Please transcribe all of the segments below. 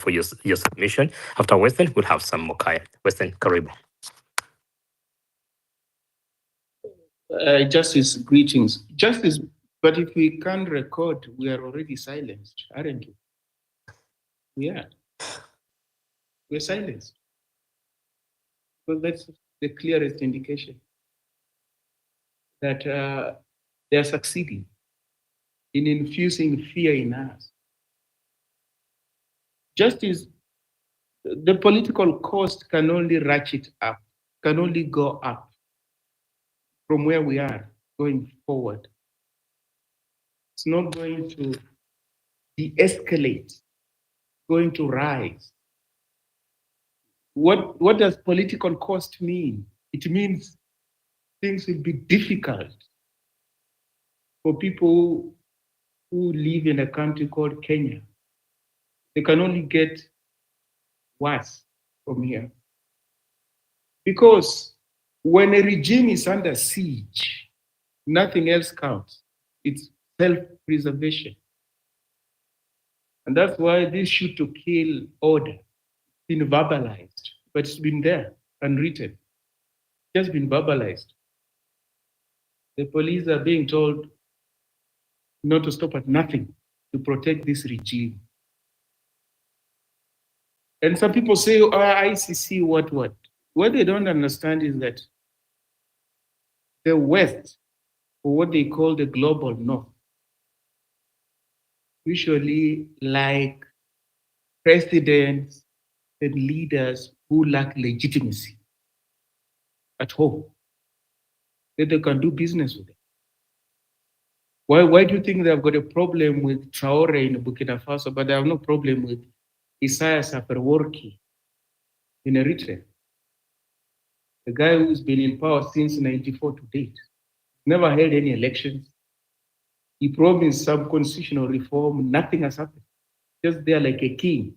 for your submission. After Western, we'll have some Mokaya. Western, Karibu. Justice, greetings. Justice, but if we can't record, we are already silenced, aren't we? We are. We're silenced. Well, that's the clearest indication that they are succeeding in infusing fear in us. Justice, the political cost can only ratchet up, can only go up from where we are going forward. It's not going to de-escalate, going to rise. What does political cost mean? It means things will be difficult for people who live in a country called Kenya. They can only get worse from here. Because when a regime is under siege, nothing else counts. It's self-preservation. And that's why this shoot to kill order has been verbalized, but it's been there, unwritten, just been verbalized. The police are being told not to stop at nothing to protect this regime. And some people say, oh, ICC, what? What they don't understand is that the West, or what they call the global North, usually like presidents and leaders who lack legitimacy at home, that they can do business with them. Why do you think they've got a problem with Traore in Burkina Faso, but they have no problem with Isaias Afwerki in Eritrea? The guy who's been in power since 1994 to date, never held any elections. He promised some constitutional reform, nothing has happened. Just there like a king.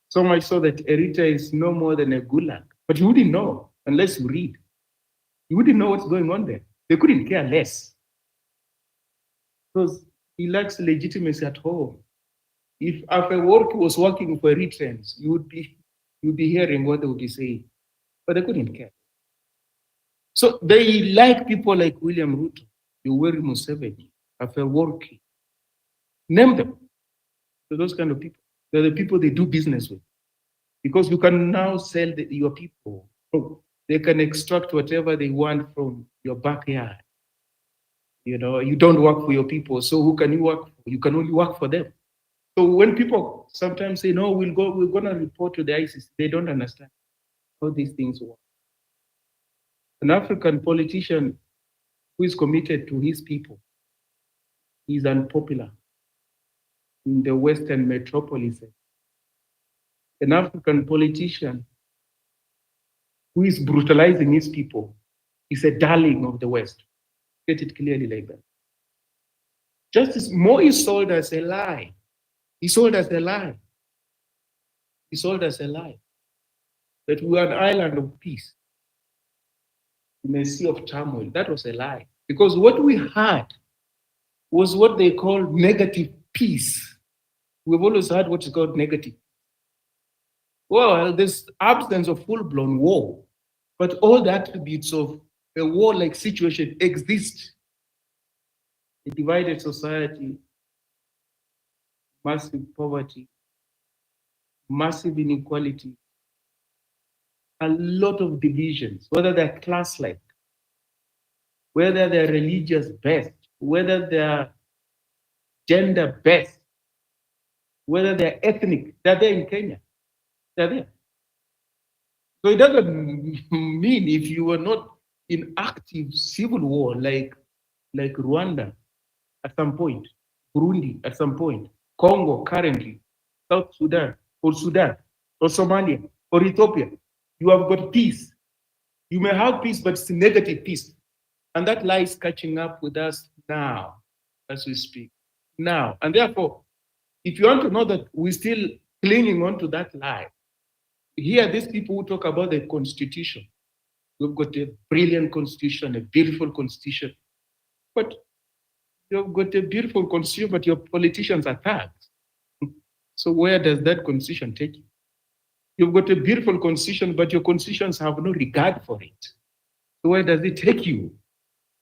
So much so that Eritrea is no more than a gulag. But you wouldn't know unless you read. You wouldn't know what's going on there. They couldn't care less. Because he lacks legitimacy at home. If Afwerki was working for Eritreans, you would be hearing what they would be saying. But they couldn't care. So they like people like William Ruto, Yoweri Museveni, Afwerki. Name them. So those kind of people. They're the people they do business with. Because you can now sell your people. They can extract whatever they want from your backyard. You know, you don't work for your people, so who can you work for? You can only work for them. So when people sometimes say, no, we're going to report to the ICC, they don't understand how these things work. An African politician who is committed to his people is unpopular in the Western metropolis. An African politician who is brutalizing his people is a darling of the West. Get it clearly like that. Justice Mo is sold as a lie. He sold us a lie. He sold us a lie. That we are an island of peace in a sea of turmoil. That was a lie. Because what we had was what they call negative peace. We've always had what is called negative. Well, there's absence of full-blown war, but all the attributes of a war-like situation exist. A divided society, massive poverty, massive inequality, a lot of divisions, whether they're class-like, whether they're religious-based, whether they're gender-based, whether they're ethnic. They're there in Kenya. They're there. So it doesn't mean if you were not in active civil war like Rwanda at some point, Burundi at some point, Congo currently, South Sudan, or Somalia, or Ethiopia, you have got peace. You may have peace, but it's negative peace. And that lie is catching up with us now, as we speak. Now. And therefore, if you want to know that we're still clinging on to that lie, here these people who talk about the constitution. We've got a brilliant constitution, a beautiful constitution. But you've got a beautiful constitution, but your politicians are thugs. So where does that constitution take you? You've got a beautiful constitution, but your constitutions have no regard for it. So where does it take you?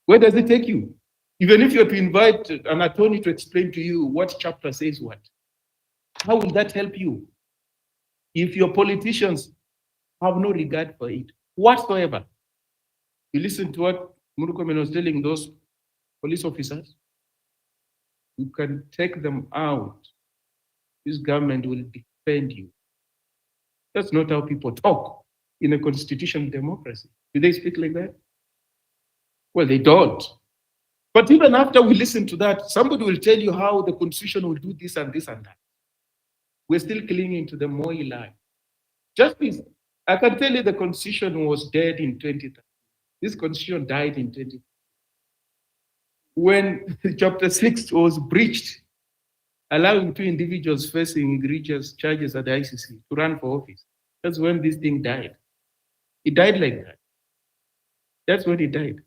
Where does it take you? Even if you're to invite an attorney to explain to you what chapter says what, how will that help you? If your politicians have no regard for it whatsoever. You listen to what Murukomen was telling those police officers. You can take them out. This government will defend you. That's not how people talk in a constitutional democracy. Do they speak like that? Well, they don't. But even after we listen to that, somebody will tell you how the constitution will do this and this and that. We're still clinging to the Moi lie. Just this, I can tell you the constitution was dead in 2013. This constitution died in 2013. When chapter 6 was breached, allowing two individuals facing egregious charges at the ICC to run for office, that's when this thing died. It died like that. That's when it died.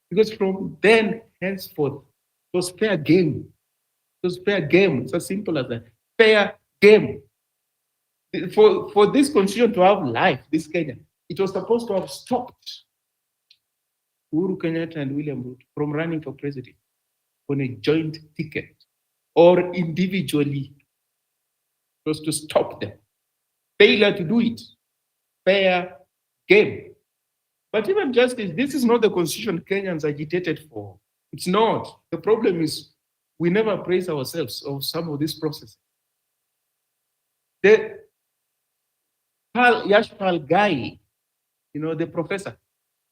Because from then henceforth, it was fair game. It was fair game. It's as simple as that. Fair game. For this constitution to have life, this Kenya, it was supposed to have stopped Uhuru Kenyatta and William Ruto from running for president on a joint ticket or individually. It was to stop them. Failure to do it. Fair game. But even justice, this is not the constitution Kenyans agitated for. It's not. The problem is we never praise ourselves of some of this process. The Yashpal guy, the professor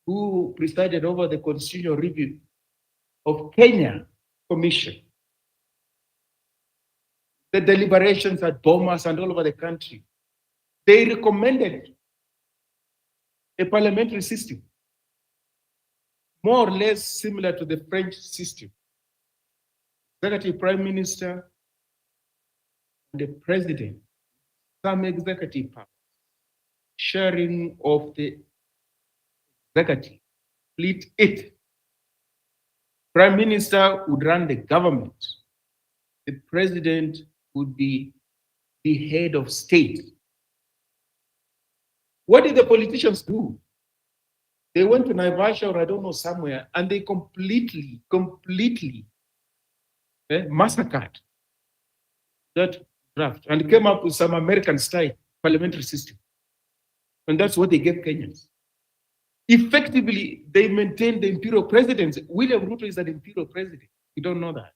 who presided over the constitutional review of Kenya Commission, the deliberations at Bomas and all over the country, they recommended a parliamentary system, more or less similar to the French system. Executive prime minister and the president, some executive power, sharing of the executive, split it. Prime minister would run the government. The president would be the head of state. What did the politicians do? They went to Naivasha or I don't know somewhere, and they completely massacred that draft and came up with some American style parliamentary system. And that's what they gave Kenyans. Effectively, they maintained the imperial presidency. William Ruto is an imperial president. You don't know that.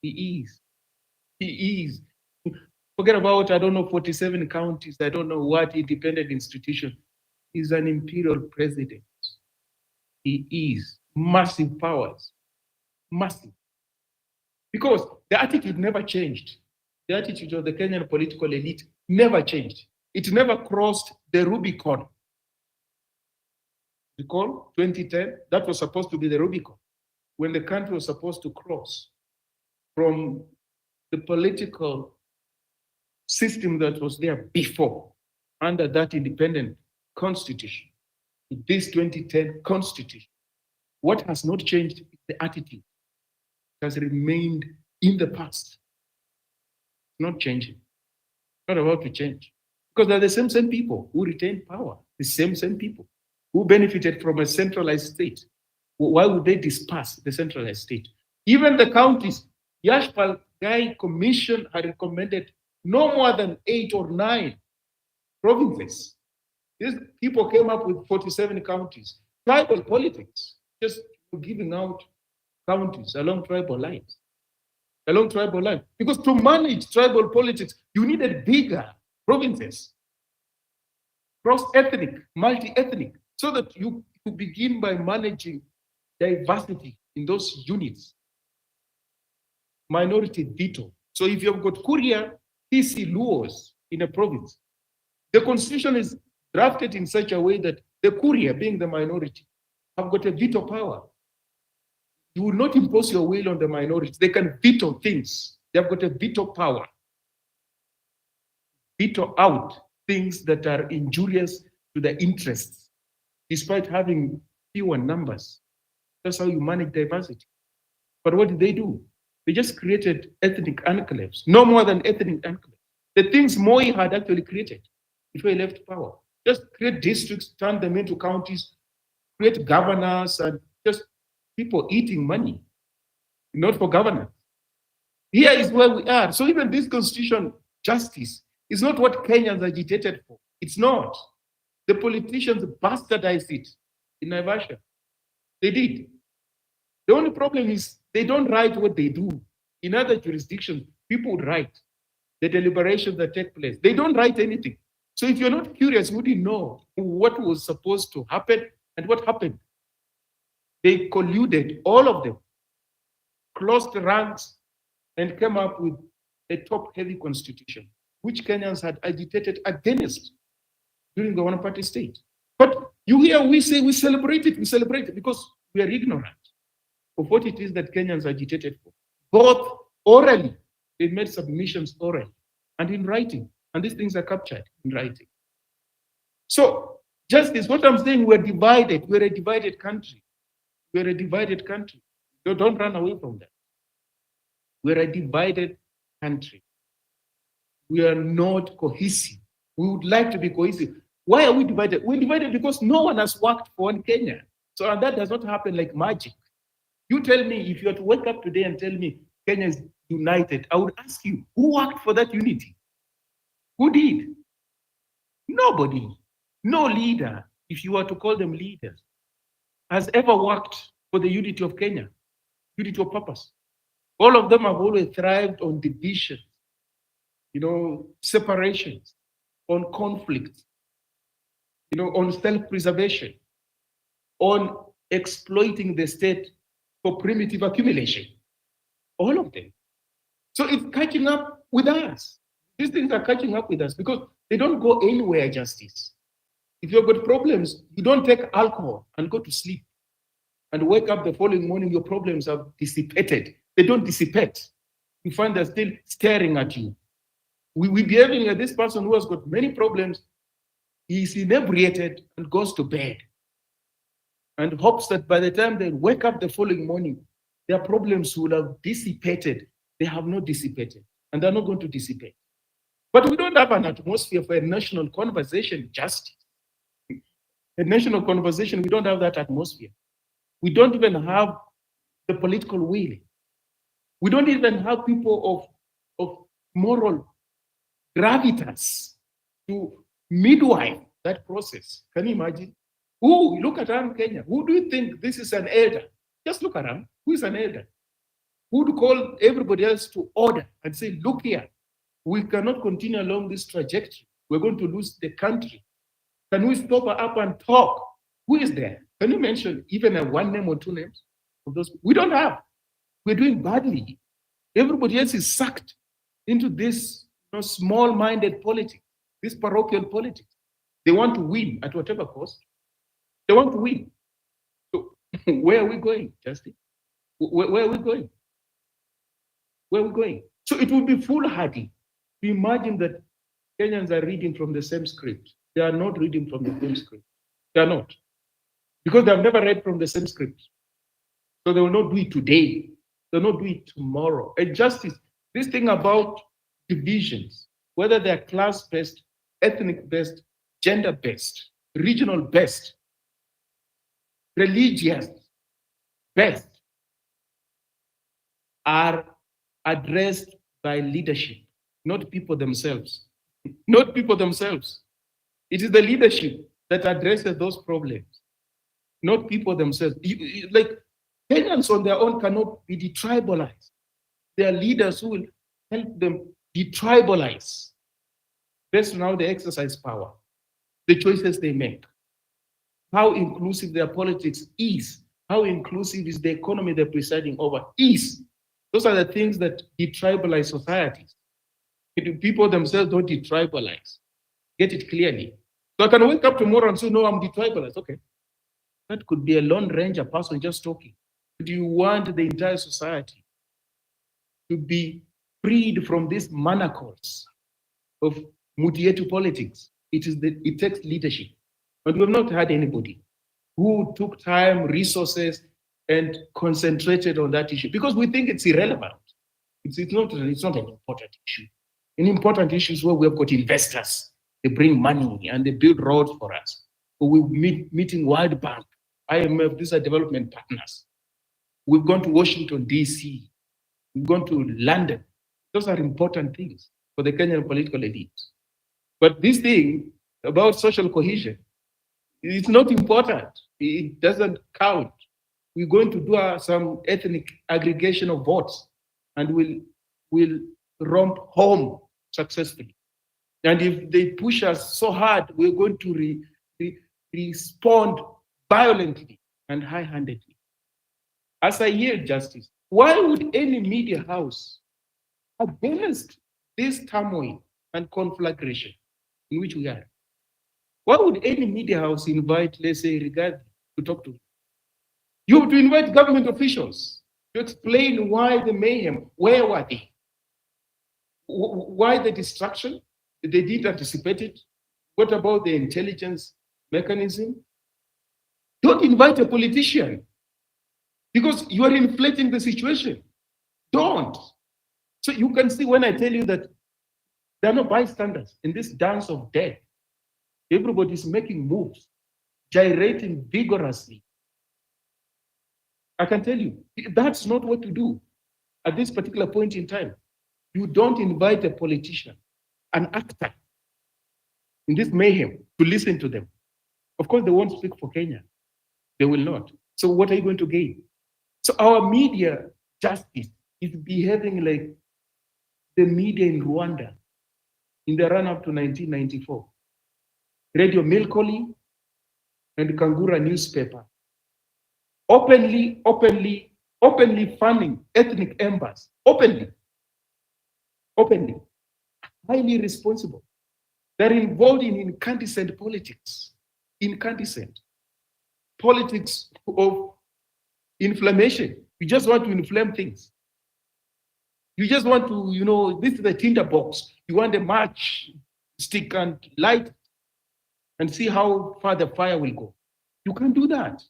He is. He is. Forget about, 47 counties, I don't know what independent institution. He's an imperial president. He is. Massive powers. Massive. Because the attitude never changed. The attitude of the Kenyan political elite never changed. It never crossed the Rubicon. Recall 2010, that was supposed to be the Rubicon, when the country was supposed to cross from the political system that was there before, under that independent constitution, to this 2010 constitution. What has not changed is the attitude. It has remained in the past. Not changing. Not about to change. Because they're the same people who retained power, the same people who benefited from a centralized state. Why would they disperse the centralized state? Even the counties, Yashpal Guy Commission had recommended no more than 8 or 9 provinces. These people came up with 47 counties. Tribal politics, just giving out counties along tribal lines. Along tribal lines. Because to manage tribal politics, you needed bigger provinces, cross-ethnic, multi-ethnic, so that you begin by managing diversity in those units. Minority veto. So if you've got Kuria, TC, Luos in a province, the constitution is drafted in such a way that the Kuria, being the minority, have got a veto power. You will not impose your will on the minorities. They can veto things. They've got a veto power. Veto out things that are injurious to the interests, despite having fewer numbers. That's how you manage diversity. But what did they do? They just created ethnic enclaves, no more than ethnic enclaves. The things Moi had actually created before he left power. Just create districts, turn them into counties, create governors, and just people eating money, not for governance. Here is where we are. So even this constitution justice is not what Kenyans agitated for. It's not. The politicians bastardized it in Naivasha. They did. The only problem is they don't write what they do. In other jurisdictions, people would write the deliberations that take place. They don't write anything. So if you're not curious, you wouldn't know what was supposed to happen and what happened. They colluded, all of them, closed ranks, and came up with a top-heavy constitution, which Kenyans had agitated against during the one-party state. But you hear we say we celebrate it because we are ignorant of what it is that Kenyans agitated for. Both orally, they made submissions orally and in writing, and these things are captured in writing. So justice, what I'm saying, we're divided. We're a divided country. We're a divided country. Don't run away from that. We're a divided country. We are not cohesive. We would like to be cohesive. Why are we divided? We're divided because no one has worked for one Kenya. So and that does not happen like magic. You tell me, if you were to wake up today and tell me Kenya is united, I would ask you, who worked for that unity? Who did? Nobody. No leader, if you were to call them leaders, has ever worked for the unity of Kenya, unity of purpose. All of them have always thrived on division, separations, on conflict, on self-preservation, on exploiting the state for primitive accumulation. All of them. So it's catching up with us. These things are catching up with us because they don't go anywhere, justice. If you've got problems, you don't take alcohol and go to sleep and wake up the following morning, your problems have dissipated. They don't dissipate. You find they're still staring at you. We behaving like this person who has got many problems, he's inebriated and goes to bed and hopes that by the time they wake up the following morning, their problems will have dissipated. They have not dissipated, and they're not going to dissipate. But we don't have an atmosphere for a national conversation, justice. A national conversation, we don't have that atmosphere. We don't even have the political will. We don't even have people of moral gravitas to midwife that process. Can you imagine? Who, look at around Kenya. Who do you think this is an elder? Just look around. Who is an elder? Who would call everybody else to order and say, look here, we cannot continue along this trajectory. We're going to lose the country. Can we stop up and talk? Who is there? Can you mention even a one name or two names of those? We don't have. We're doing badly. Everybody else is sucked into this small-minded politics, this parochial politics. They want to win at whatever cost. They want to win. So where are we going, Justin? Where are we going? Where are we going? So it would be foolhardy to imagine that Kenyans are reading from the same script. They are not reading from the same script. They are not. Because they have never read from the same script. So they will not do it today. They will not do it tomorrow. And justice, this thing about divisions, whether they're class-based, ethnic-based, gender-based, regional-based, religious-based, are addressed by leadership, not people themselves. Not people themselves. It is the leadership that addresses those problems, not people themselves. Like Kenyans on their own cannot be detribalized. There are leaders who will help them detribalize based on how they exercise power, the choices they make, how inclusive their politics is, how inclusive is the economy they're presiding over is. Those are the things that detribalize societies. People themselves don't detribalize. Get it clearly. So I can wake up tomorrow and say, no, I'm detribalized. Okay. That could be a Lone Ranger person just talking. Do you want the entire society to be freed from these manacles of Mutietu politics? It takes leadership. But we have not had anybody who took time, resources, and concentrated on that issue because we think it's irrelevant. It's not an important issue. in important issues where we have got investors. They bring money and they build roads for us. Or we meeting World Bank, IMF, these are development partners. We've gone to Washington, D.C., we've gone to London. Those are important things for the Kenyan political elite. But this thing about social cohesion, it's not important. It doesn't count. We're going to do some ethnic aggregation of votes and we'll romp home successfully. And if they push us so hard, we're going to respond violently and high-handedly. As I yield justice, why would any media house, against this turmoil and conflagration in which we are, why would any media house invite, let's say, Rigathi to talk to? You have to invite government officials to explain why the mayhem, where were they? Why the destruction? They didn't anticipate it. What about the intelligence mechanism? Don't invite a politician because you are inflating the situation. Don't. So you can see when I tell you that there are no bystanders in this dance of death. Everybody's making moves, gyrating vigorously. I can tell you, that's not what to do at this particular point in time. You don't invite a politician, an actor in this mayhem to listen to them. Of course, they won't speak for Kenya. They will not. So what are you going to gain? So our media justice is behaving like the media in Rwanda in the run-up to 1994. Radio Milkoli and Kangura newspaper openly funding ethnic embers, openly, highly responsible. They're involved in incandescent politics, politics of inflammation. You just want to inflame things. You just want to, this is a tinderbox. You want a match stick and light and see how far the fire will go. You can't do that.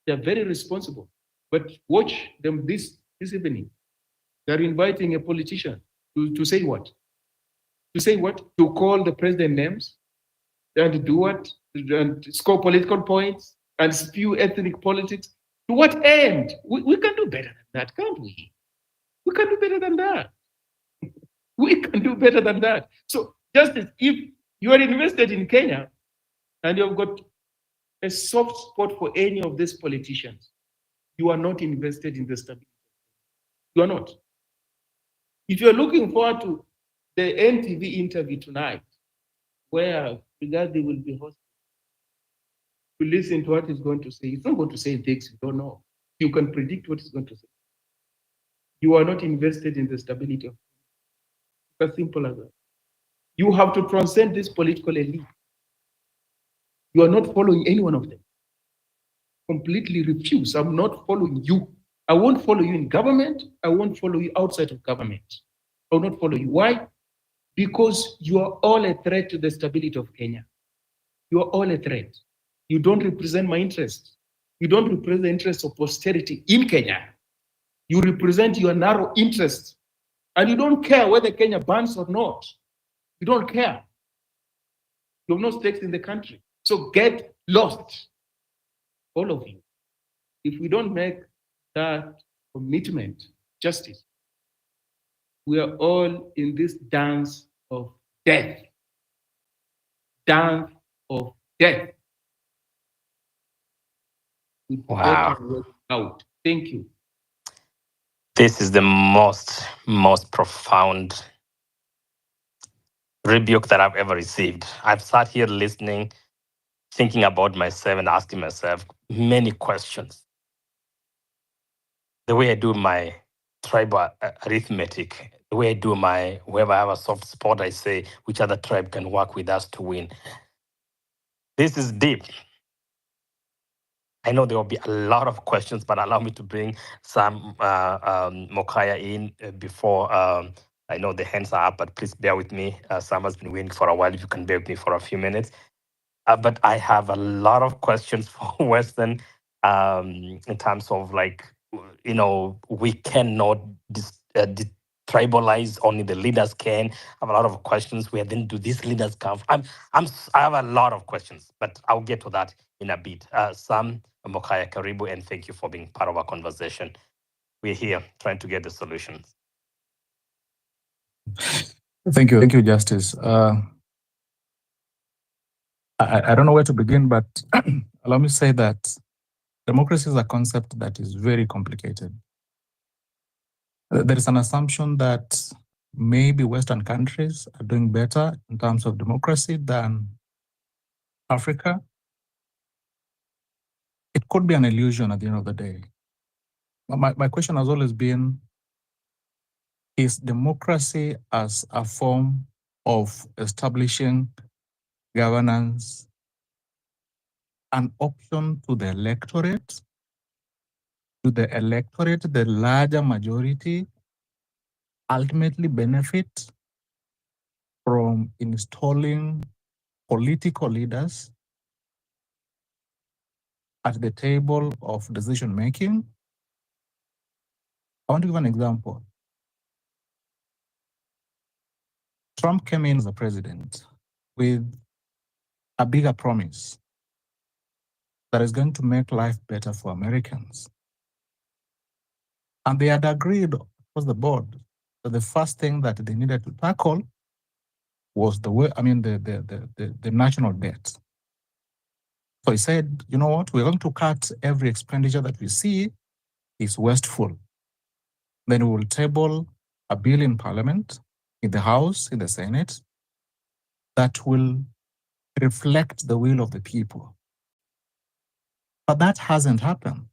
They're very responsible. But watch them this evening. They're inviting a politician to say what? To say what? To call the president names and do what? And score political points and spew ethnic politics. To what end? We can do better than that, can't we? We can do better than that. We can do better than that. So, Justice, if you are invested in Kenya and you've got a soft spot for any of these politicians, you are not invested in the stability. You are not. If you're looking forward to the NTV interview tonight, where Rigathi will be hosted, to listen to what he's going to say, he's not going to say things you don't know. You can predict what he's going to say. You are not invested in the stability of it. As simple as that. You have to transcend this political elite. You are not following any one of them. Completely refuse. I'm not following you. I won't follow you in government. I won't follow you outside of government. I will not follow you. Why? Because you are all a threat to the stability of Kenya. You are all a threat. You don't represent my interests. You don't represent the interests of posterity in Kenya. You represent your narrow interests. And you don't care whether Kenya bans or not. You don't care. You have no stakes in the country. So get lost, all of you. If we don't make that commitment, justice, we are all in this dance of death. Dance of death. We Wow. better work out. Thank you. This is the most profound rebuke that I've ever received. I've sat here listening, thinking about myself and asking myself many questions. The way I do my tribal arithmetic, the way I do my, wherever I have a soft spot, I say, which other tribe can work with us to win? This is deep. I know there will be a lot of questions, but allow me to bring some Mokaya in before. I know the hands are up, but please bear with me. Sam has been waiting for a while. If you can bear with me for a few minutes. But I have a lot of questions for Western in terms of we cannot tribalized. Only the leaders can. I have a lot of questions. Where then do these leaders come from? I have a lot of questions, but I'll get to that in a bit. Sam Mokaya Karibu, and thank you for being part of our conversation. We're here trying to get the solutions. Thank you, Justice. I don't know where to begin, but allow me to say that democracy is a concept that is very complicated. There is an assumption that maybe Western countries are doing better in terms of democracy than Africa. It could be an illusion at the end of the day. My question has always been, is democracy as a form of establishing governance an option to the electorate? Do the electorate, the larger majority, ultimately benefit from installing political leaders at the table of decision making? I want to give an example. Trump came in as a president with a bigger promise that is going to make life better for Americans. And they had agreed across the board that the first thing that they needed to tackle was the national debt. So he said, you know what, we're going to cut every expenditure that we see is wasteful. Then we will table a bill in Parliament, in the House, in the Senate, that will reflect the will of the people. But that hasn't happened.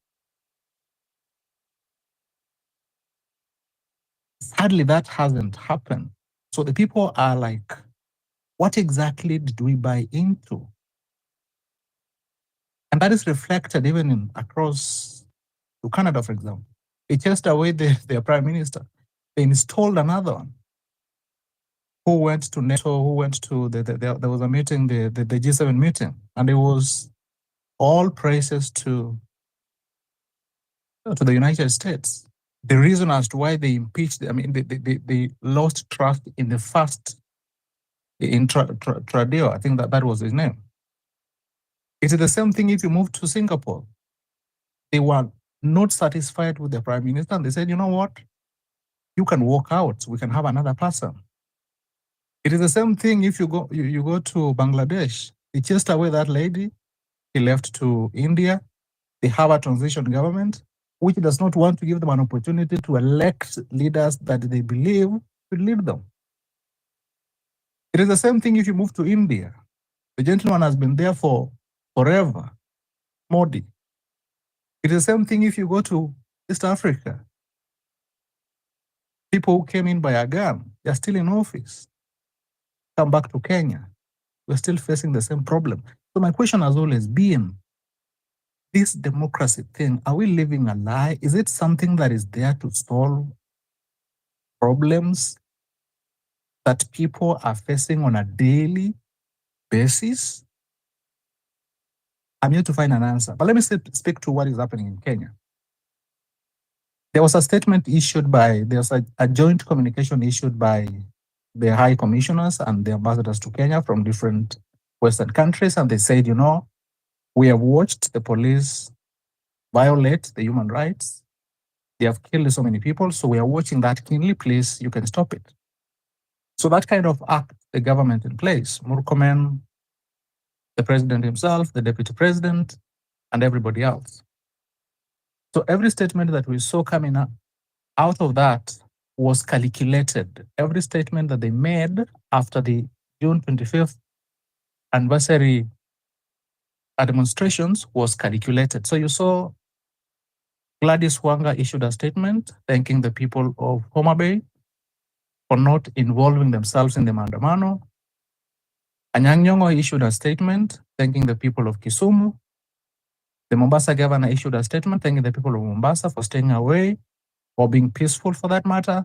Sadly, that hasn't happened. So the people are like, what exactly did we buy into? And that is reflected even in across to Canada, for example. They chased away their prime minister. They installed another one who went to NATO, who went to, there was a meeting, the G7 meeting, and it was all praises to the United States. The reason as to why they impeached, they lost trust in the first, in Trudeau, I think that was his name. It is the same thing if you move to Singapore. They were not satisfied with the prime minister, and they said, you know what? You can walk out. We can have another person. It is the same thing if you go to Bangladesh. They chased away that lady. He left to India. They have a transition government, which does not want to give them an opportunity to elect leaders that they believe will lead them. It is the same thing if you move to India. The gentleman has been there for forever, Modi. It is the same thing if you go to East Africa. People who came in by a gun, they're still in office. Come back to Kenya, we're still facing the same problem. So my question has always been, this democracy thing, are we living a lie? Is it something that is there to solve problems that people are facing on a daily basis? I'm here to find an answer. But let me speak to what is happening in Kenya. There was a statement issued by, there's a joint communication issued by the high commissioners and the ambassadors to Kenya from different Western countries. And they said, you know, we have watched the police violate the human rights. They have killed so many people. So we are watching that keenly. Please, you can stop it. So that kind of act, the government in place, Murkomen, the president himself, the deputy president, and everybody else. So every statement that we saw coming out of that was calculated. Every statement that they made after the June 25th anniversary demonstrations was calculated. So you saw Gladys Wanga issued a statement thanking the people of Homa Bay for not involving themselves in the Maandamano. Anyang' Nyong'o issued a statement thanking the people of Kisumu. The Mombasa governor issued a statement thanking the people of Mombasa for staying away or being peaceful for that matter.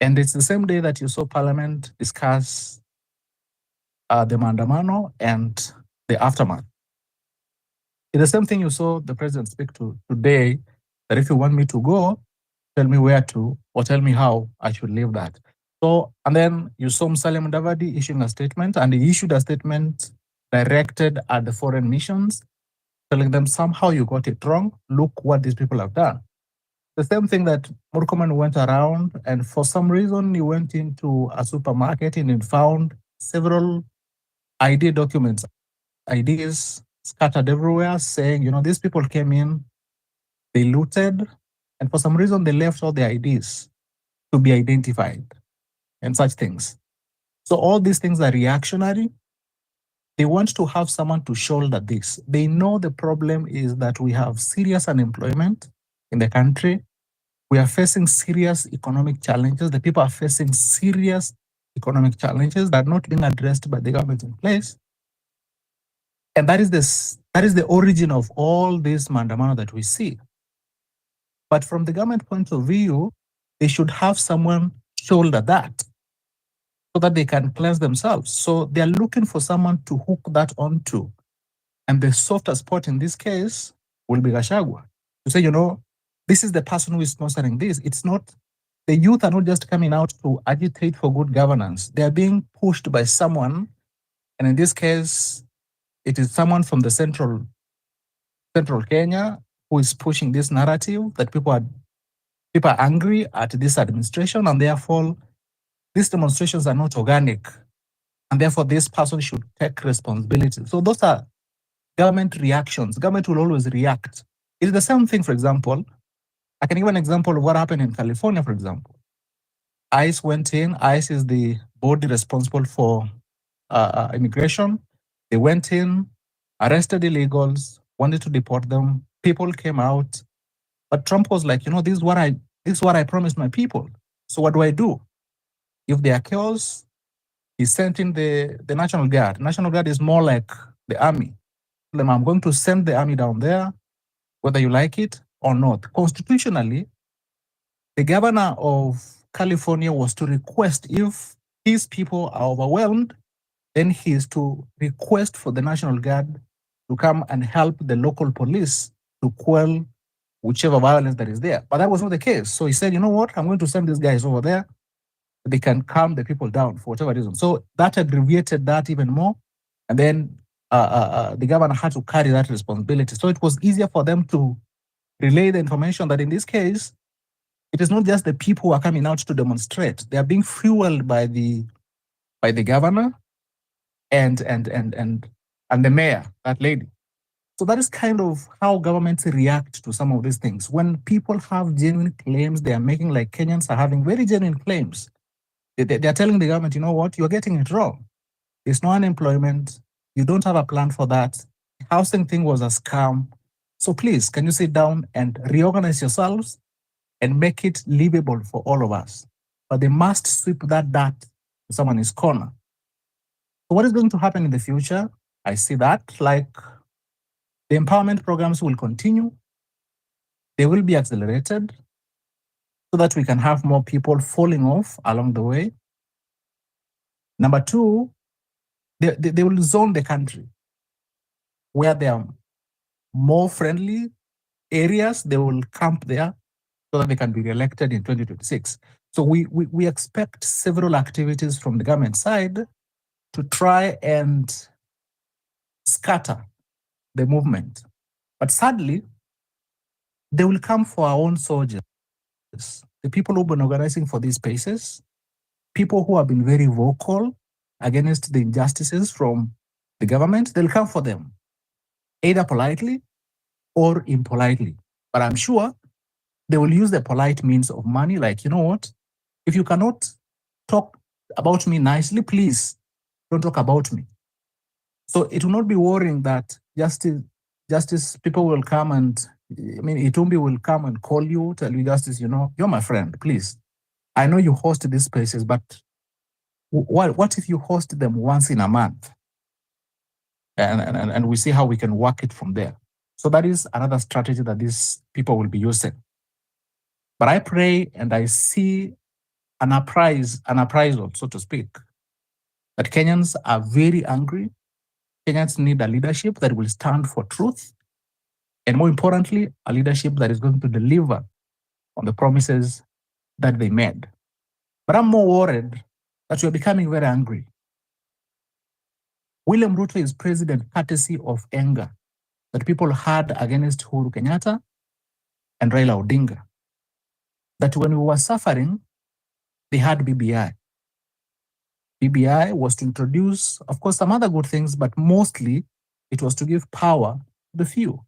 And it's the same day that you saw Parliament discuss the Maandamano and the aftermath. It's the same thing you saw the president speak to today, that if you want me to go, tell me where to, or tell me how I should live that. So, and then you saw Musalia Mudavadi issuing a statement, and he issued a statement directed at the foreign missions, telling them somehow you got it wrong. Look what these people have done. The same thing that Murkomen went around, and for some reason he went into a supermarket and he found several ID documents, IDs scattered everywhere, saying, these people came in, they looted, and for some reason they left all the IDs to be identified and such things. So all these things are reactionary. They want to have someone to shoulder this. They know the problem is that we have serious unemployment in the country. We are facing serious economic challenges. The people are facing serious economic challenges that are not being addressed by the government in place. And that is the origin of all this Maandamano that we see. But from the government point of view, they should have someone shoulder that so that they can cleanse themselves. So they are looking for someone to hook that onto. And the softer spot in this case will be Gachagua. To say, this is the person who is sponsoring this. It's not, the youth are not just coming out to agitate for good governance. They are being pushed by someone. And in this case, it is someone from the central Kenya who is pushing this narrative that people are angry at this administration, and therefore these demonstrations are not organic, and therefore this person should take responsibility. So those are government reactions. Government will always react. It's the same thing, for example. I can give an example of what happened in California, for example. ICE went in. ICE is the body responsible for immigration. They went in, arrested illegals, wanted to deport them. People came out. But Trump was like, this is what I promised my people. So what do? If there are chaos, he sent in the National Guard. National Guard is more like the army. I'm going to send the army down there, whether you like it or not. Constitutionally, the governor of California was to request, if his people are overwhelmed, then he is to request for the National Guard to come and help the local police to quell whichever violence that is there. But that was not the case. So he said, you know what, I'm going to send these guys over there. They can calm the people down for whatever reason. So that aggravated that even more. And then the governor had to carry that responsibility. So it was easier for them to relay the information that in this case, it is not just the people who are coming out to demonstrate. They are being fueled by the governor and the mayor, that lady. So that is kind of how governments react to some of these things. When people have genuine claims, they are making, like Kenyans are having very genuine claims. They are telling the government, you know what, you're getting it wrong. There's no unemployment. You don't have a plan for that. The housing thing was a scam. So please, can you sit down and reorganize yourselves and make it livable for all of us? But they must sweep that dirt to someone's corner. So what is going to happen in the future? I see that, like, the empowerment programs will continue. They will be accelerated so that we can have more people falling off along the way. Number two, they will zone the country where there are more friendly areas. They will camp there so that they can be re-elected in 2026. So we expect several activities from the government side to try and scatter the movement. But sadly, they will come for our own soldiers, the people who've been organizing for these spaces, people who have been very vocal against the injustices from the government. They'll come for them, either politely or impolitely. But I'm sure they will use the polite means of money, like, you know what, if you cannot talk about me nicely, please don't talk about me. So it will not be worrying that justice people will come and, Itumbi will come and call you, tell you, Justice, you're my friend, please. I know you host these spaces, but what if you host them once in a month? And we see how we can work it from there. So that is another strategy that these people will be using. But I pray and I see an appraisal, so to speak, that Kenyans are very angry. Kenyans need a leadership that will stand for truth. And more importantly, a leadership that is going to deliver on the promises that they made. But I'm more worried that we're becoming very angry. William Ruto is president courtesy of anger that people had against Uhuru Kenyatta and Raila Odinga. That when we were suffering, they had BBI. BBI was to introduce, of course, some other good things, but mostly it was to give power to the few.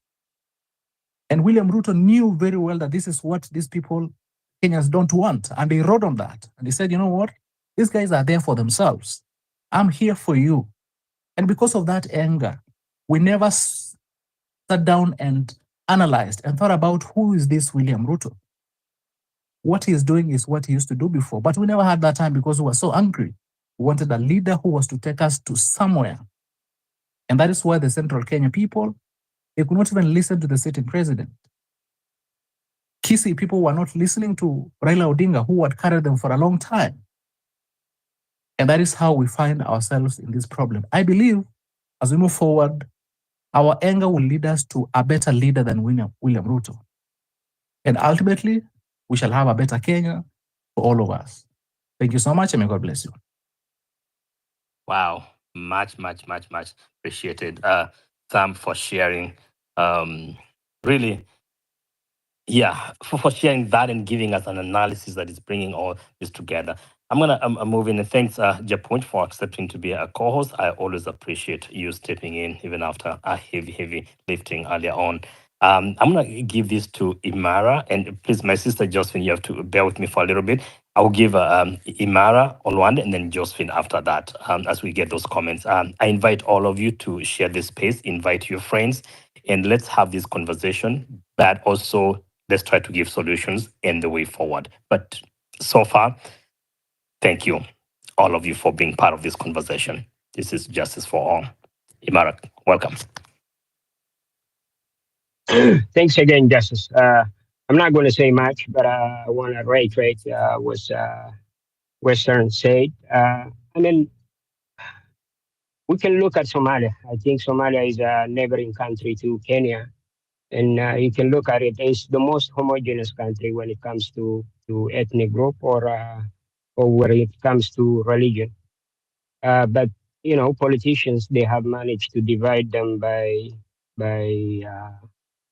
And William Ruto knew very well that this is what these people, Kenyans, don't want. And he wrote on that. And he said, you know what? These guys are there for themselves. I'm here for you. And because of that anger, we never sat down and analyzed and thought about who is this William Ruto. What he is doing is what he used to do before, but we never had that time because we were so angry. We wanted a leader who was to take us to somewhere. And that is why the Central Kenya people, they could not even listen to the sitting president. Kisii people were not listening to Raila Odinga, who had carried them for a long time. And that is how we find ourselves in this problem. I believe as we move forward, our anger will lead us to a better leader than William Ruto. And ultimately, we shall have a better Kenya for all of us. Thank you so much, and may God bless you. Wow, much appreciated, Sam, for sharing. Really, yeah, for sharing that and giving us an analysis that is bringing all this together. I'm gonna move in, and thanks, Japunj, for accepting to be a co-host. I always appreciate you stepping in, even after a heavy lifting earlier on. I'm gonna give this to Imara, and please, my sister Josephine, you have to bear with me for a little bit. I'll give Imara Olwande and then Josephine after that, as we get those comments. I invite all of you to share this space, invite your friends, and let's have this conversation, but also let's try to give solutions and the way forward. But so far, thank you, all of you, for being part of this conversation. This is Justice for All. Imara, welcome. Thanks again, Justice. I'm not going to say much, but I want to reiterate what Western said. I mean, we can look at Somalia. I think Somalia is a neighboring country to Kenya, and you can look at it. It's the most homogeneous country when it comes to ethnic group or when it comes to religion. But you know, politicians, they have managed to divide them by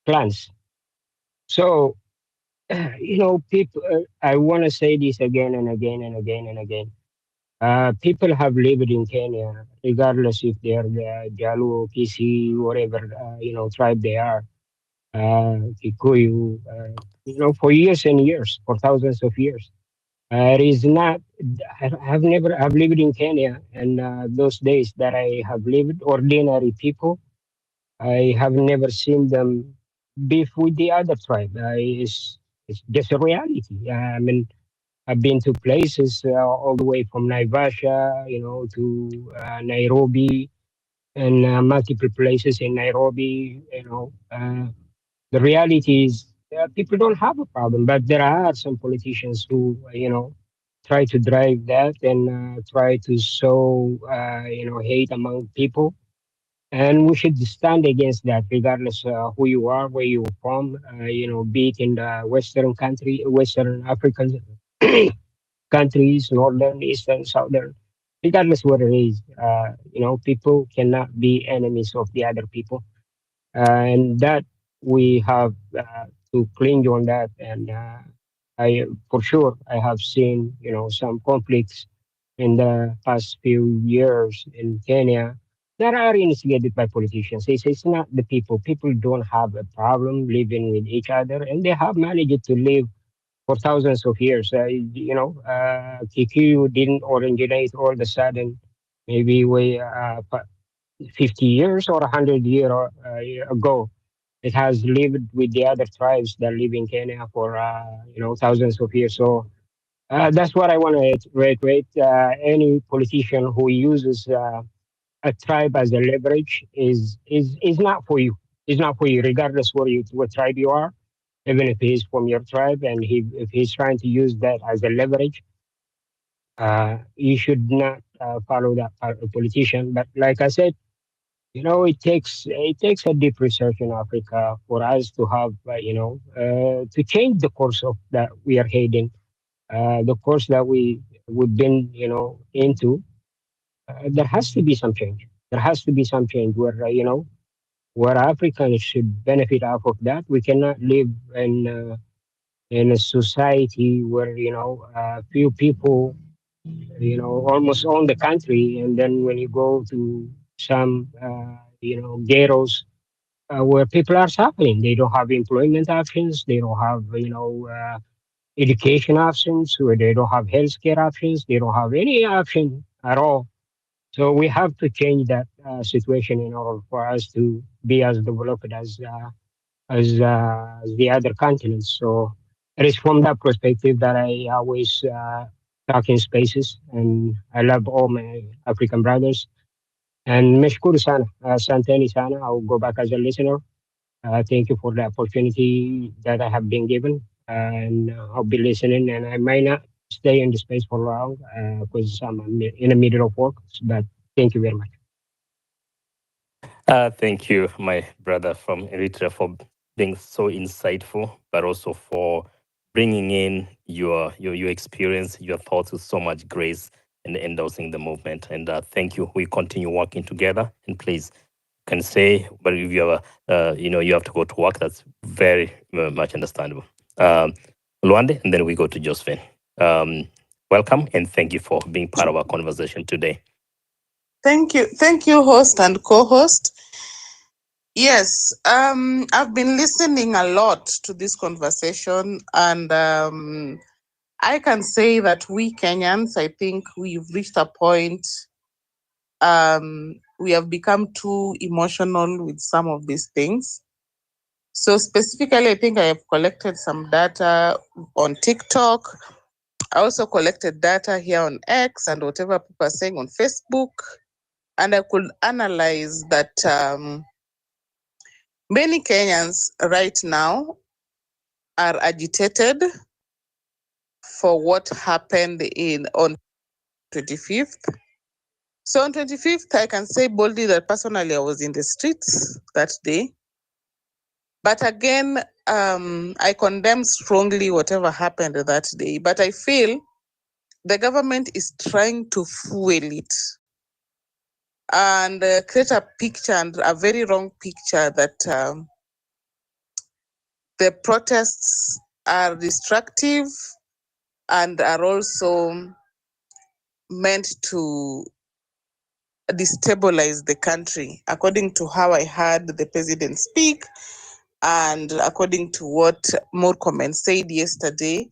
clans. So you know, people. I want to say this again and again and again and again. People have lived in Kenya, regardless if they are Jalu, Kisi, whatever you know tribe they are, Kikuyu. You know, for years and years, for thousands of years. It is not. Have never. I've lived in Kenya, and those days that I have lived, ordinary people, I have never seen them beef with the other tribe. It's just a reality. I mean, I've been to places all the way from Naivasha, you know, to Nairobi, and multiple places in Nairobi. You know, the reality is people don't have a problem, but there are some politicians who, you know, try to drive that and try to sow, you know, hate among people. And we should stand against that, regardless who you are, where you're from. You know, be it in the Western country, Western African countries, northern, eastern, southern, regardless what it is. You know, people cannot be enemies of the other people, and that we have to cling on that. And I, for sure, I have seen you know some conflicts in the past few years in Kenya that are instigated by politicians. It's not the people. People don't have a problem living with each other, and they have managed to live for thousands of years. You know, Kikuyu didn't originate all of a sudden, maybe 50 years or 100 year ago. It has lived with the other tribes that live in Kenya for, you know, thousands of years. So that's what I want to reiterate. Any politician who uses a tribe as a leverage is not for you. It's not for you, regardless what tribe you are, even if he's from your tribe, and if he's trying to use that as a leverage, you should not follow that politician. But like I said, it takes a deep research in Africa for us to have, to change the course of that we are heading, the course that we've been, into. There has to be some change. There has to be some change where, where Africans should benefit out of that. We cannot live in a society where, few people, almost own the country, and then when you go to some, ghettos, where people are suffering, they don't have employment options, they don't have, education options, where they don't have healthcare options, they don't have any option at all. So we have to change that situation in order for us to be as developed as the other continents. So it is from that perspective that I always talk in spaces, and I love all my African brothers. And meshkuru sana, asanteni sana. I'll go back as a listener. Thank you for the opportunity that I have been given, and I'll be listening. And I might not stay in the space for long because I'm in the middle of work. But thank you very much. Thank you, my brother from Eritrea, for being so insightful, but also for bringing in your experience, your thoughts with so much grace and endorsing the movement. And thank you. We continue working together. And please, can say, but if you have you have to go to work, that's very much understandable. Luande, and then we go to Josephine. Welcome and thank you for being part of our conversation today. Thank you, host and co-host. Yes, I've been listening a lot to this conversation, and I can say that we Kenyans, I think we've reached a point. We have become too emotional with some of these things. So specifically, I think I have collected some data on TikTok. I also collected data here on X and whatever people are saying on Facebook, and I could analyze that many Kenyans right now are agitated for what happened on 25th. So on 25th, I can say boldly that personally I was in the streets that day. But again, I condemn strongly whatever happened that day. But I feel the government is trying to fuel it and create a picture, and a very wrong picture, that the protests are destructive and are also meant to destabilize the country, according to how I heard the president speak and according to what Murkomen said yesterday.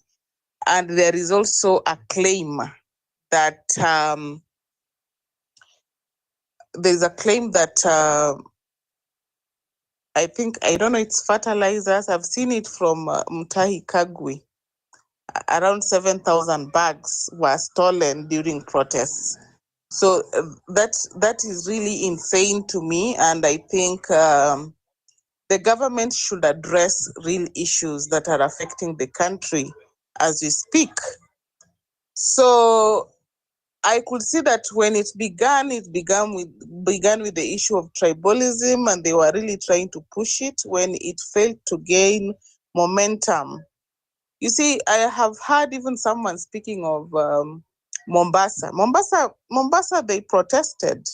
And there is also a claim that there's a claim that I don't know, it's fertilizers. I've seen it from Mutahi Kagwe. Around 7,000 bags were stolen during protests. So that is really insane to me, and I think the government should address real issues that are affecting the country as we speak. So I could see that when it began with the issue of tribalism, and they were really trying to push it. When it failed to gain momentum, you see, I have heard even someone speaking of Mombasa. Mombasa, they protested,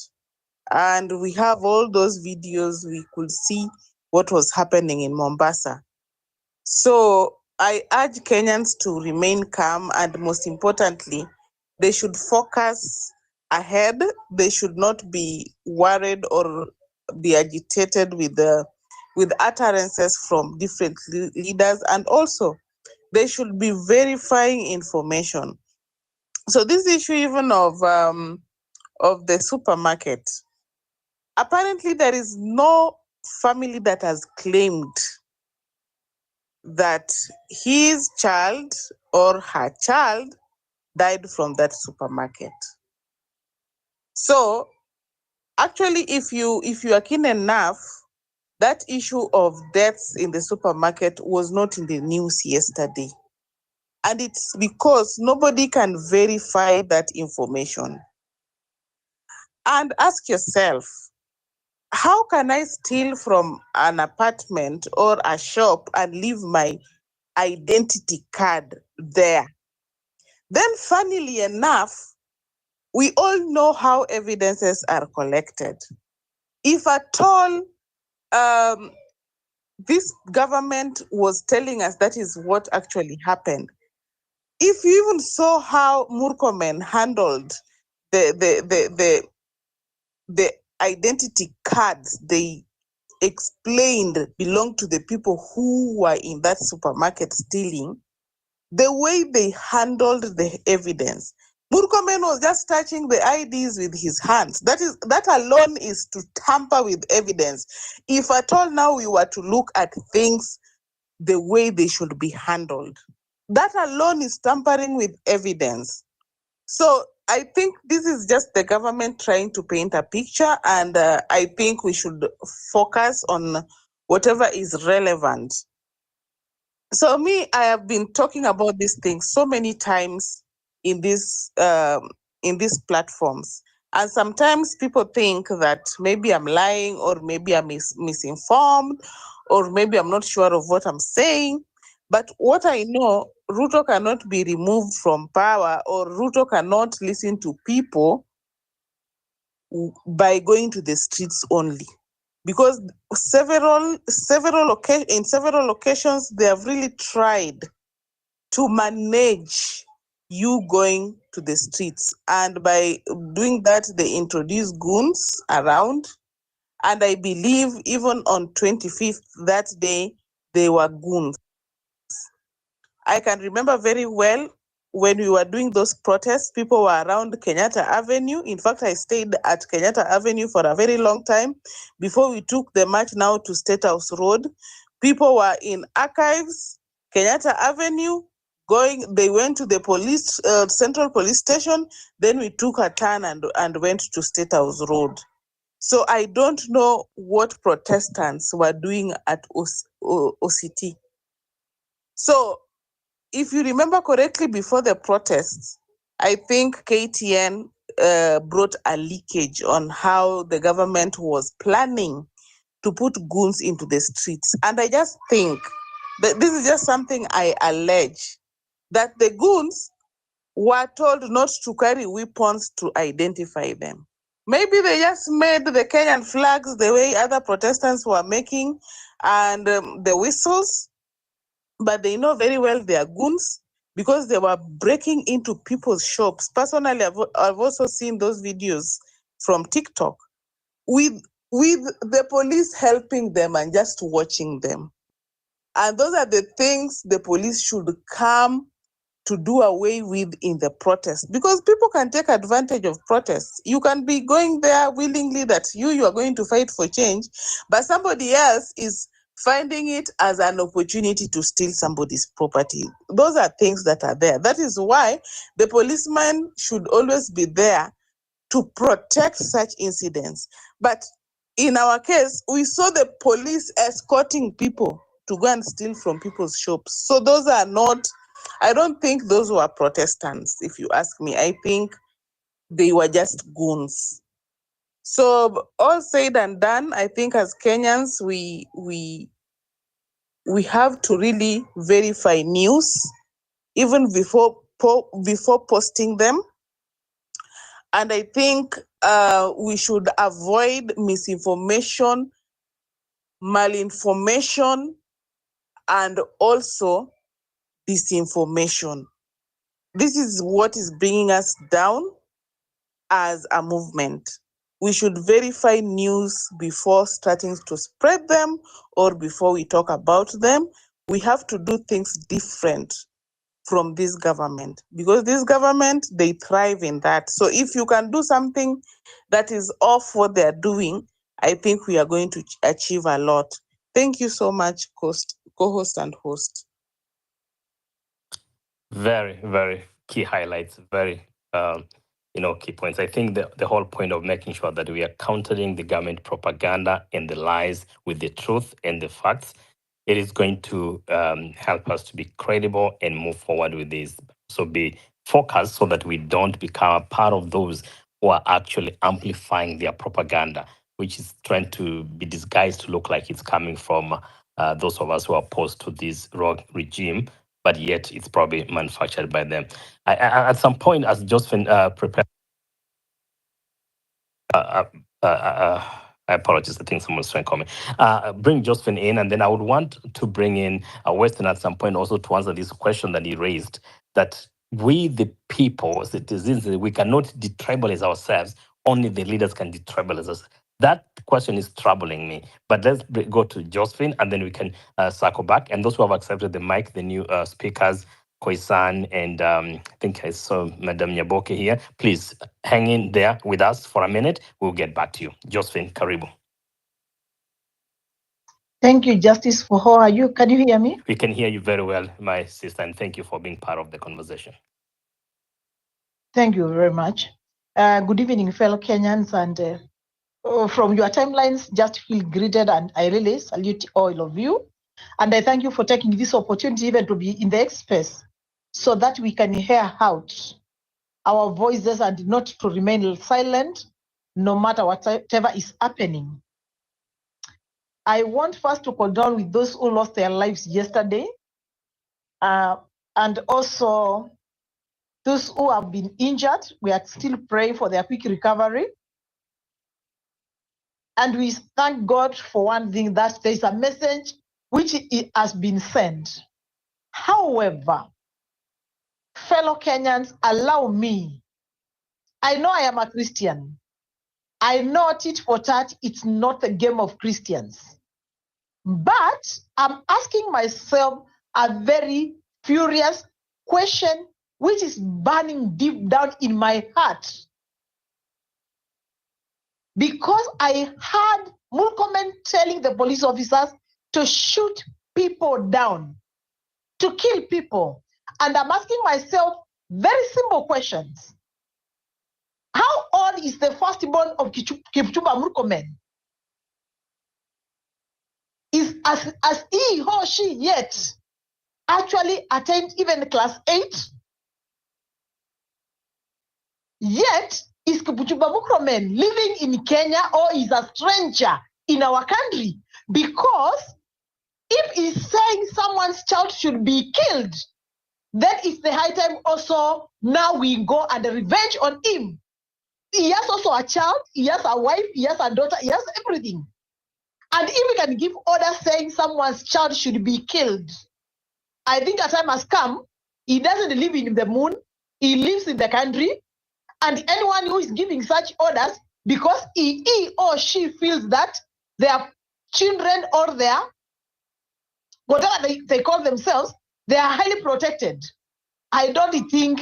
and we have all those videos. We could see what was happening in Mombasa. So I urge Kenyans to remain calm, and most importantly, they should focus ahead. They should not be worried or be agitated with utterances from different leaders, and also they should be verifying information. So this issue even of the supermarket, apparently there is no family that has claimed that his child or her child died from that supermarket. So actually, if you are keen enough, that issue of deaths in the supermarket was not in the news yesterday. And it's because nobody can verify that information. And ask yourself, how can I steal from an apartment or a shop and leave my identity card there? Then, funnily enough, we all know how evidences are collected. If at all this government was telling us that is what actually happened, if you even saw how Murkomen handled the identity cards they explained belong to the people who were in that supermarket stealing, the way they handled the evidence. Murkomen was just touching the IDs with his hands. That alone is to tamper with evidence. If at all now we were to look at things the way they should be handled, that alone is tampering with evidence. So I think this is just the government trying to paint a picture, and I think we should focus on whatever is relevant. So me, I have been talking about these things so many times in these platforms, and sometimes people think that maybe I'm lying, or maybe I'm misinformed, or maybe I'm not sure of what I'm saying. But what I know, Ruto cannot be removed from power, or Ruto cannot listen to people by going to the streets only, because in several locations they have really tried to manage you going to the streets, and by doing that they introduce goons around. And I believe even on 25th, that day, they were goons. I can remember very well when we were doing those protests, people were around Kenyatta Avenue. In fact, I stayed at Kenyatta Avenue for a very long time before we took the march now to State House Road. People were in archives, Kenyatta Avenue, they went to the police, Central Police Station, then we took a turn and went to State House Road. So I don't know what Protestants were doing at OCT. So if you remember correctly, before the protests, I think KTN brought a leakage on how the government was planning to put goons into the streets. And I just think that this is just something I allege, that the goons were told not to carry weapons to identify them. Maybe they just made the Kenyan flags the way other Protestants were making, and the whistles, but they know very well they are goons because they were breaking into people's shops. Personally, I've also seen those videos from TikTok with the police helping them and just watching them. And those are the things the police should come to do away with in the protest, because people can take advantage of protests. You can be going there willingly that you are going to fight for change, but somebody else is finding it as an opportunity to steal somebody's property. Those are things that are there. That is why the policeman should always be there to protect such incidents. But in our case, we saw the police escorting people to go and steal from people's shops. So those are not, I don't think those were Protestants, if you ask me. I think they were just goons. So all said and done, I think as Kenyans, we have to really verify news even before posting them. And I think we should avoid misinformation, malinformation, and also disinformation. This is what is bringing us down as a movement. We should verify news before starting to spread them or before we talk about them. We have to do things different from this government, because this government, they thrive in that. So if you can do something that is off what they're doing, I think we are going to achieve a lot. Thank you so much, co-host and host. Very, very key highlights, very key points. I think the whole point of making sure that we are countering the government propaganda and the lies with the truth and the facts, it is going to help us to be credible and move forward with this. So be focused so that we don't become a part of those who are actually amplifying their propaganda. which is trying to be disguised to look like it's coming from those of us who are opposed to this rogue regime, but yet it's probably manufactured by them. At some point, as Josephine prepared, I apologize. I think someone's trying to call me. Bring Josephine in, and then I would want to bring in Weston at some point also to answer this question that he raised, that we, the people, citizens, we cannot detribalize ourselves. Only the leaders can detribalize us. That question is troubling me. But let's go to Josephine, and then we can circle back. And those who have accepted the mic, the new speakers, Khoisan, and I think I saw Madam Nyaboke here. Please hang in there with us for a minute. We'll get back to you. Josephine, karibu. Thank you, Justice, for how are you? Can you hear me? We can hear you very well, my sister, and thank you for being part of the conversation. Thank you very much. Good evening, fellow Kenyans, and from your timelines, just feel greeted, and I really salute all of you. And I thank you for taking this opportunity even to be in the X space so that we can hear out our voices and not to remain silent no matter whatever is happening. I want first to condole with those who lost their lives yesterday, and also those who have been injured. We are still praying for their quick recovery. And we thank God for one thing, that there is a message which has been sent. However, fellow Kenyans, allow me. I know I am a Christian. I know tit for tat, it's not a game of Christians. But I'm asking myself a very furious question which is burning deep down in my heart. Because I heard Murkomen telling the police officers to shoot people down, to kill people. And I'm asking myself very simple questions. How old is the firstborn of Kipchumba Murkomen? Has he or she yet actually attained even class 8? Yet, is Kipchumba Murkomen living in Kenya or is a stranger in our country? Because if he's saying someone's child should be killed, then it's the high time also now we go and revenge on him. He has also a child, he has a wife, he has a daughter, he has everything. And if we can give orders saying someone's child should be killed, I think a time has come. He doesn't live in the moon, he lives in the country. And anyone who is giving such orders, because he or she feels that their children or their, whatever they call themselves, they are highly protected. I don't think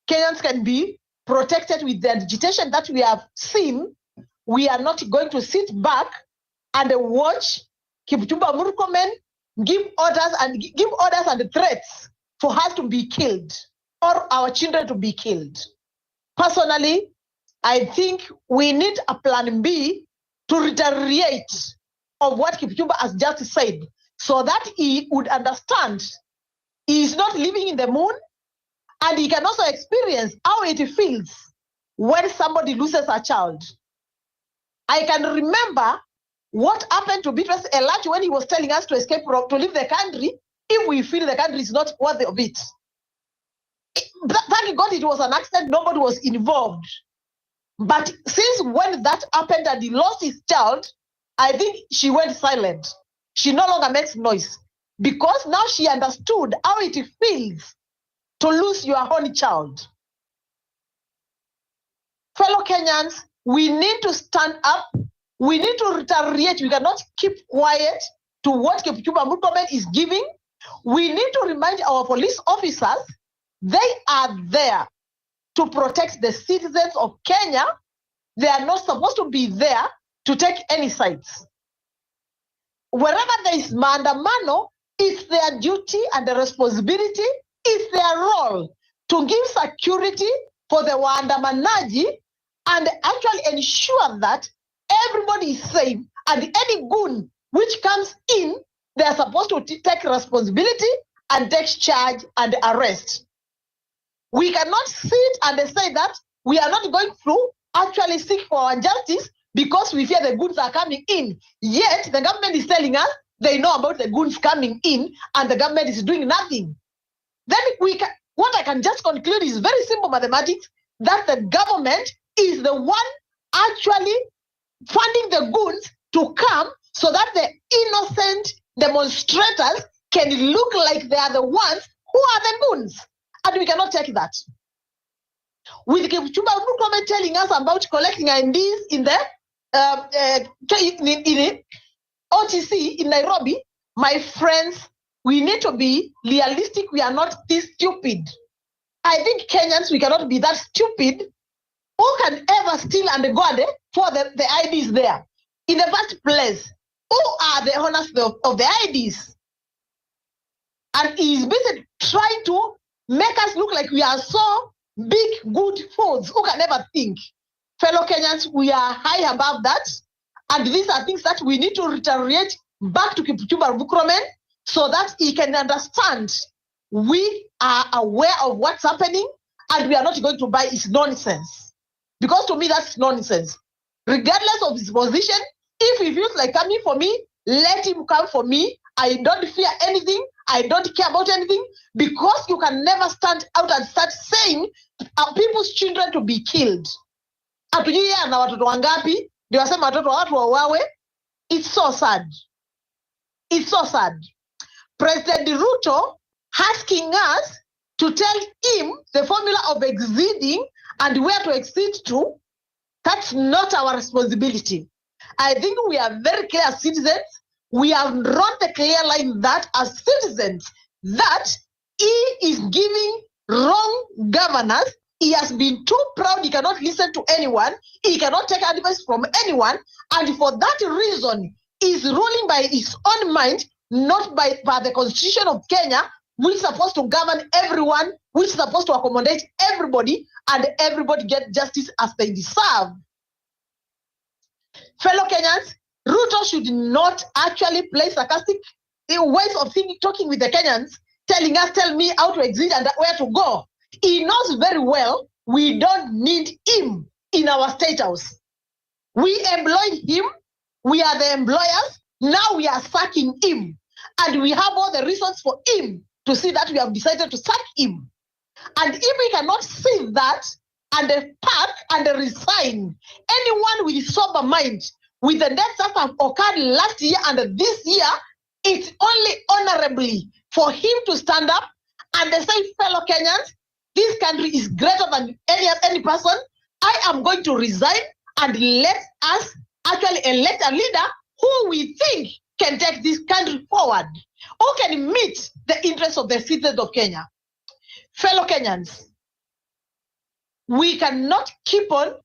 Kenyans can be protected with the agitation that we have seen. We are not going to sit back and watch Kipchumba Murkomen give orders and threats for us to be killed or our children to be killed. Personally, I think we need a plan B to retaliate of what Kipchumba has just said, so that he would understand he is not living in the moon, and he can also experience how it feels when somebody loses a child. I can remember what happened to Beatrice Elachi when he was telling us to escape, to leave the country if we feel the country is not worthy of it. Thank God it was an accident, nobody was involved. But since when that happened and he lost his child, I think she went silent. She no longer makes noise because now she understood how it feels to lose your own child. Fellow Kenyans, we need to stand up. We need to retaliate. We cannot keep quiet to what Kipchumba Murkomen is giving. We need to remind our police officers they are there to protect the citizens of Kenya. They are not supposed to be there to take any sides. Wherever there is Maandamano, it's their duty and the responsibility, it's their role to give security for the Waandamanaji and actually ensure that everybody is safe, and any goon which comes in, they are supposed to take responsibility and take charge and arrest. We cannot sit and say that we are not going to actually seek for our justice because we fear the goons are coming in. Yet the government is telling us they know about the goons coming in and the government is doing nothing. Then what I can just conclude is very simple mathematics, that the government is the one actually funding the goons to come so that the innocent demonstrators can look like they are the ones who are the goons. And we cannot take that. With Kipchumba Murkomen telling us about collecting IDs in the in OTC in Nairobi, my friends, we need to be realistic. We are not this stupid. I think Kenyans, we cannot be that stupid. Who can ever steal and go there for the IDs there? In the first place, who are the owners of the IDs? And he is busy trying to make us look like we are so big, good fools. Who can ever think? Fellow Kenyans, we are high above that. And these are things that we need to reiterate back to Kipchumba Murkomen so that he can understand we are aware of what's happening and we are not going to buy his nonsense. Because to me, that's nonsense. Regardless of his position, if he feels like coming for me, let him come for me. I don't fear anything. I don't care about anything, because you can never stand out and start saying people's children to be killed. Hatujui yeye ana watoto wangapi ndio wasema watoto wa watu wauawe. It's so sad. It's so sad. President Ruto asking us to tell him the formula of exceeding and where to exceed to. That's not our responsibility. I think we are very clear as citizens. We have drawn the clear line that as citizens, that he is giving wrong governance. He has been too proud. He cannot listen to anyone. He cannot take advice from anyone. And for that reason, he is ruling by his own mind, not by the Constitution of Kenya, which is supposed to govern everyone, which is supposed to accommodate everybody, and everybody get justice as they deserve. Fellow Kenyans, Ruto should not actually play sarcastic ways of talking with the Kenyans, telling us, tell me how to exit and where to go. He knows very well we don't need him in our state house. We employed him. We are the employers. Now we are sacking him. And we have all the reasons for him to see that we have decided to sack him. And if we cannot see that and pack and resign, anyone with sober mind, with the deaths that have occurred last year and this year, it's only honorably for him to stand up and say, fellow Kenyans, this country is greater than any person. I am going to resign and let us actually elect a leader who we think can take this country forward, who can meet the interests of the citizens of Kenya. Fellow Kenyans, we cannot keep on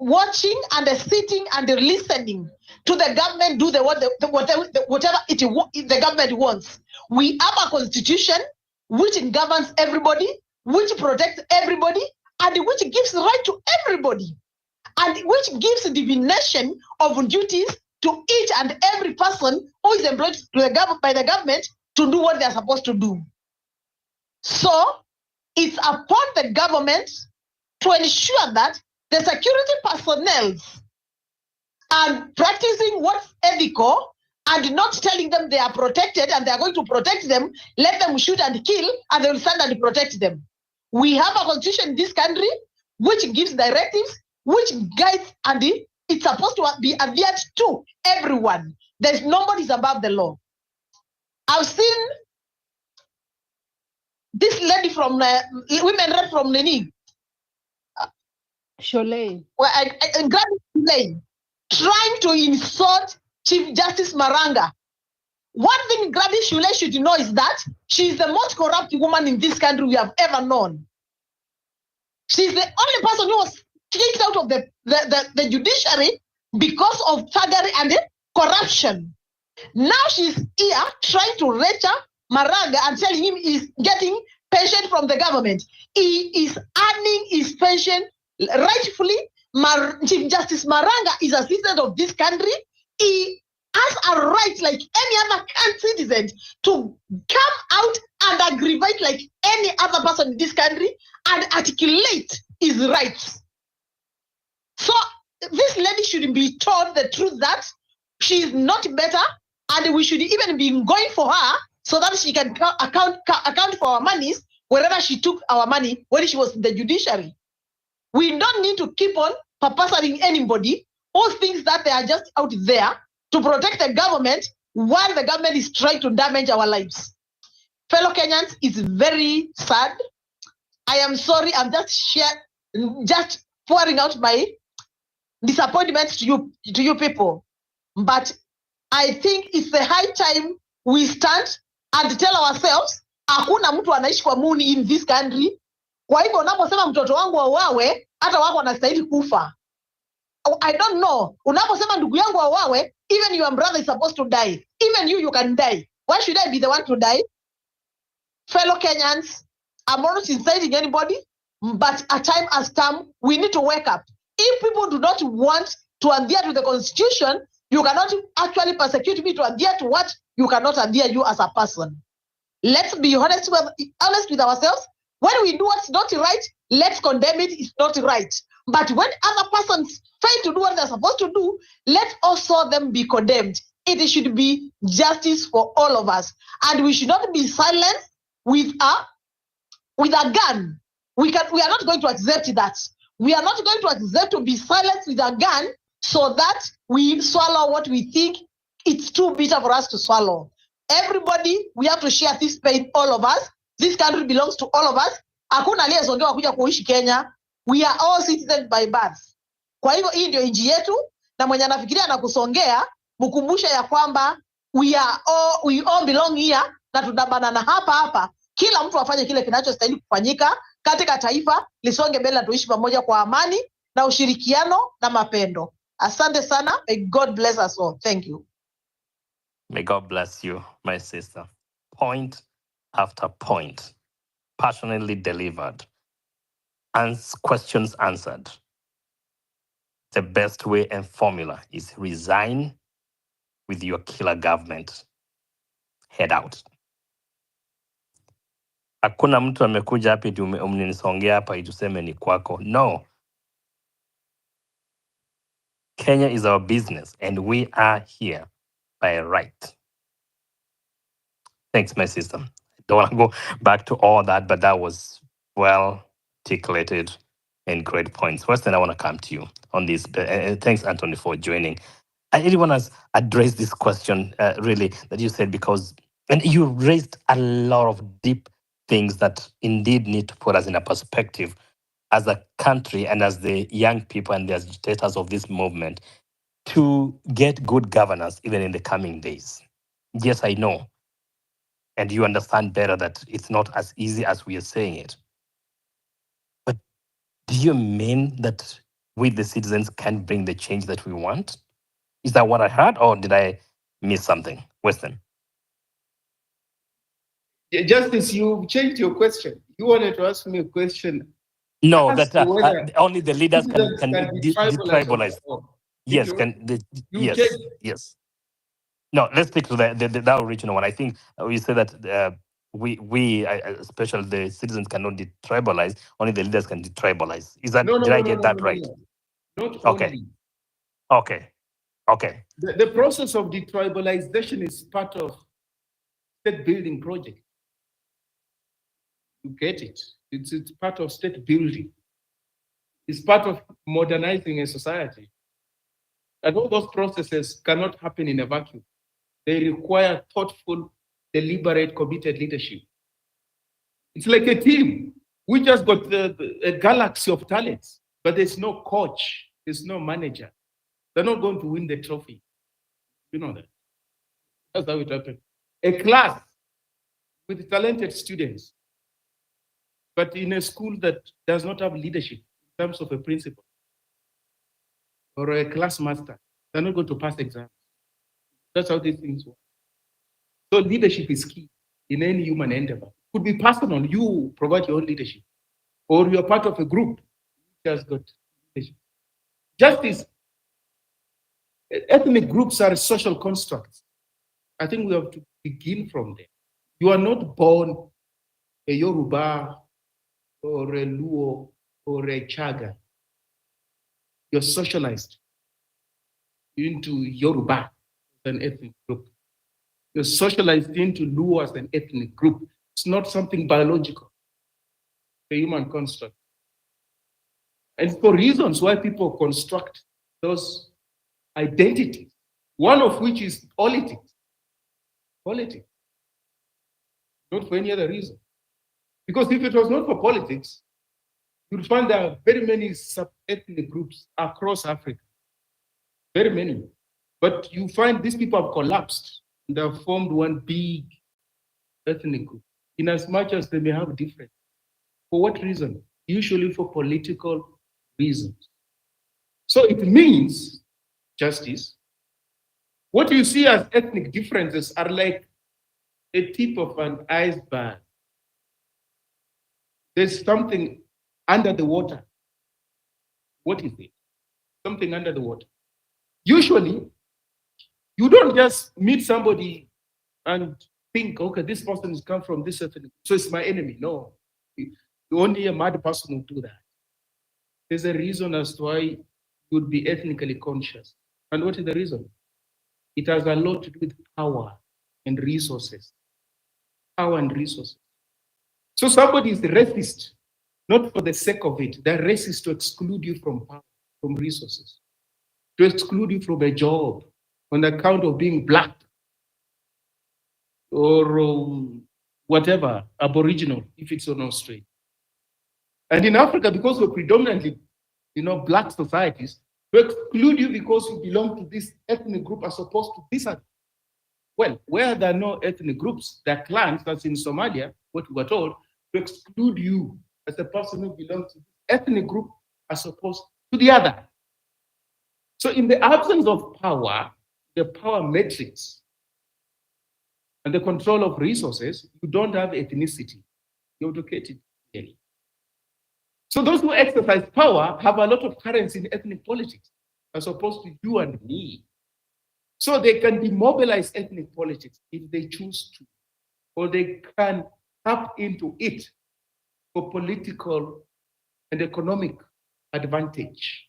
watching and sitting and listening to the government do whatever the government wants. We have a constitution which governs everybody, which protects everybody, and which gives right to everybody, and which gives divination of duties to each and every person who is employed by the government to do what they are supposed to do. So it's upon the government to ensure that the security personnel are practicing what's ethical and not telling them they are protected and they are going to protect them, let them shoot and kill, and they will stand and protect them. We have a constitution in this country which gives directives, which guides, and it's supposed to be adhered to everyone. There's nobody's above the law. I've seen this lady from Women Rep from Nini, Sholay. Gladys, trying to insult Chief Justice Maranga. One thing Gladys Shule should know is that she's the most corrupt woman in this country we have ever known. She's the only person who was kicked out of the judiciary because of thuggery and corruption. Now she's here trying to lecture Maranga and telling him he's getting pension from the government. He is earning his pension rightfully. Chief Justice Maranga is a citizen of this country. He has a right, like any other citizen, to come out and aggravate like any other person in this country and articulate his rights. So this lady should be told the truth that she is not better, and we should even be going for her so that she can account for our monies wherever she took our money when she was in the judiciary. We don't need to keep on purposing anybody who thinks that they are just out there to protect the government while the government is trying to damage our lives. Fellow Kenyans, it's very sad. I am sorry. I'm just pouring out my disappointment to you people. But I think it's the high time we stand and tell ourselves, hakuna mtu anaishi kwa muni in this country. Kwa hivyo unaposema mtoto wangu wauawe, hata wako wanastahili kufa. I don't know. Unaposema ndugu yangu wauawe, even your brother is supposed to die. Even you can die. Why should I be the one to die? Fellow Kenyans, I'm not inciting anybody, but a time has come. We need to wake up. If people do not want to adhere to the Constitution, you cannot actually persecute me to adhere to what you cannot adhere you as a person. Let's be honest with ourselves. When we do what's not right, let's condemn it. It's not right. But when other persons fail to do what they're supposed to do, let also them be condemned. It should be justice for all of us. And we should not be silent with a gun. We are not going to accept that. We are not going to accept to be silent with a gun so that we swallow what we think it's too bitter for us to swallow. Everybody, we have to share this pain, all of us. This country belongs to all of us. Hakuna aliyezongewa kuja kuishi Kenya. We are all citizens by birth. Kwa hivyo hii ndio nchi yetu, na mwenye anafikiria na kusongea, mkumbushe ya kwamba we all belong here, na tunabanana hapa. Kila mtu afanye kile kinachostahili kufanyika katika taifa lisonge mbele na tuishi pamoja kwa amani na ushirikiano na mapendo. Asante sana. May God bless us all. Thank you. May God bless you, my sister. Point after point, passionately delivered, and questions answered. The best way and formula is resign with your killer government. Head out. Hakuna mtu amekuja hapa eti umnisongea hapa ituseme ni kwako. No. Kenya is our business and we are here by right. Thanks, my sister. I don't want to go back to all that, but that was well articulated and great points. Weston, I want to come to you on this. Thanks, Anthony, for joining. I really want to address this question, really, that you said, because and you raised a lot of deep things that indeed need to put us in a perspective as a country and as the young people and the agitators of this movement to get good governance even in the coming days. Yes, I know. And you understand better that it's not as easy as we are saying it. But do you mean that we, the citizens, can bring the change that we want? Is that what I heard, or did I miss something? Weston? Justice, you changed your question. You wanted to ask me a question. No, As that to whether only the leaders can detribalize detribalize. or- Yes, yes. No, let's stick to the original one. I think we said that we especially the citizens cannot detribalize. Only the leaders can detribalize. Is that did I get that right? Not Okay. only. Okay. The process of detribalization is part of state building project. You get it? It's part of state building. It's part of modernizing a society. And all those processes cannot happen in a vacuum. They require thoughtful, deliberate, committed leadership. It's like a team. We just got a galaxy of talents, but there's no coach, there's no manager. They're not going to win the trophy. You know that. That's how it happened. A class with talented students, but in a school that does not have leadership in terms of a principal or a class master, they're not going to pass exams. That's how these things work. So leadership is key in any human endeavor. It could be personal, you provide your own leadership, or you're part of a group which has got leadership. Justice, ethnic groups are social constructs. I think we have to begin from there. You are not born a Yoruba or a Luo or a Chaga. you're socialized into Yoruba as an ethnic group. You're socialized into Luo as an ethnic group. It's not something biological, a human construct. And for reasons why people construct those identities, one of which is politics. Politics. Not for any other reason. Because if it was not for politics, you'd find there are very many sub-ethnic groups across Africa. Very many. But you find these people have collapsed and they have formed one big ethnic group, in as much as they may have different. For what reason? Usually for political reasons. So it means justice. What you see as ethnic differences are like a tip of an iceberg. There's something under the water. What is it? Something under the water. Usually, you don't just meet somebody and think, okay, this person has come from this ethnic, so it's my enemy. No. Only a mad person will do that. There's a reason as to why you would be ethnically conscious. And what is the reason? It has a lot to do with power and resources. Power and resources. So somebody is racist, not for the sake of it. They're racist to exclude you from power, from resources, to exclude you from a job on account of being black or whatever, Aboriginal, if it's on Australia. And in Africa, because we're predominantly, black societies, to exclude you because you belong to this ethnic group as opposed to this other. Well, where there are no ethnic groups, there are clans, that's in Somalia, what we were told, to exclude you as a person who belongs to this ethnic group as opposed to the other. So in the absence of power, the power matrix, and the control of resources, you don't have ethnicity. You educate it clearly. So those who exercise power have a lot of currency in ethnic politics, as opposed to you and me. So they can demobilize ethnic politics if they choose to, or they can tap into it for political and economic advantage.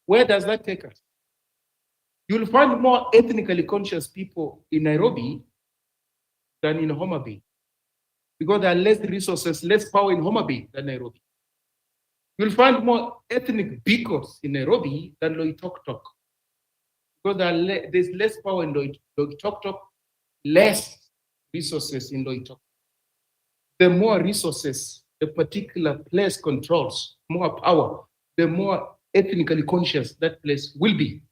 Where does that take us? You'll find more ethnically conscious people in Nairobi than in Homa Bay, because there are less resources, less power in Homa Bay than Nairobi. You'll find more ethnic bigots in Nairobi than Loitoktok, because there's less power in Loitoktok, less resources in Loitoktok. The more resources a particular place controls, more power, the more ethnically conscious that place will be.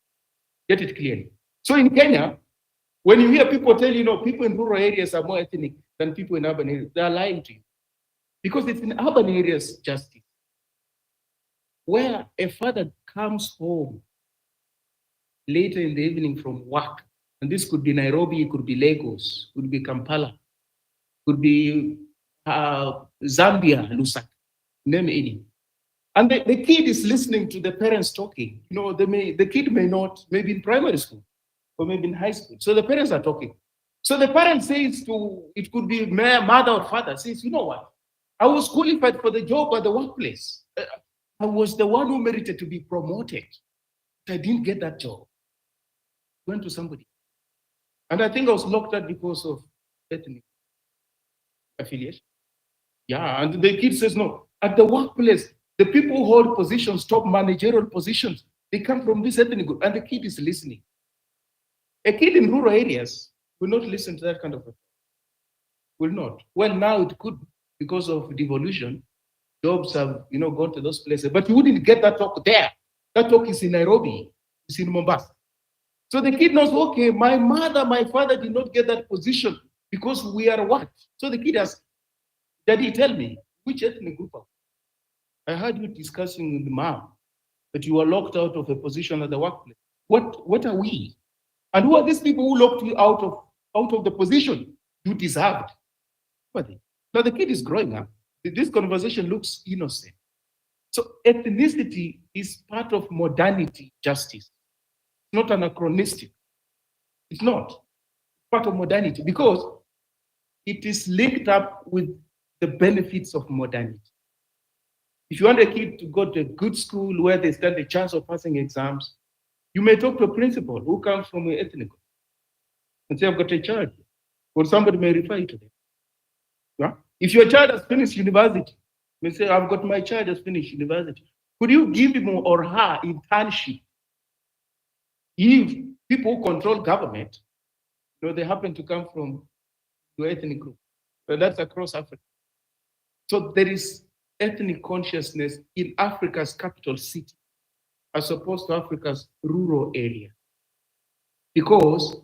Get it clearly. So in Kenya, when you hear people tell people in rural areas are more ethnic than people in urban areas, they are lying to you. Because it's in urban areas justice, where a father comes home later in the evening from work, and this could be Nairobi, it could be Lagos, could be Kampala, could be Zambia, Lusaka, name any. And the kid is listening to the parents talking. The kid may not, maybe in primary school, or maybe in high school. So the parents are talking. So the parent says it could be mother or father, says, you know what? I was qualified for the job at the workplace. I was the one who merited to be promoted. I didn't get that job. Went to somebody. And I think I was locked out because of ethnic affiliation. Yeah, and the kid says, no, at the workplace, the people who hold positions, top managerial positions, they come from this ethnic group, and the kid is listening. A kid in rural areas will not listen to that kind of thing. Will not. Well, now it could, because of devolution, jobs have gone to those places, but you wouldn't get that talk there. That talk is in Nairobi, it's in Mombasa. So the kid knows, okay, my mother, my father did not get that position because we are what? So the kid asks, Daddy, tell me, which ethnic group are we? I heard you discussing with mom that you were locked out of a position at the workplace. What are we? And who are these people who locked you out of the position you deserved? What are they? Now the kid is growing up. This conversation looks innocent. So ethnicity is part of modernity justice. It's not anachronistic. It's not part of modernity because it is linked up with the benefits of modernity. If you want a kid to go to a good school where they stand a chance of passing exams, you may talk to a principal who comes from an ethnic group and say, I've got a child, or somebody may refer you to them. Yeah? If your child has finished university, you may say, I've got my child has finished university. Could you give him or her internship? If people who control government, they happen to come from your ethnic group. But that's across Africa. So there is ethnic consciousness in Africa's capital city as opposed to Africa's rural area, because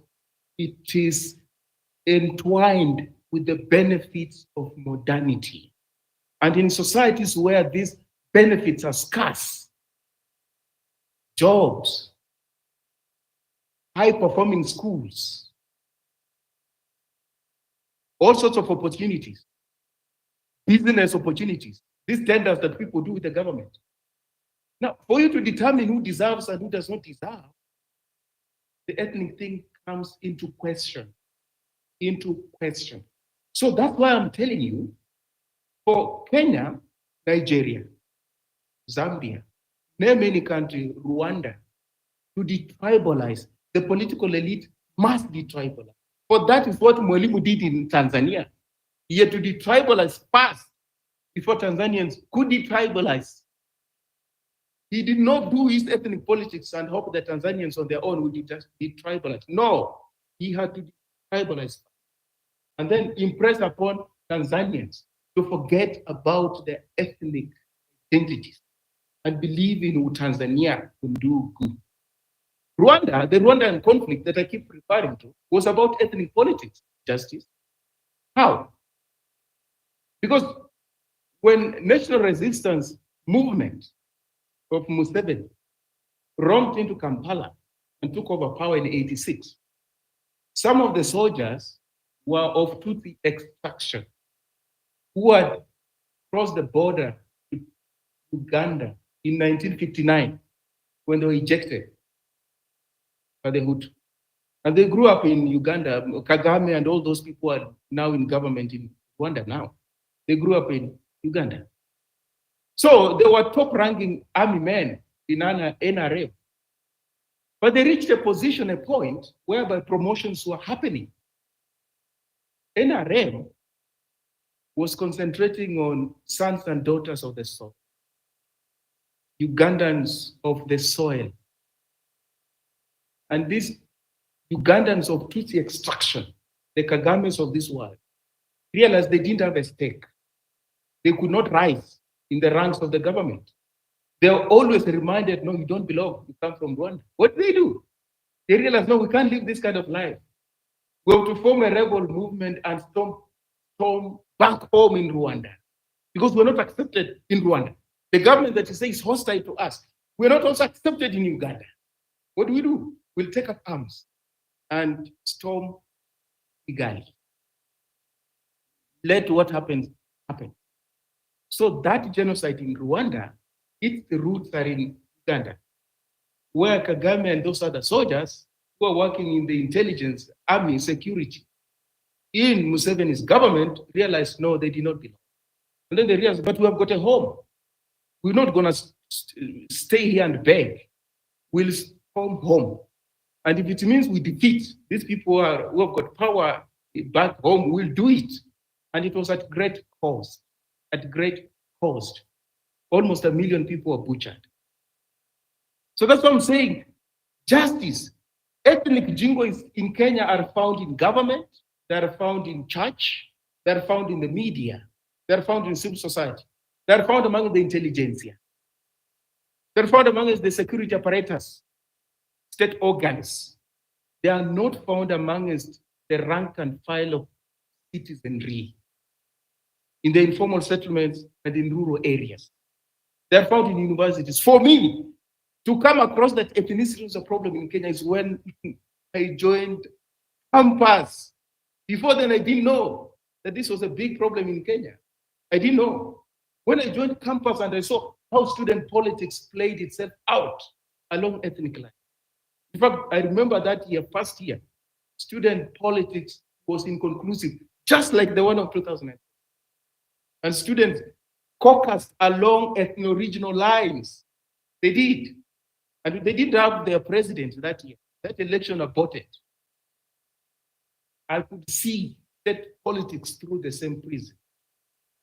it is entwined with the benefits of modernity. And in societies where these benefits are scarce, jobs, high-performing schools, all sorts of opportunities, business opportunities, these tenders that people do with the government. Now, for you to determine who deserves and who does not deserve, the ethnic thing comes into question. So that's why I'm telling you, for Kenya, Nigeria, Zambia, name any country, Rwanda, to detribalize, the political elite must detribalize. For that is what Mwalimu did in Tanzania. He had to detribalize fast before Tanzanians could detribalize. He did not do his ethnic politics and hope that Tanzanians on their own would just detribalize. No, he had to detribalize and then impress upon Tanzanians to forget about their ethnic identities and believe in what Tanzania can do good. Rwanda, the Rwandan conflict that I keep referring to, was about ethnic politics, justice. How? Because when national resistance movement of Museveni romped into Kampala and took over power in 86, some of the soldiers were of Tutsi extraction who had crossed the border to Uganda in 1959 when they were ejected by the Hutu. And they grew up in Uganda. Kagame and all those people are now in government in Rwanda now. They grew up in Uganda. So they were top-ranking army men in NRM. But they reached a point whereby promotions were happening. NRM was concentrating on sons and daughters of the soil, Ugandans of the soil. And these Ugandans of Tutsi extraction, the Kagames of this world, realized they didn't have a stake. They could not rise in the ranks of the government. They were always reminded, no, you don't belong, you come from Rwanda. What do? They realized, no, we can't live this kind of life. We have to form a rebel movement and storm back home in Rwanda, because we're not accepted in Rwanda. The government that you say is hostile to us, we're not also accepted in Uganda. What do? We'll take up arms and storm Kigali. Let what happens happen. So that genocide in Rwanda, its roots are in Uganda, where Kagame and those other soldiers who are working in the intelligence, army, security, in Museveni's government realized, no, they did not belong. And then they realized, but we have got a home. We're not going to stay here and beg. We'll come home. And if it means we defeat these people who have got power back home, we'll do it. And it was at great cost. At great cost. Almost 1 million people were butchered. So that's what I'm saying. Justice. Ethnic jingoes in Kenya are found in government, they are found in church, they are found in the media, they are found in civil society, they are found among the intelligentsia, they are found among the security apparatus, state organs. They are not found amongst the rank and file of citizenry in the informal settlements and in rural areas. They are found in universities. For me, to come across that ethnicity is a problem in Kenya is when I joined campus. Before then, I didn't know that this was a big problem in Kenya. I didn't know. When I joined campus and I saw how student politics played itself out along ethnic lines. In fact, I remember that year, first year, student politics was inconclusive, just like the one of 2009. And students caucused along ethno-regional lines. They did. And they didn't have their president that year. That election aborted. I could see that politics through the same prism.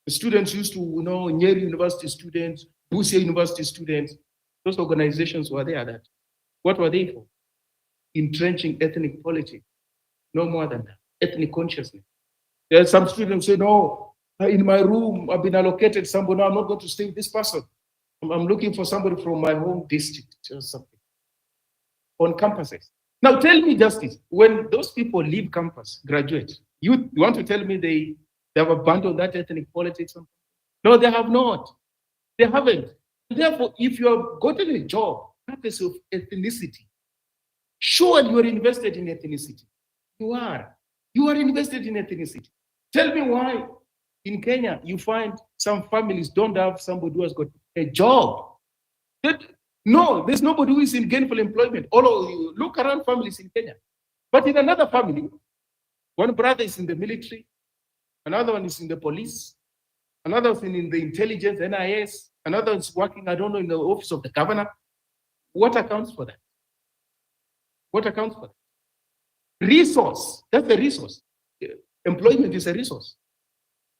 The students used to, Nyeri University students, Busia University students, those organizations were there. That what were they for? Entrenching ethnic politics. No more than that. Ethnic consciousness. There are some students say, no, in my room, I've been allocated somebody. No, I'm not going to stay with this person. I'm looking for somebody from my home district or something. On campuses. Now tell me, Justice, when those people leave campus, graduate, you want to tell me they have abandoned that ethnic politics? No, they have not. They haven't. Therefore, if you have gotten a job, purpose of ethnicity, sure you are invested in ethnicity. You are. You are invested in ethnicity. Tell me why in Kenya you find some families don't have somebody who has got a job. No, there's nobody who is in gainful employment. All of you look around families in Kenya. But in another family, one brother is in the military, another one is in the police, another is in the intelligence, NIS, another is working, I don't know, in the office of the governor. What accounts for that? What accounts for that? Resource, that's the resource. Employment is a resource.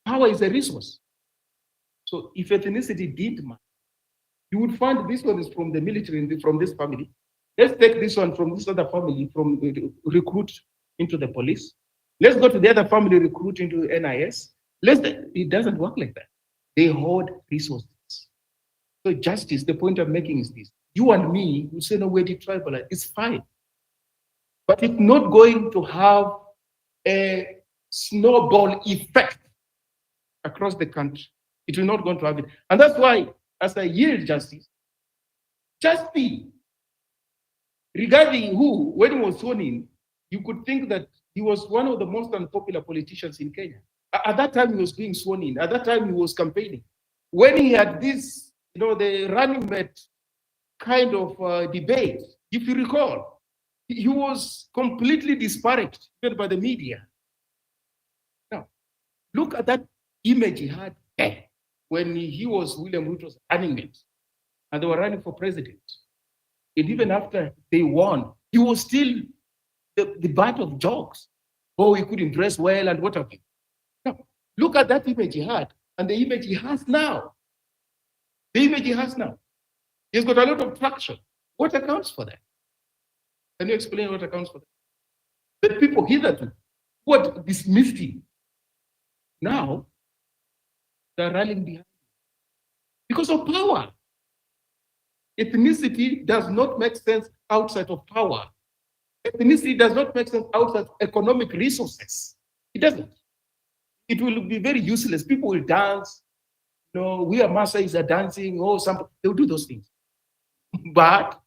Power is a resource. So if ethnicity did matter, you would find this one is from the military, from this family. Let's take this one from this other family, from recruit into the police. Let's go to the other family, recruit into NIS. It doesn't work like that. They hoard resources. So justice, the point I'm making is this. You and me, who say no way to tribal, it's fine. But it's not going to have a snowball effect across the country. It will not going to have it. And that's why, as I yield justice, just be regarding who, when he was sworn in, you could think that he was one of the most unpopular politicians in Kenya. At that time, he was being sworn in. At that time, he was campaigning. When he had this, the running mate kind of debate, if you recall, he was completely disparaged even by the media. Now, look at that image he had when he was William Ruto's running mate, and they were running for president. And even after they won, he was still the butt of jokes. Oh, he couldn't dress well and what have you. Now, look at that image he had and the image he has now. The image he has now. He's got a lot of traction. What accounts for that? Can you explain what accounts for that? The people hitherto who had dismissed him, now they're rallying behind him because of power. Ethnicity does not make sense outside of power. Ethnicity does not make sense outside of economic resources. It doesn't. It will be very useless. People will dance. We are Maasais are dancing. They'll do those things. But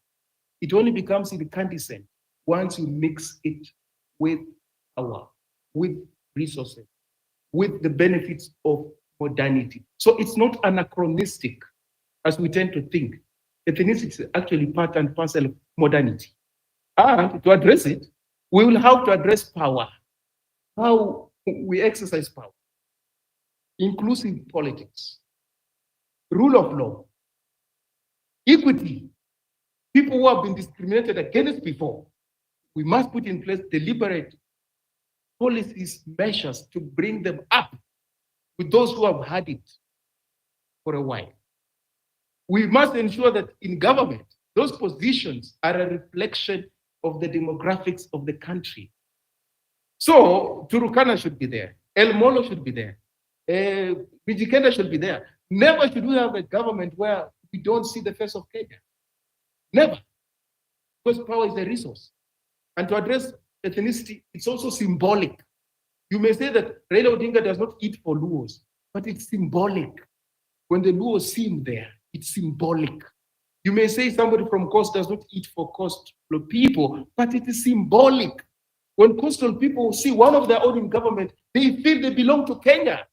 it only becomes incandescent once you mix it with power, with resources, with the benefits of modernity. So it's not anachronistic, as we tend to think. Ethnicity is actually part and parcel of modernity. And to address it, we will have to address power, how we exercise power, inclusive politics, rule of law, equity, people who have been discriminated against before. We must put in place deliberate policies, measures to bring them up with those who have had it for a while. We must ensure that in government, those positions are a reflection of the demographics of the country. So Turukana should be there, El Molo should be there, Mijikenda should be there. Never should we have a government where we don't see the face of Kenya. Never. Because power is a resource. And to address ethnicity, it's also symbolic. You may say that Raila Odinga does not eat for Luos, but it's symbolic. When the Luos see him there, it's symbolic. You may say somebody from Coast does not eat for coastal people, but it is symbolic. When coastal people see one of their own in government, they feel they belong to Kenya.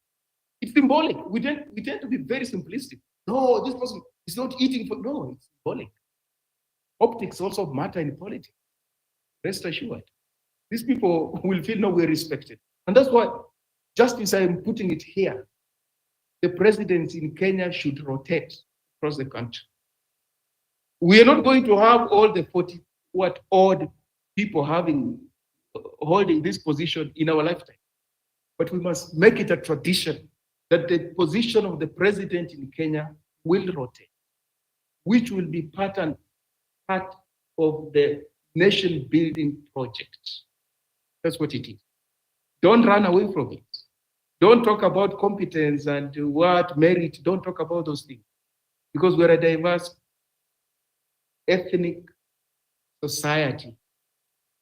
It's symbolic. We tend to be very simplistic. No, this person is not eating for, no, it's symbolic. Optics also matter in politics. Rest assured. These people will feel no way respected. And that's why, just as I'm putting it here, the presidents in Kenya should rotate across the country. We are not going to have all the 40 odd people holding this position in our lifetime. But we must make it a tradition that the position of the president in Kenya will rotate, which will be part of the nation building project. That's what it is. Don't run away from it. Don't talk about competence and what merit. Don't talk about those things, because we're a diverse ethnic society,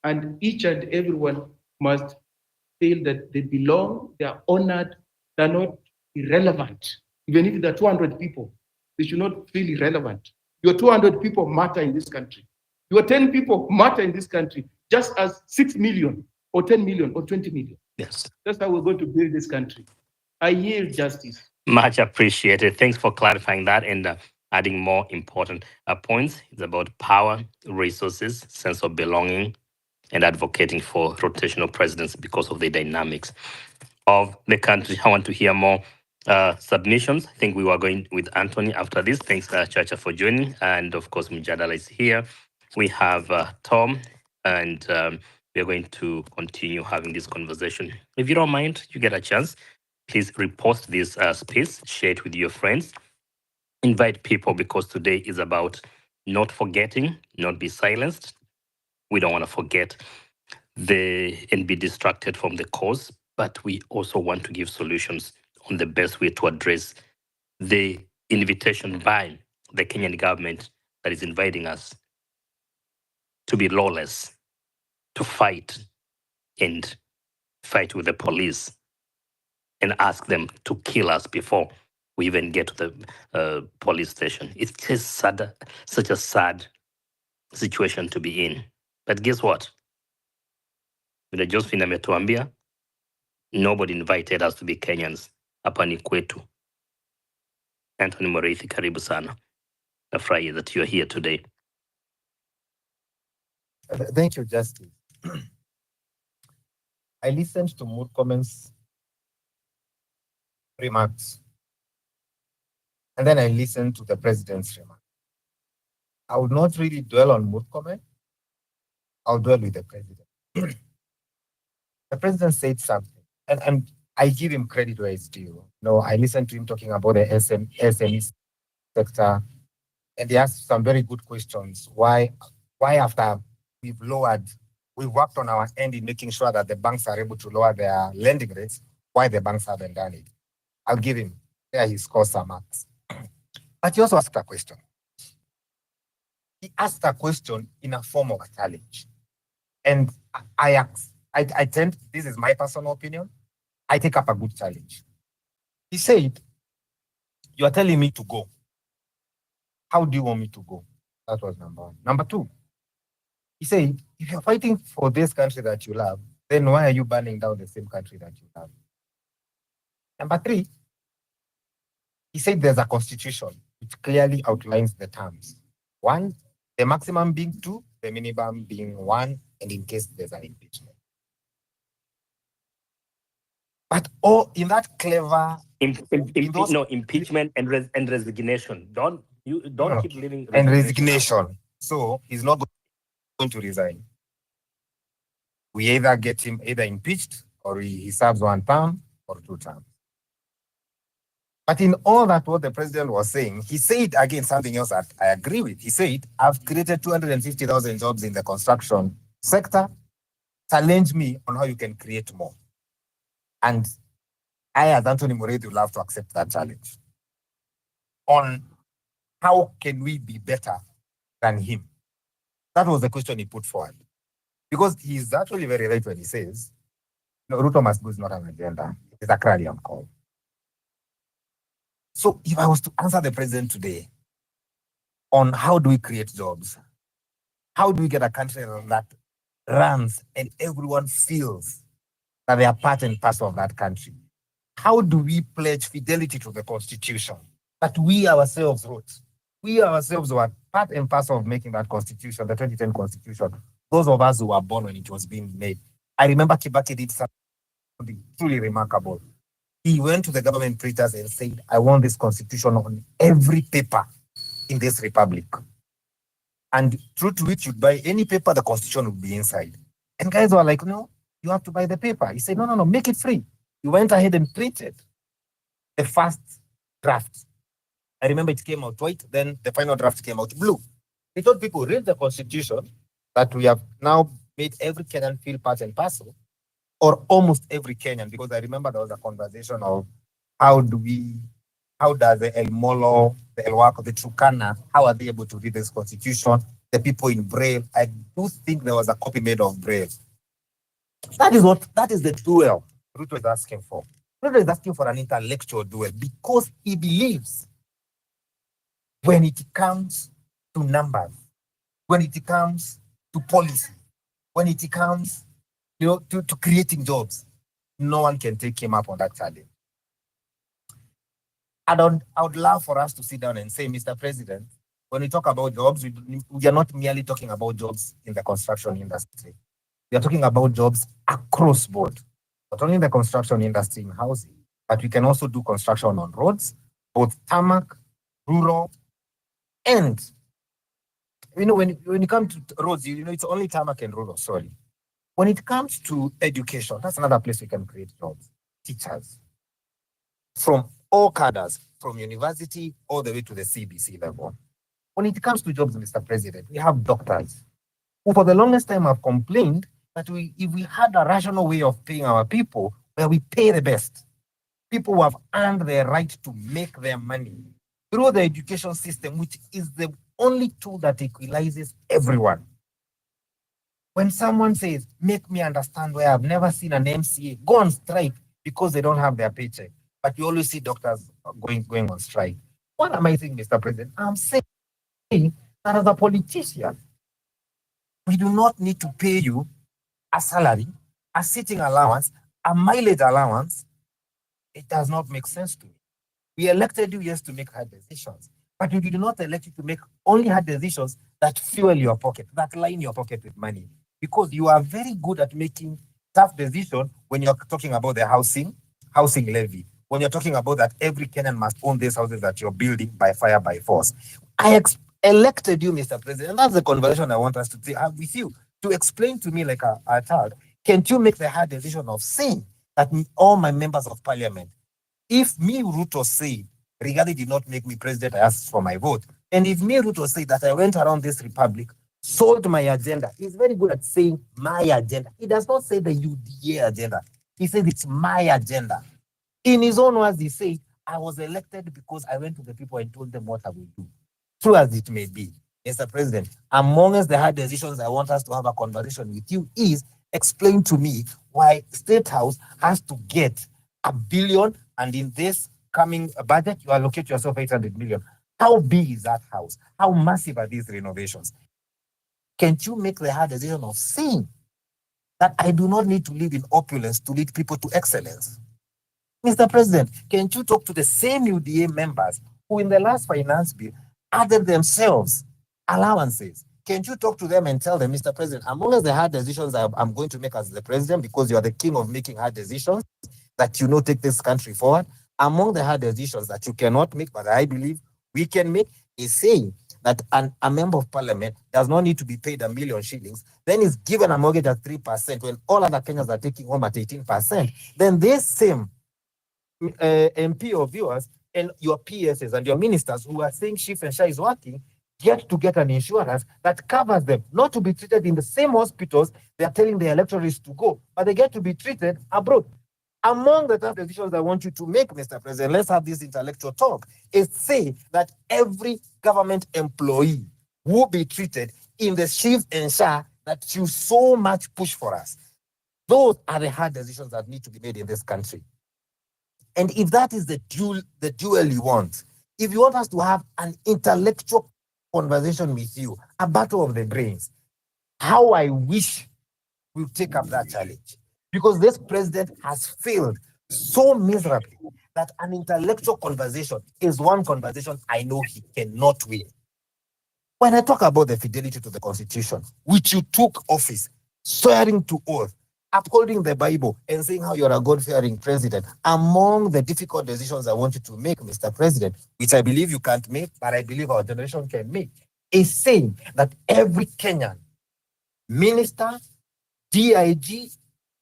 and each and everyone must feel that they belong, they are honored, they're not irrelevant. Even if there are 200 people, they should not feel irrelevant. Your 200 people matter in this country. Your 10 people matter in this country, just as 6 million or 10 million or 20 million. Yes. That's how we're going to build this country. I yield justice. Much appreciated. Thanks for clarifying that and adding more important points. It's about power, resources, sense of belonging, and advocating for rotational presidents because of the dynamics of the country. I want to hear more submissions. I think we were going with Anthony after this. Thanks, Chacha, for joining. And of course, Mjadala is here. We have Tom, and we are going to continue having this conversation. If you don't mind, you get a chance, please repost this space, share it with your friends, invite people, because today is about not forgetting, not be silenced. We don't want to forget and be distracted from the cause, but we also want to give solutions on the best way to address the invitation by the Kenyan government that is inviting us to be lawless, to fight and fight with the police and ask them to kill us before we even get to the police station. It's just such a sad situation to be in. But guess what? Vile Josephine ametuambia, nobody invited us to be Kenyans. Hapa ni kwetu. Anthony Moreithi, karibu sana. Nafurahi that you're here today. Thank you, Justice. I listened to Murkomen's remarks, and then I listened to the president's remarks. I would not really dwell on Murkomen. I'll dwell with the president. The president said something, and I give him credit where it's due. I listened to him talking about the SME sector, and he asked some very good questions. Why after we've worked on our end in making sure that the banks are able to lower their lending rates, why the banks haven't done it? I'll give him, there he scores some marks. But he also asked a question. He asked a question in a form of a challenge. And I tend, this is my personal opinion, I take up a good challenge. He said, you are telling me to go. How do you want me to go? That was number one. Number two, he said, if you're fighting for this country that you love, then why are you burning down the same country that you love? Number three, he said there's a constitution which clearly outlines the terms. One, the maximum being 2, the minimum being 1, and in case there's an impeachment. But in that clever... impeachment and resignation. Don't keep living... And resignation. So he's not going to resign. We either get him impeached, or he serves 1 term or 2 terms. But in all that, what the president was saying, he said again something else that I agree with. He said, I've created 250,000 jobs in the construction sector. Challenge me on how you can create more. And I, as Anthony Moreithi, would love to accept that challenge. On how can we be better than him? That was the question he put forward. Because he's actually very right when he says, Ruto must go is not an agenda. It's a clarion call. So if I was to answer the president today on how do we create jobs, how do we get a country that runs and everyone feels that they are part and parcel of that country, how do we pledge fidelity to the Constitution that we ourselves wrote? We ourselves were part and parcel of making that Constitution, the 2010 Constitution, those of us who were born when it was being made. I remember Kibaki did something truly remarkable. He went to the government printers and said, I want this constitution on every paper in this republic. And true to which, you'd buy any paper, the constitution would be inside. And guys were like, no, you have to buy the paper. He said, no, make it free. He went ahead and printed the first draft. I remember it came out white, then the final draft came out blue. He told people, read the constitution that we have now made every Kenyan feel part and parcel, or almost every Kenyan, because I remember there was a conversation of how does the El Molo, the El Wako, the Turkana, how are they able to read this constitution? The people in Braille, I do think there was a copy made of Braille. That is the duel Ruto is asking for. Ruto is asking for an intellectual duel because he believes when it comes to numbers, when it comes to policy, when it comes, to creating jobs, no one can take him up on that challenge. I would love for us to sit down and say, Mr. President, when we talk about jobs, we are not merely talking about jobs in the construction industry. We are talking about jobs across board, not only in the construction industry in housing, but we can also do construction on roads, both tarmac, rural, and when you come to roads, it's only tarmac and rural, sorry. When it comes to education, that's another place we can create jobs. Teachers from all cadres, from university all the way to the CBC level. When it comes to jobs, Mr. President, we have doctors who for the longest time have complained that if we had a rational way of paying our people, where we pay the best, people who have earned their right to make their money through the education system, which is the only tool that equalizes everyone. When someone says, make me understand where I've never seen an MCA go on strike because they don't have their paycheck, but you always see doctors going on strike. What am I saying, Mr. President? I'm saying that as a politician, we do not need to pay you a salary, a sitting allowance, a mileage allowance. It does not make sense to me. We elected you, yes, to make hard decisions, but we did not elect you to make only hard decisions that fuel your pocket, that line your pocket with money. Because you are very good at making tough decisions when you're talking about the housing levy, when you're talking about that every Kenyan must own these houses that you're building by fire, by force. I elected you, Mr. President, and that's the conversation I want us to have with you, to explain to me like a child, can't you make the hard decision of saying that all my members of parliament, if me, Ruto, said, Rigathi did not make me president, I asked for my vote, and if me, Ruto, said that I went around this republic, sold my agenda, he's very good at saying my agenda. He does not say the UDA agenda. He says it's my agenda. In his own words, he said, I was elected because I went to the people and told them what I will do. True as it may be, Mr. President, amongst the hard decisions I want us to have a conversation with you is explain to me why State House has to get $1 billion, and in this coming budget, you allocate yourself 800 million. How big is that house? How massive are these renovations? Can't you make the hard decision of saying that I do not need to live in opulence to lead people to excellence? Mr. President, can't you talk to the same UDA members who in the last finance bill added themselves allowances? Can't you talk to them and tell them, Mr. President, among the hard decisions I'm going to make as the president, because you are the king of making hard decisions, that take this country forward, among the hard decisions that you cannot make, but I believe we can make, is saying that a member of parliament does not need to be paid 1 million shillings, then is given a mortgage at 3% when all other Kenyans are taking home at 18%, then this same MP of yours and your PSs and your ministers who are saying Chief and Shah is working get an insurance that covers them, not to be treated in the same hospitals they are telling the electorates to go, but they get to be treated abroad. Among the tough decisions I want you to make, Mr. President, let's have this intellectual talk, is say that every government employee will be treated in the Chief and Shah that you so much push for us. Those are the hard decisions that need to be made in this country. And if that is the duel you want, if you want us to have an intellectual conversation with you, a battle of the brains, how I wish we'll take up that challenge. Because this president has failed so miserably that an intellectual conversation is one conversation I know he cannot win. When I talk about the fidelity to the Constitution, which you took office, swearing to oath, upholding the Bible and saying how you're a God-fearing president. Among the difficult decisions I want you to make, Mr. President, which I believe you can't make, but I believe our generation can make, is saying that every Kenyan minister, DIG,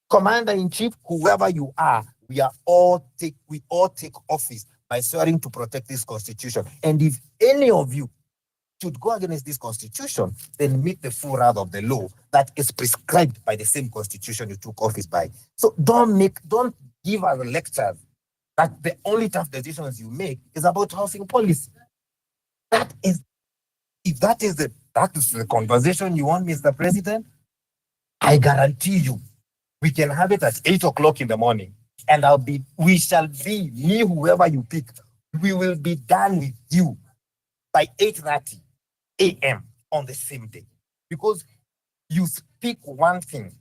commander-in-chief, whoever you are, we all take office by swearing to protect this constitution. And if any of you should go against this constitution, then meet the full wrath of the law that is prescribed by the same constitution you took office by. So don't give us lectures that the only tough decisions you make is about housing policy. If that is the conversation you want, Mr. President, I guarantee you, we can have it at 8 o'clock in the morning, and we shall be, me, whoever you pick, we will be done with you by 8:30 a.m. on the same day. Because you speak one thing,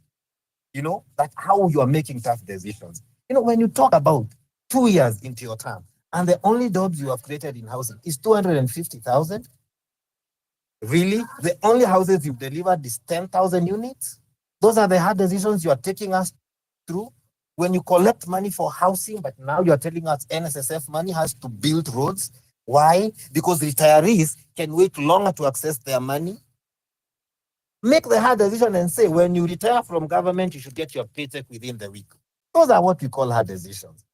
that how you are making tough decisions. When you talk about 2 years into your term, and the only jobs you have created in housing is 250,000, really? The only houses you've delivered is 10,000 units? Those are the hard decisions you are taking us through. When you collect money for housing, but now you're telling us NSSF money has to build roads. Why? Because retirees can wait longer to access their money. Make the hard decision and say, when you retire from government, you should get your paycheck within the week. Those are what we call hard decisions.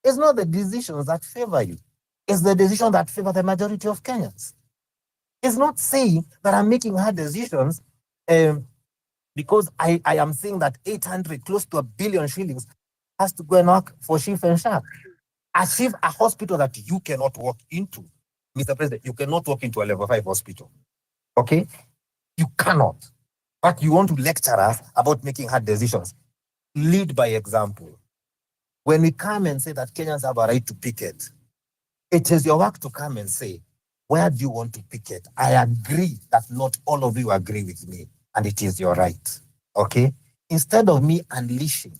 It's not the decisions that favor you. It's the decision that favor the majority of Kenyans. It's not saying that I'm making hard decisions because I am saying that 800, close to 1 billion shillings has to go and work for Chief and Sharp. Achieve a hospital that you cannot walk into. Mr. President, you cannot walk into a level 5 hospital. Okay? You cannot. But you want to lecture us about making hard decisions. Lead by example. When we come and say that Kenyans have a right to picket, it is your work to come and say, where do you want to picket? I agree that not all of you agree with me, and it is your right. Okay? Instead of me unleashing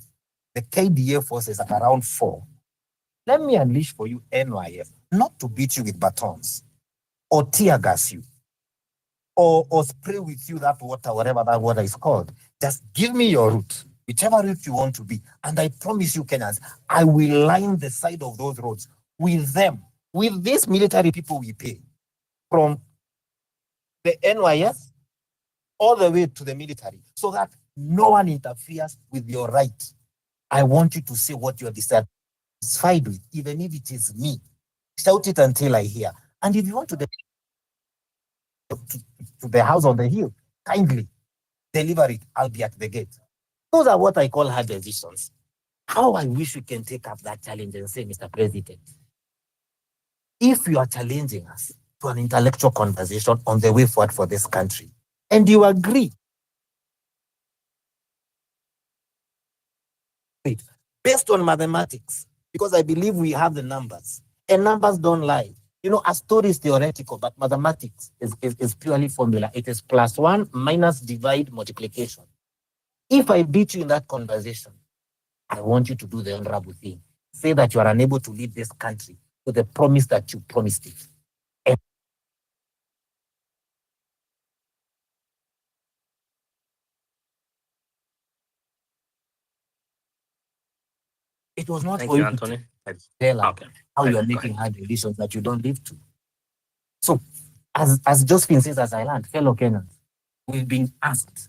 the KDA forces at around 4, let me unleash for you NYF, not to beat you with batons or tear gas you or spray with you that water, whatever that water is called. Just give me your route, whichever route you want to be. And I promise you, Kenyans, I will line the side of those roads with them, with these military people we pay, from the NYS all the way to the military, so that no one interferes with your right. I want you to say what you're dissatisfied with, even if it is me. Shout it until I hear. And if you want to the house on the hill, kindly deliver it. I'll be at the gate. Those are what I call hard decisions. How I wish we can take up that challenge and say, Mr. President, if you are challenging us to an intellectual conversation on the way forward for this country, and you agree, based on mathematics, because I believe we have the numbers, and numbers don't lie. A story is theoretical, but mathematics is purely formula. It is +1 minus divide multiplication. If I beat you in that conversation, I want you to do the honorable thing. Say that you are unable to lead this country with the promise that you promised it. And it was not Thank for you, you Anthony. to tell us Okay. how you are Go making ahead. hard decisions that you don't live to. So, as Josephine says, as I learned, fellow Kenyans, we've been asked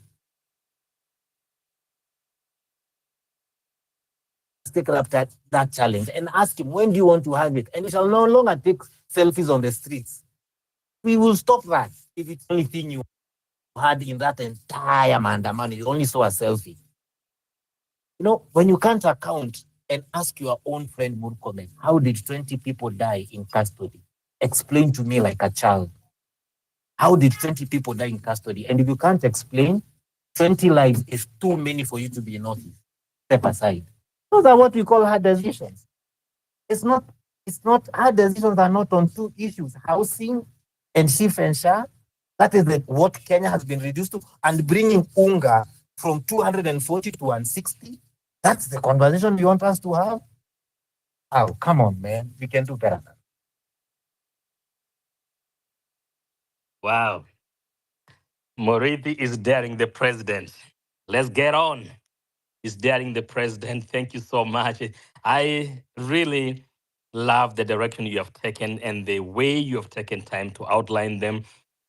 to take up that challenge and ask him, when do you want to have it? And he shall no longer take selfies on the streets. We will stop that if it's the only thing you had in that entire Maandamano. You only saw a selfie. When you can't account and ask your own friend Murkomen, how did 20 people die in custody? Explain to me like a child. How did 20 people die in custody? And if you can't explain, 20 lives is too many for you to be in office. Step aside. Those are what we call hard decisions. It's not hard decisions are not on 2 issues, housing and chief and Sha. That is what Kenya has been reduced to, and bringing UNGA from 240 to 160. That's the conversation you want us to have? Oh, come on, man. We can do better. Wow. Morithi is daring the president. Let's get on. is daring the president. Thank you so much. I really love the direction you have taken and the way you have taken time to outline them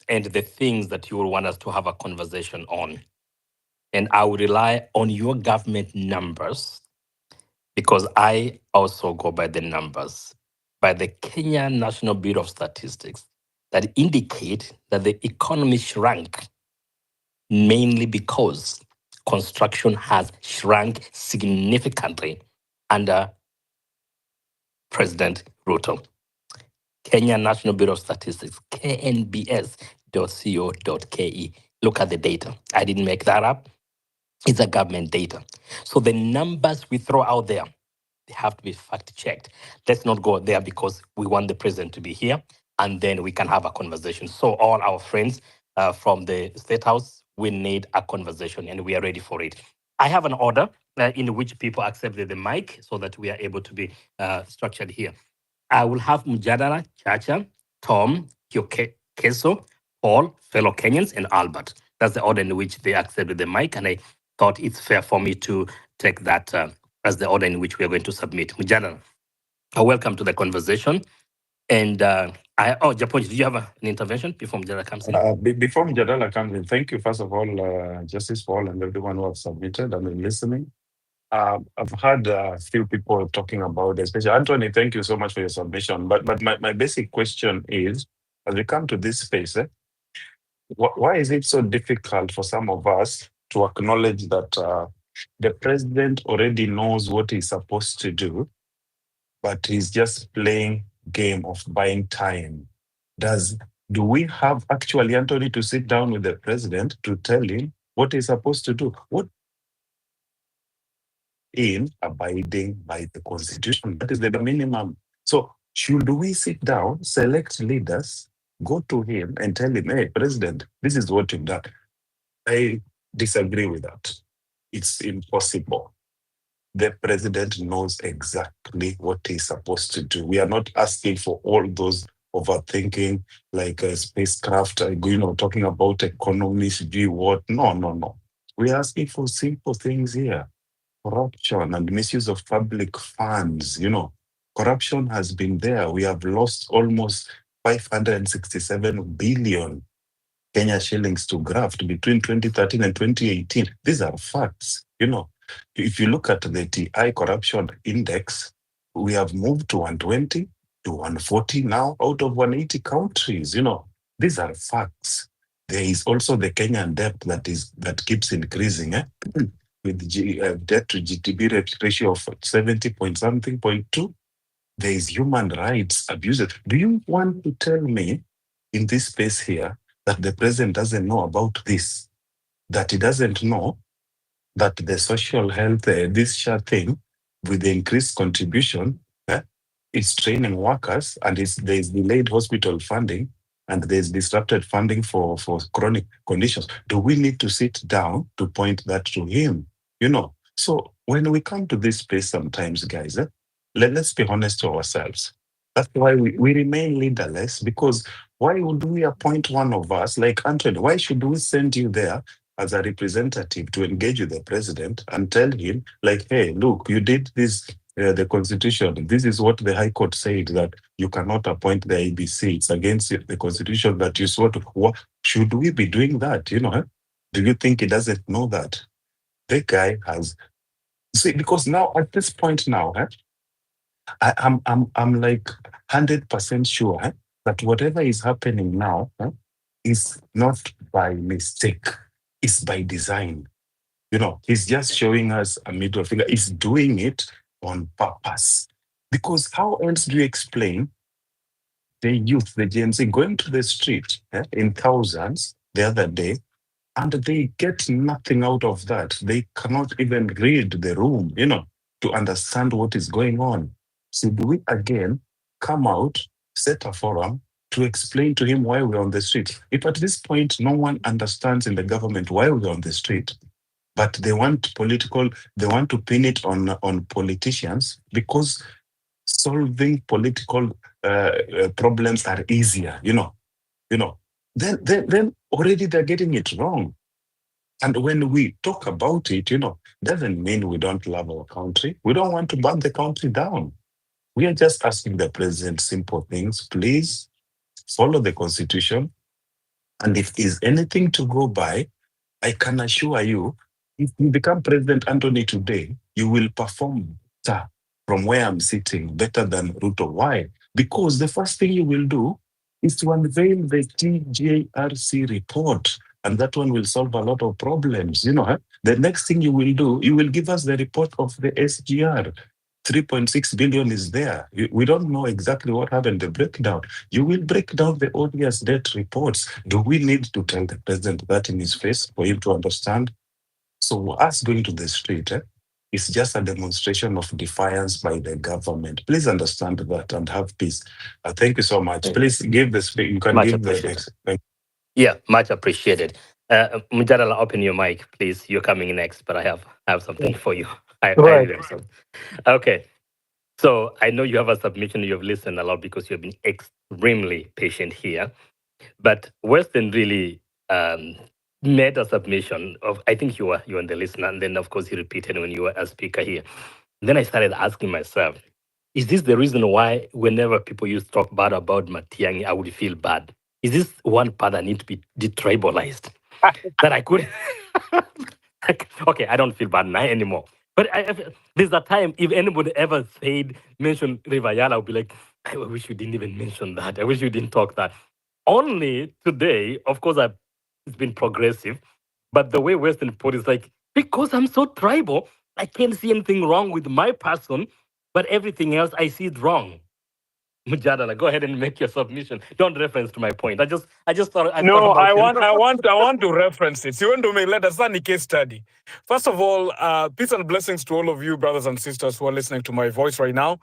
and the things that you will want us to have a conversation on. And I will rely on your government numbers because I also go by the numbers, by the Kenya National Bureau of Statistics that indicate that the economy shrank mainly because construction has shrunk significantly under President Ruto. Kenya National Bureau of Statistics, knbs.co.ke. Look at the data. I didn't make that up. It's a government data. So the numbers we throw out there, they have to be fact checked. Let's not go there because we want the president to be here and then we can have a conversation. So all our friends from the State House, we need a conversation and we are ready for it. I have an order in which people accepted the mic so that we are able to be structured here. I will have Mjadala, Chacha, Tom, Keso, Paul, fellow Kenyans, and Albert. That's the order in which they accepted the mic, and I thought it's fair for me to take that as the order in which we are going to submit. Mjadala, welcome to the conversation. And Japoji, do you have an intervention before Mjadala comes in? Before Mjadala comes in, thank you, first of all, Justice Paul and everyone who have submitted and been listening. I've had a few people talking about, especially Anthony, thank you so much for your submission. But my basic question is, as we come to this space, why is it so difficult for some of us to acknowledge that the president already knows what he's supposed to do, but he's just playing game of buying time? Do we have actually, Anthony, to sit down with the president to tell him what he's supposed to do? What in abiding by the constitution? That is the minimum. So should we sit down, select leaders, go to him and tell him, hey, president, this is what you've done? I disagree with that. It's impossible. The president knows exactly what he's supposed to do. We are not asking for all those overthinking, like a spacecraft, talking about economists, what. No. We're asking for simple things here. Corruption and misuse of public funds. Corruption has been there. We have lost almost 567 billion Kenya shillings to graft between 2013 and 2018. These are facts. If you look at the TI corruption index, we have moved to 120 to 140 now out of 180 countries. These are facts. There is also the Kenyan debt that keeps increasing. With debt to GDP ratio of 70 point something, 0.2, there is human rights abuses. Do you want to tell me in this space here that the president doesn't know about this? That he doesn't know that the social health, this share thing, with the increased contribution, is training workers and there's delayed hospital funding and there's disrupted funding for chronic conditions? Do we need to sit down to point that to him? So when we come to this space sometimes, guys, let's be honest to ourselves. That's why we remain leaderless, because why would we appoint one of us like Anthony? Why should we send you there as a representative to engage with the president and tell him, like, hey, look, you did this, the constitution. This is what the High Court said, that you cannot appoint the ABC. It's against the constitution that you swore to. What should we be doing that? Do you think he doesn't know that? The guy has, see, because now at this point now, I'm like 100% sure that whatever is happening now is not by mistake, it's by design. He's just showing us a middle finger. He's doing it on purpose. Because how else do you explain the youth, the Gen Z, going to the street in thousands the other day, and they get nothing out of that? They cannot even read the room, to understand what is going on. So do we again come out, set a forum to explain to him why we're on the street? If at this point no one understands in the government why we're on the street, but they want to pin it on politicians because solving political problems are easier, then already they're getting it wrong. And when we talk about it, doesn't mean we don't love our country. We don't want to burn the country down. We are just asking the president simple things. Please follow the constitution. And if there's anything to go by, I can assure you, if you become President Anthony today, you will perform better from where I'm sitting, better than Ruto. Why? Because the first thing you will do is to unveil the TJRC report, and that one will solve a lot of problems. The next thing you will do, you will give us the report of the SGR. 3.6 billion is there. We don't know exactly what happened, the breakdown. You will break down the odious debt reports. Do we need to tell the president that in his face for him to understand? So us going to the street is just a demonstration of defiance by the government. Please understand that and have peace. Thank you so much. Please give the speech. You can Much give the appreciated. next. Yeah, much appreciated. Mujadala, open your mic, please. You're coming next, but I have something for you. I Right. really have something. Okay. So I know you have a submission. You've listened a lot because you've been extremely patient here. But Weston really made a submission of, I think you were on the listener, and then of course he repeated when you were a speaker here. And then I started asking myself, is this the reason why whenever people used to talk bad about Matiang'i, I would feel bad? Is this one part that needs to be detribalized? That I could okay, I don't feel bad now anymore. But there's a time, if anybody ever mentioned Rivayala, I'll be like, I wish you didn't even mention that. I wish you didn't talk that. Only today, of course, it's been progressive, but the way Western put it is like, because I'm so tribal, I can't see anything wrong with my person, but everything else I see it wrong. Mujadala, go ahead and make your submission. Don't reference to my point. I just thought I No, thought about I it. want to reference it. You want to make let us run a case study. First of all, peace and blessings to all of you, brothers and sisters who are listening to my voice right now.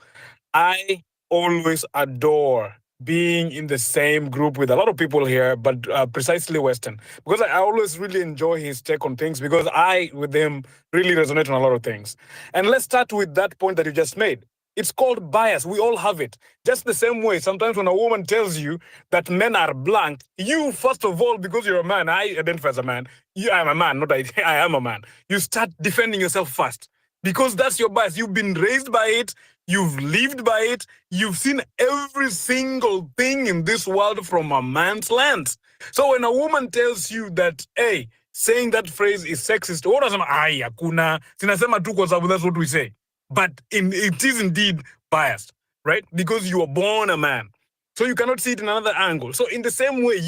I always adore being in the same group with a lot of people here, but precisely Western, because I always really enjoy his take on things, because I, with him, really resonate on a lot of things. And let's start with that point that you just made. It's called bias. We all have it. Just the same way, sometimes when a woman tells you that men are blank, you, first of all, because you're a man, I identify as a man, I'm a man, not I am a man. You start defending yourself first, because that's your bias. You've been raised by it. You've lived by it. You've seen every single thing in this world from a man's lens. So when a woman tells you that, hey, saying that phrase is sexist, what does hakuna? Sinasema tu kwa sababu that's what we say. But it is indeed biased, right? Because you were born a man. So you cannot see it in another angle. So in the same way,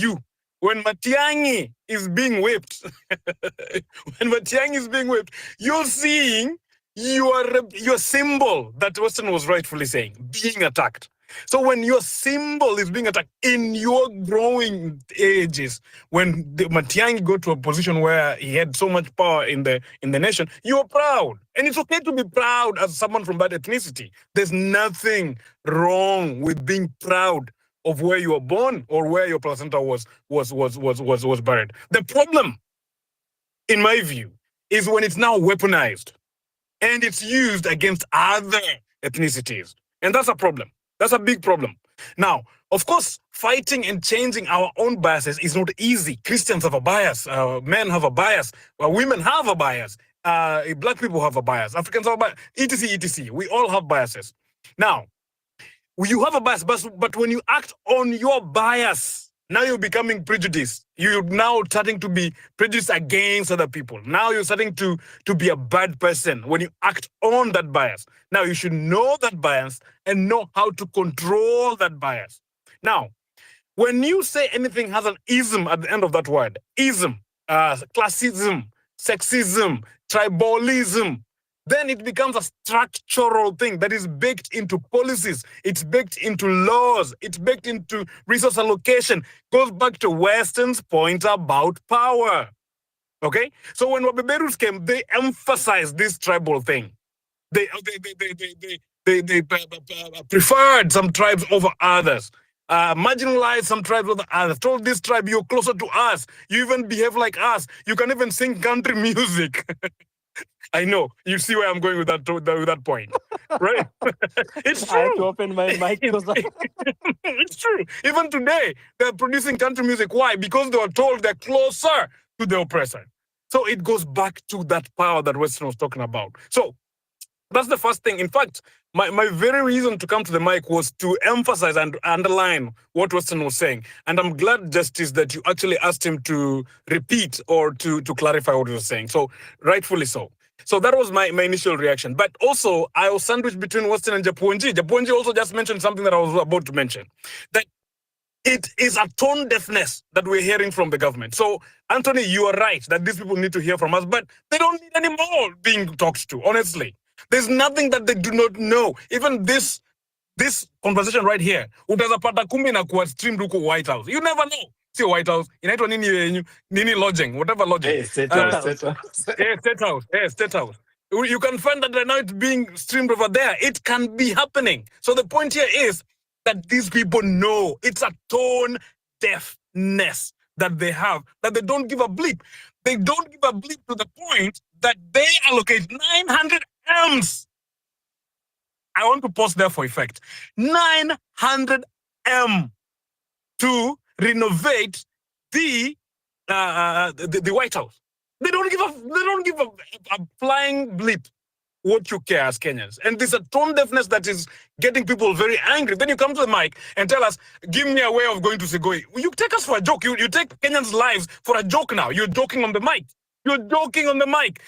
when Matiang'i is being whipped, you're seeing your symbol that Weston was rightfully saying, being attacked. So when your symbol is being attacked in your growing ages, when Matiang'i got to a position where he had so much power in the nation, you are proud. And it's okay to be proud as someone from that ethnicity. There's nothing wrong with being proud of where you were born or where your placenta was buried. The problem, in my view, is when it's now weaponized and it's used against other ethnicities. And that's a problem. That's a big problem. Now, of course, fighting and changing our own biases is not easy. Christians have a bias. Men have a bias. Women have a bias. Black people have a bias. Africans have a bias. Etc, etc. We all have biases. Now, you have a bias, but when you act on your bias, now you're becoming prejudiced. You're now starting to be prejudiced against other people. Now you're starting to be a bad person when you act on that bias. Now you should know that bias and know how to control that bias. Now, when you say anything has an ism at the end of that word, ism, classism, sexism, tribalism, then it becomes a structural thing that is baked into policies. It's baked into laws. It's baked into resource allocation. Goes back to Weston's point about power. Okay? So when Wabeberus came, they emphasized this tribal thing. They preferred some tribes over others. Marginalized some tribes over others. Told this tribe, you're closer to us. You even behave like us. You can even sing country music. I know. You see where I'm going with that point, right? It's true. I have to open my mic because it's true. Even today, they're producing country music. Why? Because they were told they're closer to the oppressor. So it goes back to that power that Western was talking about. So that's the first thing. In fact, my very reason to come to the mic was to emphasize and underline what Western was saying. And I'm glad, Justice, that you actually asked him to repeat or to clarify what he was saying. So rightfully so. So that was my initial reaction. But also, I was sandwiched between Western and Japonji. Japonji also just mentioned something that I was about to mention. That it is a tone deafness that we're hearing from the government. So, Anthony, you are right that these people need to hear from us, but they don't need any more being talked to, honestly. There's nothing that they do not know. Even this conversation right here, utazapata kumbi na kuwa streamed huko White House. You never know. See White House, inaitwa nini lodging, whatever lodging. Hey, State House. Yeah, State House. Yeah, State House. You can find that right now it's being streamed over there. It can be happening. So the point here is that these people know it's a tone deafness that they have, that they don't give a bleep. They don't give a bleep to the point that they allocate 900 M's. I want to pause there for effect. 900 M to renovate the White House. They don't give a flying bleep what you care as Kenyans. And there's a tone deafness that is getting people very angry. Then you come to the mic and tell us, give me a way of going to Sigoi. You take us for a joke. You take Kenyans' lives for a joke now. You're joking on the mic. You're joking on the mic.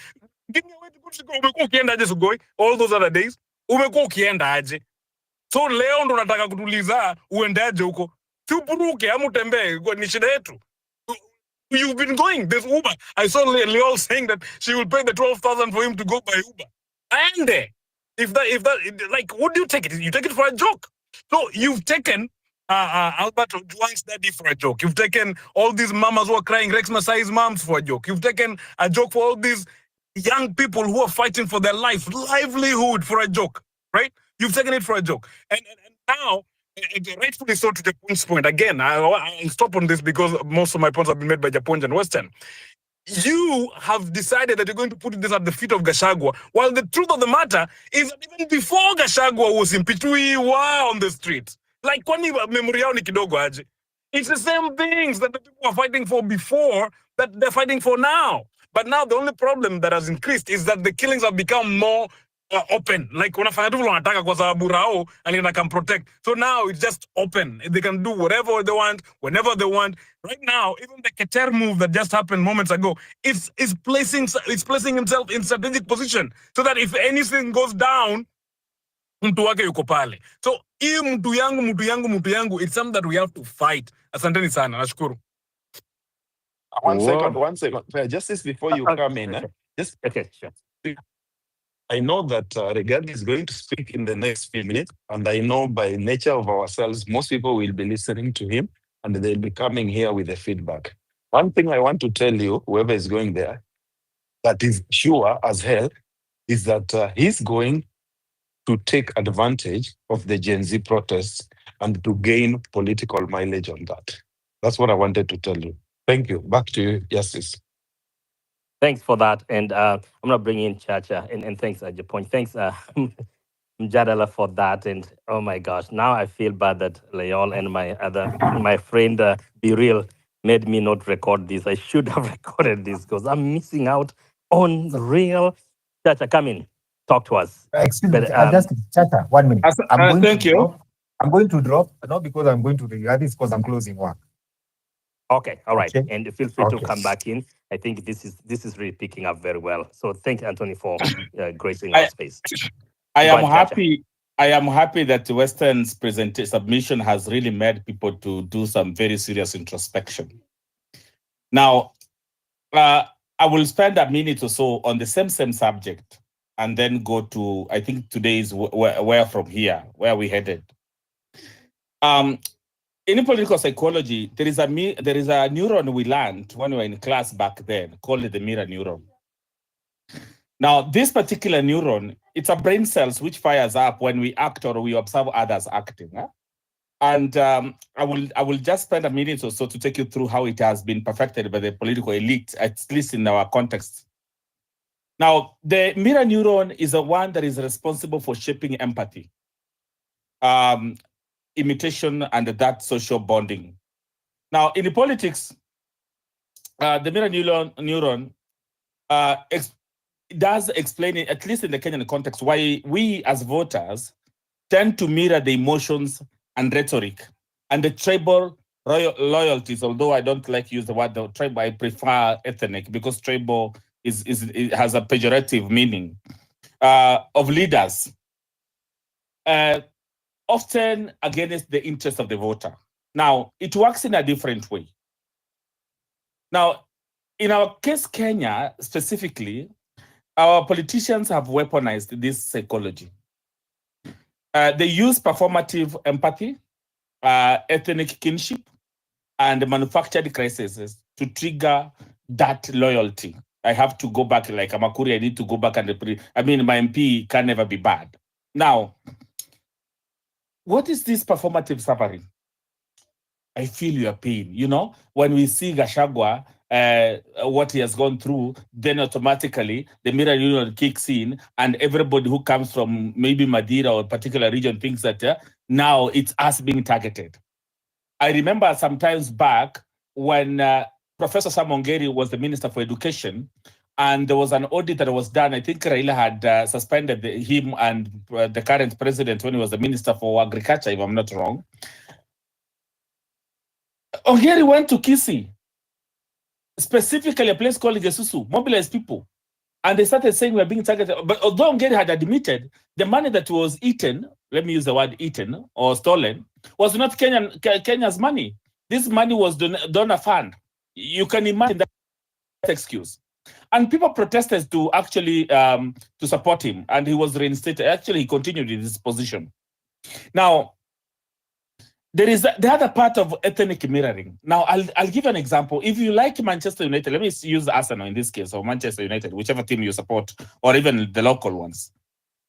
Give me a way to go to Sigoi. Umekuwa ukienda aje Sigoi all those other days? Umekuwa ukienda aje? So leo ndo nataka kutuliza uendaje huko? Tupuruke ama utembee, ni shida yetu. You've been going. There's Uber. I saw Leol saying that she will pay the 12,000 for him to go by Uber. And if that, like, what do you take it? You take it for a joke. So you've taken Albert Ojwang's daddy for a joke. You've taken all these mamas who are crying, Rex Masai's moms for a joke. You've taken a joke for all these young people who are fighting for their livelihood for a joke, right? You've taken it for a joke. And now, rightfully so, to Japon's point, again, I'll stop on this because most of my points have been made by Japan and Western. You have decided that you're going to put this at the feet of Gachagua, while the truth of the matter is that even before Gachagua was impeached, we were on the streets. Like, kwani memory yao ni kidogo aje? It's the same things that the people were fighting for before that they're fighting for now. But now the only problem that has increased is that the killings have become more open. Like wanafanya tu wanataka kwa sababu rao and can protect. So now it's just open. They can do whatever they want, whenever they want. Right now, even the Keter move that just happened moments ago, it's placing himself in strategic position so that if anything goes down, mtu wake yuko pale. So hii mtu yangu, it's something that we have to fight. Asanteni sana, nashukuru. One second. Justice, before you come in, just Okay, sure. I know that Regard is going to speak in the next few minutes, and I know by nature of ourselves, most people will be listening to him, and they'll be coming here with the feedback. One thing I want to tell you, whoever is going there, that is sure as hell, is that he's going to take advantage of the Gen Z protests and to gain political mileage on that. That's what I wanted to tell you. Thank you. Back to you, Justice. Thanks for that. And I'm going to bring in Chacha. And thanks, Japon. Thanks, Mjadala, for that. And oh my gosh, now I feel bad that Leol and my friend Be Real made me not record this. I should have recorded this because I'm missing out on the real. Chacha, come in. Talk to us. Excuse me, But, just Chacha, 1 minute. Thank you. I'm going to drop, not because I'm going to the other, it's because I'm closing work. Okay, all right. Okay. And feel free to Okay. come back in. I think this is really picking up very well. So thank you, Anthony, for gracing our space. I Go am ahead, Chacha. happy that Western's submission has really made people to do some very serious introspection. Now, I will spend a minute or so on the same subject, and then go to, I think today is where from here, where we headed. In political psychology, there is a neuron we learned when we were in class back then, called the mirror neuron. Now, this particular neuron, it's a brain cells which fires up when we act or we observe others acting. And I will just spend a minute or so to take you through how it has been perfected by the political elite, at least in our context. Now, the mirror neuron is the one that is responsible for shaping empathy, imitation, and that social bonding. Now, in the politics, the mirror neuron does explain it, at least in the Kenyan context, why we as voters tend to mirror the emotions and rhetoric and the tribal loyalties. Although I don't like to use the word the tribal, I prefer ethnic because tribal it has a pejorative meaning of leaders, often against the interest of the voter. Now, it works in a different way. Now, in our case, Kenya specifically, our politicians have weaponized this psychology. They use performative empathy, ethnic kinship, and manufactured crises to trigger that loyalty. I have to go back like a Makuri, I need to go back and my MP can never be bad. Now, what is this performative suffering? I feel your pain. You know, when we see Gashagwa, what he has gone through, then automatically the mirror union kicks in, and everybody who comes from maybe Madeira or a particular region thinks that now it's us being targeted. I remember sometimes back when Professor Sam Ongeri was the Minister for Education, and there was an audit that was done. I think Raila had suspended him and the current president when he was the Minister for Agriculture, if I'm not wrong. Ongeri went to Kisii, specifically a place called Gesusu, mobilized people. And they started saying we're being targeted. But although Ongeri had admitted the money that was eaten, let me use the word eaten or stolen, was not Kenya's money. This money was donor fund. You can imagine that excuse. And people protested to actually to support him, and he was reinstated. Actually, he continued in this position. Now, there is the other part of ethnic mirroring. Now, I'll give an example. If you like Manchester United, let me use Arsenal in this case, or Manchester United, whichever team you support, or even the local ones.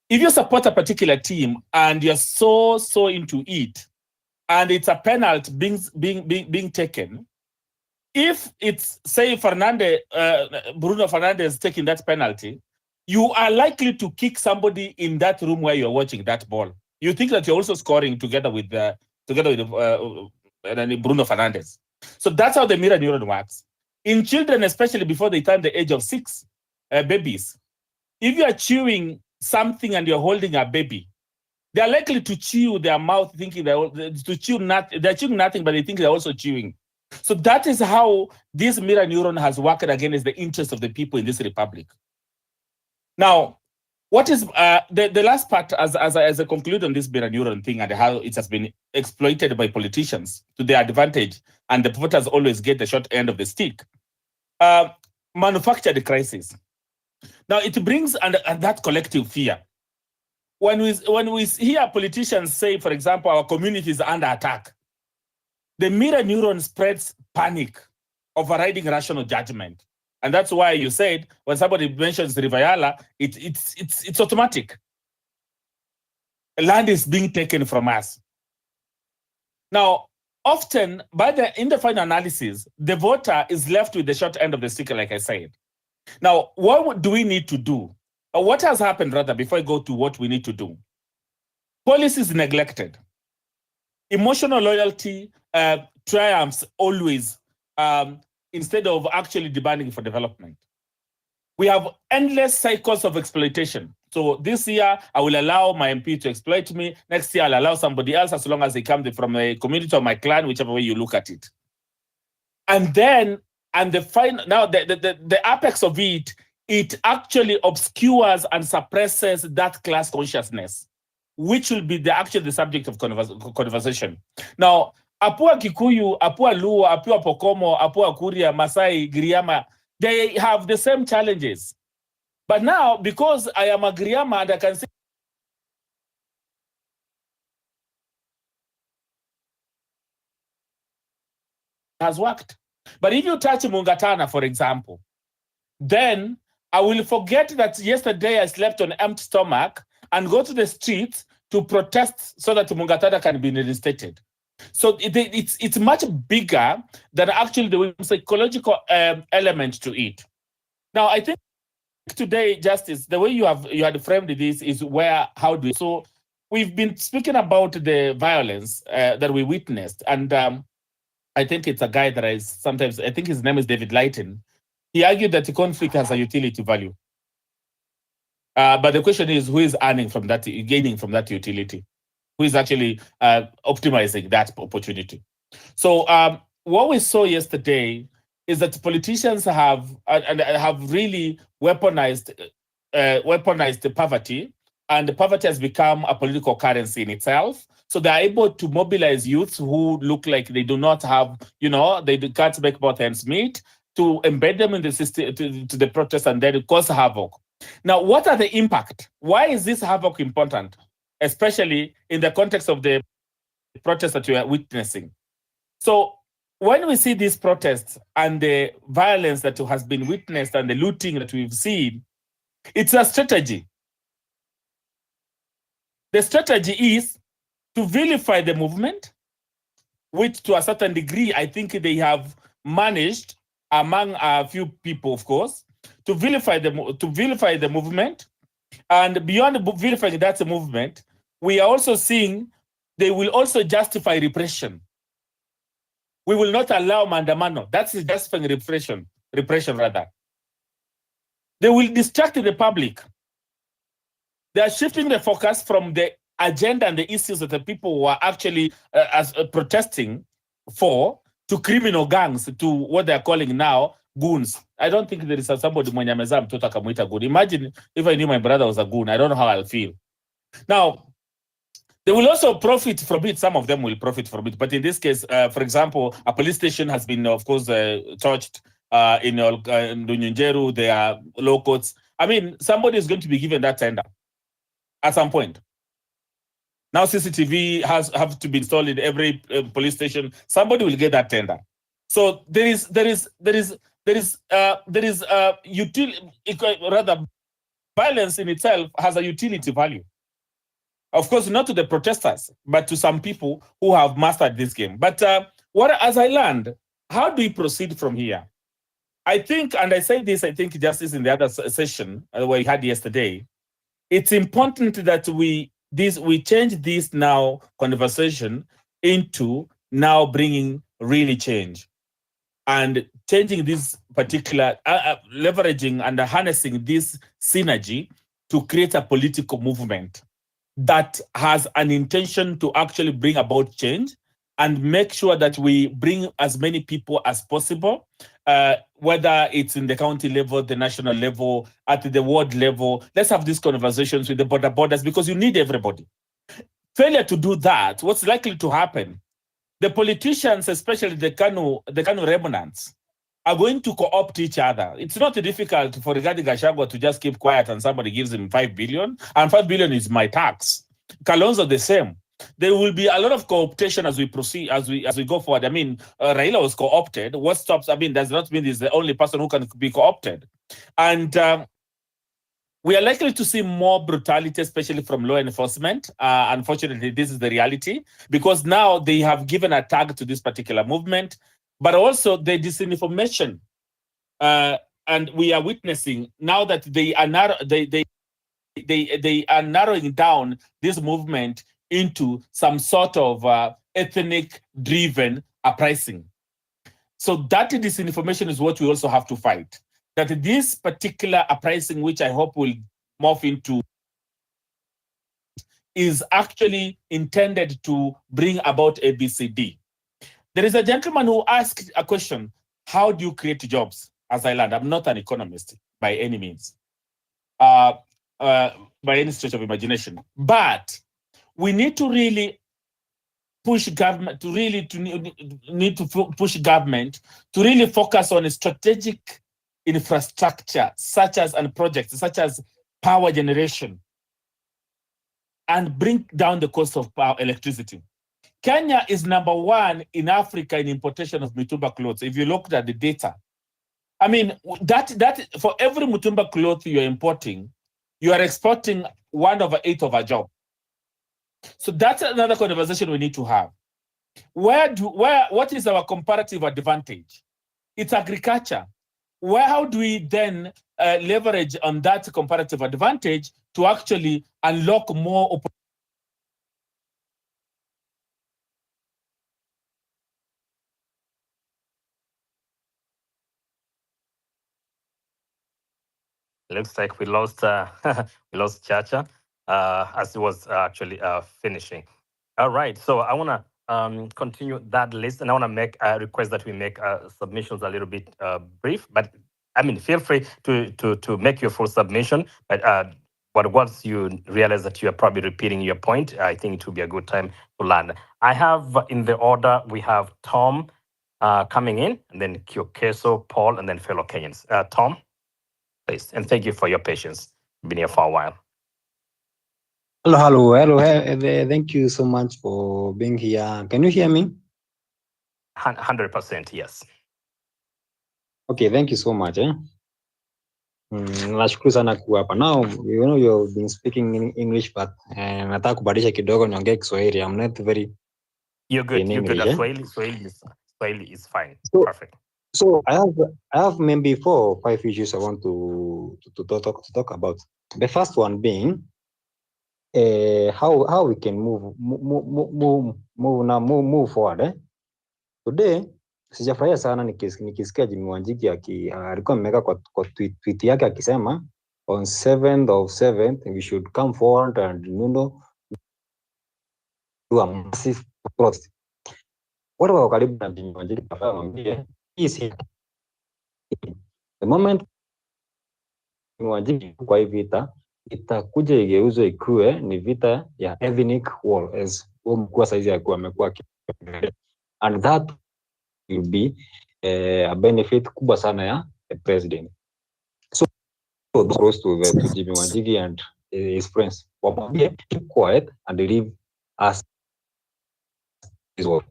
If you support a particular team and you're so into it, and it's a penalty being taken, if it's, say, Bruno Fernandes taking that penalty, you are likely to kick somebody in that room where you're watching that ball. You think that you're also scoring together with Bruno Fernandes. So that's how the mirror neuron works. In children, especially before they turn the age of 6, babies, if you are chewing something and you're holding a baby, they're likely to chew their mouth thinking they're chewing nothing, but they think they're also chewing. So that is how this mirror neuron has worked against the interest of the people in this republic. Now, what is the last part, as I conclude on this mirror neuron thing and how it has been exploited by politicians to their advantage, and the voters always get the short end of the stick, manufactured crisis. Now, it brings and that collective fear. When we hear politicians say, for example, our community is under attack, the mirror neuron spreads panic, overriding rational judgment. And that's why you said when somebody mentions Rivayala, it's automatic. Land is being taken from us. Now, often, in the final analysis, the voter is left with the short end of the stick, like I said. Now, what do we need to do? Or what has happened, rather, before I go to what we need to do? Policy is neglected. Emotional loyalty triumphs always instead of actually demanding for development. We have endless cycles of exploitation. So this year, I will allow my MP to exploit me. Next year, I'll allow somebody else as long as they come from a community or my clan, whichever way you look at it. And then, the apex of it actually obscures and suppresses that class consciousness, which will be the subject of conversation. Now, Apua Kikuyu, Apua Luo, Apua Pokomo, Apua Kuria, Masai, Giriama, they have the same challenges. But now, because I am a Giriama and I can say it has worked. But if you touch Mungatana, for example, then I will forget that yesterday I slept on an empty stomach and go to the streets to protest so that Mungatana can be reinstated. So it's much bigger than actually the psychological element to it. Now, I think today, Justice, the way you had framed this is how do we? So we've been speaking about the violence that we witnessed, and I think it's a guy that I think his name is David Lighton. He argued that the conflict has a utility value. But the question is, who is earning from that, gaining from that utility? Who is actually optimizing that opportunity? So what we saw yesterday is that politicians have really weaponized the poverty, and the poverty has become a political currency in itself. So they're able to mobilize youths who look like they do not have, they can't make both ends meet, to embed them in the system, to the protest, and then cause havoc. Now, what are the impact? Why is this havoc important, especially in the context of the protests that we are witnessing? So when we see these protests and the violence that has been witnessed and the looting that we've seen, it's a strategy. The strategy is to vilify the movement, which to a certain degree, I think they have managed among a few people, of course, to vilify the movement. And beyond vilifying that movement, we are also seeing they will also justify repression. We will not allow Maandamano. That's justifying repression rather. They will distract the public. They are shifting the focus from the agenda and the issues that the people were actually protesting for, to criminal gangs, to what they're calling now goons. I don't think there is somebody mwenye amezaa mtoto akamuita goon. Imagine if I knew my brother was a goon. I don't know how I'll feel. Now, they will also profit from it. Some of them will profit from it. But in this case, for example, a police station has been, of course, torched in Ndunyenjeru. There are low courts. I mean, somebody is going to be given that tender at some point. Now CCTV have to be installed in every police station. Somebody will get that tender. So there is rather, violence in itself has a utility value. Of course, not to the protesters, but to some people who have mastered this game. But as I learned, how do we proceed from here? I think, and I say this, I think justice in the other session we had yesterday, it's important that we change this now conversation into now bringing really change, and changing this particular, leveraging and harnessing this synergy to create a political movement that has an intention to actually bring about change and make sure that we bring as many people as possible, whether it's in the county level, the national level, at the world level. Let's have these conversations with the borders, because you need everybody. Failure to do that, what's likely to happen? The politicians, especially the Kanu remnants, are going to co-opt each other. It's not difficult for Rigathi Gachagua to just keep quiet and somebody gives him 5 billion, and 5 billion is my tax. Kalonzo the same. There will be a lot of co-optation as we proceed, as we go forward. I mean, Raila was co-opted. What stops? I mean, does not mean he's the only person who can be co-opted. And we are likely to see more brutality, especially from law enforcement. Unfortunately, this is the reality, because now they have given a tag to this particular movement, but also the disinformation. And we are witnessing now that they are narrowing down this movement into some sort of ethnic-driven uprising. So that disinformation is what we also have to fight. That this particular uprising, which I hope will morph into, is actually intended to bring about ABCD. There is a gentleman who asked a question: how do you create jobs? As I learned, I'm not an economist by any means, by any stretch of imagination. But we need to really push government push government to really focus on a strategic infrastructure, such as, and projects such as power generation, and bring down the cost of power, electricity. Kenya is #1 in Africa in importation of mitumba clothes. If you looked at the data, I mean, that for every mitumba cloth you're importing, you are exporting 1/8 of a job. So that's another conversation we need to have. What is our comparative advantage? It's agriculture. How do we then leverage on that comparative advantage to actually unlock more opportunities? looks like we lost we lost Chacha as he was actually finishing. All right, so I want to continue that list, and I want to make a request that we make submissions a little bit brief. But I mean, feel free to make your full submission. But once you realize that you are probably repeating your point, I think it will be a good time to land. I have in the order we have Tom coming in, and then Kyokeso, Paul, and then fellow Kenyans. Tom, please, and thank you for your patience. You've been here for a while. Hello. Thank you so much for being here. Can you hear me? 100%, yes. Okay, thank you so much. Nashukuru sana kuwa hapa. Now, you know you've been speaking in English, but nataka kubadilisha kidogo niongee Kiswahili. I'm not very You're good. in You're good English. at Swahili is fine. So, Perfect. So I have maybe 4 or 5 issues I want to talk about. The first one being how we can move forward. Today sijafurahia sana nikisikia Jimmy Wanjigi alikuwa ameweka kwa tweet yake akisema on 7th of 7th we should come forward and do a massive protest. Watu wako karibu na Jimmy Wanjigi mwambie the moment Wanjigi kwa hii vita itakuja igeuzwe ikuwe ni vita ya ethnic war as mkuu saizi amekuwa and that will be a benefit kubwa sana ya the president. So close to Jimmy Wanjigi and his friends wamwambie keep quiet and leave us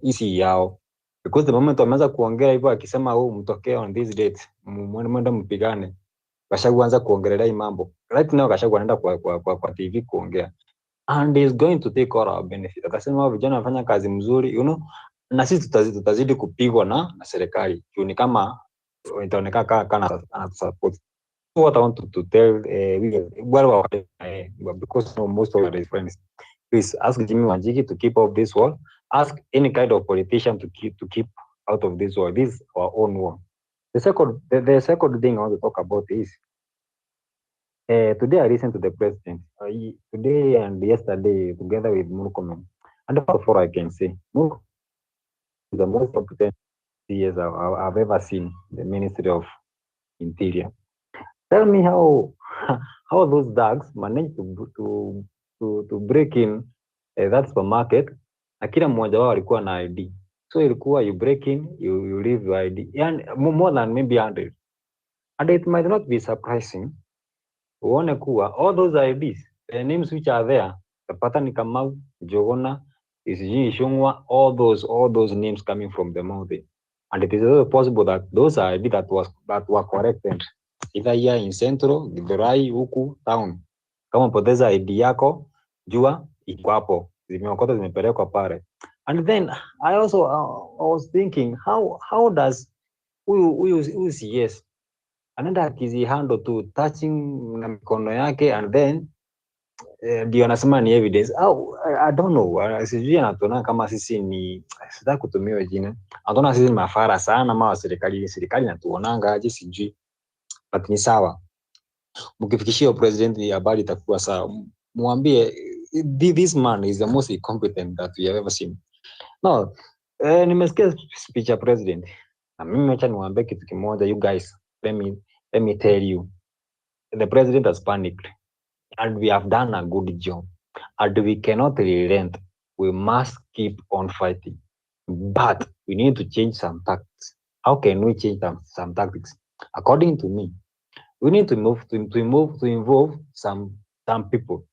isi yao, because the moment wameanza kuongea hivyo akisema mtokee on this date mwende mpigane, kashaanza kuongelea hii mambo right now, kashaanza kwa TV kuongea and is going to take all our benefit. Akasema vijana wanafanya kazi mzuri, na sisi tutazidi kupigwa na serikali ni kama itaonekana kana support. What I want to tell because most of the friends, please ask Jimmy Wanjigi to keep up this war. Ask any kind of politician to keep out of this war. This is our own war. The second thing I want to talk about is today I listened to the president. Today and yesterday together with Murkomen. And that's what I can say. Murkomen is the most competent CS I've ever seen in the Ministry of Interior. Tell me how those dogs managed to break in that supermarket, na kila mmoja wao alikuwa na ID. So ilikuwa you break in, you leave your ID. Yani more than maybe 100. And it might not be surprising uone kuwa all those IDs, the names which are there, Tapata ni Kamau, Jogona, Isiji Ishungwa, all those names coming from the mountain. And it is also possible that those are IDs that were corrected either here in Central, Githurai, huku town. Kama poteza ID yako, jua iko hapo, zimeokota zimepelekwa pale. And then I was thinking how does huyu CS anaenda akizihandle tu touching na mikono yake and then ndio anasema ni evidence. I don't know, sijui anatuona kama sisi ni, sitaki kutumia jina, anatuona sisi ni mafara sana ama serikali inatuonanga aje sijui, but ni sawa. Mkifikishia president habari itakuwa sawa, mwambie this man is the most incompetent that we have ever seen. No, nimesikia speech ya president na mimi acha niwaambie kitu kimoja, you guys, let me tell you, the president has panicked and we have done a good job and we cannot relent. We must keep on fighting, but we need to change some tactics. How can we change some tactics? According to me, we need to involve some people.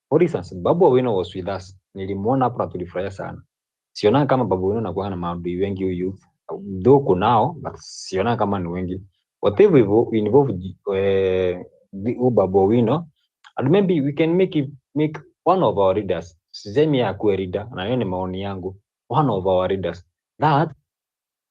For instance, Babu Owino was with us. Nilimuona hapo na tulifurahia sana. Siona kama Babu Owino anakuwa na maadui wengi huyu youth. Though kunao, but siona kama ni wengi. Whatever we involve Babu Owino, and maybe we can make one of our leaders. Sisemi akuwe leader, na hiyo ni maoni yangu. One of our leaders. That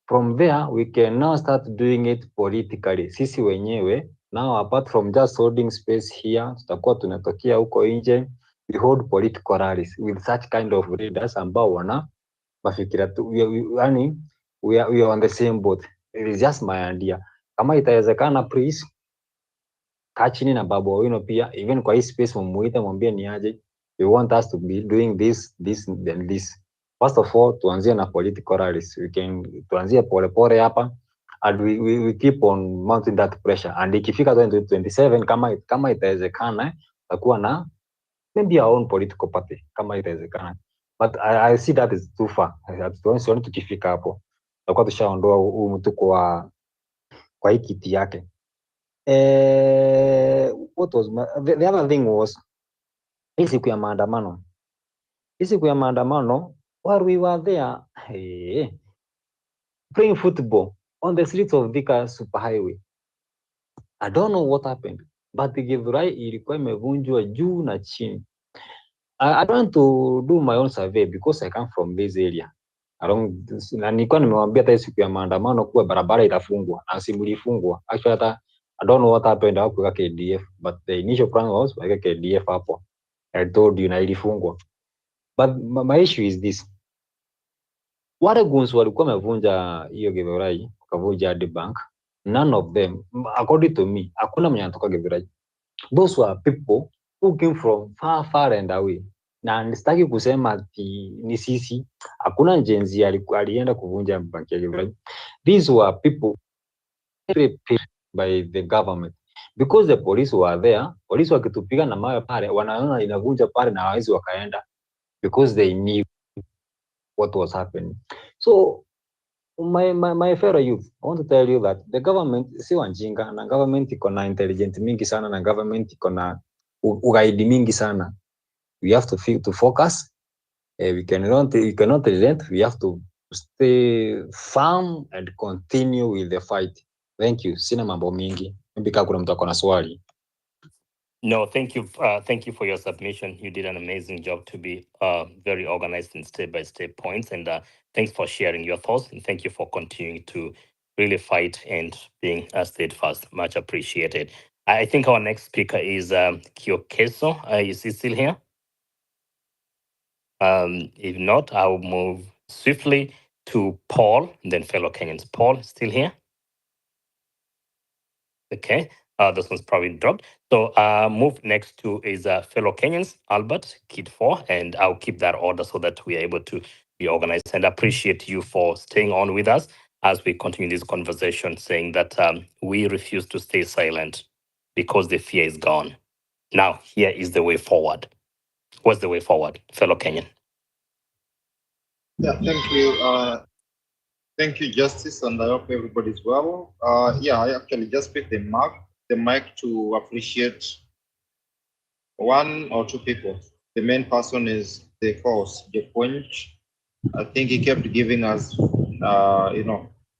from there we can now start doing it politically. Sisi wenyewe now, apart from just holding space here, tutakuwa tunatokea huko nje, we hold political rallies with such kind of leaders ambao wana mafikira tu, yani we are on the same boat. It is just my idea. Kama itawezekana, please kaa chini na Babu Owino pia, even kwa hii space mumuite, mwambie ni aje, we want us to be doing this and this. First of all, tuanzie na political rallies. Tuanzie pole hapa and we keep on mounting that pressure, and ikifika 2027 kama itawezekana takuwa na maybe our own political party kama itawezekana, but I see that is too far. Sioni tukifika hapo tutakuwa tushaondoa huu mtu kwa hii kiti yake. What was the other thing was hii siku ya maandamano. While we were there playing football on the streets of Thika Superhighway, I don't know what happened, but Githurai ilikuwa imevunjwa juu na chini. I want to do my own survey because I come from this area. Na nilikuwa nimewambia hata siku ya maandamano kuwa barabara itafungwa, na simulifungwa. Actually hata I don't know what happened hapo kwa KDF, but the initial plan was kwa KDF hapo. I told you na ilifungwa. But my issue is this. Wale guns walikuwa wamevunja hiyo Githurai, wakavunja hadi bank. None of them, according to me, hakuna mwenye anatoka Githurai. Those were people who came from far and away. Na sitaki kusema ati ni sisi, hakuna njenzi alienda kuvunja banki ya Githurai. These were people paid by the government because the police were there. Police wakitupiga na mawe pale, wanaona inavunja pale na hawezi wakaenda because they knew what was happening. So my fellow youth, I want to tell you that the government si wanjinga, na government iko na intelligent mingi sana, na government iko na ugaidi mingi sana. We have to focus. We cannot relent. We have to stay firm and continue with the fight. Thank you. Sina mambo mingi. Maybe kama kuna mtu ako na swali. No, thank you. Thank you for your submission. You did an amazing job to be very organized and step-by-step points. And thanks for sharing your thoughts. And thank you for continuing to really fight and being steadfast. Much appreciated. I think our next speaker is Kyokeso. Is he still here? If not, I'll move swiftly to Paul, and then fellow Kenyans. Paul, still here? Okay, this one's probably dropped. So move next to is fellow Kenyans, Albert, Kid 4, and I'll keep that order so that we are able to be organized. And appreciate you for staying on with us as we continue this conversation, saying that we refuse to stay silent because the fear is gone. Now, here is the way forward. What's the way forward, fellow Kenyan? Yeah, thank you. Thank you, Justice, and I hope everybody's well. Yeah, I actually just picked the mic to appreciate one or two people. The main person is the host, the point. I think he kept giving us,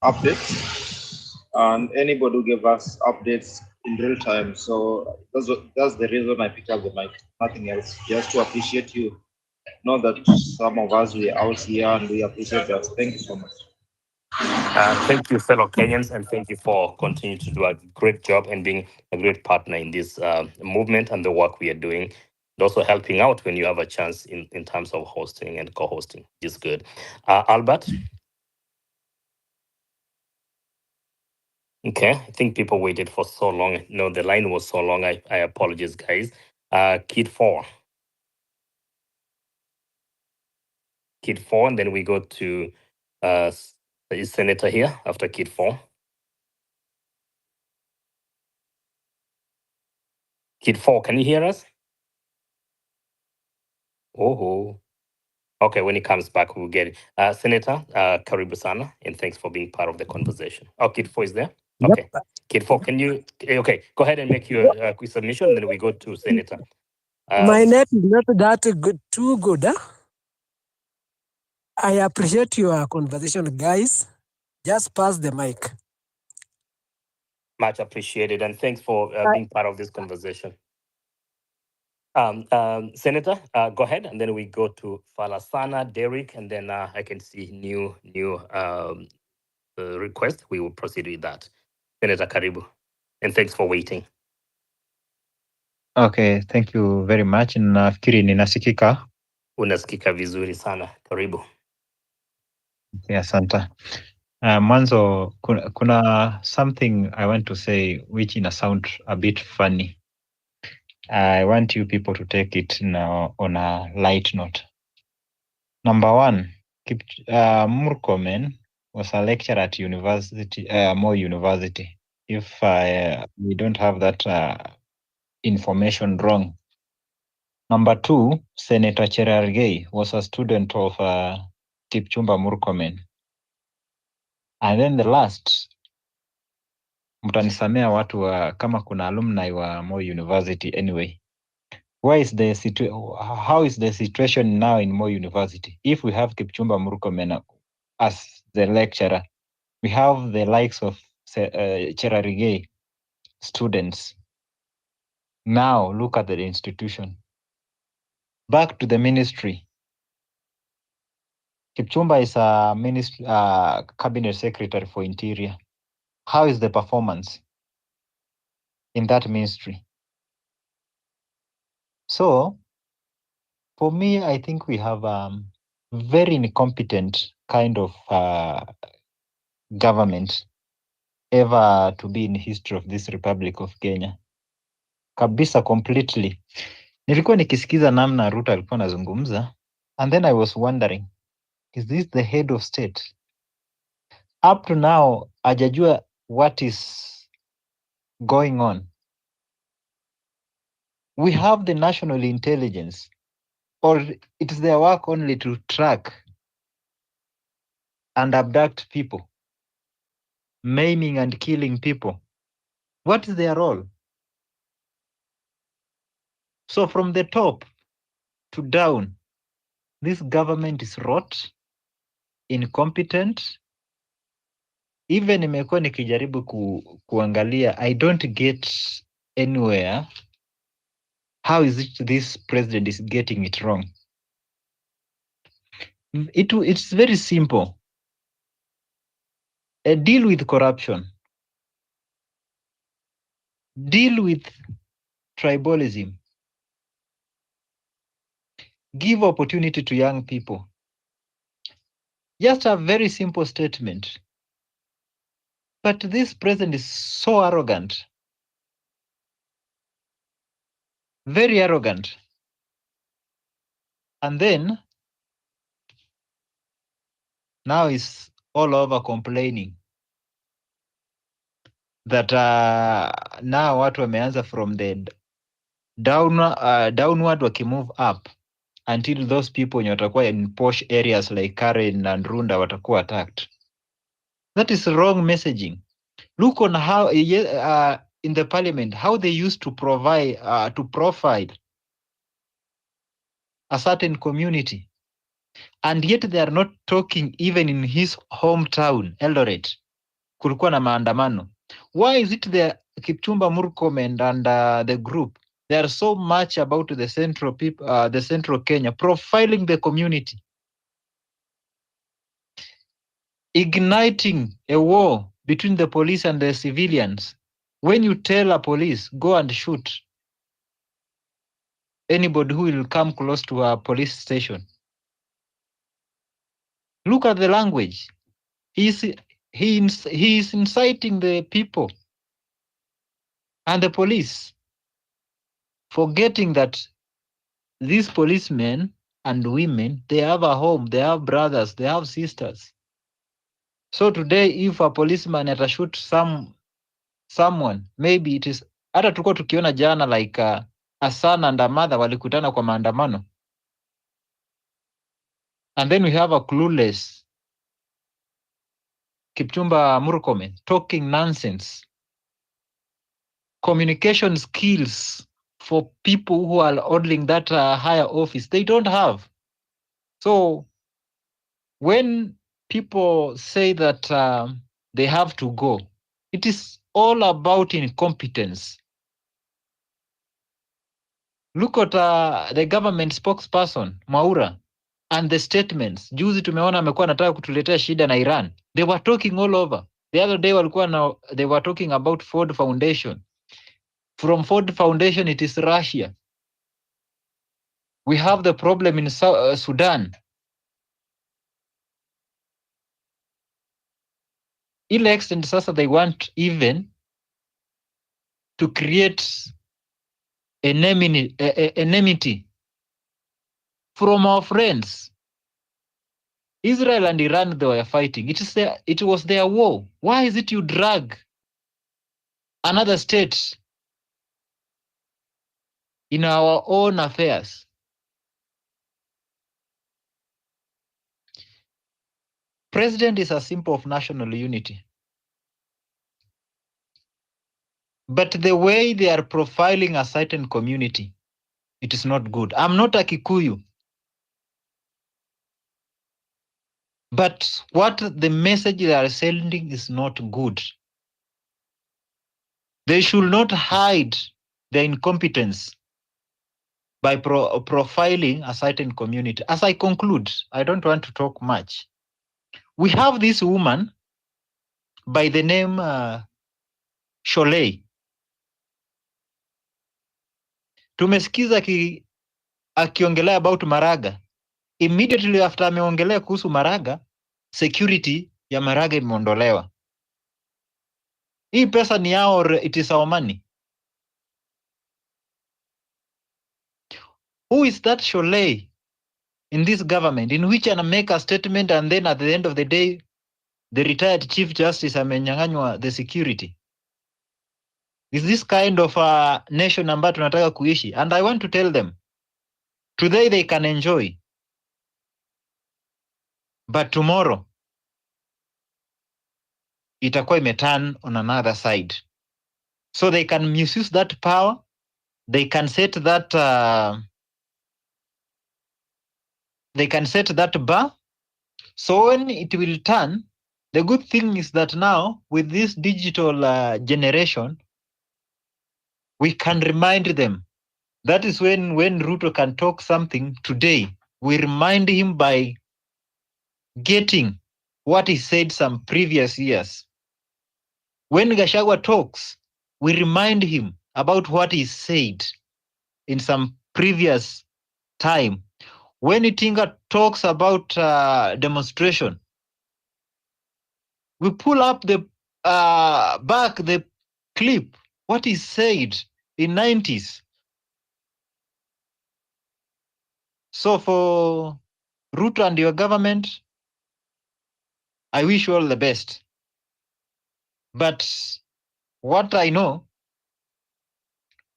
updates, and anybody who gave us updates in real time. So that's the reason I picked up the mic. Nothing else. Just to appreciate you. Know that some of us we are out here and we appreciate that. Thank you so much. Thank you, fellow Kenyans, and thank you for continuing to do a great job and being a great partner in this movement and the work we are doing. And also helping out when you have a chance in terms of hosting and co-hosting, which is good. Albert? Okay, I think people waited for so long. No, the line was so long. I apologize, guys. Kid 4. Kid 4, and then we go to is Senator here after Kid 4? Kid 4, can you hear us? Oh, okay. When he comes back, we'll get it. Senator, karibu sana, and thanks for being part of the conversation. Oh, Kid 4 is there? Okay. Yep. Kid 4, can you? Okay, go ahead and make your quick submission, and then we go to Senator. My net is not that good, too good. Huh? I appreciate your conversation, guys. Just pass the mic. Much appreciated, and thanks for being part of this conversation. Senator, go ahead, and then we go to Falasana, Derek, and then I can see new request. We will proceed with that. Senator Karibu, and thanks for waiting. Okay, thank you very much. Nafikiri ninasikika. Unasikika vizuri sana. Karibu. Asante. Mwanzo kuna something I want to say which in a sound a bit funny. I want you people to take it now on a light note. Number one, Murkomen was a lecturer at university, Moi University. If we don't have that information wrong. Number two, Senator Cherargei was a student of Kipchumba Murkomen. And then the last, mtanisamea watu kama kuna alumni wa Moi University anyway. How is the situation now in Moi University? If we have Kipchumba Murkomen as the lecturer, we have the likes of Cherargei students. Now look at the institution. Back to the ministry. Kipchumba is a ministry, cabinet secretary for interior. How is the performance in that ministry? So, for me, I think we have very incompetent kind of government ever to be in the history of this Republic of Kenya. Kabisa completely. Nilikuwa nikisikiza namna Ruto alikuwa anazungumza, and then I was wondering, is this the head of state? Up to now, hajajua what is going on. We have the national intelligence, or it is their work only to track and abduct people, maiming and killing people. What is their role? So from the top to down, this government is rot, incompetent. Even imekuwa nikijaribu kuangalia, I don't get anywhere. How is it this president is getting it wrong? It's very simple. Deal with corruption. Deal with tribalism. Give opportunity to young people. Just a very simple statement. But this president is so arrogant. Very arrogant. And then, now is all over complaining that now watu wameanza from the downward wakimove up until those people wenye watakuwa in posh areas like Karen and Runda watakuwa attacked. That is wrong messaging. Look on how in the parliament, how they used to provide to profile a certain community, and yet they are not talking even in his hometown Eldoret. Kulikuwa na maandamano. Why is it the Kipchumba Murkomen and the group, they are so much about the central people, the central Kenya, profiling the community, igniting a war between the police and the civilians? When you tell a police, go and shoot anybody who will come close to a police station. Look at the language. He is inciting the people and the police, forgetting that these policemen and women, they have a home, they have brothers, they have sisters. So today, if a policeman atashoot someone, maybe it is, hata tulikuwa tukiona jana like a son and a mother walikutana kwa maandamano. And then we have a clueless Kipchumba Murkomen talking nonsense. Communication skills for people who are holding that higher office, they don't have. So when people say that they have to go, it is all about incompetence. Look at the government spokesperson Mwaura and the statements. Juzi tumeona amekuwa anataka kutuletea shida na Iran. They were talking all over. The other day they were talking about Ford Foundation. From Ford Foundation, it is Russia. We have the problem in Sudan. ile extent sasa they want even to create enmity from our friends. Israel and Iran, they were fighting. It was their war. Why is it you drag another state in our own affairs? President is a symbol of national unity. But the way they are profiling a certain community, it is not good. I'm not a Kikuyu. But what the message they are sending is not good. They should not hide their incompetence by profiling a certain community. As I conclude, I don't want to talk much. We have this woman by the name Sholei. Tumesikiza akiongelea about Maraga. Immediately after ameongelea kuhusu Maraga, security ya Maraga imeondolewa. Hii pesa ni yao, or it is our money? Who is that Sholei in this government in which ana make a statement and then at the end of the day the retired chief justice amenyang'anywa the security? Is this kind of a nation ambayo tunataka kuishi? And I want to tell them, today they can enjoy, but tomorrow itakuwa imeturn on another side. So they can misuse that power. They can set that bar. So when it will turn, the good thing is that now with this digital generation, we can remind them. That is when Ruto can talk something today, we remind him by getting what he said some previous years. When Gachagua talks, we remind him about what he said in some previous time. When Itinga talks about demonstration, we pull up the back the clip, what he said in 90s. So for Ruto and your government, I wish you all the best. But what I know,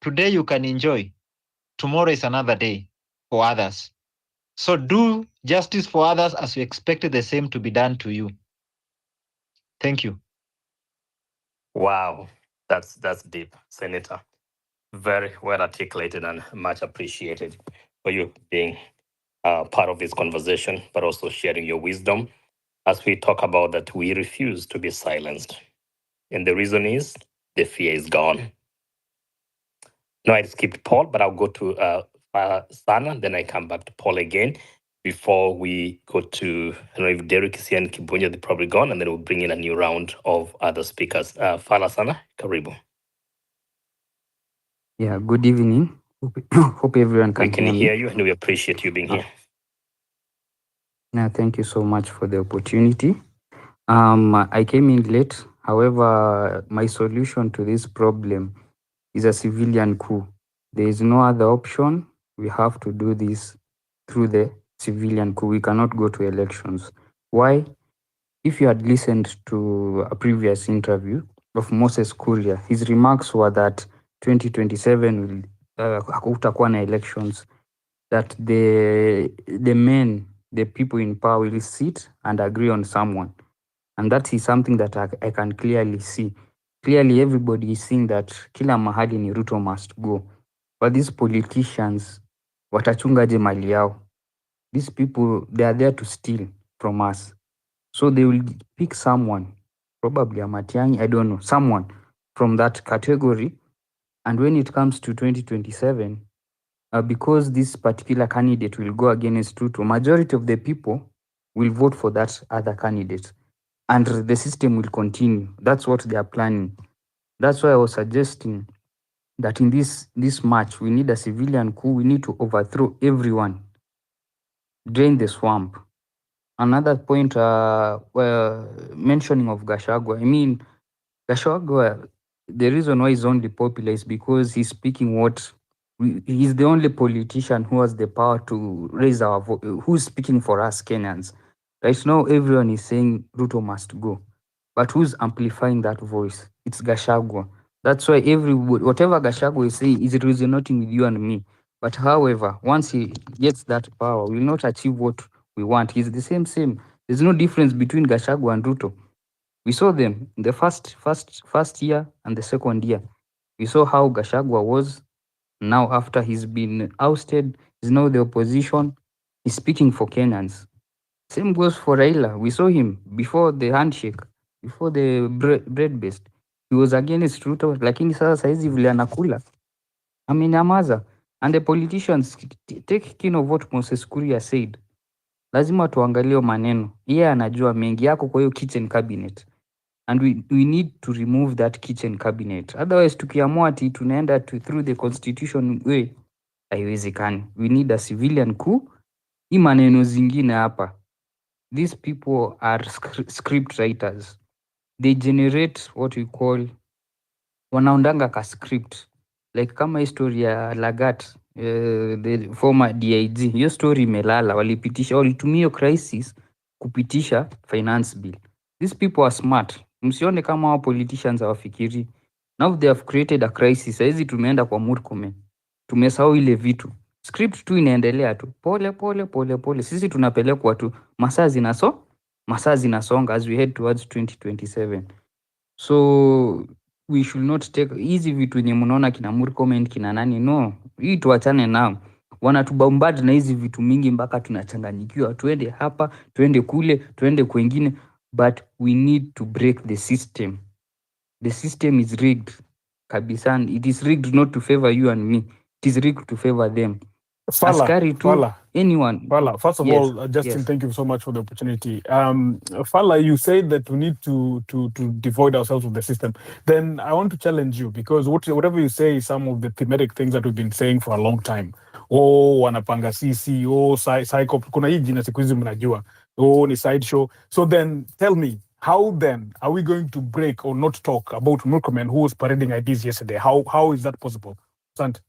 today you can enjoy, tomorrow is another day for others. So do justice for others as you expect the same to be done to you. Thank you. Wow, that's deep, Senator. Very well articulated and much appreciated for you being part of this conversation, but also sharing your wisdom as we talk about that we refuse to be silenced. And the reason is the fear is gone. No, I skipped Paul, but I'll go to Sana, then I come back to Paul again before we go to, I don't know if Derek is here and Kibunya, they're probably gone, and then we'll bring in a new round of other speakers. Fala Sana, karibu. Yeah, good evening. Hope everyone can, We can hear you, and we appreciate you being here. Yeah, thank you so much for the opportunity. I came in late. However, my solution to this problem is a civilian coup. There is no other option. We have to do this through the civilian coup. We cannot go to elections. Why? If you had listened to a previous interview of Moses Kuria, his remarks were that 2027 will hakutakuwa na elections, that the people in power will sit and agree on someone. And that is something that I can clearly see. Clearly, everybody is seeing that kila mahali ni Ruto must go. But these politicians, watachungaje mali yao? These people, they are there to steal from us. So they will pick someone, probably a Matiang'i, I don't know, someone from that category. And when it comes to 2027, because this particular candidate will go against Ruto, majority of the people will vote for that other candidate. And the system will continue. That's what they are planning. That's why I was suggesting that in this match, we need a civilian coup. We need to overthrow everyone, drain the swamp. another point, mentioning of Gachagua. I mean, Gachagua, the reason why he's only popular is because he's speaking what he's the only politician who has the power to raise our voice, who's speaking for us Kenyans. Right now, everyone is saying Ruto must go, but who's amplifying that voice? It's Gachagua. That's why whatever Gachagua is saying is resonating with you and me. But however, once he gets that power, we will not achieve what we want. He's the same. There's no difference between Gachagua and Ruto. We saw them in the first year and the second year. We saw how Gachagua was. Now, after he's been ousted, he's now the opposition. He's speaking for Kenyans. Same goes for Raila. We saw him before the handshake, before the bread based. He was against Ruto, lakini sasa saizi vile anakula amenyamaza. And the politicians take kin of what Moses Kuria said. Lazima tuangalie maneno. Yeye anajua mengi yako kwa hiyo kitchen cabinet. And we need to remove that kitchen cabinet. Otherwise tukiamua ati tunaenda through the constitution way, haiwezekani. We need a civilian coup. Hii maneno zingine hapa, these people are script writers. They generate what we call, wanaundanga ka script, like kama history ya Lagat, the former DIG. Hiyo story imelala, walitumia hiyo crisis kupitisha finance bill. These people are smart. Msione kama hao politicians hawafikiri. Now they have created a crisis. Saizi tumeenda kwa Murkomen, tumesahau ile vitu. Script tu inaendelea tu pole. Sisi tunapelekwa tu, masaa zinasonga as we head towards 2027. So we should not take hizi vitu yenye mnaona kina Murkomen kina nani, no, hii tuachane nao. Wanatubombard na hizi vitu mingi mpaka tunachanganyikiwa, tuende hapa, tuende kule, tuende kwengine, but we need to break the system. The system is rigged kabisa. It is rigged not to favor you and me, it is rigged to favor them. Askari tu, anyone. Fala, first of Yes, all, Justin, yes. thank you so much for the opportunity. Fala, you said that we need to devoid ourselves of the system. Then I want to challenge you, because whatever you say is some of the thematic things that we've been saying for a long time. Oh, wanapanga sisi, oh, psycho, kuna hii jina siku hizi mnajua. Oh, ni sideshow. So then tell me, how then are we going to break or not talk about Murkomen, who was parading ideas yesterday? How is that possible? Sant?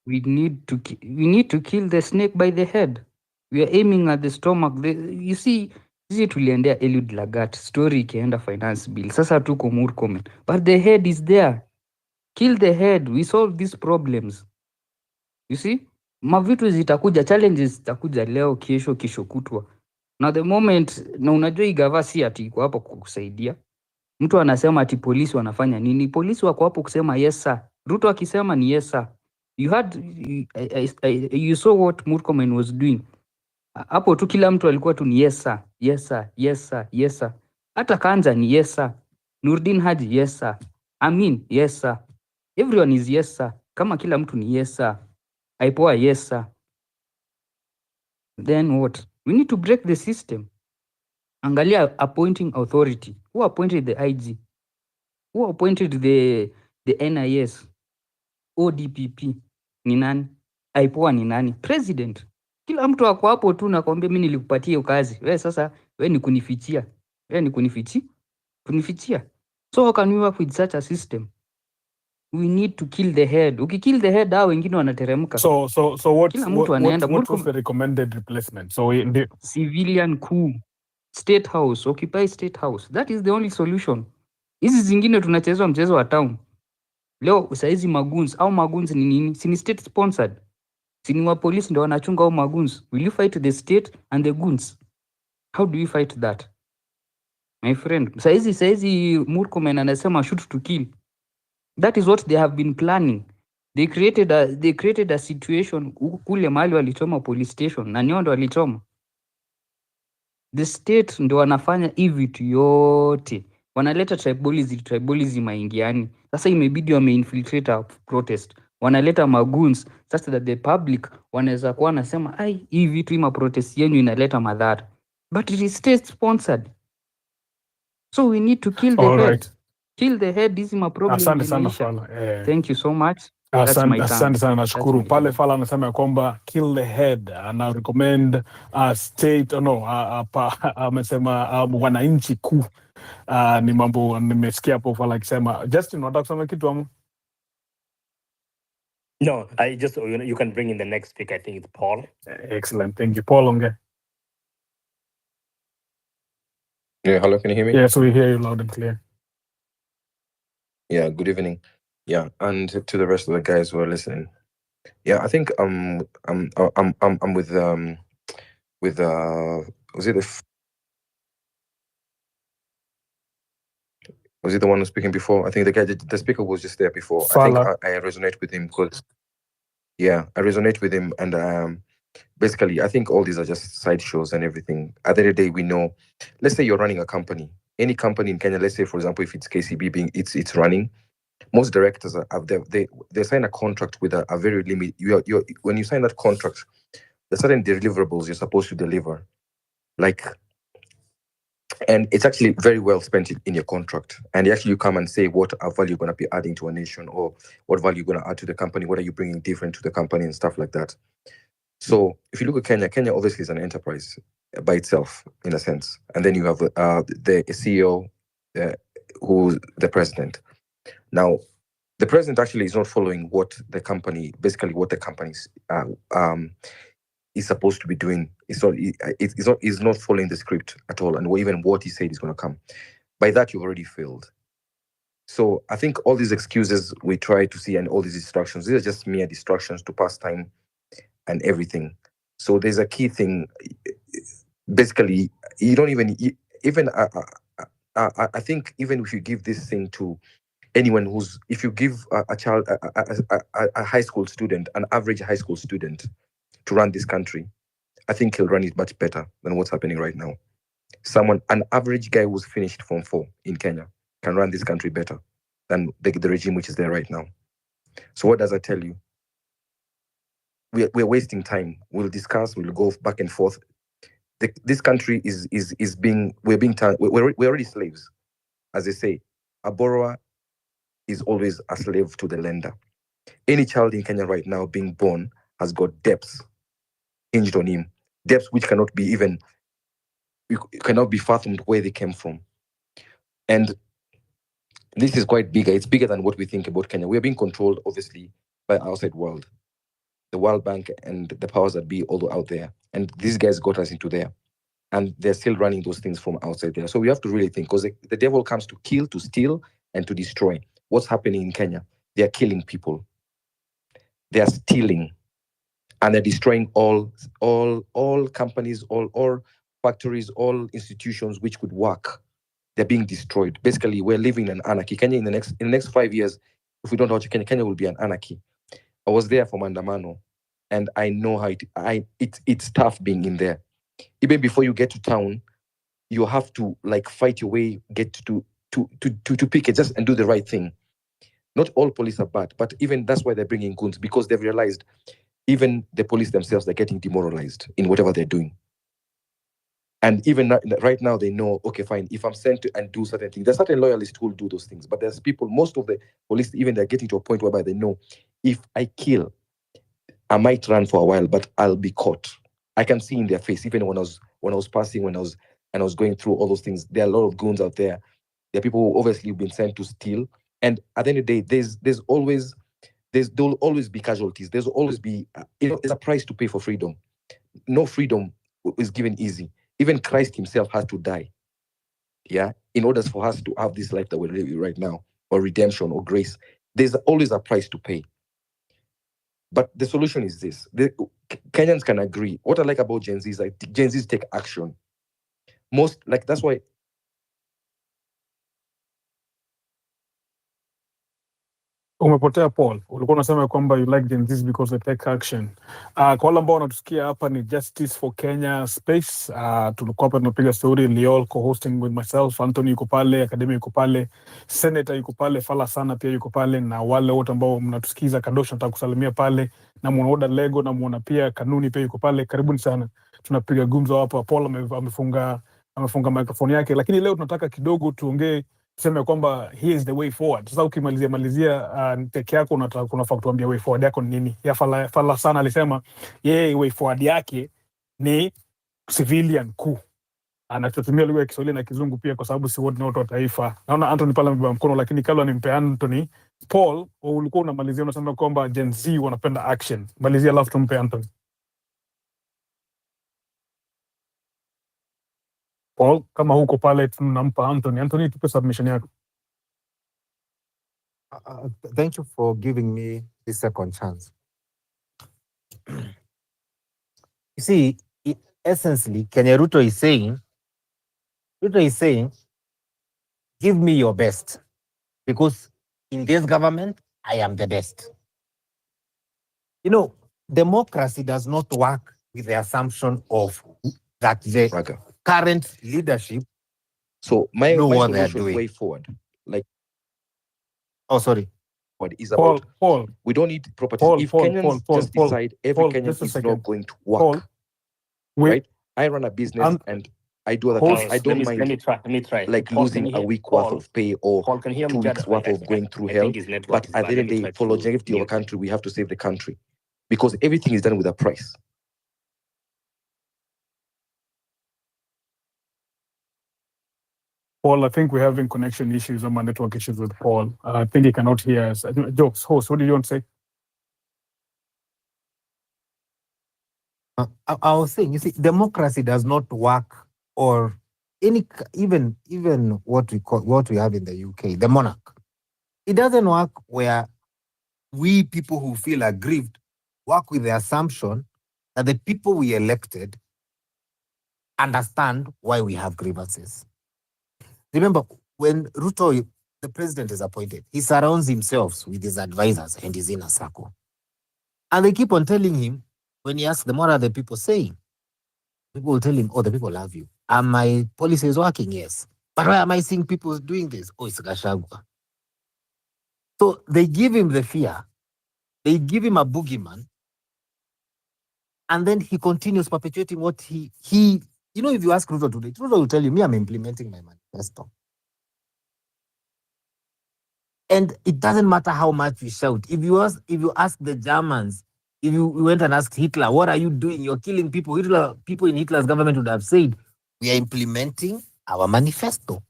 We need to kill the snake by the head. We are aiming at the stomach. You see, sisi tuliendea Eliud Lagat, story ikaenda finance bill. Sasa tuko Murkomen, but the head is there. Kill the head, we solve these problems. You see, mavitu zitakuja, challenges zitakuja leo, kesho kutwa. Na the moment, na unajua igava si ati iko hapo kukusaidia. Mtu anasema ati polisi wanafanya nini? Polisi wako hapo kusema yes sir. Ruto akisema ni yes sir. You saw what Murkomen was doing. Hapo tu kila mtu alikuwa tu ni yes sir, yes sir, yes sir, yes sir. Hata Kanja ni yes sir. Nurdin Haji yes sir. Amin yes sir. Everyone is yes sir. Kama kila mtu ni yes sir. Aipoa yes sir. Then what? We need to break the system. Angalia appointing authority. Who appointed the IG? Who appointed the NIS? ODPP ni nani? Aipoa ni nani? President. Kila mtu ako hapo tu nakwambia mimi nilikupatia hiyo kazi. Wewe sasa ni kunifichia. Kunifichia. So how can we work with such a system? We need to kill the head. Ukikill the head, hao wengine wanateremka. So what's the recommended replacement? So in the civilian coup, state house, occupy state house. That is the only solution. Hizi zingine tunachezwa mchezo wa town. Leo saizi magoons au magoons ni nini? Si ni state sponsored. Si ni wa police ndio wanachunga au magoons. Will you fight the state and the goons? How do you fight that? My friend, saizi Murkomen anasema shoot to kill. That is what they have been planning. They created a situation kule mahali walichoma police station na ndio walichoma. The state ndio wanafanya hivi vitu yote. Wanaleta tribalism maingiani. Sasa imebidi wameinfiltrate a protest. Wanaleta magoons such that the public wanaweza kuwa nasema ai hii vitu ima protest yenu inaleta madhara. But it is state sponsored. So we need to kill the head. Kill the head, hizi ma problem Asante sana zinaisha. Fala. Thank you so much. That's my Asante tongue. sana, That's nashukuru. my Pale tongue. Fala anasema ya kwamba kill the head, ana recommend state no, amesema wananchi kuu. Ni mambo nimesikia hapo Fala akisema. Justin, unataka kusema kitu amu? No, I just, you can bring in the next speaker. I think it's Paul. Excellent, thank you. Paul, onge. Yeah, hello, can you hear me? Yes, we hear you loud and clear. Yeah, good evening. Yeah, and to the rest of the guys who are listening. Yeah, I think I'm with was it was it the one who's speaking before? I think the speaker was just there before. Fala. I think I resonate with him because I resonate with him, and basically I think all these are just sideshows and everything. At the end of the day, we know. Let's say you're running a company, any company in Kenya. Let's say, for example, if it's KCB it's running. Most directors they sign a contract with a very limit. When you sign that contract, there's certain deliverables you're supposed to deliver, and it's actually very well spent in your contract. And actually, you come and say what value you're going to be adding to a nation, or what value you're going to add to the company. What are you bringing different to the company and stuff like that. So if you look at Kenya obviously is an enterprise by itself in a sense, and then you have the CEO, who's the president. Now, the president actually is not following what the company is supposed to be doing. It's not following the script at all, and even what he said is going to come. By that, you've already failed. So I think all these excuses we try to see and all these distractions, these are just mere distractions to pass time and everything. So there's a key thing. Basically, you don't even I think even if you give this thing to anyone if you give a child, a high school student, an average high school student to run this country, I think he'll run it much better than what's happening right now. An average guy who's finished Form 4 in Kenya can run this country better than the regime which is there right now. So what does that tell you? We're wasting time. We'll discuss, we'll go back and forth. This country we're already slaves. As they say, a borrower is always a slave to the lender. Any child in Kenya right now being born has got debts hinged on him, debts which cannot be fathomed where they came from. And this is quite bigger. It's bigger than what we think about Kenya. We're being controlled, obviously, by the outside world, the World Bank and the powers that be all out there. And these guys got us into there. And they're still running those things from outside there. So we have to really think, because the devil comes to kill, to steal, and to destroy. What's happening in Kenya? They're killing people. They're stealing. And they're destroying all companies, all factories, all institutions which could work. They're being destroyed. Basically, we're living in anarchy. Kenya, in the next 5 years, if we don't watch Kenya will be an anarchy. I was there for Maandamano, and I know how it's tough being in there. Even before you get to town, you have to fight your way, get to pick it just and do the right thing. Not all police are bad, but even that's why they're bringing goons, because they've realized even the police themselves are getting demoralized in whatever they're doing. And even right now, they know, okay, fine, if I'm sent to and do certain things, there's certain loyalists who will do those things. But there's people, most of the police, even they're getting to a point whereby they know, if I kill, I might run for a while, but I'll be caught. I can see in their face, even when I was passing, when I was going through all those things, there are a lot of goons out there. There are people who obviously have been sent to steal. And at the end of the day, there will always be casualties. There's always be, there's a price to pay for freedom. No freedom is given easy. Even Christ himself had to die, in order for us to have this life that we're living right now, or redemption or grace. There's always a price to pay. But the solution is this. Kenyans can agree. What I like about Gen Z is Gen Zs take action. That's why. Umepotea Paul, ulikuwa unasema kwamba you like Gen Zs because they take action. Kwa wale ambao wanatusikia hapa ni Justice for Kenya Space. Tulikuwa hapa tunapiga story, Liol co-hosting with myself, Anthony yuko pale, Academy yuko pale, Senator yuko pale, Fala Sana pia yuko pale, na wale wote ambao mnatusikiza, Kadosha nataka kusalimia pale, na muona Lego, na muona pia Kanuni pia yuko pale. Karibuni sana. Tunapiga gumzo hapa. Paul amefunga microphone yake, lakini leo tunataka kidogo tuongee tuseme kwamba here is the way forward. Sasa ukimalizia peke yako unafaa kutuambia way forward yako ni nini? Ya Fala sana alisema yeye way forward yake ni civilian coup. Anachotumia lugha ya Kiswahili na Kizungu pia, kwa sababu si wote ni watu wa taifa. Naona Anthony pale amebeba mkono, lakini kabla nimpe Anthony, Paul ulikuwa unamalizia, unasema kwamba Gen Z wanapenda action. Malizia alafu tumpe Anthony. Paul, kama huko pale tunampa Anthony. Anthony, tupe submission yako. Thank you for giving me this second chance. You see, essentially, Kenya Ruto is saying, give me your best, because in this government, I am the best. You know, democracy does not work with the assumption of that the current leadership. So my what they are solution doing. way forward, like, oh sorry, what is about Paul. We don't need properties. If Kenyans just decide every Kenyan is not going to work, right? I run a business and I do other things. I don't mind. Let me try. Like Paul, losing a week worth of pay or Paul, can hear 2 weeks worth of going through hell. But at the end of the day, for longevity of a country, we have to save the country, because everything is done with a price. Paul, I think we're having connection issues or network issues with Paul. I think he cannot hear us. Jokes, host, what did you want to say? I was saying, you see, democracy does not work, or any even what we have in the UK, the monarch. It doesn't work where we people who feel aggrieved work with the assumption that the people we elected understand why we have grievances. Remember, when Ruto, the president, is appointed, he surrounds himself with his advisors and his inner circle. And they keep on telling him, when he asks them, what are the people saying? People will tell him, oh, the people love you. Are my policies working? Yes. But why am I seeing people doing this? Oh, it's Gachagua. So they give him the fear. They give him a boogeyman. And then he continues perpetuating what he you know, if you ask Ruto today, Ruto will tell you, me, I'm implementing my manifesto. And it doesn't matter how much you shout. If you ask the Germans, if you went and asked Hitler, what are you doing? You're killing people. People in Hitler's government would have said, we are implementing our manifesto.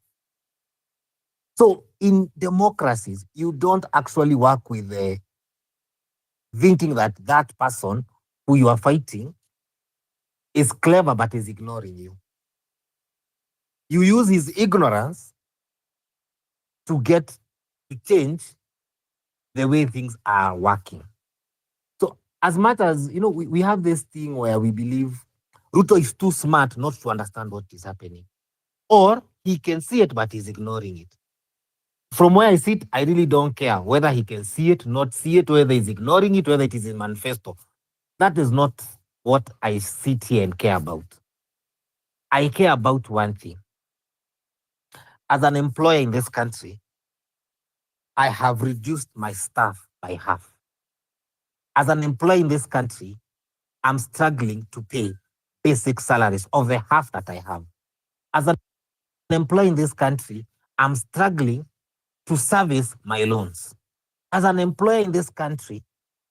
So in democracies, you don't actually work with thinking that that person who you are fighting is clever but is ignoring you. You use his ignorance to change the way things are working. So as much as, you know, we have this thing where we believe Ruto is too smart not to understand what is happening. Or he can see it, but he's ignoring it. From where I sit, I really don't care whether he can see it, not see it, whether he's ignoring it, whether it is in manifesto. That is not what I sit here and care about. I care about one thing. As an employer in this country, I have reduced my staff by half. As an employee in this country, I'm struggling to pay basic salaries of the half that I have. As an employee in this country, I'm struggling to service my loans. As an employer in this country,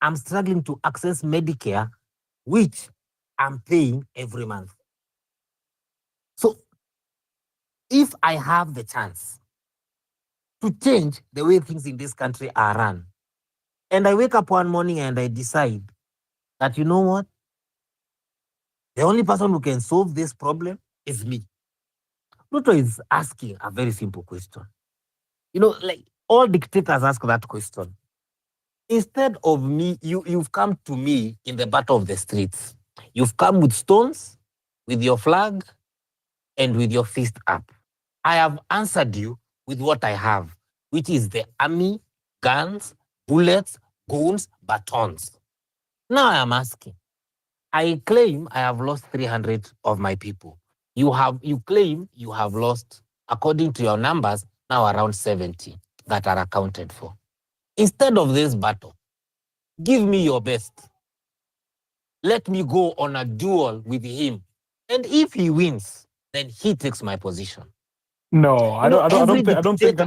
I'm struggling to access Medicare, which I'm paying every month. So if I have the chance to change the way things in this country are run, and I wake up one morning and I decide that, you know what? The only person who can solve this problem is me. Ruto is asking a very simple question. You know, like all dictators ask that question. Instead of me, you've come to me in the battle of the streets. You've come with stones, with your flag, and with your fist up. I have answered you with what I have, which is the army, guns, bullets, guns, batons. Now I am asking. I claim I have lost 300 of my people. You claim you have lost, according to your numbers, now around 70 that are accounted for. Instead of this battle, give me your best. Let me go on a duel with him. And if he wins, then he takes my position. No, I don't. I don't think. I don't think.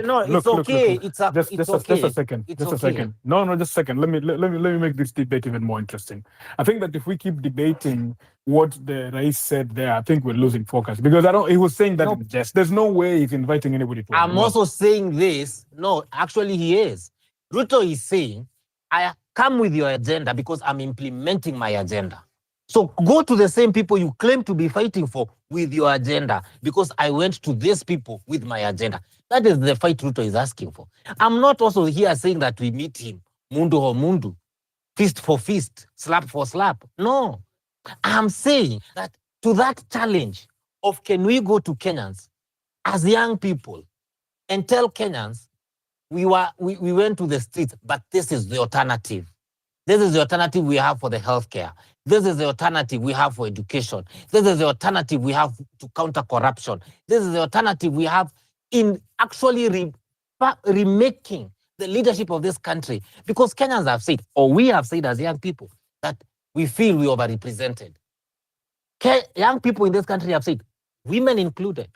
No, Look, it's okay. look. It's a, Just it's a okay. second. It's Just a okay. second. No, just a second. Let me make this debate even more interesting. I think that if we keep debating what the Rais said there, I think we're losing focus because I don't. He was saying that No. in jest. There's no way he's inviting anybody to. I'm also saying this. No, actually, he is. Ruto is saying, I come with your agenda because I'm implementing my agenda. So go to the same people you claim to be fighting for with your agenda because I went to these people with my agenda. That is the fight Ruto is asking for. I'm not also here saying that we meet him, mundu ho mundu, fist for fist, slap for slap. No, I'm saying that to that challenge of can we go to Kenyans as young people and tell Kenyans we went to the streets, but this is the alternative. This is the alternative we have for the healthcare. This is the alternative we have for education. This is the alternative we have to counter corruption. This is the alternative we have in actually remaking the leadership of this country. Because Kenyans have said, or we have said as young people, that we feel we overrepresented. Young people in this country have said, women included,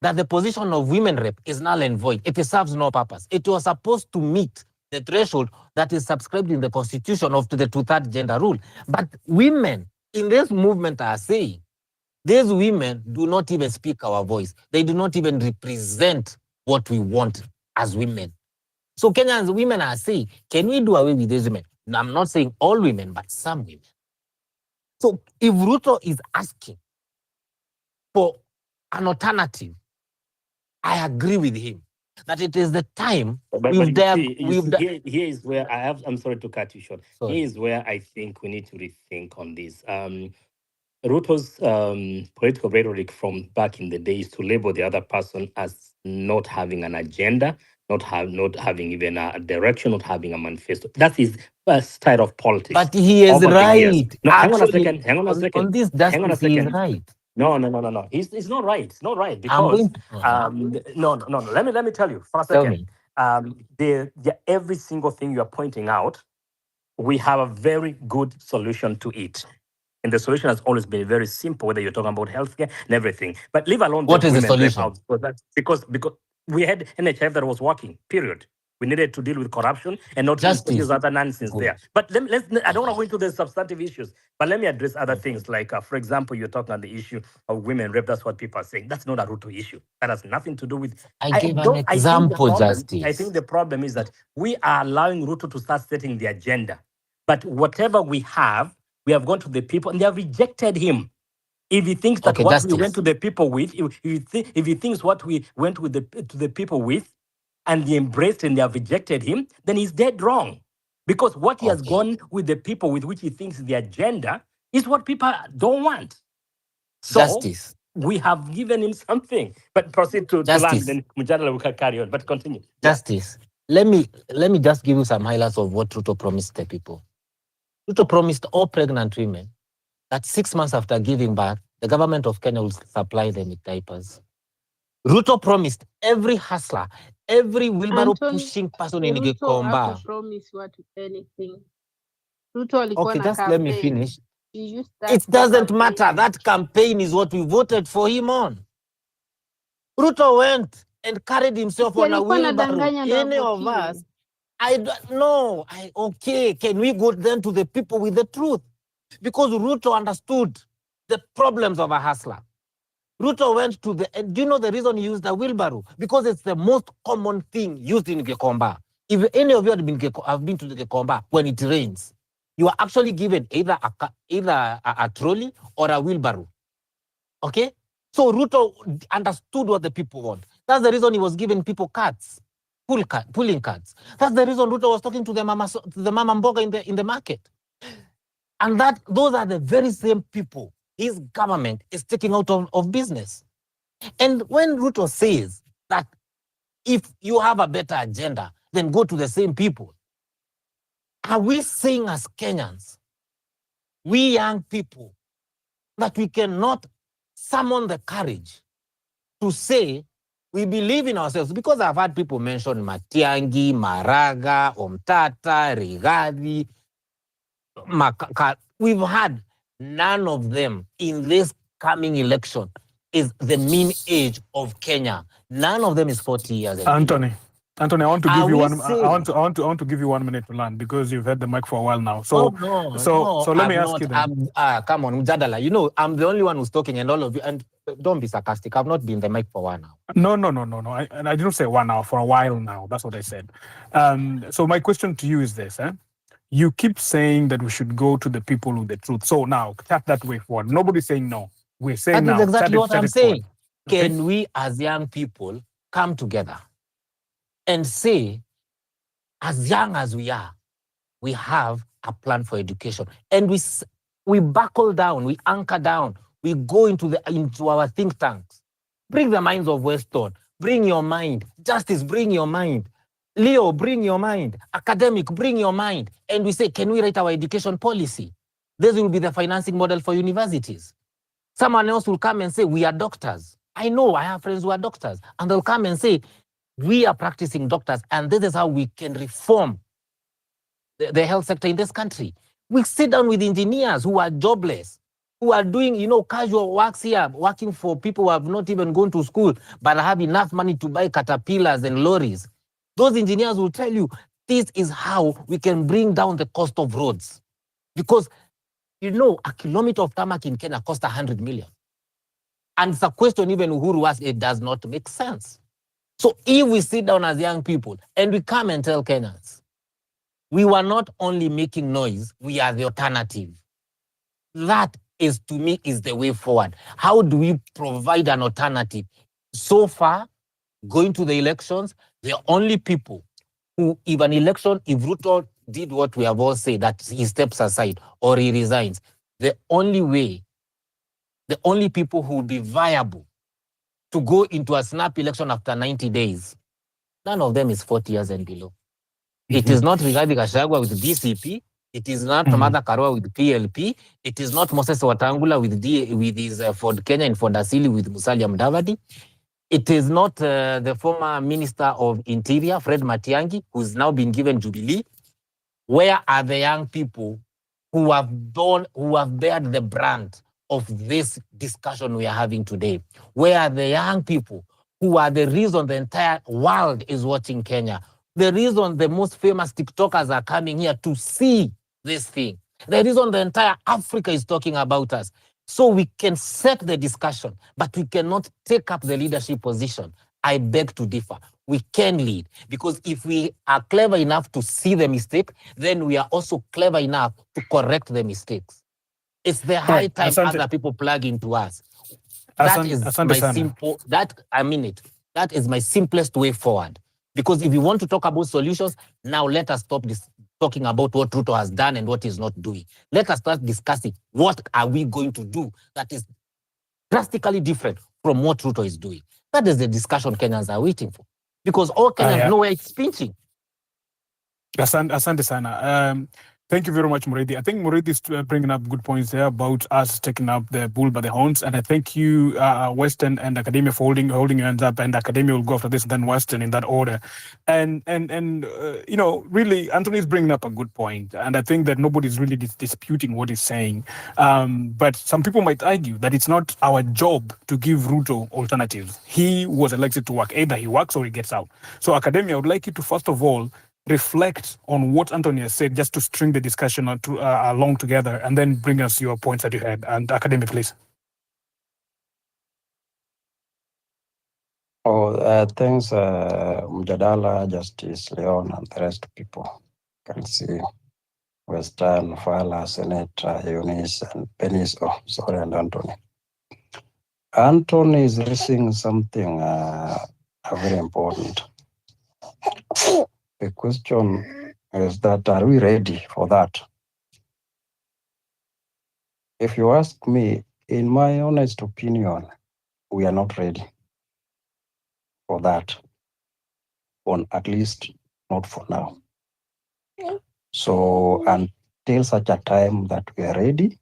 that the position of women rep is null and void. It serves no purpose. It was supposed to meet the threshold that is subscribed in the constitution of the two-third gender rule. But women in this movement are saying, these women do not even speak our voice. They do not even represent what we want as women. So Kenyans women are saying, can we do away with these women? Now, I'm not saying all women, but some women. So if Ruto is asking for an alternative, I agree with him that it is the time But here is where I'm sorry to cut you short. Sorry. Here is where I think we need to rethink on this. Ruto's political rhetoric from back in the days to label the other person as not having an agenda, not having even a direction, not having a manifesto. That is a style of politics. But he is right. No, actually, hang on a second. On this justice, he is right. No. It's not right. It's not right because no. Let me tell you for a second. Every single thing you are pointing out, we have a very good solution to it. And the solution has always been very simple, whether you're talking about healthcare and everything. But leave alone what is the women solution? out, because we had NHF that was working, period. We needed to deal with corruption and not use other nonsense there. But I don't want to go into the substantive issues, but let me address other things. Like, for example, you're talking about the issue of women rape. That's what people are saying. That's not a Ruto issue. That has nothing to do with... I gave an example, Justice. I think the problem is that we are allowing Ruto to start setting the agenda. But whatever we have gone to the people and they have rejected him. If he thinks that we went to the people with, if he thinks what we went to the people with, and they embraced and they have rejected him, then he's dead wrong. Because what he has gone with the people with which he thinks the agenda is what people don't want. So we have given him something. But proceed to land, then Mujadala will carry on. But continue. Justice. Let me just give you some highlights of what Ruto promised the people. Ruto promised all pregnant women that 6 months after giving birth, the government of Kenya will supply them with diapers. Ruto promised every hustler, every wheelbarrow pushing person in Gikomba. Ruto promise what anything. Ruto okay, just let me finish. It doesn't matter. That campaign is what we voted for him on. Ruto went and carried himself on a wheelbarrow. Any of us, I don't know. Okay, can we go then to the people with the truth? Because Ruto understood the problems of a hustler. Ruto went to do you know the reason he used a wheelbarrow? Because it's the most common thing used in Gikomba. If any of you have been to the Gikomba, when it rains, you are actually given either a trolley or a wheelbarrow. Okay? So Ruto understood what the people want. That's the reason he was giving people carts. Pulling cards. That's the reason Ruto was talking to the mama mboga in the market. And those are the very same people his government is taking out of business. And when Ruto says that if you have a better agenda, then go to the same people, are we saying as Kenyans, we young people, that we cannot summon the courage to say we believe in ourselves? Because I've had people mention Matiangi, Maraga, Omtata, Rigathi, we've had none of them in this coming election is the mean age of Kenya. None of them is 40 years. Anthony, I want to give you one. Saying, I want to give you 1 minute to learn because you've had the mic for a while now. So, So, so let me ask you then. Come on, Mjadala. You know, I'm the only one who's talking, and all of you. And don't be sarcastic. I've not been the mic for 1 hour. No. I didn't say 1 hour, for a while now. That's what I said. So my question to you is this: you keep saying that we should go to the people with the truth. So now, chat that way forward. Nobody's saying no. We're saying that now. That is exactly what I'm saying. Okay? Can we, as young people, come together and say, as young as we are, we have a plan for education, and we buckle down, we anchor down, we go into our think tanks. Bring the minds of Weston. Bring your mind. Justice, bring your mind. Leo, bring your mind. Academic, bring your mind. And we say, can we write our education policy? This will be the financing model for universities. Someone else will come and say, we are doctors. I know, I have friends who are doctors. And they'll come and say, we are practicing doctors, and this is how we can reform the health sector in this country. We sit down with engineers who are jobless, who are doing, casual works here, working for people who have not even gone to school, but have enough money to buy caterpillars and lorries. Those engineers will tell you, this is how we can bring down the cost of roads. Because, a kilometer of tarmac in Kenya costs 100 million. And it's a question even Uhuru asked, it does not make sense. So if we sit down as young people and we come and tell Kenyans, we were not only making noise, we are the alternative. That is, to me, is the way forward. How do we provide an alternative? So far, going to the elections, the only people who, if Ruto did what we have all said, that he steps aside or he resigns, the only people who will be viable to go into a snap election after 90 days, none of them is 40 years and below. It is not Rigathi Gachagua with DCP. It is not Martha Karua with PLP. It is not Moses Wetangula with his Ford Kenya and Ford Asili with Musalia Mudavadi. It is not the former Minister of Interior, Fred Matiang'i, who's now been given Jubilee. Where are the young people who have bared the brand of this discussion we are having today? Where are the young people who are the reason the entire world is watching Kenya? The reason the most famous TikTokers are coming here to see this thing. The reason the entire Africa is talking about us. So we can set the discussion, but we cannot take up the leadership position. I beg to differ. We can lead, because if we are clever enough to see the mistake, then we are also clever enough to correct the mistakes. It's the high time other people plug into us. That is my simplest way forward. Because if you want to talk about solutions, now let us stop talking about what Ruto has done and what he's not doing. Let us start discussing what are we going to do that is drastically different from what Ruto is doing. That is the discussion Kenyans are waiting for. Because all Kenyans know where it's pinching. Asante sana. Thank you very much, Muridi. I think Muridi is bringing up good points there about us taking up the bull by the horns. And I thank you, Western and Academia, for holding your hands up. And Academia will go after this, then Western in that order. And really, Anthony is bringing up a good point. And I think that nobody's really disputing what he's saying. But some people might argue that it's not our job to give Ruto alternatives. He was elected to work. Either he works or he gets out. So Academia, I would like you to, first of all, reflect on what Anthony has said, just to string the discussion along together, and then bring us your points that you had. And Academy, please. Thanks, Mjadala, Justice, Leon, and the rest of people. Can see Western, Fala, Senator, Eunice, and Penis. And Anthony. Anthony is raising something very important. The question is that, are we ready for that? If you ask me, in my honest opinion, we are not ready for that, at least not for now. So until such a time that we are ready,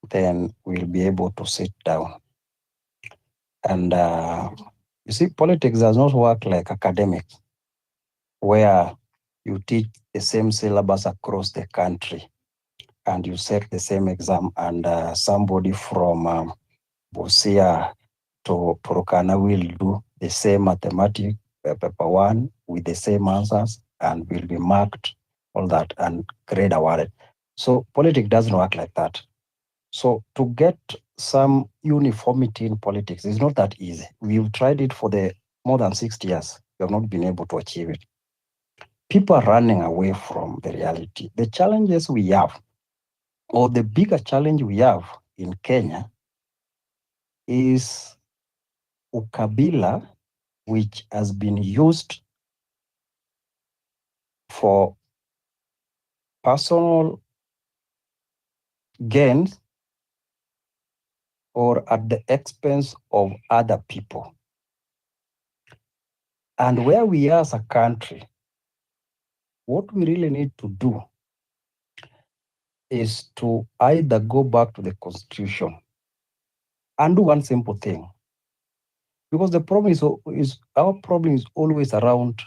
then we'll be able to sit down. And you see, politics does not work like academics, where you teach the same syllabus across the country and you set the same exam, and somebody from Busia to Turkana will do the same mathematics, paper one, with the same answers, and will be marked, all that, and grade awarded. So politics doesn't work like that. So to get some uniformity in politics is not that easy. We've tried it for the more than 60 years. We have not been able to achieve it. People are running away from the reality. The challenges we have, or the bigger challenge we have in Kenya, is ukabila, which has been used for personal gains or at the expense of other people. And where we are as a country, what we really need to do is to either go back to the constitution and do one simple thing. Because the problem is our problem is always around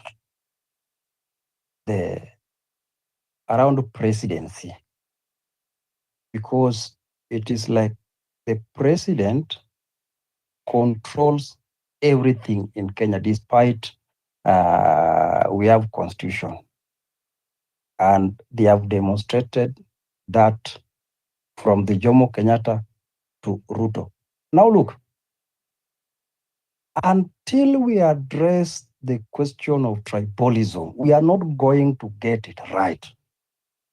presidency. Because it is like the president controls everything in Kenya, despite we have constitution. And they have demonstrated that from the Jomo Kenyatta to Ruto. Now look, until we address the question of tribalism, we are not going to get it right.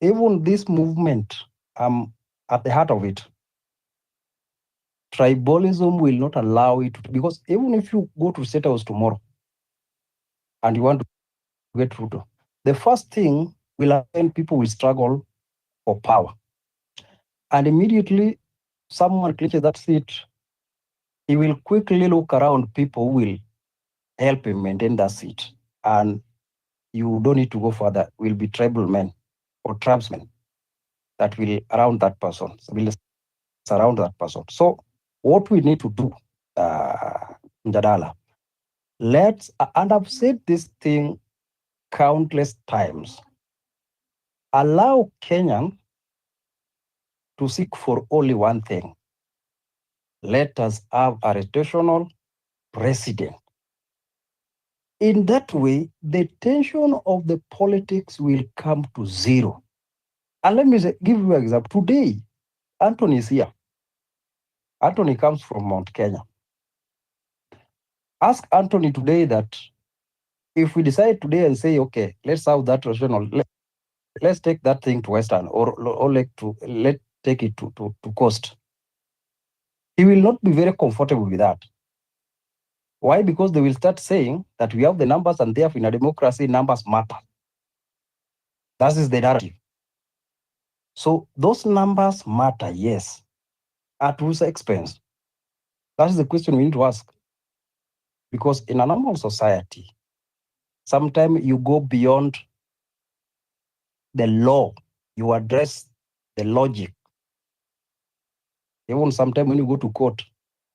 Even this movement, at the heart of it, tribalism will not allow it, because even if you go to State House tomorrow and you want to get Ruto, the first thing will happen, people will struggle for power. And immediately someone clinches that seat, he will quickly look around people who will help him maintain that seat. And you don't need to go further, will be tribal men or tribesmen that will around that person, will surround that person. So what we need to do, Njadala, and I've said this thing countless times, allow Kenyan to seek for only one thing. Let us have a rotational president. In that way, the tension of the politics will come to zero. And let me give you an example. Today, Anthony is here. Anthony comes from Mount Kenya. Ask Anthony today that if we decide today and say, okay, let's have that regional, let's take that thing to Western or let's take it to Coast. He will not be very comfortable with that. Why? Because they will start saying that we have the numbers and therefore in a democracy, numbers matter. That is the narrative. So those numbers matter, yes. At whose expense? That is the question we need to ask. Because in a normal society, sometimes you go beyond the law, you address the logic. Even sometimes when you go to court,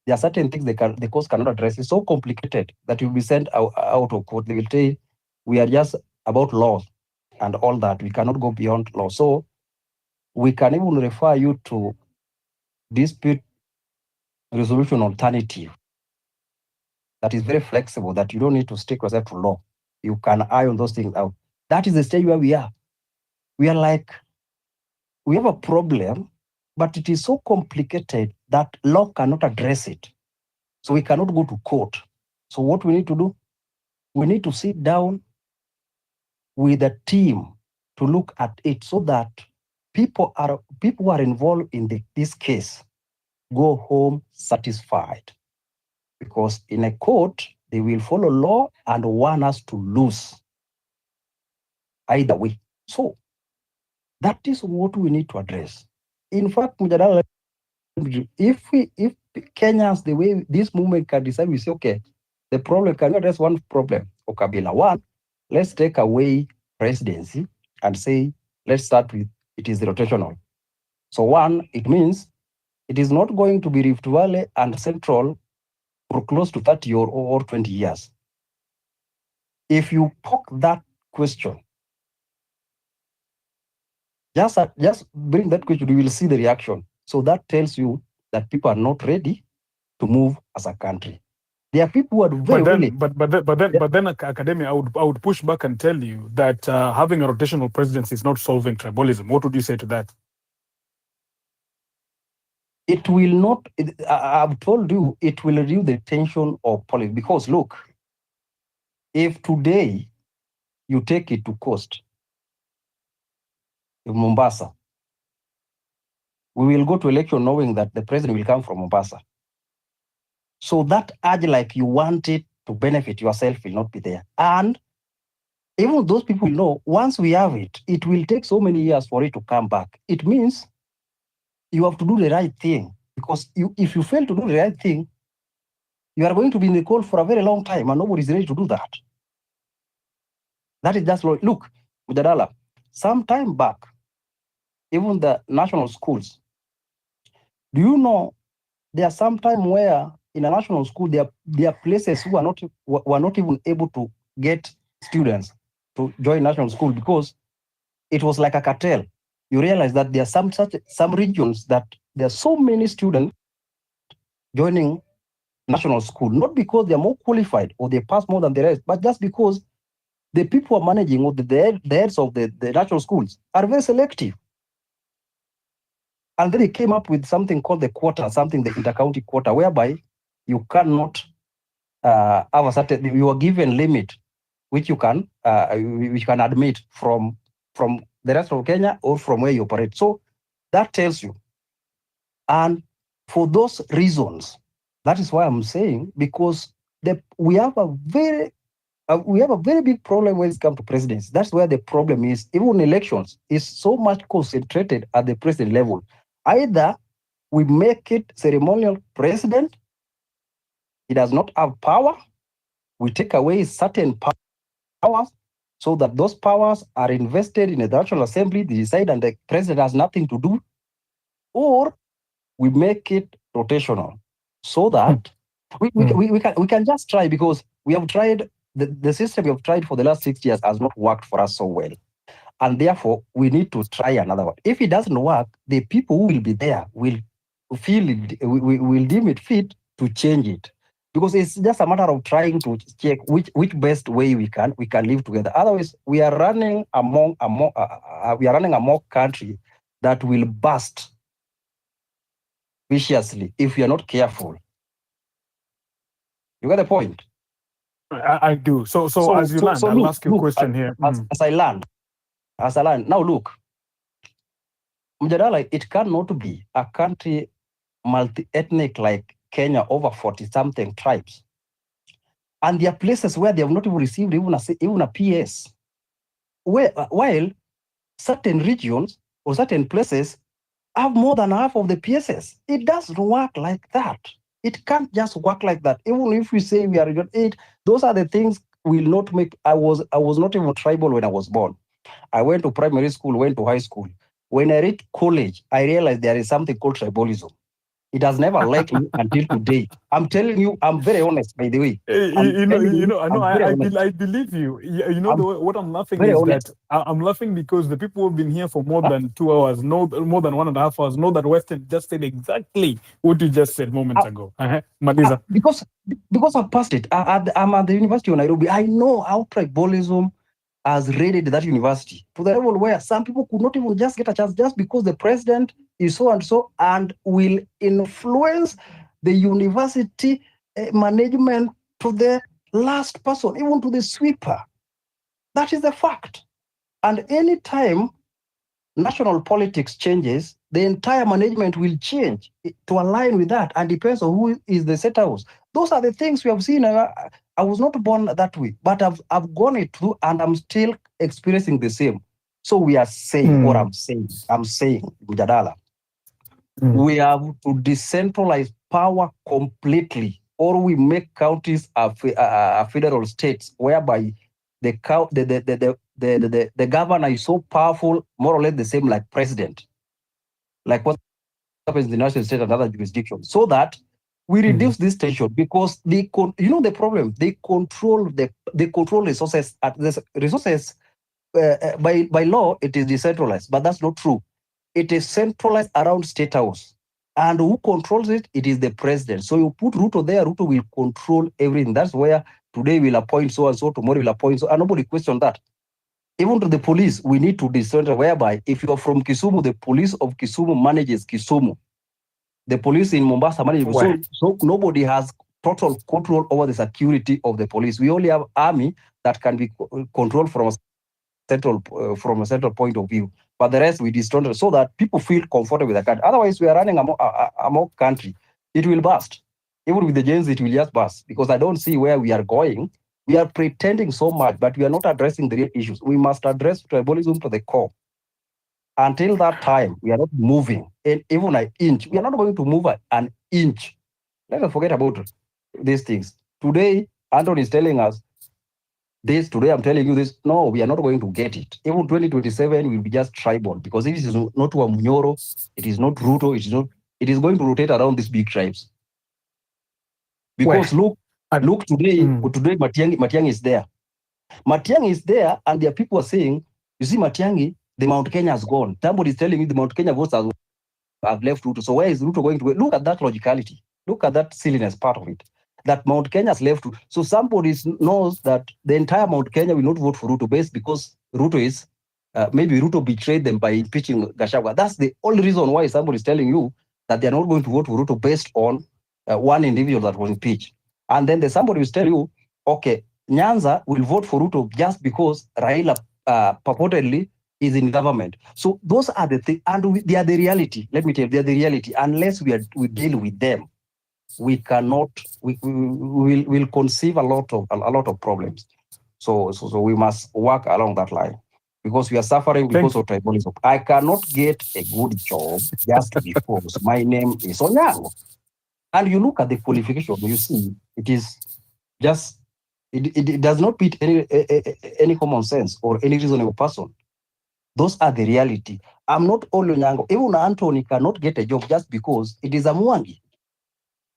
there are certain things the courts cannot address. It's so complicated that you'll be sent out of court. They will say, we are just about law and all that. We cannot go beyond law. So we can even refer you to dispute resolution alternative that is very flexible, that you don't need to stick yourself to law. You can iron those things out. That is the stage where we are. We are like, we have a problem, but it is so complicated that law cannot address it. So we cannot go to court. So what we need to do, we need to sit down with a team to look at it so that people who are involved in this case go home satisfied. Because in a court, they will follow law and want us to lose either way. So that is what we need to address. In fact, if Kenyans, the way this movement can decide, we say, okay, the problem can address one problem for Kabila. One, let's take away presidency and say, let's start with it is rotational. So one, it means it is not going to be Rift Valley and Central for close to 30 or 20 years. If you poke that question, just bring that question, you will see the reaction. So that tells you that people are not ready to move as a country. There are people who are very willing. But then, Academy, I would push back and tell you that having a rotational presidency is not solving tribalism. What would you say to that? It will not. I've told you, it will reduce the tension of politics. Because look, if today you take it to coast in Mombasa, we will go to election knowing that the president will come from Mombasa. So that urge, like you want it to benefit yourself, will not be there. And even those people know, once we have it, it will take so many years for it to come back. It means you have to do the right thing. Because if you fail to do the right thing, you are going to be in the cold for a very long time, and nobody is ready to do that. That is just look, Mujadala, some time back, even the national schools, do you know there are some time where in a national school there are places who are not even able to get students to join national school because it was like a cartel. You realize that there are some regions that there are so many students joining national school, not because they are more qualified or they pass more than the rest, but just because the people who are managing or the heads of the national schools are very selective. And then they came up with something called the quota, the intercounty quota, whereby you cannot have a certain, you are given limit which you can admit from the rest of Kenya or from where you operate. So that tells you. And for those reasons, that is why I'm saying, because we have a very big problem when it comes to presidency. That's where the problem is. Even elections is so much concentrated at the president level. Either we make it ceremonial president, he does not have power, we take away certain powers so that those powers are invested in the National Assembly, they decide, and the president has nothing to do, or we make it rotational so that we can just try, because we have tried, the system we have tried for the last 6 years has not worked for us so well. And therefore, we need to try another one. If it doesn't work, the people who will be there will feel it, will deem it fit to change it. Because it's just a matter of trying to check which best way we can live together. Otherwise, we are running a mock country that will burst viciously if we are not careful. You get the point? I do. So as you land, I'll ask you a question here. As I land. Now look, Mjadala, it cannot be a country multi-ethnic like Kenya, over 40-something tribes. And there are places where they have not even received even a PS. While certain regions or certain places have more than half of the PSs. It doesn't work like that. It can't just work like that. Even if we say we are region 8, those are the things will not make. I was not even tribal when I was born. I went to primary school, went to high school. When I reached college, I realized there is something called tribalism. It has never liked me until today. I'm telling you, I'm very honest, by the way. I believe you. What I'm laughing is honest. That I'm laughing because the people who've been here for more than 2 hours, more than 1.5 hours, know that Western just said exactly what you just said moments ago. Maliza. Because I've passed it. I'm at the University of Nairobi. I know how tribalism has raided that university to the level where some people could not even just get a chance just because the president is so and so and will influence the university management to the last person, even to the sweeper. That is the fact. And anytime national politics changes, the entire management will change to align with that, and depends on who is the set house. Those are the things we have seen. I was not born that way, but I've gone it through, and I'm still experiencing the same. So we are saying what I'm saying, Mjadala, we have to decentralize power completely, or we make counties a federal states, whereby the governor is so powerful, more or less the same like president, like what happens in the national state and other jurisdictions, so that we reduce this tension. Because the problem, they control resources. By law it is decentralized, but that's not true. It is centralized around State House. And who controls it? It is the president. So you put Ruto there, Ruto will control everything. That's where today we'll appoint so and so, tomorrow we'll appoint so, and nobody question that. Even to the police, we need to decenter whereby if you are from Kisumu, the police of Kisumu manages Kisumu. The police in Mombasa manages. So nobody has total control over the security of the police. We only have army that can be controlled from a central point of view. But the rest we distorted so that people feel comfortable with the country. Otherwise, we are running among country. It will burst. Even with the Gens, it will just burst because I don't see where we are going. We are pretending so much, but we are not addressing the real issues. We must address tribalism to the core. Until that time, we are not moving even an inch. We are not going to move an inch. Let us forget about these things. Today, Anthony is telling us this. Today, I'm telling you this. No, we are not going to get it. Even 2027 will be just tribal because if it is not Wamunyoro, it is not Ruto, it is going to rotate around these big tribes. Because look today, today Matiang'i is there. Matiang'i is there, and there are people are saying, you see, Matiang'i, the Mount Kenya has gone. Somebody is telling me the Mount Kenya votes have left Ruto. So where is Ruto going to go? Look at that logicality. Look at that silliness part of it. That Mount Kenya has left. So somebody knows that the entire Mount Kenya will not vote for Ruto based because Ruto is, maybe Ruto betrayed them by impeaching Gachagua. That's the only reason why somebody is telling you that they are not going to vote for Ruto based on one individual that was impeached. And then there's somebody who will tell you, okay, Nyanza will vote for Ruto just because Raila purportedly is in government. So those are the things, and they are the reality. Let me tell you, they are the reality. Unless we deal with them, we cannot. We will conceive a lot of problems. So we must work along that line because we are suffering because of tribalism. I cannot get a good job just because my name is Onyango. And you look at the qualification, you see it is just it does not fit any common sense or any reasonable person. Those are the reality. I'm not only Onyango. Even Anthony cannot get a job just because it is a Mwangi.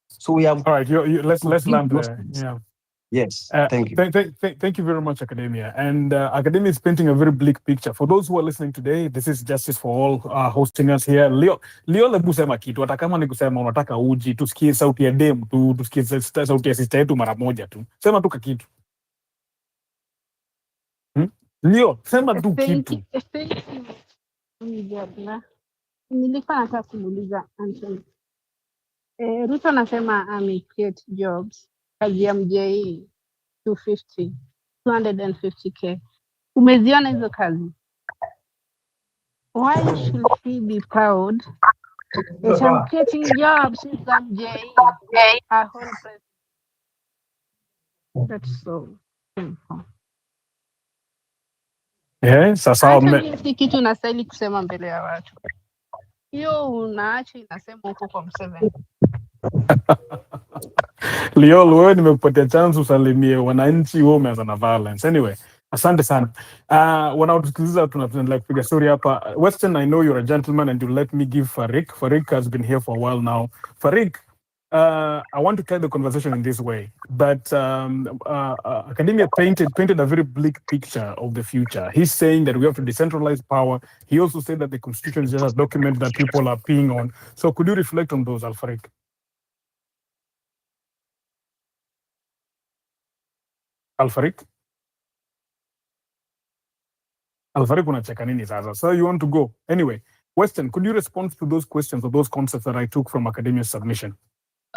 So we have. All right, let's land there. Yeah. Yes. Thank you. Thank you very much, Academia. And Academia is painting a very bleak picture. For those who are listening today, this is Justice for All hosting us here. Leo, hebu sema kitu. Hata kama ni kusema unataka uji, tusikie sauti ya dem tu, tusikie sauti ya sister yetu mara moja tu. Sema tu kitu. Leo, sema tu kitu. Nilikuwa nataka kumuuliza Anthony. Ruto anasema create jobs. Kazi ya MJE 250k. Umeziona hizo kazi? Why should he be proud that I'm creating jobs with MJE? Our whole president. That's so painful. Sasa si kitu unastahili kusema mbele ya watu. Hiyo unaacha inasema huko kwa Museveni. Leo wewe nimekupatia chance usalimie wananchi, wewe umeanza na violence. Anyway, asante sana. Wanaotusikiliza tunaendelea kupiga story hapa. Western, I know you're a gentleman and you let me give Farik. Farik has been here for a while now. Farik, I want to tell the conversation in this way, but Academia painted a very bleak picture of the future. He's saying that we have to decentralize power. He also said that the constitution is just a document that people are peeing on. So could you reflect on those, Farik? Alfarik unacheka nini sasa? So you want to go? Anyway, Weston, could you respond to those questions or those concepts that I took from Academia's submission?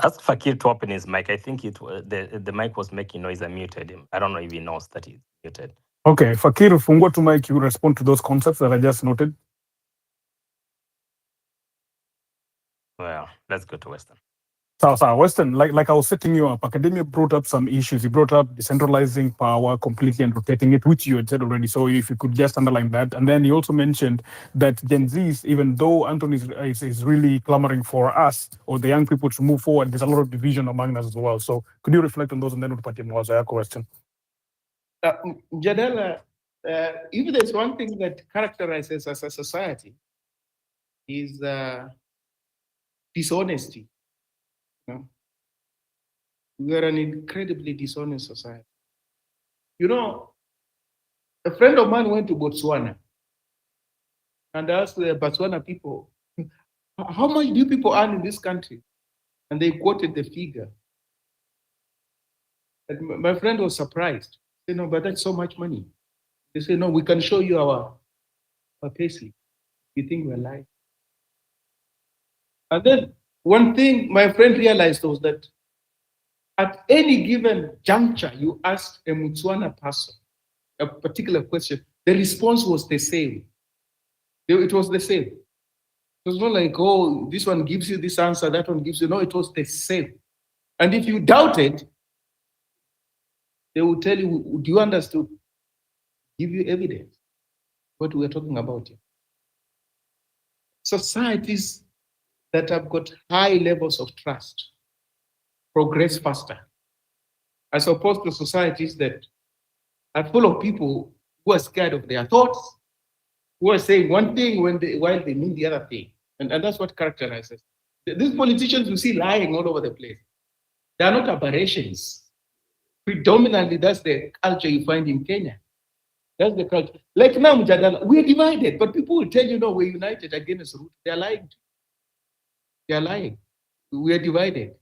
Ask Fakir to open his mic. I think the mic was making noise. I muted him. I don't know if he knows that he's muted. Okay, Fakir, fungua to mic, you respond to those concepts that I just noted. Well, let's go to Weston. So Weston, like I was setting you up, Academia brought up some issues. He brought up decentralizing power completely and rotating it, which you had said already. So if you could just underline that. And then he also mentioned that Gen Zs, even though Anthony is really clamoring for us or the young people to move forward, there's a lot of division among us as well. So could you reflect on those and then we'll put your question? Jadala, if there's one thing that characterizes us as a society is dishonesty. We are an incredibly dishonest society. You know, a friend of mine went to Botswana and asked the Botswana people, How much do people earn in this country? And they quoted the figure. And my friend was surprised. He said, no, but that's so much money. They said, no, we can show you our payslip. You think we're lying? And then one thing my friend realized was that at any given juncture, you ask a Botswana person a particular question, the response was the same. It was the same. It was not like, oh, this one gives you this answer, that one gives you. No, it was the same. And if you doubted, they will tell you, do you understand? Give you evidence what we're talking about here. Societies that have got high levels of trust progress faster, as opposed to societies that are full of people who are scared of their thoughts, who are saying one thing while they mean the other thing. And that's what characterizes. These politicians you see lying all over the place. They are not aberrations. Predominantly, that's the culture you find in Kenya. That's the culture. Like now, Mjadala, we're divided, but people will tell you, no, we're united against Ruto. They're lying. They're lying. We're divided.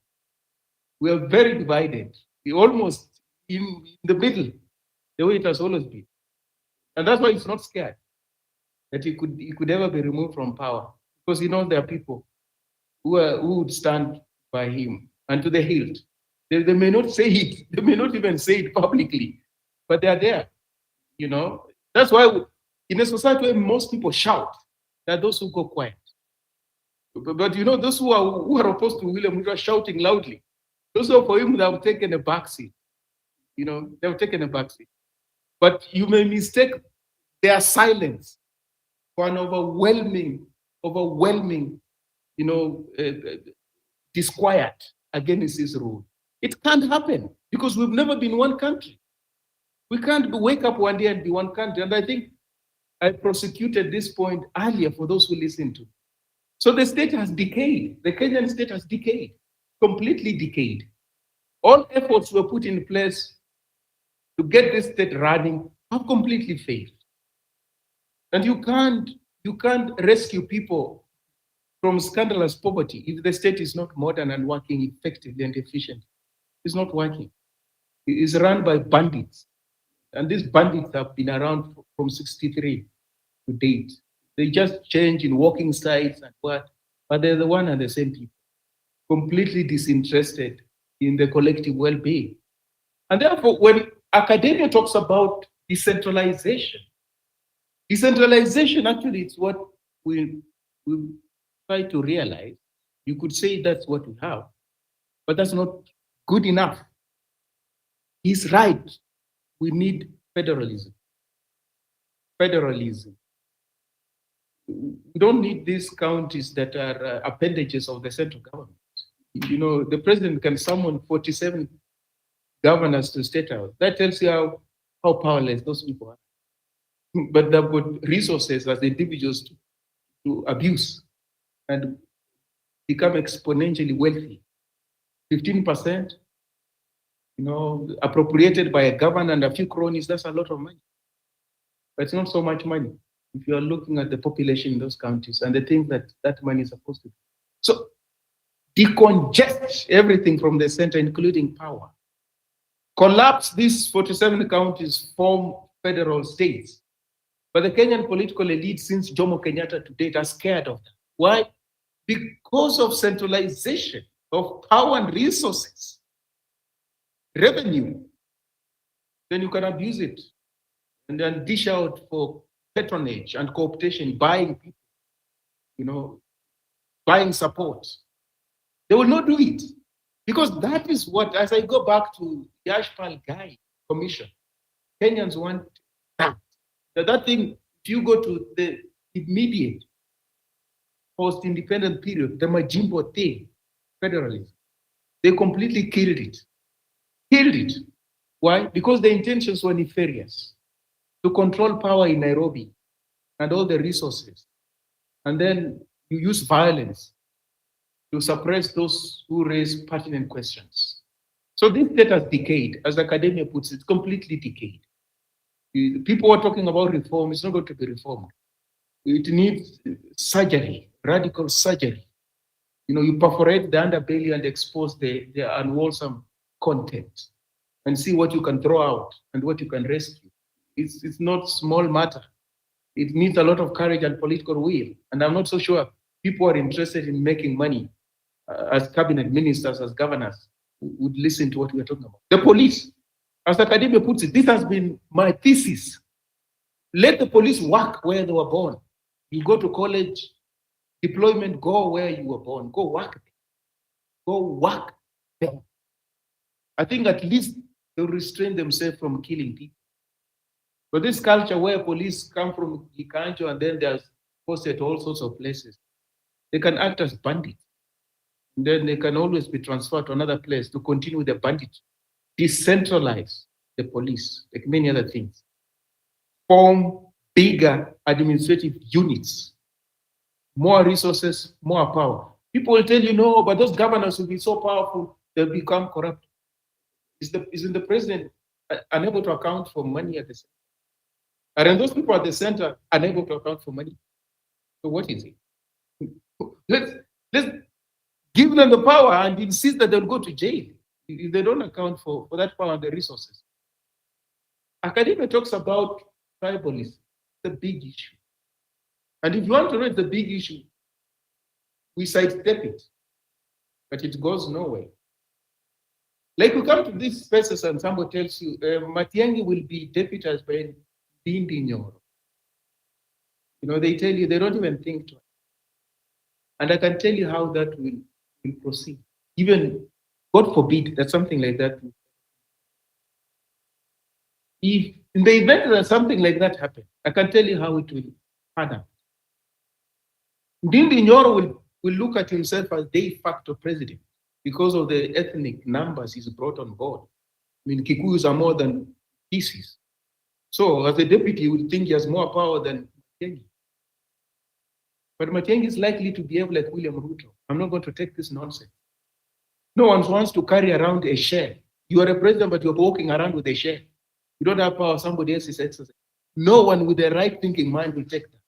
We are very divided. We're almost in the middle, the way it has always been. And that's why it's not scared that he could ever be removed from power. Because he knows there are people who would stand by him and to the hilt. They may not say it, they may not even say it publicly, but they are there. You know, that's why in a society where most people shout, there are those who go quiet. But you know, those who are opposed to William Ruto are shouting loudly. Those who are for him, they have taken a backseat. You know, they have taken a backseat. But you may mistake their silence for an overwhelming, you know, disquiet against his rule. It can't happen because we've never been one country. We can't wake up one day and be one country. And I think I prosecuted this point earlier for those who listen to. So the state has decayed. The Kenyan state has decayed, completely decayed. All efforts were put in place to get this state running have completely failed. And you can't rescue people from scandalous poverty if the state is not modern and working effectively and efficiently. It's not working. It is run by bandits. And these bandits have been around from 63 to date. They just change in walking styles and what, but they're the one and the same people, completely disinterested in the collective well-being. And therefore, when academia talks about decentralization actually it's what we try to realize. You could say that's what we have, but that's not good enough. He's right. We need federalism. Federalism. We don't need these counties that are appendages of the central government. You know, the president can summon 47 governors to state house. That tells you how powerless those people are. But they've got resources as individuals to abuse and become exponentially wealthy. 15%, you know, appropriated by a governor and a few cronies, that's a lot of money. But it's not so much money if you are looking at the population in those counties and the things that money is supposed to do. So decongest everything from the center, including power. Collapse these 47 counties, form federal states. But the Kenyan political elite since Jomo Kenyatta to date are scared of that. Why? Because of centralization of power and resources, revenue. Then you can abuse it and then dish out for patronage and cooptation, buying people, you know, buying support. They will not do it because that is what, as I go back to the Ashpal Guy Commission, Kenyans want that. That thing, if you go to the immediate post-independent period, the Majimbo thing, federalism, they completely killed it. Killed it. Why? Because the intentions were nefarious. To control power in Nairobi and all the resources. And then you use violence to suppress those who raise pertinent questions. So this state has decayed, as academia puts it, completely decayed. People are talking about reform, it's not going to be reformed. It needs surgery, radical surgery, You perforate the underbelly and expose the unwholesome content and see what you can throw out and what you can rescue. It's not small matter. It needs a lot of courage and political will. And I'm not so sure people are interested in making money as cabinet ministers, as governors, who would listen to what we're talking about. The police, as Academia puts it, this has been my thesis. Let the police work where they were born. You go to college, deployment, go where you were born. Go work there. Go work there. I think at least they'll restrain themselves from killing people. But this culture where police come from Kikanjo and then they're posted to all sorts of places, they can act as bandits. And then they can always be transferred to another place to continue the bandit. Decentralize the police, like many other things. Form bigger administrative units, more resources, more power. People will tell you, no, but those governors will be so powerful, they'll become corrupt. Isn't the president unable to account for money at the center? And those people at the center unable to account for money. So what is it? Let's give them the power and insist that they'll go to jail if they don't account for that power and the resources. Academia talks about tribalism, the big issue. And if you want to know it's a big issue, we sidestep it, but it goes nowhere. Like you come to these spaces and somebody tells you, Matiang'i will be deputized by Ndindi Nyoro. They tell you, they don't even think twice. And I can tell you how that will proceed. Even, God forbid, that something like that. If in the event that something like that happens, I can tell you how it will pan out. Ndindi Nyoro will look at himself as de facto president because of the ethnic numbers he's brought on board. I mean, Kikuyus are more than pieces. So as a deputy, he would think he has more power than Matiang'i. But Matiang'i is likely to behave like William Ruto. I'm not going to take this nonsense. No one wants to carry around a shell. You are a president, but you're walking around with a shell. You don't have power, somebody else is exercising. No one with a right thinking mind will take that.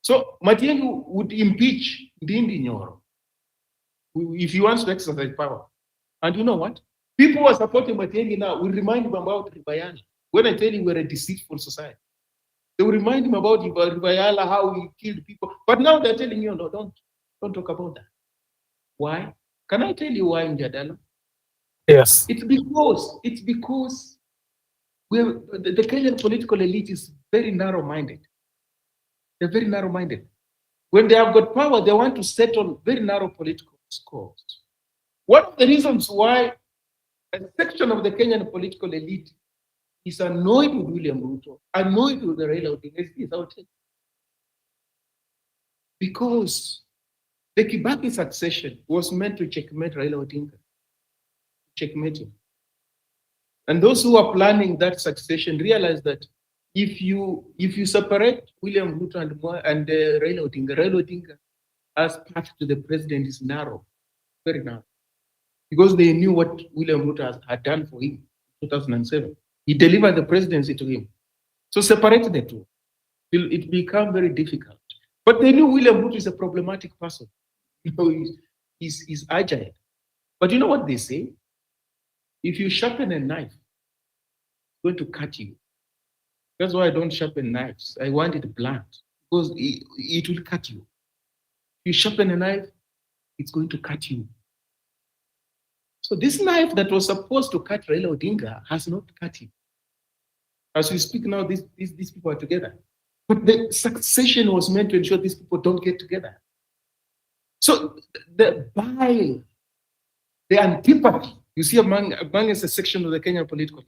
So Matiang'i would impeach Ndindi Nyoro if he wants to exercise power. And you know what? People who are supporting Matiang'i now will remind him about Ribayala. When I tell you we're a deceitful society, they will remind him about Ribayala, how he killed people. But now they're telling you, no, don't talk about that. Why? Can I tell you why, Mjadala? Yes. It's because the Kenyan political elite is very narrow-minded. They're very narrow-minded. When they have got power, they want to settle very narrow political scores. One of the reasons why a section of the Kenyan political elite is annoyed with William Ruto, annoyed with the Raila Odinga is I'll tell you. Because the Kibaki succession was meant to checkmate Raila Odinga. Checkmate him. And those who are planning that succession realize that if you separate William Ruto and Raila Odinga as path to the president is narrow, very narrow. Because they knew what William Ruto had done for him in 2007. He delivered the presidency to him. So separate the two. It become very difficult. But they knew William Ruto is a problematic person. He's agile. But you know what they say? If you sharpen a knife, it's going to cut you. That's why I don't sharpen knives. I want it blunt because it will cut you. If you sharpen a knife, it's going to cut you. So this knife that was supposed to cut Raila Odinga has not cut him. As we speak now, these people are together. But the succession was meant to ensure these people don't get together. So the bile, the antipathy you see among a section of the Kenyan political,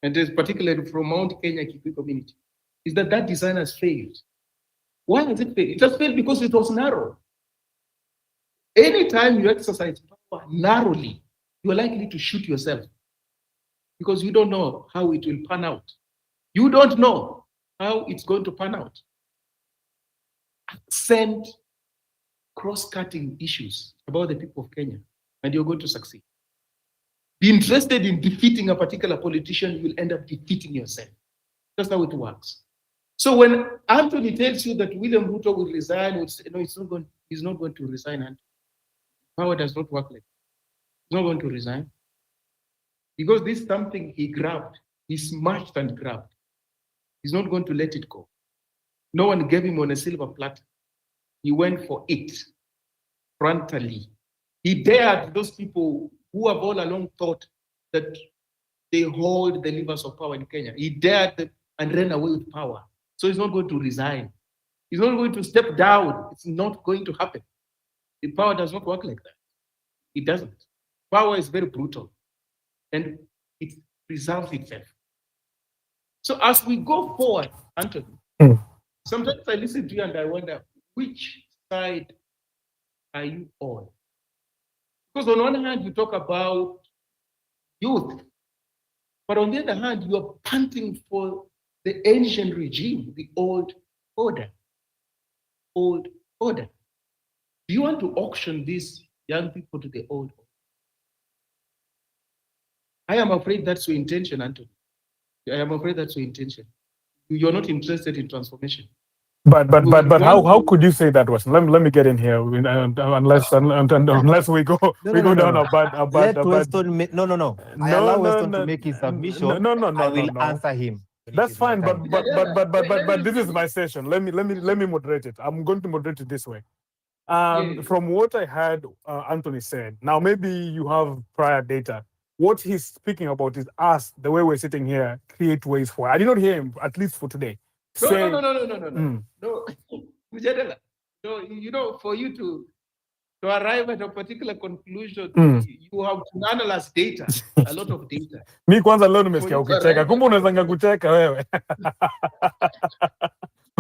and particularly from Mount Kenya Kikuyu community, is that design has failed. Why has it failed? It has failed because it was narrow. Anytime you exercise power narrowly, you are likely to shoot yourself because you don't know how it will pan out. You don't know how it's going to pan out. Accent cross-cutting issues about the people of Kenya, and you're going to succeed. Be interested in defeating a particular politician, you will end up defeating yourself. That's how it works. So when Anthony tells you that William Ruto will resign, he's not going to resign. Power does not work like that. He's not going to resign. Because this is something he grabbed, he smashed and grabbed. He's not going to let it go. No one gave him on a silver platter. He went for it frontally. He dared those people who have all along thought that they hold the levers of power in Kenya. He dared them and ran away with power. So he's not going to resign. He's not going to step down. It's not going to happen. The power does not work like that. It doesn't. Power is very brutal and it preserves itself. So as we go forward, Anthony, sometimes I listen to you and I wonder, which side are you on? Because on one hand, you talk about youth, but on the other hand, you are panting for the ancient regime, the old order. Old order. Do you want to auction these young people to the old order? I am afraid that's your intention, Anthony. I am afraid that's your intention. You're not interested in transformation. But how could you say that, Weston? Let me get in here, unless we go down a bad. Let Weston make, no. I allow Weston to make his submission. No. I will answer him. That's fine, but this is my session. Let me moderate it. I'm going to moderate it this way. From what I heard, Anthony said. Now maybe you have prior data. What he's speaking about is us, the way we're sitting here, create ways for. I did not hear him, at least for today. No, Mujadala. No, you know, for you to arrive at a particular conclusion, you have to analyze data, a lot of data. Mi kwanza leo nimesikia ukicheka. Kumbe unaweza kucheka wewe.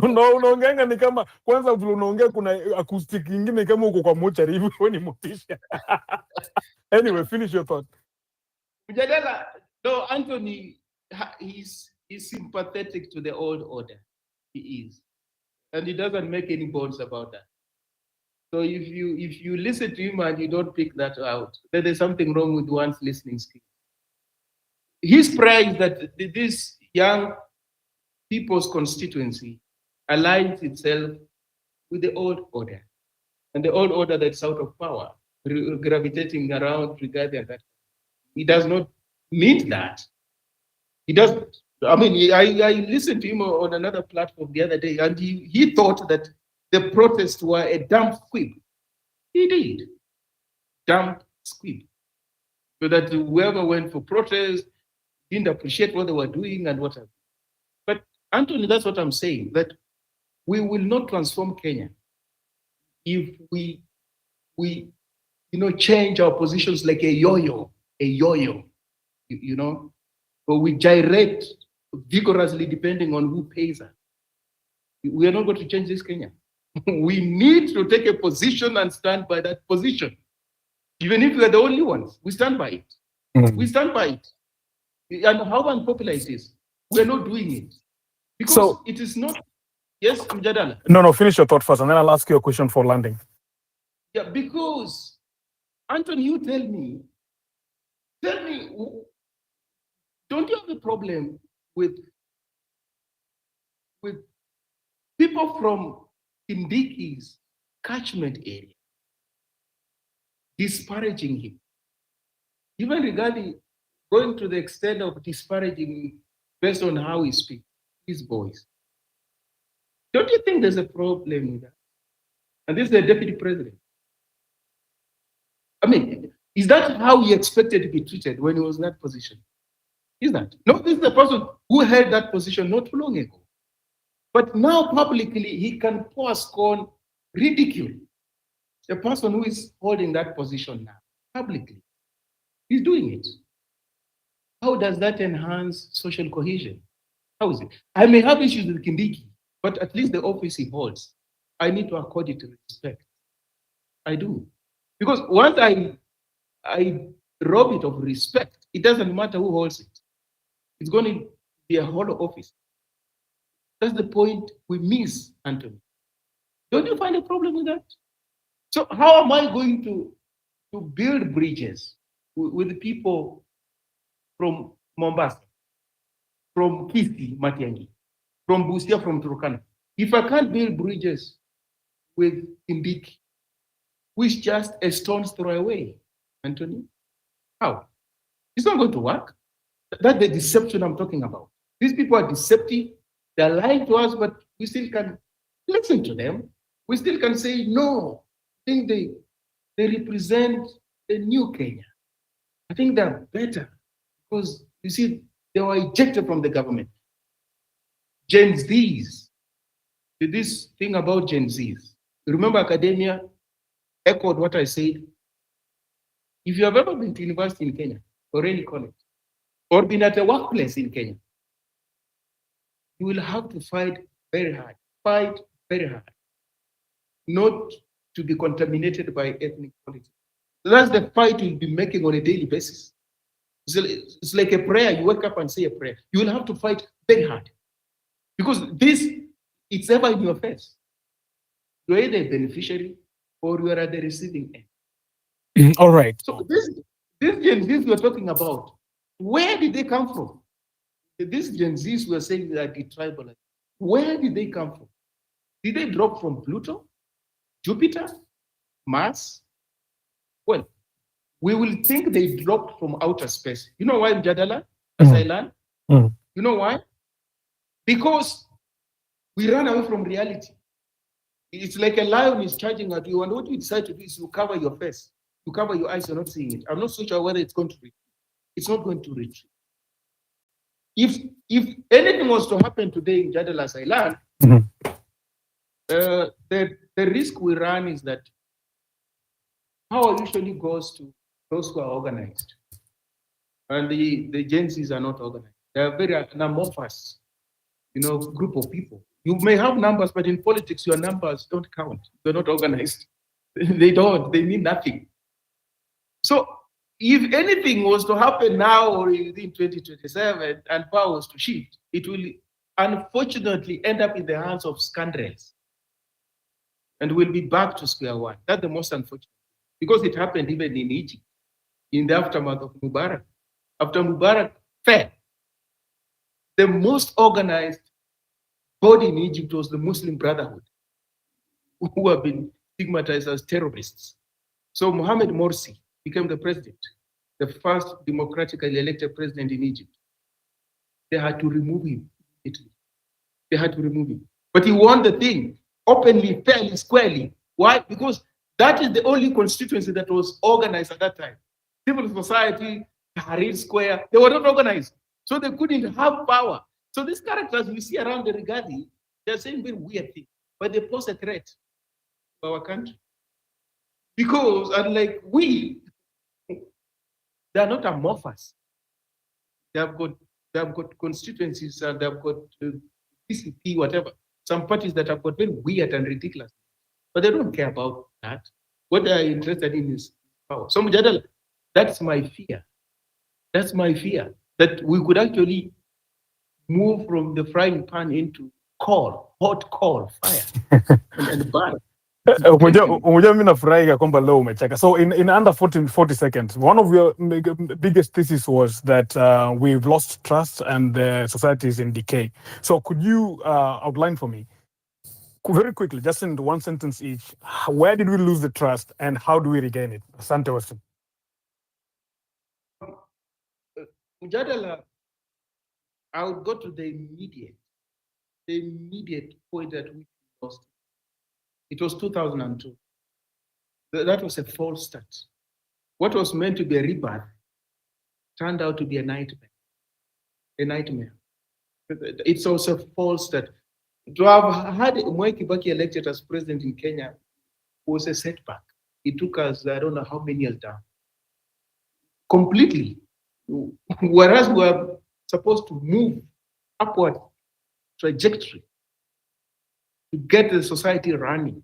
Unaongea ni kama kwanza vile unaongea kuna acoustic nyingine kama uko kwa mochari hivi wewe ni motisha. Anyway, finish your thought. Mujadala, no, Anthony, he's sympathetic to the old order. He is. And he doesn't make any bones about that. So if you listen to him and you don't pick that out, then there's something wrong with one's listening skill. His pride that this young people's constituency aligns itself with the old order. And the old order that's out of power, gravitating around regarding that. He does not mean that. He doesn't. I mean, I listened to him on another platform the other day, and he thought that the protests were a dumb squib. He did. Dumb squib. So that whoever went for protest didn't appreciate what they were doing and whatever. But Anthony, that's what I'm saying, that we will not transform Kenya if we change our positions like a yo-yo, or we gyrate vigorously depending on who pays us. We are not going to change this Kenya. We need to take a position and stand by that position. Even if we are the only ones, we stand by it. We stand by it. And how unpopular it is, we are not doing it. Because it is not. Yes, Mjadala. No, finish your thought first, and then I'll ask you a question for landing. Yeah, because, Anthony, you tell me, don't you have a problem with people from Kindiki's catchment area disparaging him? Even regarding going to the extent of disparaging him based on how he speaks, his voice. Don't you think there's a problem with that? And this is the deputy president. I mean, is that how he expected to be treated when he was in that position? Is that? No, this is the person who held that position not too long ago. But now publicly, he can pour scorn, ridicule the person who is holding that position now, publicly. He's doing it. How does that enhance social cohesion? How is it? I may have issues with Kindiki, but at least the office he holds, I need to accord it respect. I do. Because once I rob it of respect, it doesn't matter who holds it. It's going to be a hollow office. That's the point we miss, Anthony. Don't you find a problem with that? So how am I going to build bridges with the people from Mombasa, from Kisii, Matiang'i, from Busia, from Turkana, if I can't build bridges with Kindiki, which just a stone's throw away, Anthony. How? It's not going to work. That's the deception I'm talking about. These people are deceptive. They're lying to us, but we still can listen to them. We still can say, no, I think they represent a new Kenya. I think they're better because, you see, they were ejected from the government. Gen Zs, this thing about Gen Zs. Remember, academia echoed what I said. If you have ever been to university in Kenya or any college, or been at a workplace in Kenya, you will have to fight very hard, not to be contaminated by ethnic politics. That's the fight you'll be making on a daily basis. It's like a prayer. You wake up and say a prayer. You will have to fight very hard because it's ever in your face. You're either a beneficiary or you are at the receiving end. All right. So this Gen Zs we're talking about, where did they come from? These Gen Zs were saying that the tribal. Where did they come from? Did they drop from Pluto, Jupiter, Mars? Well, we will think they dropped from outer space. You know why, Jadala? Asailan? You know why? Because we run away from reality. It's like a lion is charging at you, and what you decide to do is you cover your face. You cover your eyes, you're not seeing it. I'm not so sure whether it's going to retreat. It's not going to retreat. If anything was to happen today in Jadala Asailan, the risk we run is that power usually goes to those who are organized. And the Gen Zs are not organized. They are very amorphous, group of people. You may have numbers, but in politics, your numbers don't count. They're not organized. They don't. They mean nothing. So if anything was to happen now or within 2027 and power was to shift, it will unfortunately end up in the hands of scoundrels. And we'll be back to square one. That's the most unfortunate. Because it happened even in Egypt, in the aftermath of Mubarak. After Mubarak fell, the most organized body in Egypt was the Muslim Brotherhood, who have been stigmatized as terrorists. So Mohamed Morsi became the president, the first democratically elected president in Egypt. They had to remove him. They had to remove him. But he won the thing openly, fairly, squarely. Why? Because that is the only constituency that was organized at that time. Civil society, Tahrir Square, they were not organized. So they couldn't have power. So these characters we see around the Rigadi, they're saying very weird things, but they pose a threat to our country. Because unlike we, they are not amorphous. They have got constituencies and they've got PCP, whatever. Some parties that have got very weird and ridiculous, but they don't care about that. What they are interested in is power. So Mujadala, that's my fear. That's my fear, that we could actually move from the frying pan into hot coal, fire, and burn. Unajua mimi nafurahi kwamba leo umecheka. So in under 40 seconds, one of your biggest thesis was that we've lost trust and the society is in decay. So could you outline for me very quickly, just in one sentence each, where did we lose the trust and how do we regain it? Asante Western. Mujadala, I would go to the immediate point that we lost. It was 2002. That was a false start. What was meant to be a rebirth turned out to be a nightmare. A nightmare. It's also a false start. To have had Mwai Kibaki elected as president in Kenya was a setback. It took us, I don't know how many years down. Completely. Whereas we were supposed to move upward trajectory to get the society running,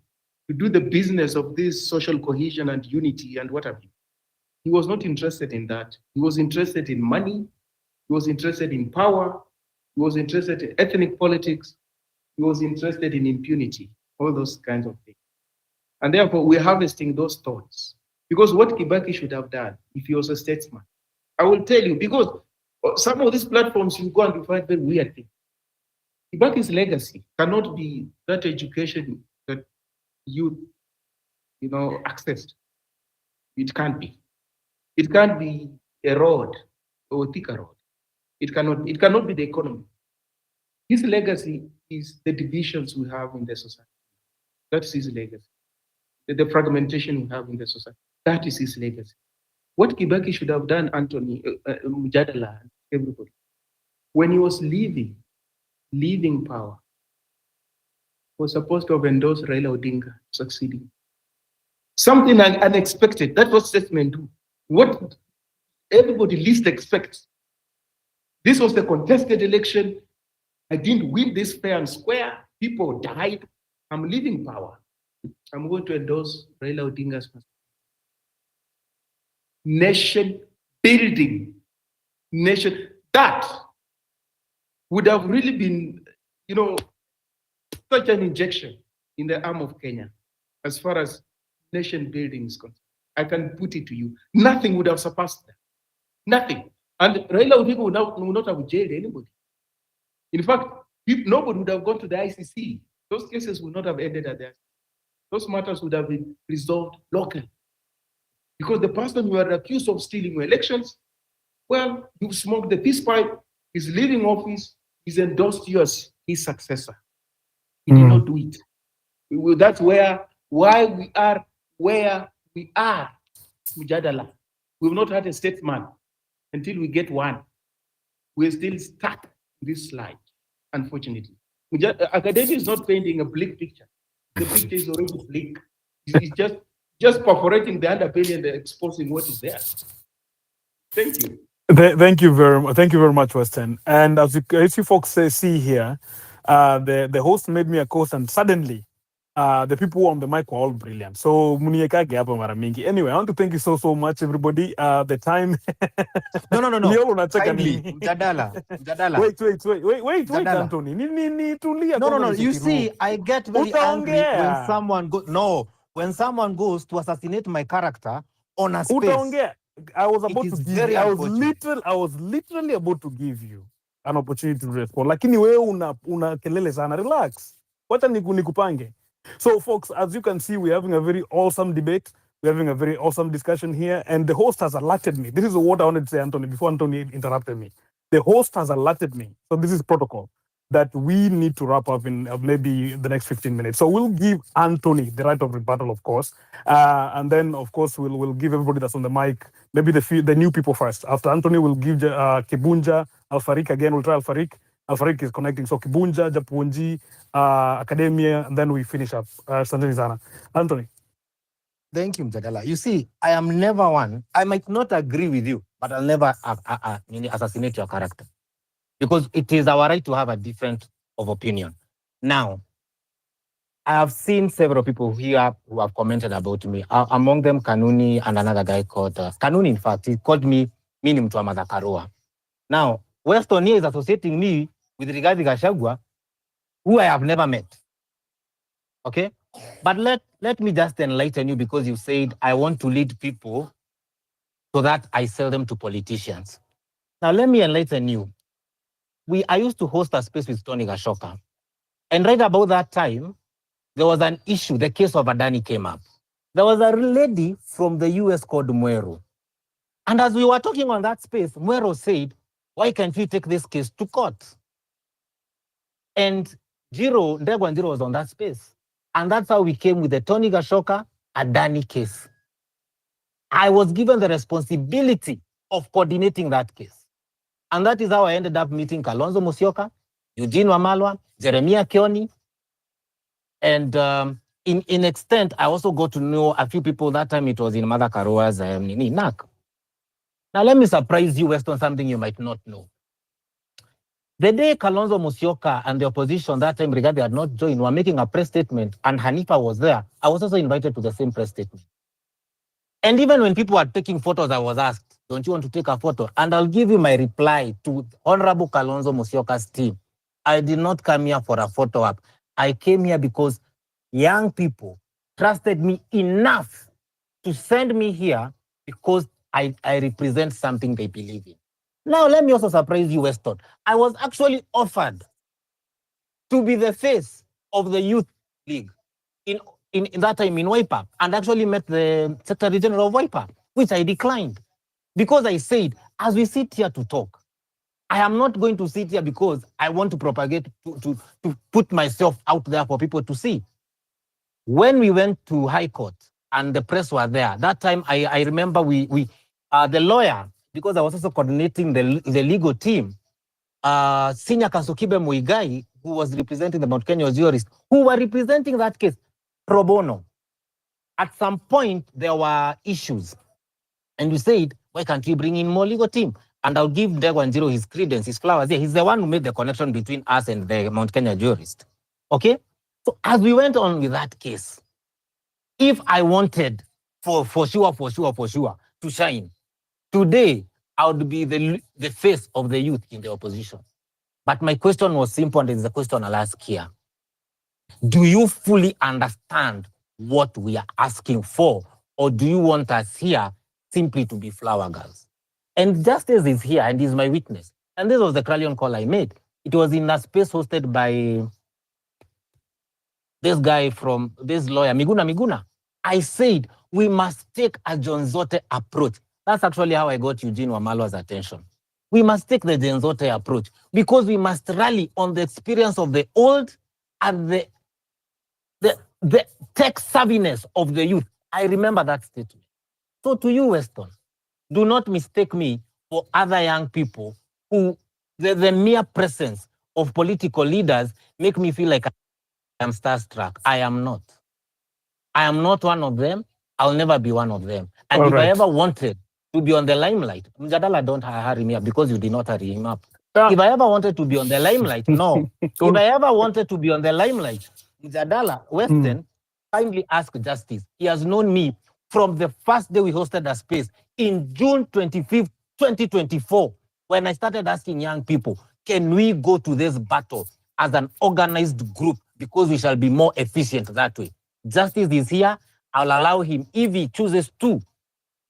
to do the business of this social cohesion and unity and what have you. He was not interested in that. He was interested in money. He was interested in power. He was interested in ethnic politics. He was interested in impunity, all those kinds of things. And therefore, we're harvesting those thoughts. Because what Kibaki should have done, if he was a statesman, I will tell you, because some of these platforms, you go and you find very weird things. Kibaki's legacy cannot be that education that youth accessed. It can't be. It can't be a road or a thicker road. It cannot be the economy. His legacy is the divisions we have in the society. That's his legacy. The fragmentation we have in the society. That is his legacy. What Kibaki should have done, Anthony, Mujadala, everybody, when he was leaving power, was supposed to have endorsed Raila Odinga succeeding. Something unexpected. That was statement two. What everybody least expects. This was the contested election. I didn't win this fair and square. People died. I'm leaving power. I'm going to endorse Raila Odinga's nation building. Nation that would have really been, such an injection in the arm of Kenya as far as nation building is concerned. I can put it to you. Nothing would have surpassed that. Nothing. And Raila Odinga would not have jailed anybody. In fact, nobody would have gone to the ICC. Those cases would not have ended at that. Those matters would have been resolved locally. Because the person you are accused of stealing your elections, well, you smoked the peace pipe, he's leaving office, he's endorsed you as his successor. He did not do it. That's why we are where we are, Mujadala. We've not had a statesman until we get one. We're still stuck in this slide, unfortunately. Academia is not painting a bleak picture. The picture is already bleak. It's just perforating the underbelly and exposing what is there. Thank you. Thank you very much, Weston. And as you folks see here, the host made me a host, and suddenly the people on the mic were all brilliant. So muniekage hapa mara mingi. Anyway, I want to thank you so much, everybody. The time. No. Leo unacheka Kindly, nini? Mjadala. Wait, Mjadala. Anthony. Nini tulia. No. You see, I get very angry when someone goes to assassinate my character on a space. Utaongea. I was literally about to give you an opportunity to respond. Lakini wewe una kelele sana. Relax. Wacha nikupange. So folks, as you can see, we're having a very awesome debate. We're having a very awesome discussion here. And the host has alerted me. This is what I wanted to say, Anthony, before Anthony interrupted me. The host has alerted me. So this is protocol that we need to wrap up in maybe the next 15 minutes. So we'll give Anthony the right of rebuttal, of course. And then, of course, we'll give everybody that's on the mic, maybe the new people first. After Anthony, we'll give Kibunja, Alfarik again. We'll try Alfarik. Alfarik is connecting. So Kibunja, Japunji, Academia, and then we finish up. Anthony. Thank you, Mjadala. You see, I am never one. I might not agree with you, but I'll never assassinate your character. Because it is our right to have a different of opinion. Now, I have seen several people here who have commented about me. Among them, Kanuni and another guy called Kanuni. In fact, he called me Mini Mtu wa Madhakarua. Now, Weston here is associating me with Rigathi Gachagua, who I have never met. Okay, but let me just enlighten you, because you said I want to lead people so that I sell them to politicians. Now, let me enlighten you. I used to host a space with Tony Gashoka. And right about that time, there was an issue. The case of Adani came up. There was a lady from the US called Mwero. And as we were talking on that space, Mwero said, why can't we take this case to court? And Ndegwa Njiro was on that space. And that's how we came with the Tony Gashoka Adani case. I was given the responsibility of coordinating that case. And that is how I ended up meeting Kalonzo Musyoka, Eugene Wamalwa, Jeremiah Kioni. And in extent, I also got to know a few people. That time it was in Mother Karua's NAC. Now let me surprise you, Weston, something you might not know. The day Kalonzo Musyoka and the opposition, that time Rigathi had not joined, were making a press statement, and Hanifa was there, I was also invited to the same press statement. And even when people were taking photos, I was asked, don't you want to take a photo? And I'll give you my reply to Honorable Kalonzo Musyoka's team. I did not come here for a photo op. I came here because young people trusted me enough to send me here because I represent something they believe in. Now, let me also surprise you, Weston. I was actually offered to be the face of the Youth League in in that time in Wiper and actually met the Secretary General of Wiper, which I declined because I said, as we sit here to talk, I am not going to sit here because I want to propagate, to put myself out there for people to see. When we went to High Court and the press were there, that time I remember the lawyer, because I was also coordinating the legal team, Senior Kasukibe Muigai, who was representing the Mount Kenya jurists, who were representing that case pro bono. At some point, there were issues. And we said, why can't we bring in more legal team? And I'll give Ndegwa his credence, his flowers. Yeah, he's the one who made the connection between us and the Mount Kenya jurist. Okay? So as we went on with that case, if I wanted for sure to shine, today I would be the face of the youth in the opposition. But my question was simple, and it's the question I'll ask here. Do you fully understand what we are asking for, or do you want us here simply to be flower girls? And Justice is here and is my witness. And this was the Cralion call I made. It was in a space hosted by this guy from this lawyer, Miguna. I said, we must take a John Zote approach. That's actually how I got Eugene Wamalwa's attention. We must take the John Zote approach because we must rally on the experience of the old and the tech savviness of the youth. I remember that statement. So to you, Weston, do not mistake me for other young people who the mere presence of political leaders make me feel like I am starstruck. I am not. I am not one of them. I'll never be one of them. And All if right. I ever wanted to be on the limelight, Mjadala, don't hurry me up because you did not hurry him up. If I ever wanted to be on the limelight, no. If I ever wanted to be on the limelight, Mjadala, Western, kindly ask Justice. He has known me from the first day we hosted a space in June 25th, 2024, when I started asking young people, can we go to this battle as an organized group because we shall be more efficient that way? Justice is here. I'll allow him, if he chooses to,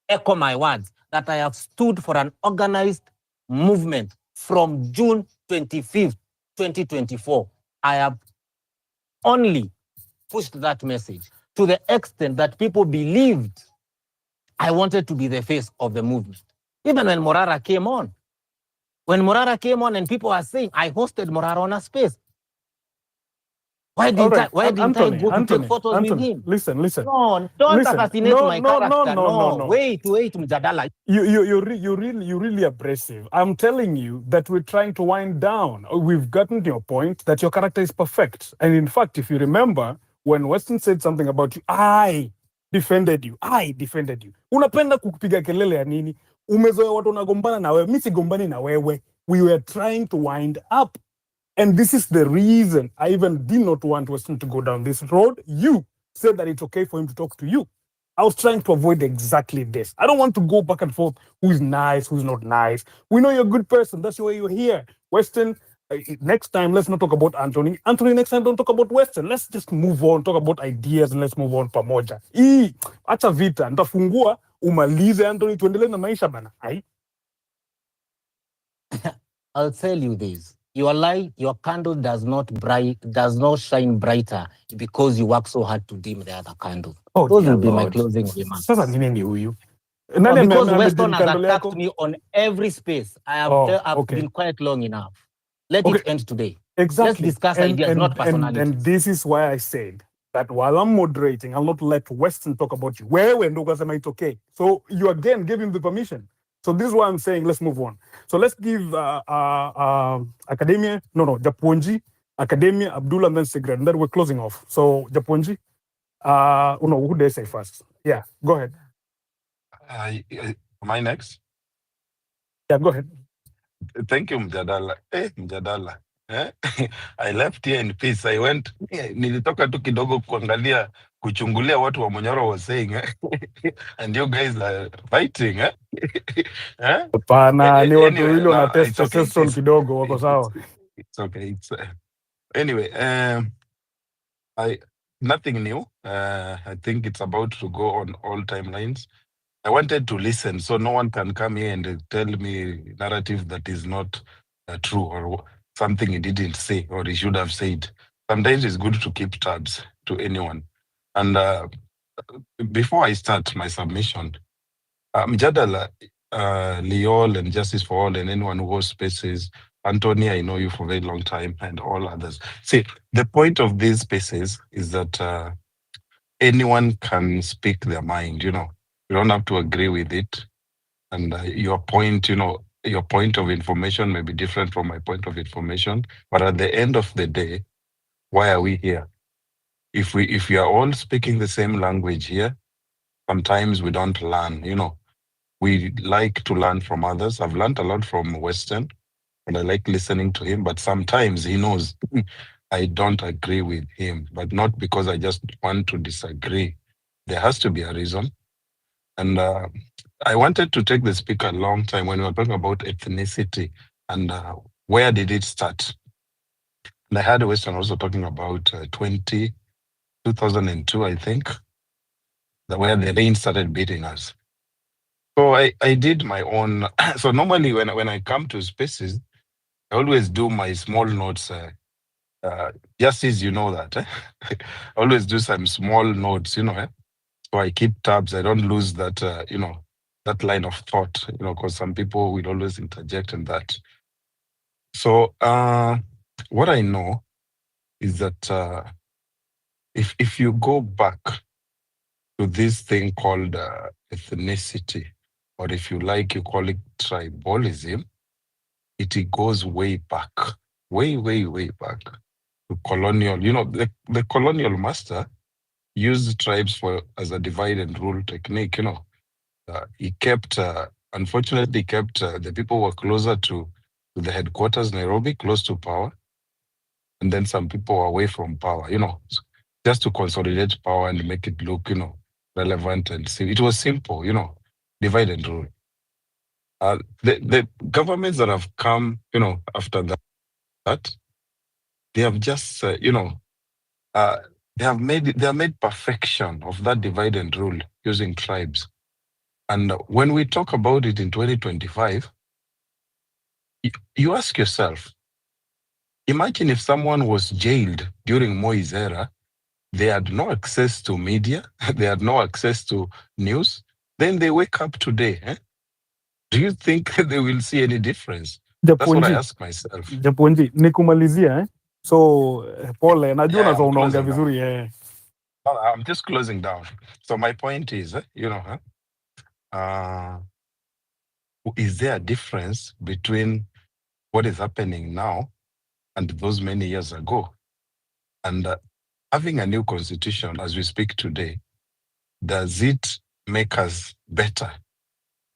echo my words, that I have stood for an organized movement from June 25th, 2024. I have only pushed that message to the extent that people believed I wanted to be the face of the movement. Even when Morara came on. When Morara came on and people are saying, I hosted Morara on a space. Why didn't I go to take photos with him? Listen. No, don't assassinate my character. No. Wait, Mjadala. You're really abrasive. I'm telling you that we're trying to wind down. We've gotten to your point that your character is perfect. And in fact, if you remember, when Weston said something about you, I defended you. Unapenda kupiga kelele ya nini? Umezoea watu wanagombana na wewe. Mimi sigombani na wewe. We were trying to wind up. And this is the reason I even did not want Weston to go down this road. You said that it's okay for him to talk to you. I was trying to avoid exactly this. I don't want to go back and forth. Who's nice, who's not nice. We know you're a good person. That's why you're here. Weston, next time, let's not talk about Anthony. Anthony, next time, don't talk about Weston. Let's just move on, talk about ideas, and let's move on pamoja. Acha vita. Nitafungua, umalize Anthony, tuendelee na maisha bana. I'll tell you this. Your light, your candle does not shine brighter because you work so hard to dim the other candle. Oh, those will be my closing remarks. Sasa nini ni huyu? Because Weston has attacked me on every space. I have been quite long enough. Let it end today. Exactly. Let's discuss ideas, not personalities. And this is why I said that while I'm moderating, I'll not let Weston talk about you. Where when Ndogasema it's okay. So you again gave him the permission. So this is why I'm saying let's move on. So let's give Academia, Japonji, Academia, Abdullah, and then Sigrid, and then we're closing off. So Japonji, who did I say first? Yeah, go ahead. Am I next? Yeah, go ahead. Thank you, Mjadala. Mjadala. I left here in peace. I went, nilitoka tu kidogo kuangalia, kuchungulia watu wa Monyoro was saying, and you guys are fighting, Hapana, ni watu wawili wana testosterone kidogo, wako sawa. It's okay. Anyway, nothing new. I think it's about to go on all timelines. I wanted to listen, so no one can come here and tell me narrative that is not true or something he didn't say or he should have said. Sometimes it's good to keep tabs to anyone. And before I start my submission, Mjadala, Leol and Justice for All and anyone who hosts spaces, Anthony, I know you for a very long time, and all others. See, the point of these spaces is that anyone can speak their mind, you know. You don't have to agree with it. And your point, you know, your point of information may be different from my point of information. But at the end of the day, why are we here? If we are all speaking the same language here, sometimes we don't learn, you know. We like to learn from others. I've learned a lot from Western, and I like listening to him, but sometimes he knows I don't agree with him, but not because I just want to disagree. There has to be a reason. And I wanted to take the speaker a long time when we were talking about ethnicity and where did it start? And I heard Western also talking about 2002, I think, where the rain started beating us. So I did my own. So normally when I come to spaces, I always do my small notes. Just as you know that, I always do some small notes, you know. So I keep tabs. I don't lose that, you know, that line of thought, you know, because some people will always interject in that. So what I know is that if you go back to this thing called ethnicity, or if you like, you call it tribalism, it goes way back, way back to colonial. You know, the colonial master used tribes as a divide and rule technique. You know, he kept, unfortunately, kept the people who were closer to the headquarters, Nairobi, close to power, and then some people were away from power. You know, just to consolidate power and make it look, you know, relevant and see. It was simple. You know, divide and rule. The governments that have come, you know, after that, they have just, you know, they have made perfection of that divide and rule using tribes. And when we talk about it in 2025, you ask yourself, imagine if someone was jailed during Moi's era, they had no access to media, they had no access to news, then they wake up today. Do you think they will see any difference? That's what I ask myself. Japonji, nikumalizia So pole, najua Yeah, I'm unaongea closing vizuri down. I'm just closing down. So my point is, you know, is there a difference between what is happening now and those many years ago? And having a new constitution as we speak today, does it make us better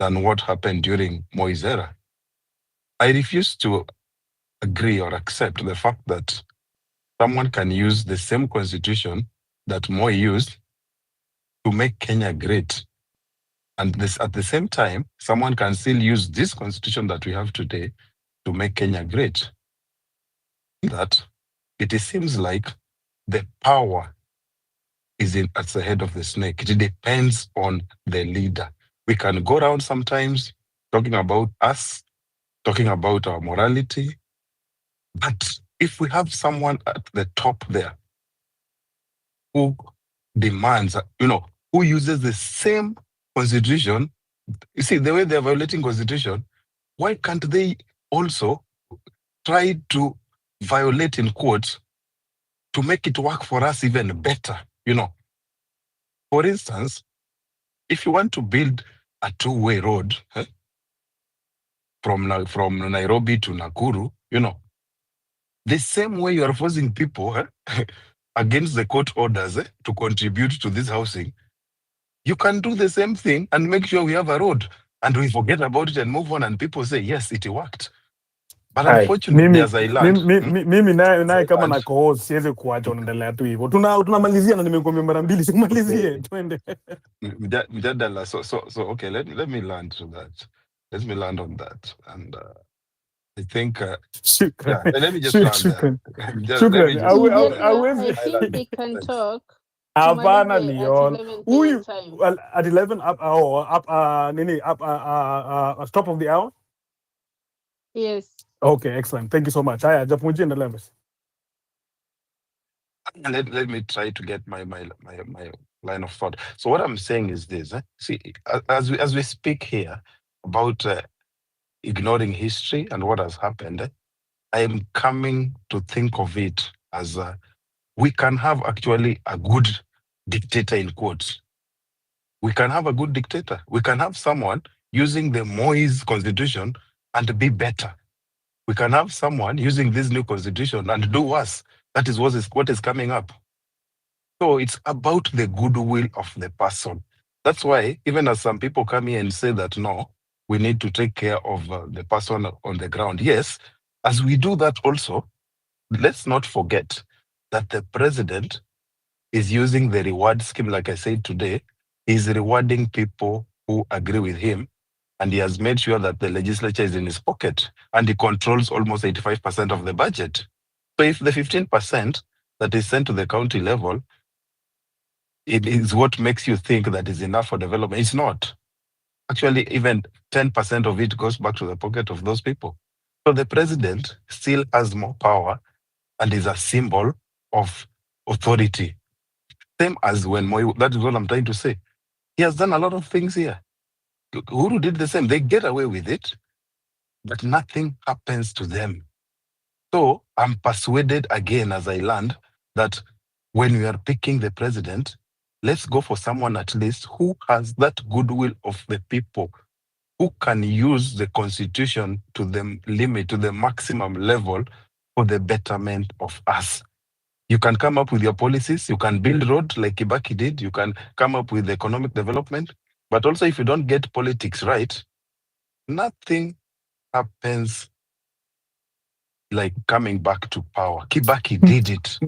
than what happened during Moi's era? I refuse to agree or accept the fact that someone can use the same constitution that Moi used to make Kenya great. And this, at the same time, someone can still use this constitution that we have today to make Kenya great. That it seems like the power is at the head of the snake. It depends on the leader. We can go around sometimes talking about us, talking about our morality. But if we have someone at the top there who demands, you know, who uses the same constitution, you see, the way they're violating constitution, why can't they also try to violate in quotes to make it work for us even better? You know, for instance, if you want to build a two-way road from Nairobi to Nakuru, you know, the same way you are forcing people against the court orders to contribute to this housing, you can do the same thing and make sure we have a road and we forget about it and move on and people say, yes, it worked. But unfortunately, as I learned, mimi naye kama na co-host siwezi kuacha unaendelea tu hivyo. Tunamalizia na nimekuambia mara mbili simalizie twende. Mjadala, so okay, let me land to that. Let me land on that. And I think yeah, let me just land there. Let me just I think he can talk. Hapana Tumalize Leon. at 11 Huyu time. at 11 up top of the hour? Yes. Okay, excellent. Thank you so much. Haya, Japunji and 11. And let me try to get my line of thought. So what I'm saying is this: see, as we speak here about ignoring history and what has happened, I am coming to think of it as we can have actually a good dictator in quotes. We can have a good dictator. We can have someone using the Moise constitution and be better. We can have someone using this new constitution and do worse. That is what is coming up. So it's about the goodwill of the person. That's why even as some people come here and say that, no, we need to take care of the person on the ground. Yes, as we do that also, let's not forget that the president is using the reward scheme, like I said today, he's rewarding people who agree with him. And he has made sure that the legislature is in his pocket and he controls almost 85% of the budget. So if the 15% that is sent to the county level, it is what makes you think that is enough for development. It's not. Actually, even 10% of it goes back to the pocket of those people. So the president still has more power and is a symbol of authority. Same as when Moi, that is what I'm trying to say. He has done a lot of things here. Uhuru did the same. They get away with it, but nothing happens to them. So I'm persuaded again, as I learned, that when we are picking the president, let's go for someone at least who has that goodwill of the people, who can use the constitution to the limit, to the maximum level for the betterment of us. You can come up with your policies, you can build road like Kibaki did, you can come up with economic development, but also if you don't get politics right, nothing happens like coming back to power. Kibaki did it.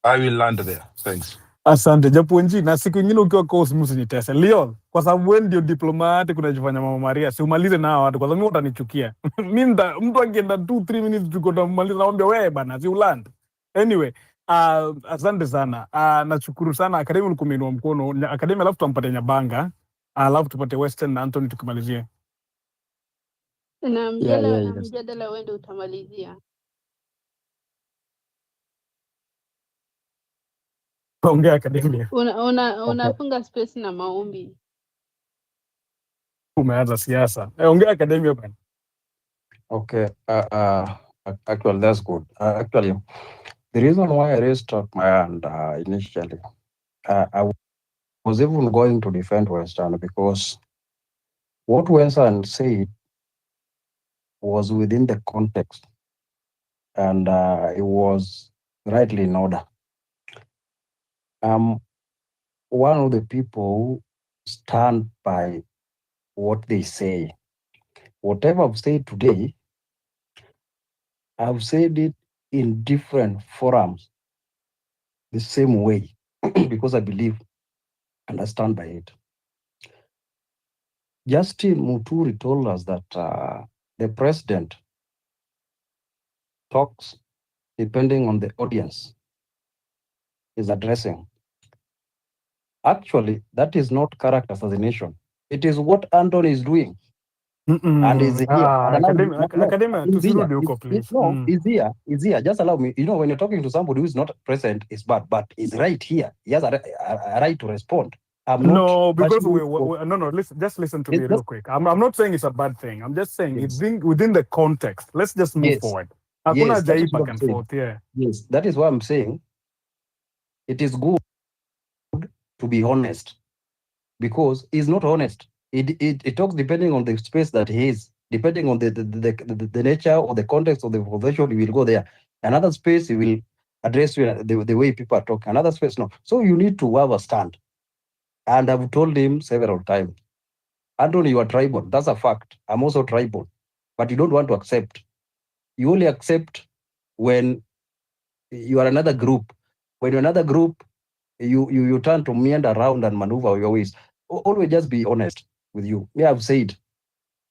I will land there. Thanks. Asante Japonji, na siku ingine ukiwa course msinitese Leon, kwa sababu wewe ndio diplomati kunajifanya Mama Maria, si umalize nao watu kwa sababu mimi utanichukia. Mimi mtu akienda 2-3 minutes tuko tunamaliza, naomba wewe bana, si uland. Anyway, asante sana. Nashukuru sana Academy ulikuminua mkono. Academy alafu tumpate Nyabanga, alafu tupate Western na Anthony tukimalizie. Na mjadala wewe ndio utamalizia. Ongea Academy. Unafunga space na maombi. Umeanza siasa. Ongea Academy bana. Okay. Actually, that's good. Actually, the reason why I raised up my hand initially, I was even going to defend Western because what Western said was within the context, and it was rightly in order. One of the people who stand by what they say. Whatever I've said today, I've said it in different forums the same way because I believe and I stand by it. Justin Muturi told us that the president talks depending on the audience is addressing. Actually, that is not character assassination. It is what Anthony is doing. And is here. Academy, tusirudi huko please. No, is here. Just allow me. You know, when you're talking to somebody who is not present, it's bad, but is right here. He has a right to respond. I'm not. No, because no. Listen to me real quick. I'm not saying it's a bad thing. I'm just saying it's within the context. Let's just move forward. Yes, that is back and forth. Yeah. Yes, that is what I'm saying. It is good to be honest, because he's not honest. It talks depending on the space that he is, depending on the nature or the context of the conversation. He will go there. Another space he will address the way people are talking. Another space no. So you need to have a stand. And I've told him several times, Anthony, you are tribal. That's a fact. I'm also tribal, but you don't want to accept. You only accept when you are another group. When you're another group, you turn to meander around and maneuver your ways. Always just be honest with you. Yeah, I've said.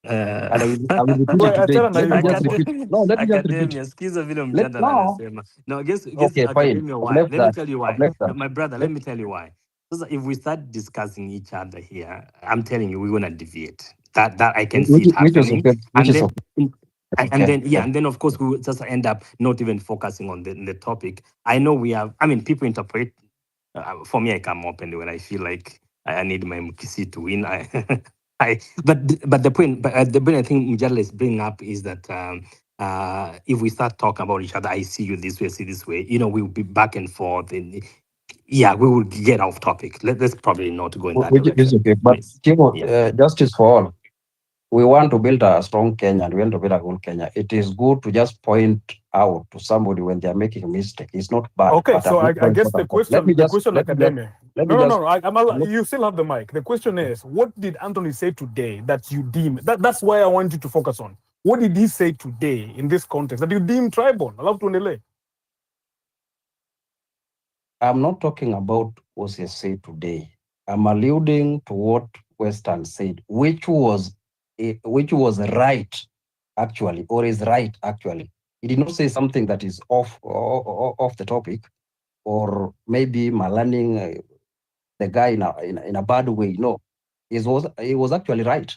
And I will repeat it today. Let me just repeat. No, let me just repeat. Skiza vile mjadala anasema. No, guess okay, Academia fine. why. Let me tell you why. My brother, let me tell you why. So if we start discussing each other here, I'm telling you, we're gonna deviate. That I can see it happening. And then and then of course we will just end up not even focusing on the topic. I know we have. I mean, people interpret. For me, I come openly when I feel like I need my Mukisi to win. But the point, the point I think Mujadala is bringing up is that if we start talking about each other, I see you this way, I see this way. We'll be back and forth, and we will get off topic. Let's probably not go in that Which is direction. okay. But Timo, Yeah. justice for all. We want to build a strong Kenya and we want to build a good Kenya. It is good to just point out to somebody when they are making a mistake. It's not bad. Okay, but so a I very guess the important point. Let me question, just Academy. let me No, just you still have the mic. The question is, what did Anthony say today that you deem? That's why I want you to focus on. What did he say today in this context that you deem tribal? I love to underlay. I'm not talking about what he said today. I'm alluding to what Western said, which was right actually, or is right actually. He did not say something that is off the topic, or maybe maligning the guy in a bad way. No, it was actually right.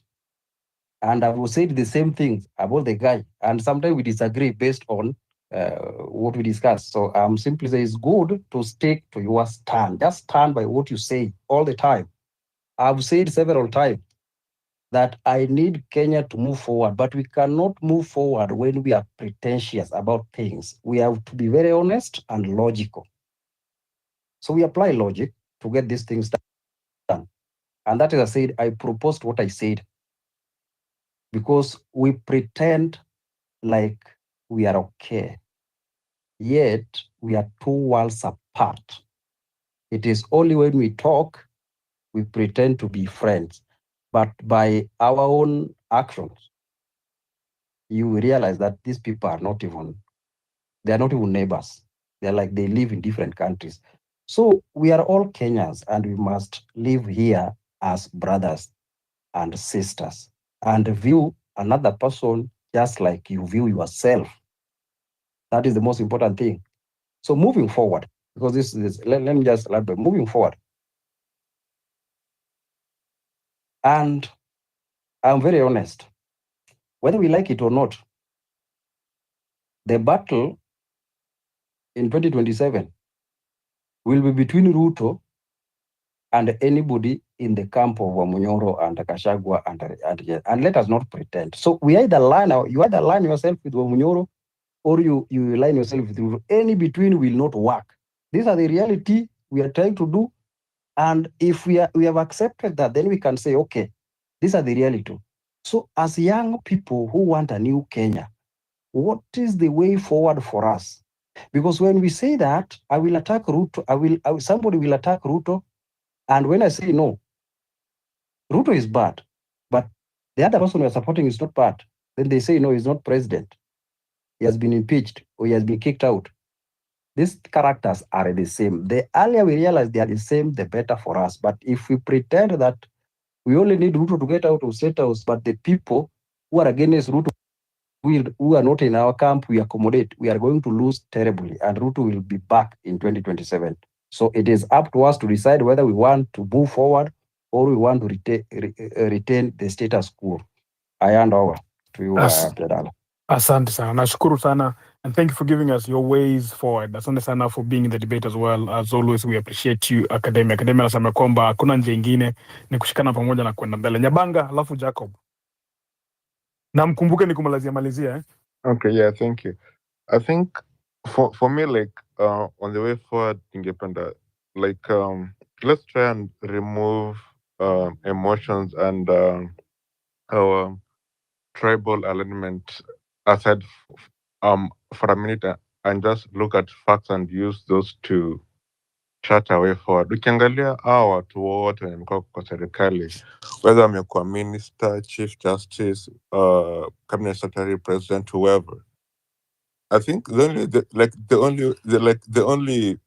And I will say the same thing about the guy. And sometimes we disagree based on what we discuss. So I'm simply saying it's good to stick to your stand. Just stand by what you say all the time. I've said several times that I need Kenya to move forward, but we cannot move forward when we are pretentious about things. We have to be very honest and logical. So we apply logic to get these things done. And that is, I said, I proposed what I said because we pretend like we are okay, yet we are two worlds apart. It is only when we talk, we pretend to be friends, but by our own actions, you realize that these people are not even neighbors. They're like they live in different countries. So we are all Kenyans and we must live here as brothers and sisters and view another person just like you view yourself. That is the most important thing. So moving forward, because let me just elaborate, moving forward. And I'm very honest, whether we like it or not, the battle in 2027 will be between Ruto and anybody in the camp of Wamunyoro and Kashagwa and let us not pretend. So you either line yourself with Wamunyoro or you line yourself with Ruto. Any between will not work. These are the reality we are trying to do. And if we have accepted that, then we can say, okay, these are the reality. So as young people who want a new Kenya, what is the way forward for us? Because when we say that, I will attack Ruto, somebody will attack Ruto. And when I say no, Ruto is bad, but the other person we are supporting is not bad. Then they say, no, he's not president. He has been impeached or he has been kicked out. These characters are the same. The earlier we realize they are the same, the better for us. But if we pretend that we only need Ruto to get out of State House, but the people who are against Ruto, who are not in our camp, we accommodate, we are going to lose terribly, and Ruto will be back in 2027. So it is up to us to decide whether we want to move forward or we want to retain the status quo. I hand over to you, Pedala. Asante sana, nashukuru sana, and thank you for giving us your ways forward. Asante sana for being in the debate as well. As always, we appreciate you, Academia. Academia anasema kwamba hakuna njia ingine ni kushikana pamoja na kwenda mbele. Nyabanga, alafu Jacob. Na mkumbuke ni kumalizia eh? Okay, yeah, thank you. I think for me, like on the way forward, independent, like let's try and remove emotions and our tribal element aside for a minute and just look at facts and use those to chart a way forward. Ukiangalia hawa watu wote wamekuwa kwa serikali, whether amekuwa minister, chief justice, cabinet secretary, president, whoever. I think the only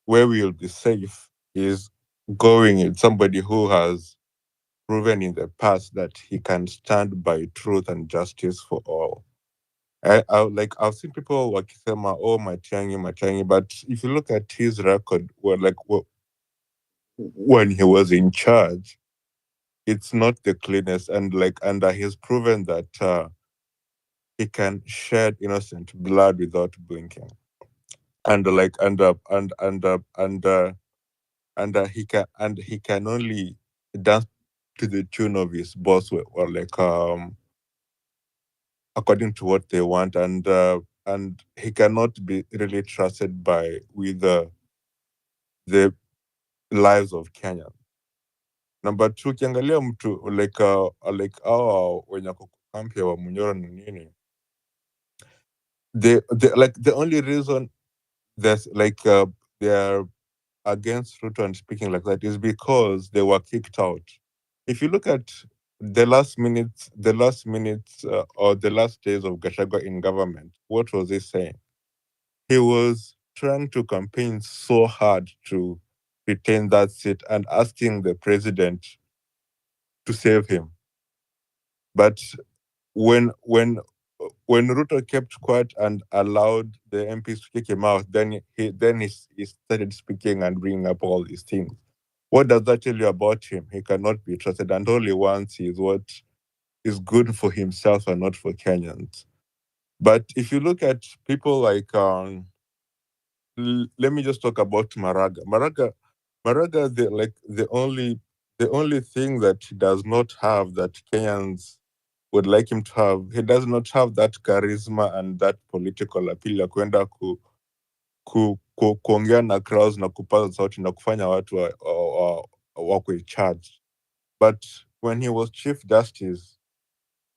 way we will be safe is going with somebody who has proven in the past that he can stand by truth and justice for all. I've seen people wakisema, oh, Matiang'i, but if you look at his record, when he was in charge, it's not the cleanest, and he's proven that he can shed innocent blood without blinking, and he can only dance to the tune of his boss, or according to what they want, and he cannot be really trusted with the lives of Kenya. Number two, ukiangalia mtu like wenye wako kampi ya Wamunyoro ni nini, the only reason there's they're against Ruto and speaking like that is because they were kicked out. If you look at the last minutes or the last days of Gachagua in government, what was he saying? He was trying to campaign so hard to retain that seat and asking the president to save him. But when Ruto kept quiet and allowed the MPs to kick him out, then he started speaking and bringing up all these things. What does that tell you about him? He cannot be trusted, and only wants is what is good for himself and not for Kenyans. But if you look at people like, let me just talk about Maraga. Maraga, the only thing that he does not have that Kenyans would like him to have, he does not have that charisma and that political appeal ya kuenda kuongea na crowds na kupaza sauti na kufanya watu wako in charge. But when he was Chief Justice,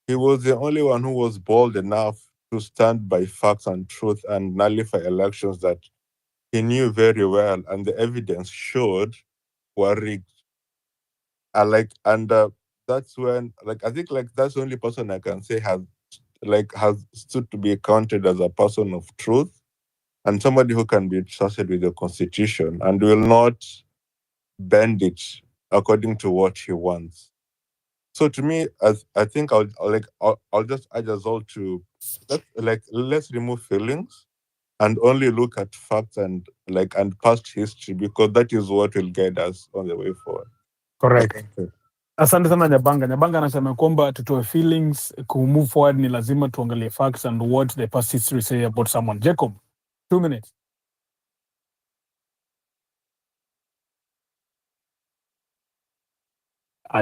he was the only one who was bold enough to stand by facts and truth and nullify elections that he knew very well and the evidence showed were rigged. That's when, I think, that's the only person I can say has stood to be counted as a person of truth and somebody who can be trusted with the constitution and will not bend it according to what he wants. So to me, I think I'll just urge us all to let's remove feelings and only look at facts and past history, because that is what will guide us on the way forward. Correct. Asante sana Nyabanga. Nyabanga anasema kwamba tutoe feelings, move forward ni lazima tuangalie facts and what the past history say about someone. Jacob, 2 minutes.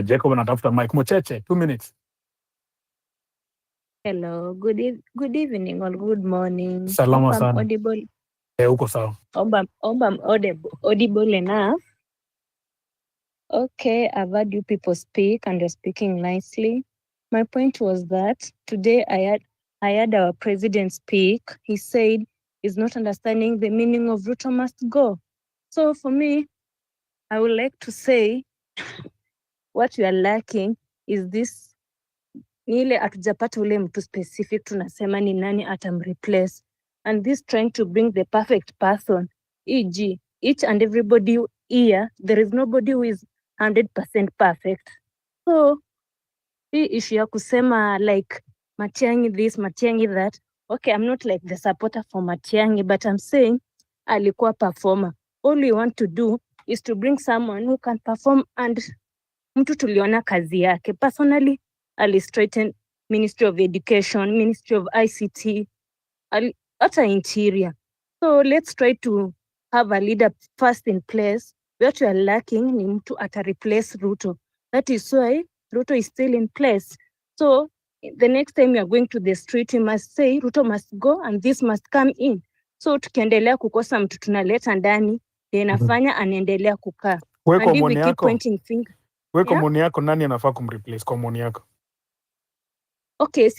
Jacob anatafuta mic. Mocheche, 2 minutes. Hello, good evening or good morning. Salama Hope I'm sana. audible. Uko sawa. Hope I'm audible enough. Okay, I've heard you people speak and you're speaking nicely. My point was that today I had our president speak. He said he's not understanding the meaning of Ruto must go. So for me, I would like to say what we are lacking is this, ni ile hatujapata ule mtu specific tunasema ni nani atamreplace, and this trying to bring the perfect person, e.g. each and everybody here, there is nobody who is 100% perfect. So hii issue ya kusema like Matiang'i this, Matiang'i that, okay, I'm not like the supporter for Matiang'i, but I'm saying alikuwa performer. All we want to do is to bring someone who can perform, and mtu tuliona kazi yake. Personally, alistraighten Ministry of Education, Ministry of ICT, hata interior. So let's try to have a leader first in place. What we are lacking ni mtu ata replace Ruto. That is why Ruto is still in place. So the next time you are going to the street, you must say Ruto must go and this must come in. So tukiendelea kukosa mtu tunaleta ndani, inafanya anaendelea kukaa. And if we keep pointing finger. Kwa maoni yako nani anafaa kumreplace kwa maoni yako? Okay,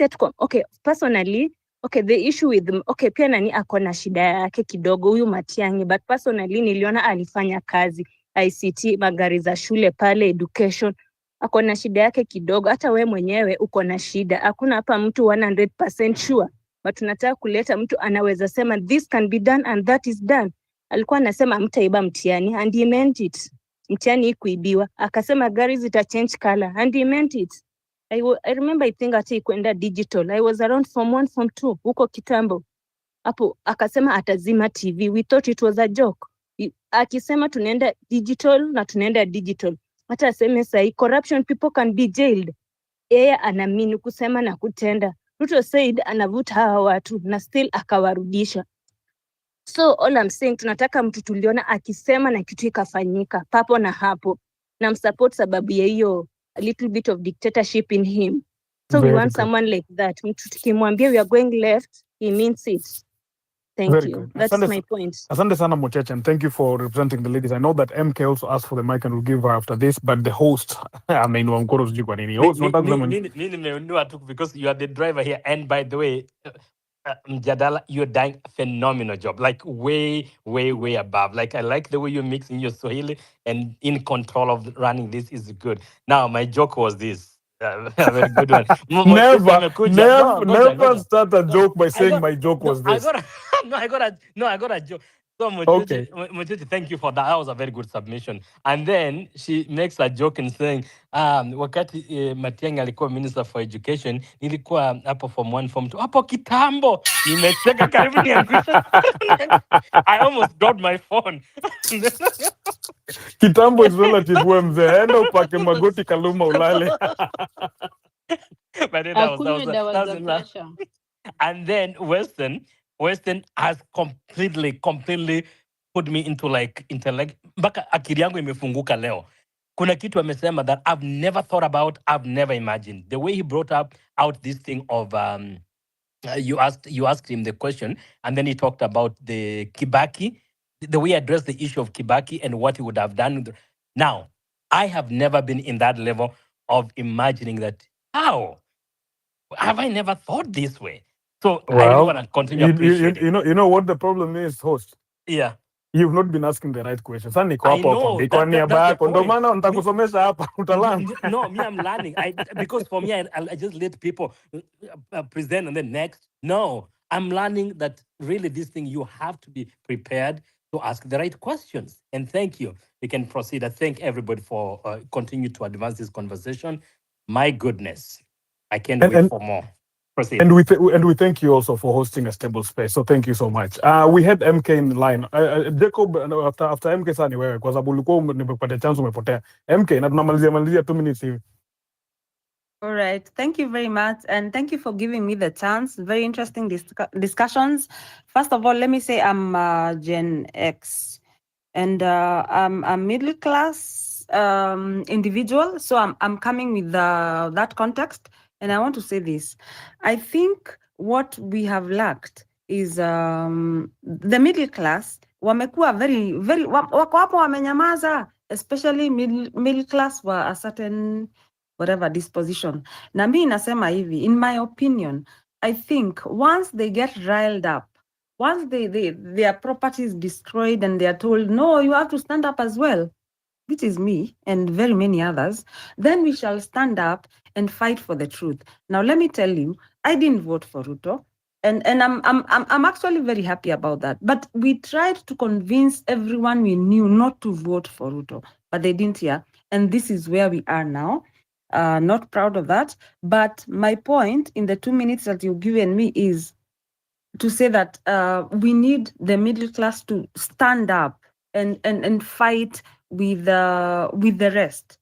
personally, okay, the issue with, okay, pia nani ako na shida yake kidogo huyu Matiang'i, but personally niliona alifanya kazi ICT, magari za shule pale, education, ako na shida yake kidogo. Hata we mwenyewe uko na shida, hakuna hapa mtu 100% sure, but tunataka kuleta mtu anaweza sema this can be done and that is done. Alikuwa anasema mtaiba mtihani and he meant it. Mtihani kuibiwa, akasema gari zita change color and he meant it. I remember I think ati kwenda digital. I was around form 1, form 2 huko kitambo. Hapo akasema atazima TV. We thought it was a joke. Akisema tunaenda digital na tunaenda digital. Hata aseme sahi corruption people can be jailed. Yeye anaamini kusema na kutenda. Ruto said anavuta hawa watu na still akawarudisha. So all I'm saying, tunataka mtu tuliona akisema na kitu ikafanyika papo na hapo, na msupport sababu ya hiyo a little bit of dictatorship in him. So we Very want good. someone like that. Mtu tukimwambia we are going left, he means it. Thank Very you. good. That's my point. Asante sana Mocheche, and thank you for representing the ladies. I know that MK also asked for the mic and we'll give her after this, but the host, ameinua mkono sijui kwa nini. Host, unataka kusema nini? Mi nimenunua tu because you are the driver here, and by the way, Mjadala, you're doing a phenomenal job, like way above. Like I like the way you're mixing your Swahili and in control of running this is good. Now my joke was this. A very good one. Mocheche amekuja. No, Never start a joke by saying my joke was I this. got I got a joke. So Okay. Mocheche, thank you for that. That was a very good submission. And then she makes a joke and saying, wakati Matiang'i alikuwa Minister for Education, nilikuwa hapo form 1, form 2. Hapo kitambo. Nimecheka karibu niangushe. I almost dropped my phone. Kitambo is relative we mzee. Enda upake magoti Kaluma ulale. But then Akunywe dawa za that was pressure. and then Western has completely put me into like intellect, mpaka akili yangu imefunguka leo. Kuna kitu amesema that I've never thought about, I've never imagined. The way he brought out this thing of you asked him the question, and then he talked about the Kibaki, the way he addressed the issue of Kibaki and what he would have done. Now, I have never been in that level of imagining that. How have I never thought this way? So I really want Well, to continue appreciating. you know what the problem is, host? Yeah. You've not been asking the right questions. Sasa niko I hapo hapa know niko niaba that's the yako, ndio point. maana nitakusomesha hapa utalangu. No, me, I'm learning. Because for me, I just let people present and then next. No, I'm learning that really this thing you have to be prepared to ask the right questions. And thank you. We can proceed. I thank everybody for continue to advance this conversation. My goodness, I can't wait for more. Proceed. And we thank you also for hosting a stable space. So thank you so much. We had MK in line. Jacob, after MK sasa ni wewe kwa sababu ulikuwa nimepata chance umepotea. MK na tunamalizia 2 minutes hivi. All right. Thank you very much. And thank you for giving me the chance. Very interesting discussions. First of all, let me say I'm Gen X. And I'm a middle class individual. So I'm coming with that context. And I want to say this. I think what we have lacked is the middle class. Wamekuwa very wako hapo wamenyamaza, especially middle class were a certain whatever disposition. Na mimi nasema hivi, in my opinion, I think once they get riled up, once their property is destroyed and they are told, no, you have to stand up as well, which is me and very many others, then we shall stand up and fight for the truth. Now, let me tell you, I didn't vote for Ruto. And I'm actually very happy about that. But we tried to convince everyone we knew not to vote for Ruto, but they didn't hear. And this is where we are now. Not proud of that. But my point in the 2 minutes that you've given me is to say that we need the middle class to stand up and fight with the rest.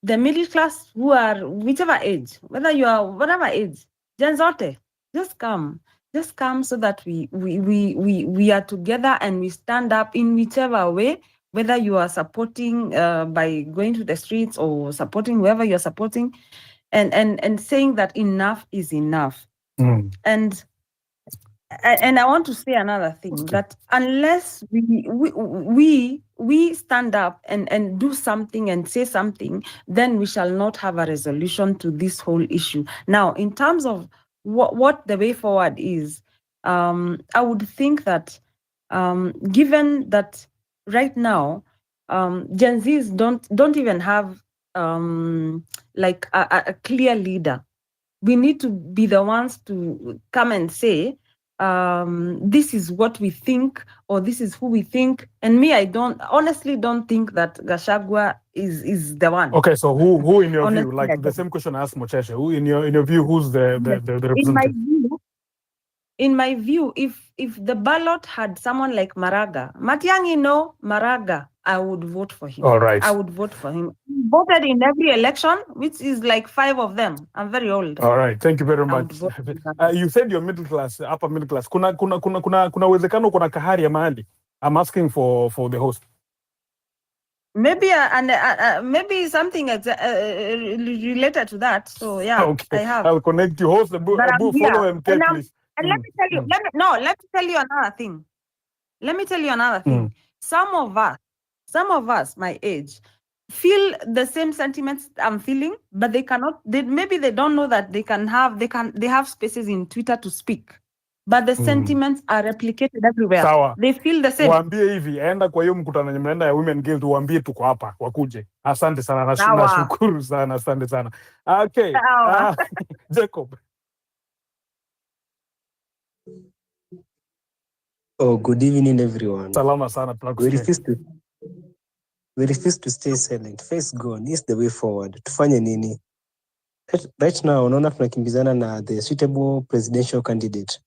The middle class who are whichever age, whether you are whatever age, Gen Zote, just come so that we are together and we stand up in whichever way, whether you are supporting by going to the streets or supporting whoever you're supporting, and saying that enough is enough. And I want to say another thing, that unless we stand up and do something and say something, then we shall not have a resolution to this whole issue. Now, in terms of what the way forward is, I would think that given that right now Gen Zs don't even have like a clear leader, we need to be the ones to come and say, this is what we think, or this is who we think. And me, I honestly don't think that Gachagua is the one. Okay, so who in your view, like the same question I asked Mocheche, who in your view, who's the representative? In my view, if the ballot had someone like Maraga, Matiang'i no, Maraga, I would vote for him. All right. I would vote for him. Voted in every election, which is like 5 of them. I'm very old. All right, thank you very I would much. vote for that. You said you're middle class, upper middle class. Kuna uwezekano kuna kahari ya mahali? I'm asking for the host. Maybe maybe something related to that. So yeah, Okay, I have. I'll connect you. Host, follow MK, and please. And let me tell you, let me tell you another thing. Let me tell you another thing. Some of us, my age, feel the same sentiments I'm feeling, but they cannot. Maybe they don't know that they have spaces in Twitter to speak, but the sentiments are replicated everywhere. Sawa. They feel the same. Waambie hivi, enda kwa hiyo mkutano yenye mnaenda ya Women Guild, waambie tuko hapa, wakuje. Asante sana, nashukuru sana, asante sana. Okay. Jacob. Oh, good evening, everyone. Salama sana, tunakusikia. We refuse to stay silent. Face gone is the way forward. Tufanye nini? Right now, unaona tunakimbizana na the suitable presidential candidate.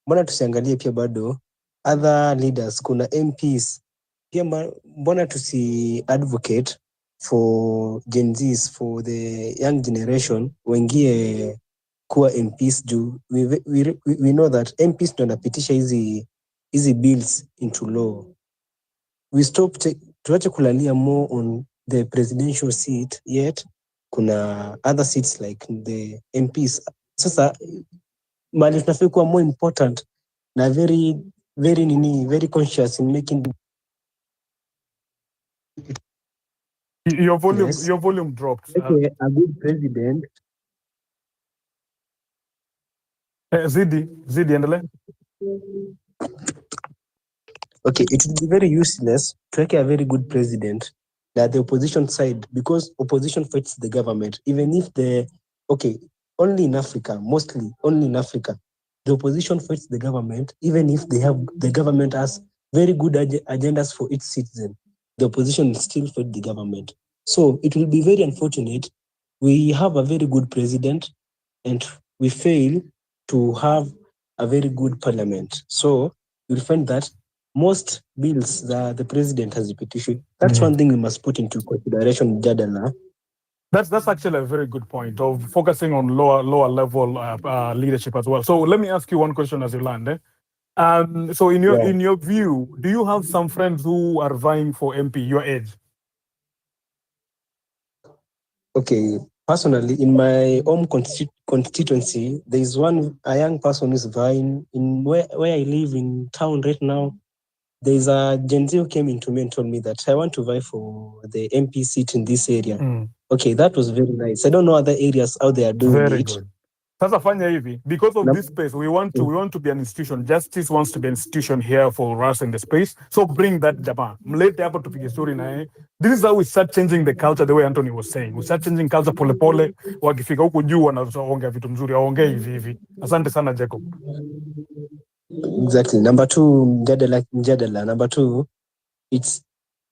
Mbona tusiangalie pia bado other leaders, kuna MPs. Pia mbona tusi advocate for Gen Zs, for the young generation, wengie kuwa MPs juu. We know that MPs ndo wanapitisha hizi bills into law. We tuache kulalia more on the presidential seat, yet kuna other seats like the MPs. Sasa mali tunafaa kuwa more important na very conscious in making your volume dropped. A good president. Zidi endelea. Okay, it would be very useless to make a very good president that the opposition side, because opposition fights the government, even if only in Africa, mostly only in Africa, the opposition fights the government, even if the government has very good agendas for its citizen, the opposition still fight the government. So it will be very unfortunate. We have a very good president and we fail to have a very good parliament. So you'll find that most bills that the president has petitioned, that's one thing we must put into consideration, Jadala. That's actually a very good point of focusing on lower level leadership as well. So let me ask you one question as you land. So in your view, do you have some friends who are vying for MP your age? Okay, personally, in my home constituency, there is a young person who's vying in where I live in town right now. There's a Gen Z who came into me and told me that I want to vie for the MP seat in this area. Okay, that was very nice. I don't know other areas how they are doing very it. Good. Sasa fanya hivi, because of this space, we want to be an institution. Justice wants to be an institution here for us in the space. So bring that jamaa. Mlete hapa tupige story na This is how we start changing the culture the way Anthony was saying. We start changing culture pole pole. Wakifika huko juu wanaongea vitu mzuri, waongee hivi. Asante sana Jacob. Exactly. Number two, mjadala. Number two, it's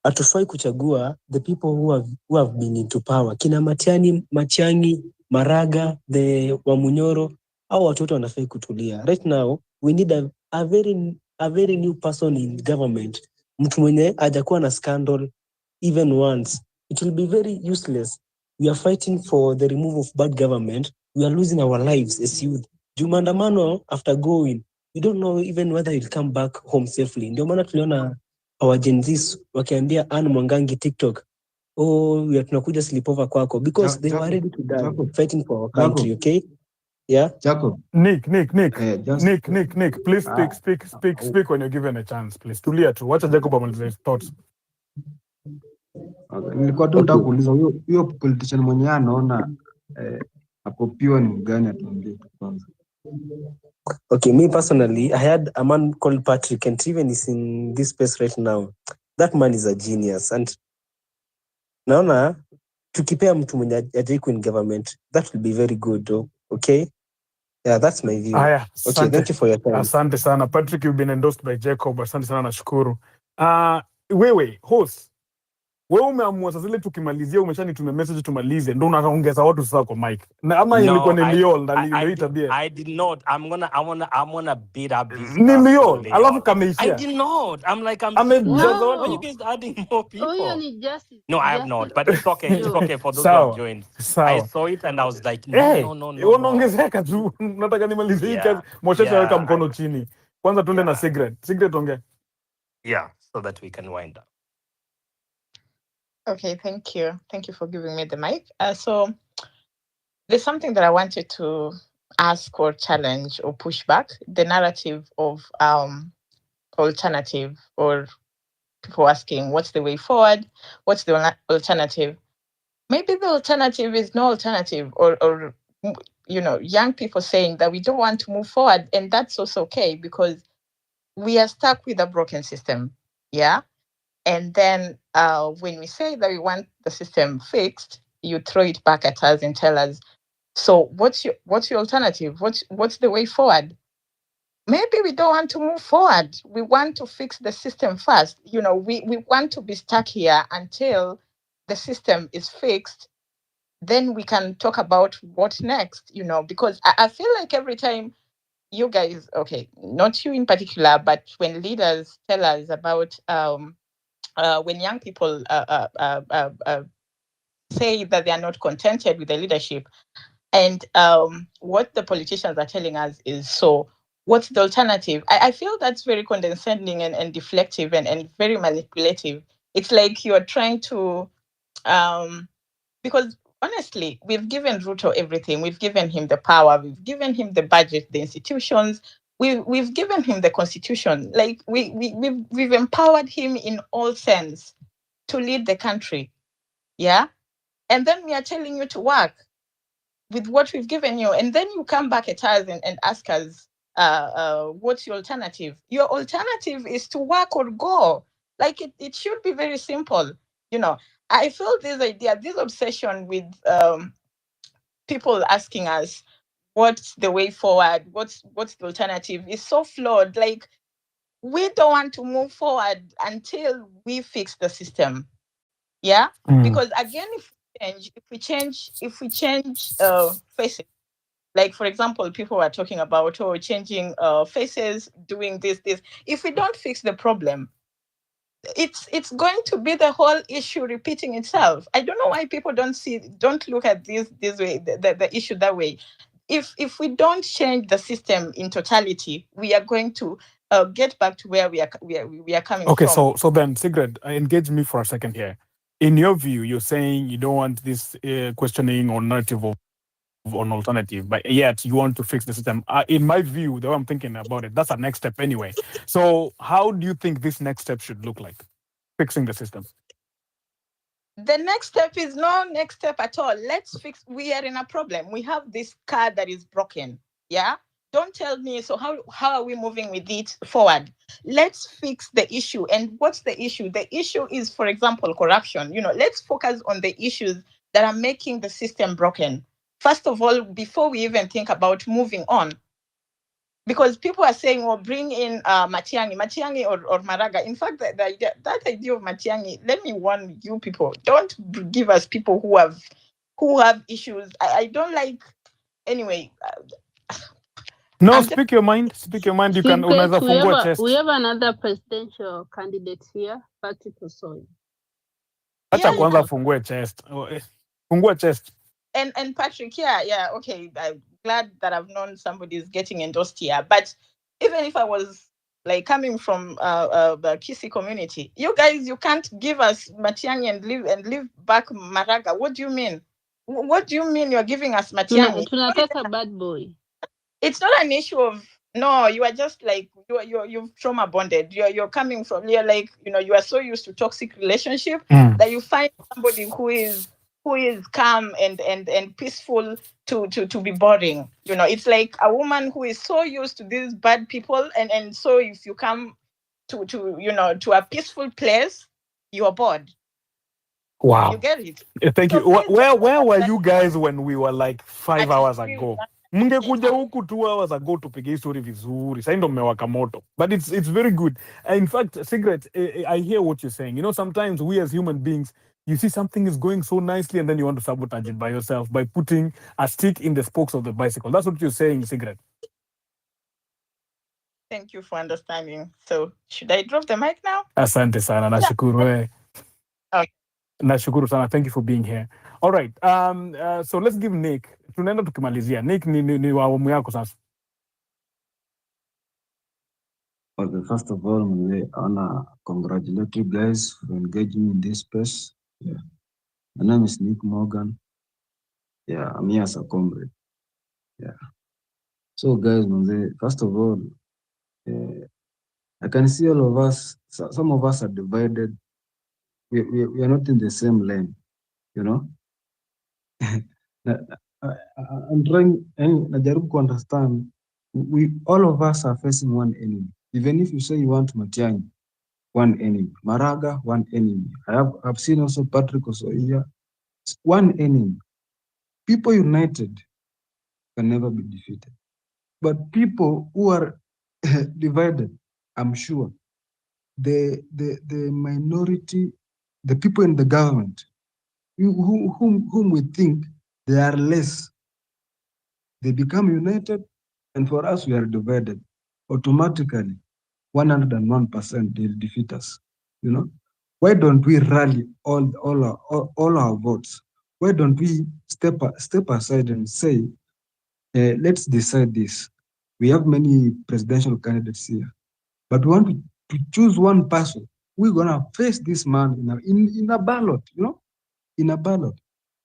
hatufai kuchagua the people who have been into power. Kina Matiang'i, Maraga, the Wamunyoro, au watoto wanafai kutulia. Right now, we need a very new person in government. Mtu mwenye hajakuwa na scandal even once. It will be very useless. We are fighting for the removal of bad government. We are losing our lives as youth. Maandamano, after going, we don't know even whether he'll come back home safely. Ndio maana tuliona our Gen Zs wakiambia Anne Mwangangi TikTok, tunakuja sleepover kwako, because they were ready to die fighting for our country. Okay, yeah. Jacob. Nick, please speak when you're given a chance, please. Tulia tu, wacha Jacob amalize his thoughts. Nilikuwa tu nataka kuuliza huyo politician mwenye anaona hapo pure ni gani atuambie kwanza. Okay, me personally, I had a man called Patrick, and even is in this space right now. That man is a genius, and naona tukipea mtu mwenye ajaiko in government, that will be very good. Okay, yeah, that's my view. Okay, thank you for your time. Asante sana Patrick, you've been endorsed by Jacob. Asante sana, nashukuru. Wewe host, Wewe umeamua sasa ile tukimalizia umeshanitumia message tumalize ndo unaongeza watu sasa kwa mic. Na ama ilikuwa No, ni Liol na ndio did, tabia. I did not. I'm gonna beat up this Ni person, Liol. Alafu Leon. I kameishia. did not. I'm like, I'm Amejaza serious. watu. Why you guys adding more Huyo people? ni justice. No, I have not. But it's okay. It's Joe. okay for those who have Sawa. joined. I Sawa. saw it and I was like, no, Eh, no, no, no, no. unaongezeka tu. Nataka nimalize hii kazi. Moshesha weka mkono chini. Kwanza tuende na cigarette. Cigarette ongea. Yeah, so that we can wind up. Okay, thank you. Thank you for giving me the mic. So there's something that I wanted to ask or challenge or push back the narrative of alternative, or people asking what's the way forward, what's the alternative. Maybe the alternative is no alternative, or young people saying that we don't want to move forward, and that's also okay because we are stuck with a broken system. Yeah. And then when we say that we want the system fixed, you throw it back at us and tell us, so what's your alternative? What's the way forward? Maybe we don't want to move forward. We want to fix the system first. We want to be stuck here until the system is fixed. Then we can talk about what next, because I feel like every time you guys, okay, not you in particular, but when leaders tell us about when young people say that they are not contented with the leadership, and what the politicians are telling us is, so what's the alternative? I feel that's very condescending and deflective and very manipulative. It's like you're trying to, because honestly, we've given Ruto everything. We've given him the power. We've given him the budget, the institutions. We've given him the constitution. Like we've empowered him in all sense to lead the country. Yeah. And then we are telling you to work with what we've given you. And then you come back at us and ask us, what's your alternative? Your alternative is to work or go. Like it should be very simple. I feel this idea, this obsession with people asking us, what's the way forward? What's the alternative is so flawed. Like, we don't want to move forward until we fix the system. Yeah. Because again, if we change faces, like for example, people were talking about changing faces, doing this. If we don't fix the problem, it's going to be the whole issue repeating itself. I don't know why people don't look at this way, the issue that way. If we don't change the system in totality, we are going to get back to where we are coming Okay, from. so then, Sigrid, engage me for a second here. In your view, you're saying you don't want this questioning or narrative of an alternative, but yet you want to fix the system. In my view, the way I'm thinking about it, that's a next step anyway. So how do you think this next step should look like? Fixing the system. The next step is no next step at all. Let's fix. We are in a problem. We have this car that is broken. Yeah. Don't tell me. So how are we moving with it forward? Let's fix the issue. And what's the issue? The issue is, for example, corruption. Let's focus on the issues that are making the system broken. First of all, before we even think about moving on. Because people are saying, well, bring in Matiang'i or Maraga. In fact, that idea of Matiang'i, let me warn you people, don't give us people who have issues. I don't like, anyway. No, speak your mind. Speak your mind. You can unaweza fungua chest. We have another presidential candidate here, Patrick Osoy. Acha kwanza fungue chest. Fungua chest. And Patrick, yeah, okay. I'm glad that I've known somebody is getting endorsed here. But even if I was like coming from the Kisi community, you guys, you can't give us Matiang'i and leave back Maraga. What do you mean? What do you mean you're giving us Matiang'i? Tunataka bad boy. It's not an issue of no. You are just like you've trauma bonded. You're coming from. You're like you are so used to toxic relationship that you find somebody who is calm and peaceful to be boring. It's like a woman who is so used to these bad people, and so if you come to a peaceful place, you are bored. Wow. You get it? Thank you. Where were you guys when we were like 5 hours ago? Mngekuja huku 2 hours ago tupige hii story vizuri. Sasa ndo mmewaka moto. But it's very good. In fact, Cigarette, I hear what you're saying. You know, sometimes we as human beings, you see something is going so nicely and then you want to sabotage it by yourself by putting a stick in the spokes of the bicycle. That's what you're saying, Cigarette. Thank you for understanding. So should I drop the mic now? Asante sana, nashukuru. Okay. Nashukuru sana. Thank you for being here. All right. So let's give Nick. Tunaenda tukimalizia. Nick ni wa awamu yako sasa. Okay, first of all, I wanna congratulate you guys for engaging in this space. Yeah. My name is Nick Morgan. Yeah, I'm here as a comrade. Yeah. So guys, first of all, I can see all of us, some of us are divided. We are not in the same lane, you know? I'm trying, najaribu to understand, all of us are facing one enemy. Even if you say you want Matiang'i, one enemy. Maraga, one enemy. I've seen also Patrick Osoia, one enemy. People united can never be defeated. But people who are divided, I'm sure, the minority, the people in the government, whom we think they are less, they become united, and for us, we are divided. Automatically, 101% they'll defeat us. You know, why don't we rally all our votes? Why don't we step aside and say, let's decide this? We have many presidential candidates here, but we want to choose one person. We're gonna face this man in a ballot, you know, in a ballot.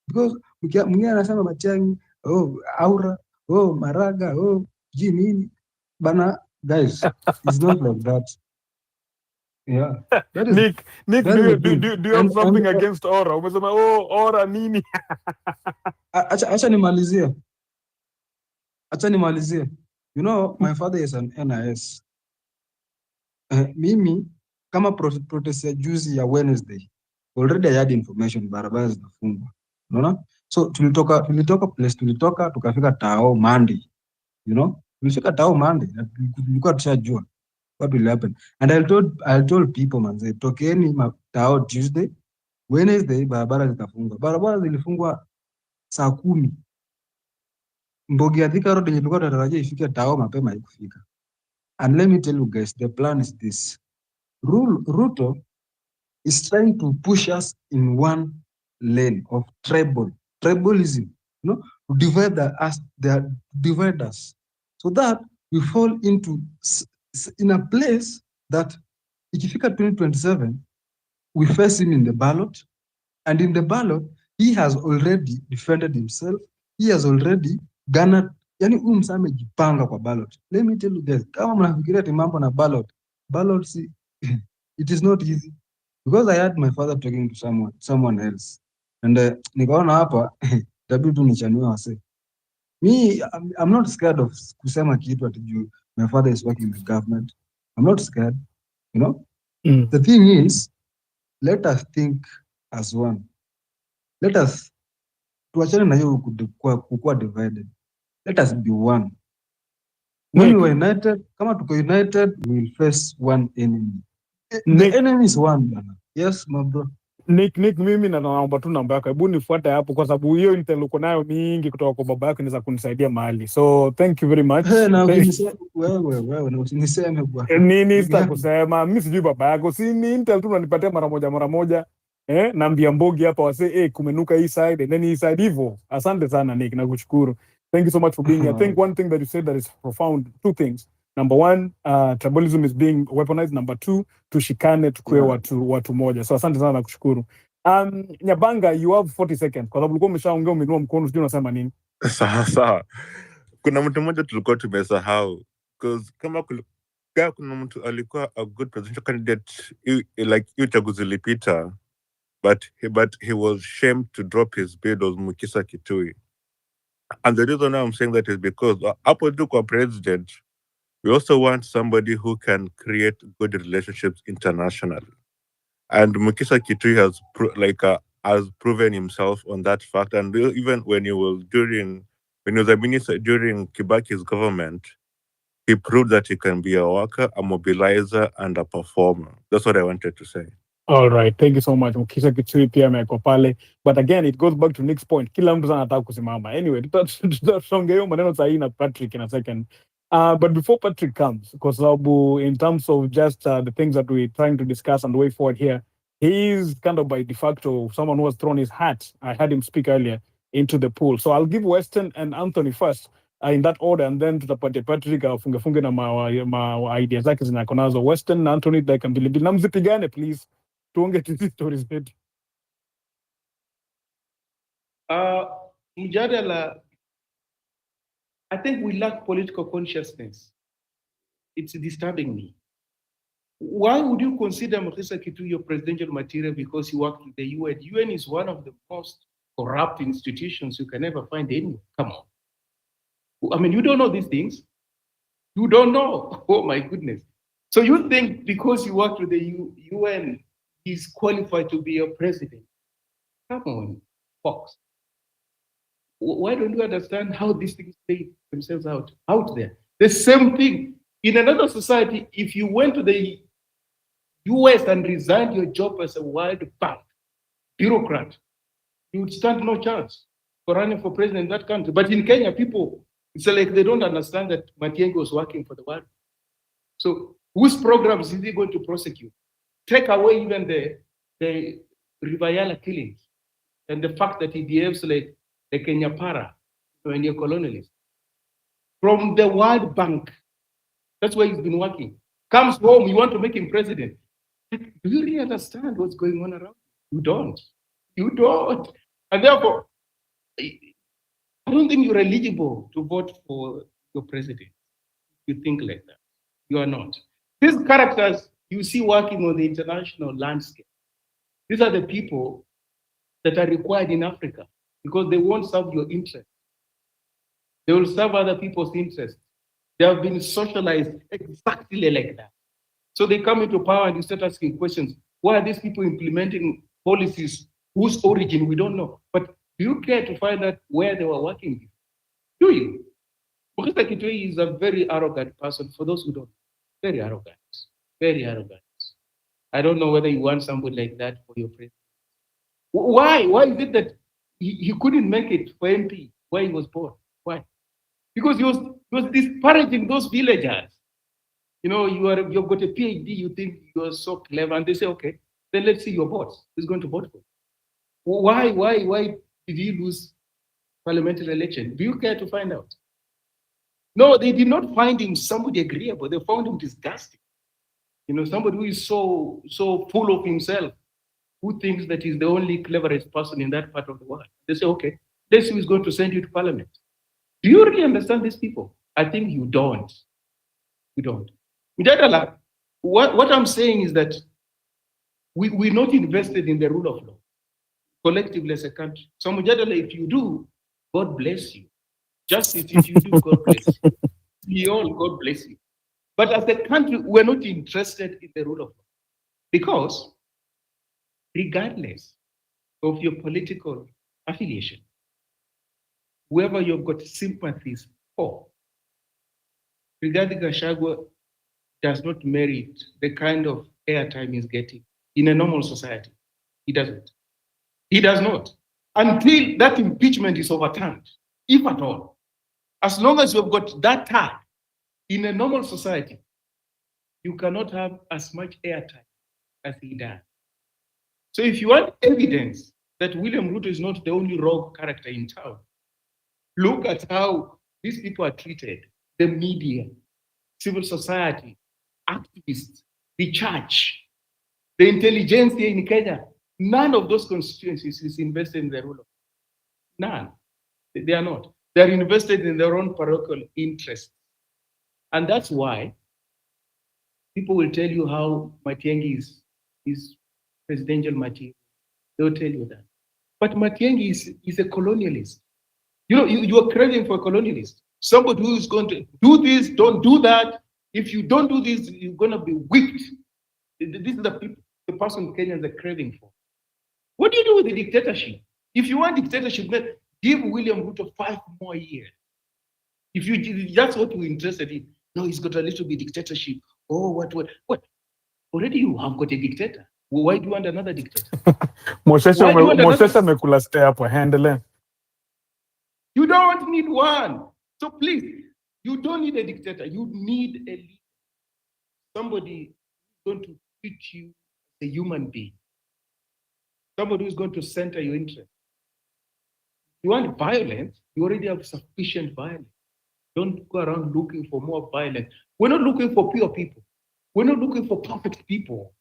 Because mwingine anasema Matiang'i, oh Aura, oh Maraga, oh Jimini, bana guys, it's not like that. Yeah, that is Nick, that's the thing. do you have something against Aura? Umesema Aura nini? Acha nimalizie. You know, my father is an NIS. Mimi kama protest ya juzi ya Wednesday, already I had information barabara zinafungwa. Unaona? So tulitoka place tukafika Tao Monday. You know? Tulifika Tao Monday. Tulikuwa tushajua what will happen. And I told people manze, tokeni Tao Tuesday, Wednesday barabara zitafungwa. Barabara zilifungwa saa 10. Mbogi ya Thika Road yenye tulikuwa tunatarajia ifike Tao mapema haikufika. And let me tell you guys, the plan is this. Ruto is trying to push us in one lane of tribalism, you know, to divide us, so that we fall into in a place that ikifika 2027 we face him in the ballot, and in the ballot he has already defended himself, he has already garnered, yani huyu msa amejipanga kwa ballot. Let me tell you guys, kama mnafikiria ati mambo na ballot si it is not easy, because I had my father talking to someone else, and nikaona hapa tabii tu nichanue wase. Me, I'm not scared of kusema kitu ati juu my father is working in the government. I'm not scared, you know. The thing is, let us think as one. Let us tuachane na hiyo kukua divided. Let us be one. When we are united, kama tuko united, we will face one enemy. The enemy is one, bana. Yes, my bro. Nick, mimi naomba tu namba yako. Hebu nifuate hapo kwa sababu hiyo intel uko nayo mingi kutoka kwa baba yako inaweza kunisaidia mahali. So thank you very much. Na wewe na usiniseme bwana. Nini sitakusema? Mimi sijui baba yako. Si ni intel tu unanipatia mara moja. Naambia Mbogi hapa wase kumenuka hii side and then hii side hivyo. Asante sana Nick, nakushukuru. Thank you so much for being here. I think one thing that you said that is profound, two things. Number one, tribalism is being weaponized. Number two, tushikane tukue watu moja. So asante sana nakushukuru. Nyabanga, you have 40 seconds. Kwa sababu ulikuwa umeshaongea umeinua mkono, sijui unasema nini? Sawa. Kuna mtu mmoja tulikuwa tumesahau. Because kama kuna mtu alikuwa a good presidential candidate like hiyo chaguzi ilipita, but he was shamed to drop his bid, was Mukisa Kitui. And the reason I'm saying that is because hapo tu kwa president, we also want somebody who can create good relationships internationally. And Mukisa Kitui has proven himself on that fact. And even when he was during When he was a minister during Kibaki's government, he proved that he can be a worker, a mobilizer, and a performer. That's what I wanted to say. All right, thank you so much. Mkisha Kitui pia ameko pale. But again, it goes back to Nick's point. Kila mtu anataka kusimama. Anyway, tutasonga hiyo maneno sahihi na Patrick in a second. But before Patrick comes, kwa sababu in terms of just the things that we're trying to discuss and the way forward here, he is kind of by de facto someone who has thrown his hat. I had him speak earlier into the pool. So I'll give Weston and Anthony first in that order, and then tutapatia Patrick afunge na ma ideas zake zinako nazo. Weston na Anthony dakika mbili mbili, na msipigane please. Tuonge hizi stories zetu. Mjadala, I think we lack political consciousness. It's disturbing me. Why would you consider Mkisa Kitu your presidential material because he worked with the UN? UN is one of the most corrupt institutions you can ever find anywhere. Come on. I mean, you don't know these things. You don't know. Oh my goodness. So you think because you worked with the UN, he's qualified to be a president? Come on, folks. Why don't you understand how these things play themselves out there? The same thing in another society. If you went to the US and resigned your job as a World Bank bureaucrat, you would stand no chance for running for president in that country. But in Kenya, people, it's like they don't understand that Matiang'i was working for the World Bank. So whose programs is he going to prosecute? Take away even the Rivayala killings and the fact that he behaves like the Kenya para when you're colonialist. From the World Bank, that's where he's been working. Comes home, you want to make him president. Do you really understand what's going on around? You don't. You don't. And therefore, I don't think you're eligible to vote for your president. You think like that. You are not. These characters you see working on the international landscape, these are the people that are required in Africa because they won't serve your interest. They will serve other people's interests. They have been socialized exactly like that. So they come into power and you start asking questions. Why are these people implementing policies whose origin we don't know? But do you care to find out where they were working? Do you? Professor Kitui is a very arrogant person, for those who don't. Very arrogant. Very arrogant. I don't know whether you want somebody like that for your president. Why? Why is it that he couldn't make it for MP where he was born? Why? Because he was disparaging those villagers. You know, you've got a PhD, you think you're so clever, and they say, okay, then let's see your votes. Who's going to vote for you? Why did he lose parliamentary election? Do you care to find out? No, they did not find him somebody agreeable. They found him disgusting. You know, somebody who is so full of himself, who thinks that he's the only cleverest person in that part of the world. They say, okay, let's see who's going to send you to parliament. Do you really understand these people? I think you don't. You don't. Mjadala, what I'm saying is that we're not invested in the rule of law, collectively as a country. So Mjadala, if you do, God bless you. Justice, if you do, God bless you. We all, God bless you. But as a country, we're not interested in the rule of law. Because regardless of your political affiliation, whoever you've got sympathies for, Rigathi Gachagua does not merit the kind of airtime he's getting in a normal society. He doesn't. He does not. Until that impeachment is overturned, if at all. As long as you've got that tag in a normal society, you cannot have as much airtime as he does. So if you want evidence that William Ruto is not the only rogue character in town, look at how these people are treated. The media, civil society, activists, the church, the intelligentsia in Kenya. None of those constituencies is invested in the rule of law. None. They are not. They are invested in their own parochial interests. And that's why people will tell you how Matiang'i is presidential material. They'll tell you that. But Matiang'i is a colonialist. You know, you are craving for a colonialist. Somebody who is going to do this, don't do that. If you don't do this, you're going to be whipped. This is the person Kenyans are craving for. What do you do with the dictatorship? If you want dictatorship, then Give William Ruto 5 more years. If that's what we're interested in. No, he's got a little bit dictatorship. Oh, what? Already you have got a dictator. Well, why do you want another dictator? Moshesha Why do you want another? amekula stay hapo, handle. You don't need one. So please, you don't need a dictator. You need a leader. Somebody who's going to treat you as a human being. Somebody who's going to center your interest. You want violence, you already have sufficient violence. Don't go around looking for more violence. We're not looking for pure people. We're not looking for perfect people.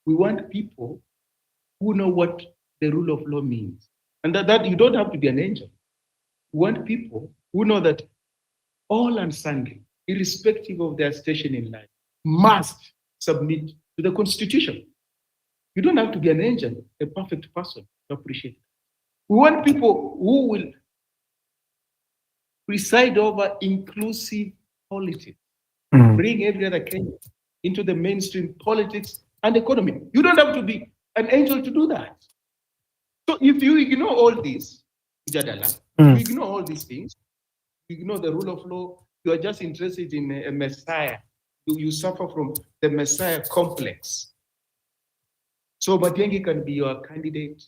We want people who know what the rule of law means. And that you don't have to be an angel. We want people who know that all and sundry, irrespective of their station in life, must submit to the Constitution. You don't have to be an angel, a perfect person to appreciate it. We want people who will preside over inclusive politics, bring every other Kenyan into the mainstream politics and economy. You don't have to be an angel to do that. So if you ignore all this, Jadala, you ignore all these things, you ignore the rule of law, you are just interested in a messiah. You suffer from the messiah complex. So Matiang'i can be your candidate.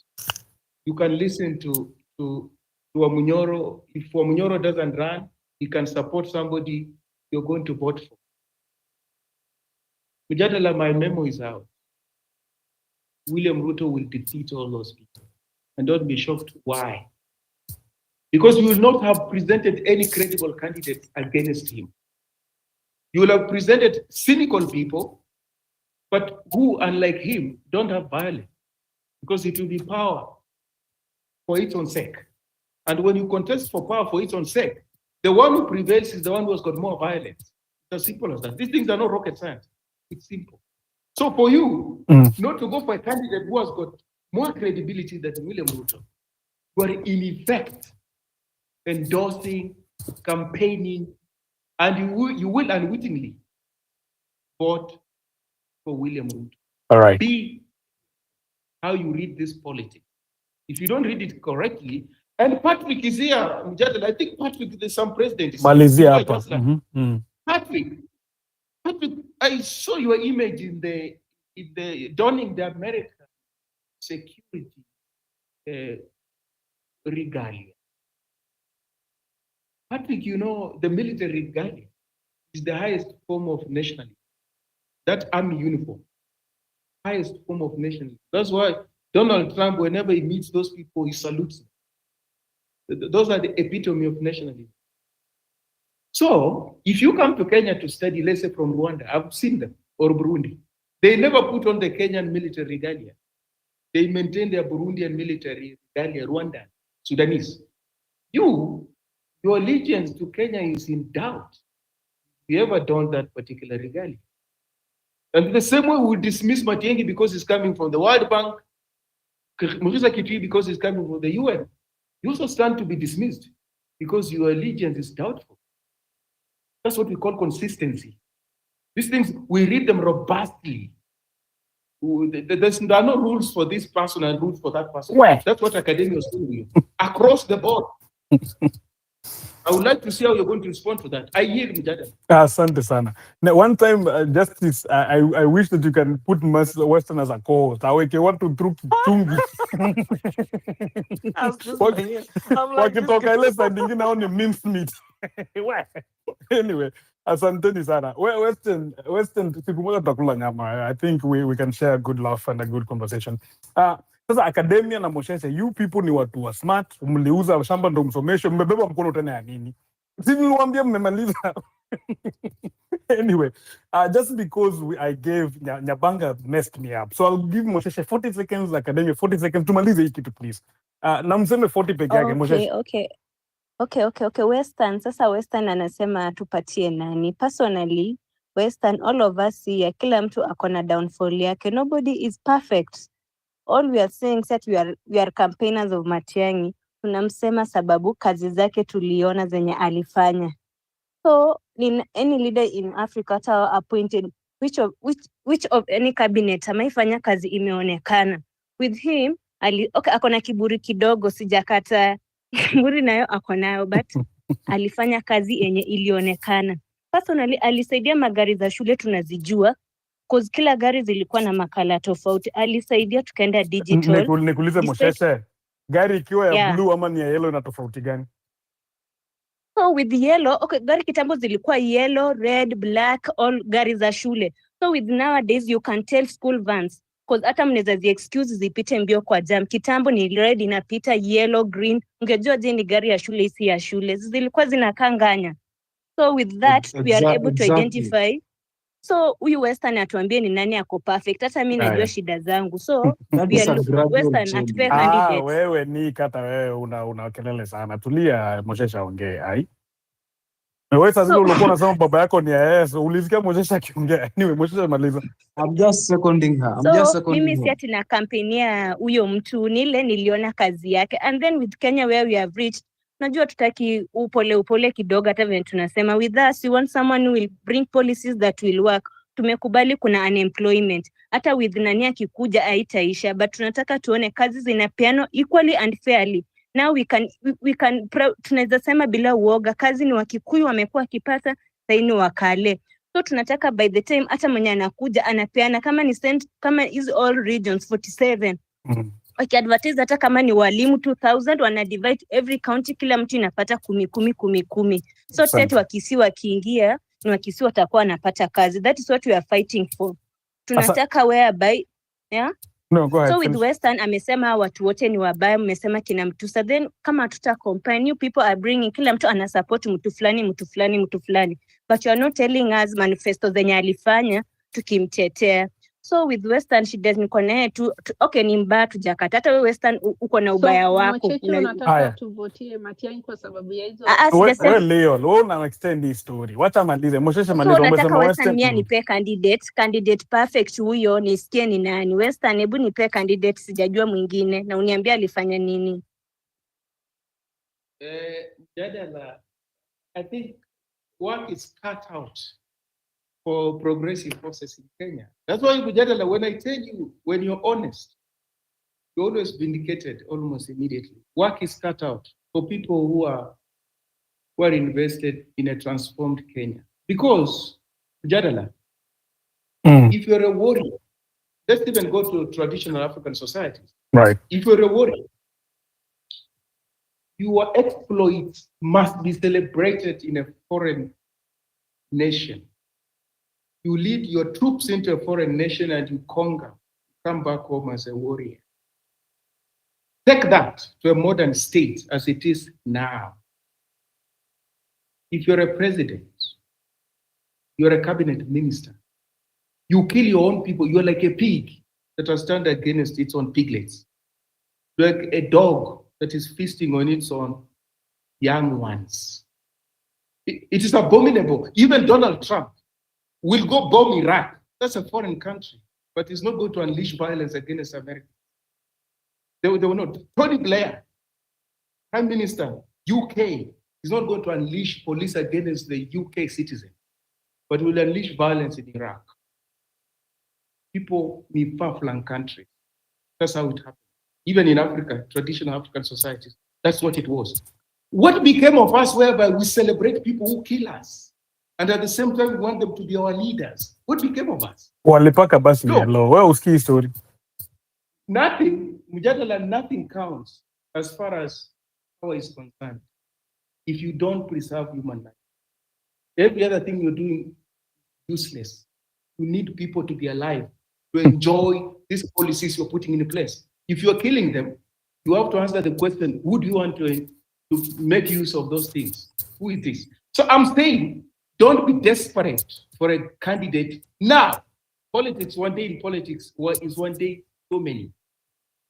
You can listen to Wamunyoro. If Wamunyoro doesn't run, he can support somebody you're going to vote for. Mujadala, my memo is out. William Ruto will defeat all those people. And don't be shocked why. Because you will not have presented any credible candidate against him. You will have presented cynical people, but who, unlike him, don't have violence. Because it will be power for its own sake. And when you contest for power for its own sake, the one who prevails is the one who has got more violence. It's as simple as that. These things are not rocket science. It's simple. So for you, not to go for a candidate who has got more credibility than William Ruto, you are in effect endorsing, campaigning, and you will unwittingly vote for William Ruto. All right. Be how you read this politics. If you don't read it correctly, and Patrick is here, I think Patrick, there's some president. Malaysia. Patrick, I saw your image in the donning the American security regalia. Patrick, you know, the military regalia is the highest form of nationalism. That army uniform, highest form of nationalism. That's why Donald Trump, whenever he meets those people, he salutes them. Those are the epitome of nationalism. So, if you come to Kenya to study, let's say from Rwanda, I've seen them, or Burundi, they never put on the Kenyan military regalia. They maintain their Burundian military regalia, Rwandan, Sudanese. Your allegiance to Kenya is in doubt. You ever done that particular regalia? And the same way we dismiss Matiang'i because he's coming from the World Bank, Muriza Kitui because he's coming from the UN. You also stand to be dismissed because your allegiance is doubtful. That's what we call consistency. These things, we read them robustly. There are no rules for this person and rules for that person. Where? That's what academia is doing you. Across the board. I would like to see how you're going to respond to that. I hear Mujadala. Asante sana. Now, one time, Justice, I wish that you can put Western as a co-host. Aweke watu chungi. Wakitoka ile saa nyingine hao ni mincemeat. Anyway, asanteni sana. Western, siku moja tutakula nyama. I think we can share a good laugh and a good conversation. Sasa academia na Mosheshe, you people ni watu wa smart, mliuza shamba ndo msomeshe, mmebeba mkono tena ya nini? Si niliwaambia mmemaliza. Anyway, just because I gave Nyabanga messed me up. So I'll give Mosheshe 40 seconds, academia 40 seconds, tumalize hii kitu please. Na mseme 40 peke yake, Mosheshe. Okay. Western, sasa Western anasema tupatie nani? Personally, Western, all of us here, kila mtu akona downfall yake. Nobody is perfect. All we are saying that we are campaigners of Matiang'i. Tunamsema sababu kazi zake tuliona zenye alifanya. So in any leader in Africa hata appointed which of any cabinet amaifanya kazi imeonekana. With him akona kiburi kidogo, sijakata, kiburi nayo ako nayo, but alifanya kazi yenye ilionekana. Personally, alisaidia magari za shule tunazijua, cause kila gari zilikuwa na makala tofauti. Alisaidia tukaenda digital. Nikuulize Mosheshe, gari ikiwa ya Yeah. blue ama ni ya yellow ina tofauti gani? So with yellow, okay, gari kitambo zilikuwa yellow, red, black, all gari za shule. So with nowadays you can tell school vans, cause hata mnaweza zi excuse zipite mbio kwa jam. Kitambo ni red inapita yellow, green. Ungejua je ni gari ya shule isi ya shule. Zilikuwa zinakaa nganya. So with that we are able to identify. So huyu Western atuambie ni nani ako perfect. Hata mimi najua shida zangu. So we are Western atupe candidates. Wewe ni kata wewe una kelele sana. Tulia Moshesha ongee. Ai. Wewe sasa zile ulikuwa unasema baba yako ni AS, ulisikia Moshesha akiongea. Anyway, Moshesha maliza. I'm just seconding her. Mimi si ati na kampenia huyo mtu, nile niliona kazi yake. And then with Kenya where we have reached, najua tutaki upole kidogo, hata vile tunasema with us we want someone who will bring policies that will work. Tumekubali kuna unemployment, hata with nani akikuja haitaisha, but tunataka tuone kazi zinapeanwa equally and fairly. Now we can tunaweza sema bila uoga, kazi ni Wakikuyu wamekuwa wakipata, sasa ni Wakale. So tunataka by the time hata mwenye anakuja anapeana, kama ni kama is all regions 47. Wakiadvertise hata kama ni walimu 2000 wana divide every county, kila mtu inapata 10. So tete wakisi wakiingia ni wakisi watakuwa wanapata kazi. That is what we are fighting for. Tunataka whereby yeah. No, go ahead. So with Western amesema watu wote ni wabaya, mmesema kina Mtusa, then kama tuta compare, new people are bringing, kila mtu ana support mtu fulani, but you are not telling us manifesto zenye alifanya tukimtetea. So with Western she doesn't connect to okay ni mbaya tujakata, hata wewe Western uko na ubaya wako. Unataka tuvotie Matiang'i kwa sababu ya hizo. Wewe Leo, una extend hii story. Wacha malize. Moshesha maliza. So nataka Western mimi nipe candidate perfect, huyo nisikie ni nani. Western hebu nipe candidate, sijajua mwingine na uniambia alifanya nini. Jadala, I think work is cut out for progressive forces in Kenya. That's why, Jadala, when I tell you, when you're honest, you're always vindicated almost immediately. Work is cut out for people who are invested in a transformed Kenya. Because, Jadala, if you're a warrior, let's even go to traditional African societies. Right. If you're a warrior, your exploits must be celebrated in a foreign nation. You lead your troops into a foreign nation and you conquer, come back home as a warrior. Take that to a modern state as it is now. If you're a president, you're a cabinet minister, you kill your own people, you're like a pig that has turned against its own piglets. Like a dog that is feasting on its own young ones. It is abominable. Even Donald Trump will go bomb Iraq. That's a foreign country, but he's not going to unleash violence against America. They will not. Tony Blair, Prime Minister, UK, is not going to unleash police against the UK citizen, but will unleash violence in Iraq. People in far-flung countries. That's how it happened. Even in Africa, traditional African societies, that's what it was. What became of us whereby we celebrate people who kill us, and at the same time we want them to be our leaders? What became of us? Walipaka basi yellow. Wewe usikii story. Nothing, Mujadala, nothing counts as far as power is concerned if you don't preserve human life. Every other thing you're doing useless. You need people to be alive, to enjoy these policies you're putting in place. If you're killing them, you have to answer the question, who do you want to make use of those things? Who is this? So I'm saying, don't be desperate for a candidate now. Politics, one day in politics is one day so many.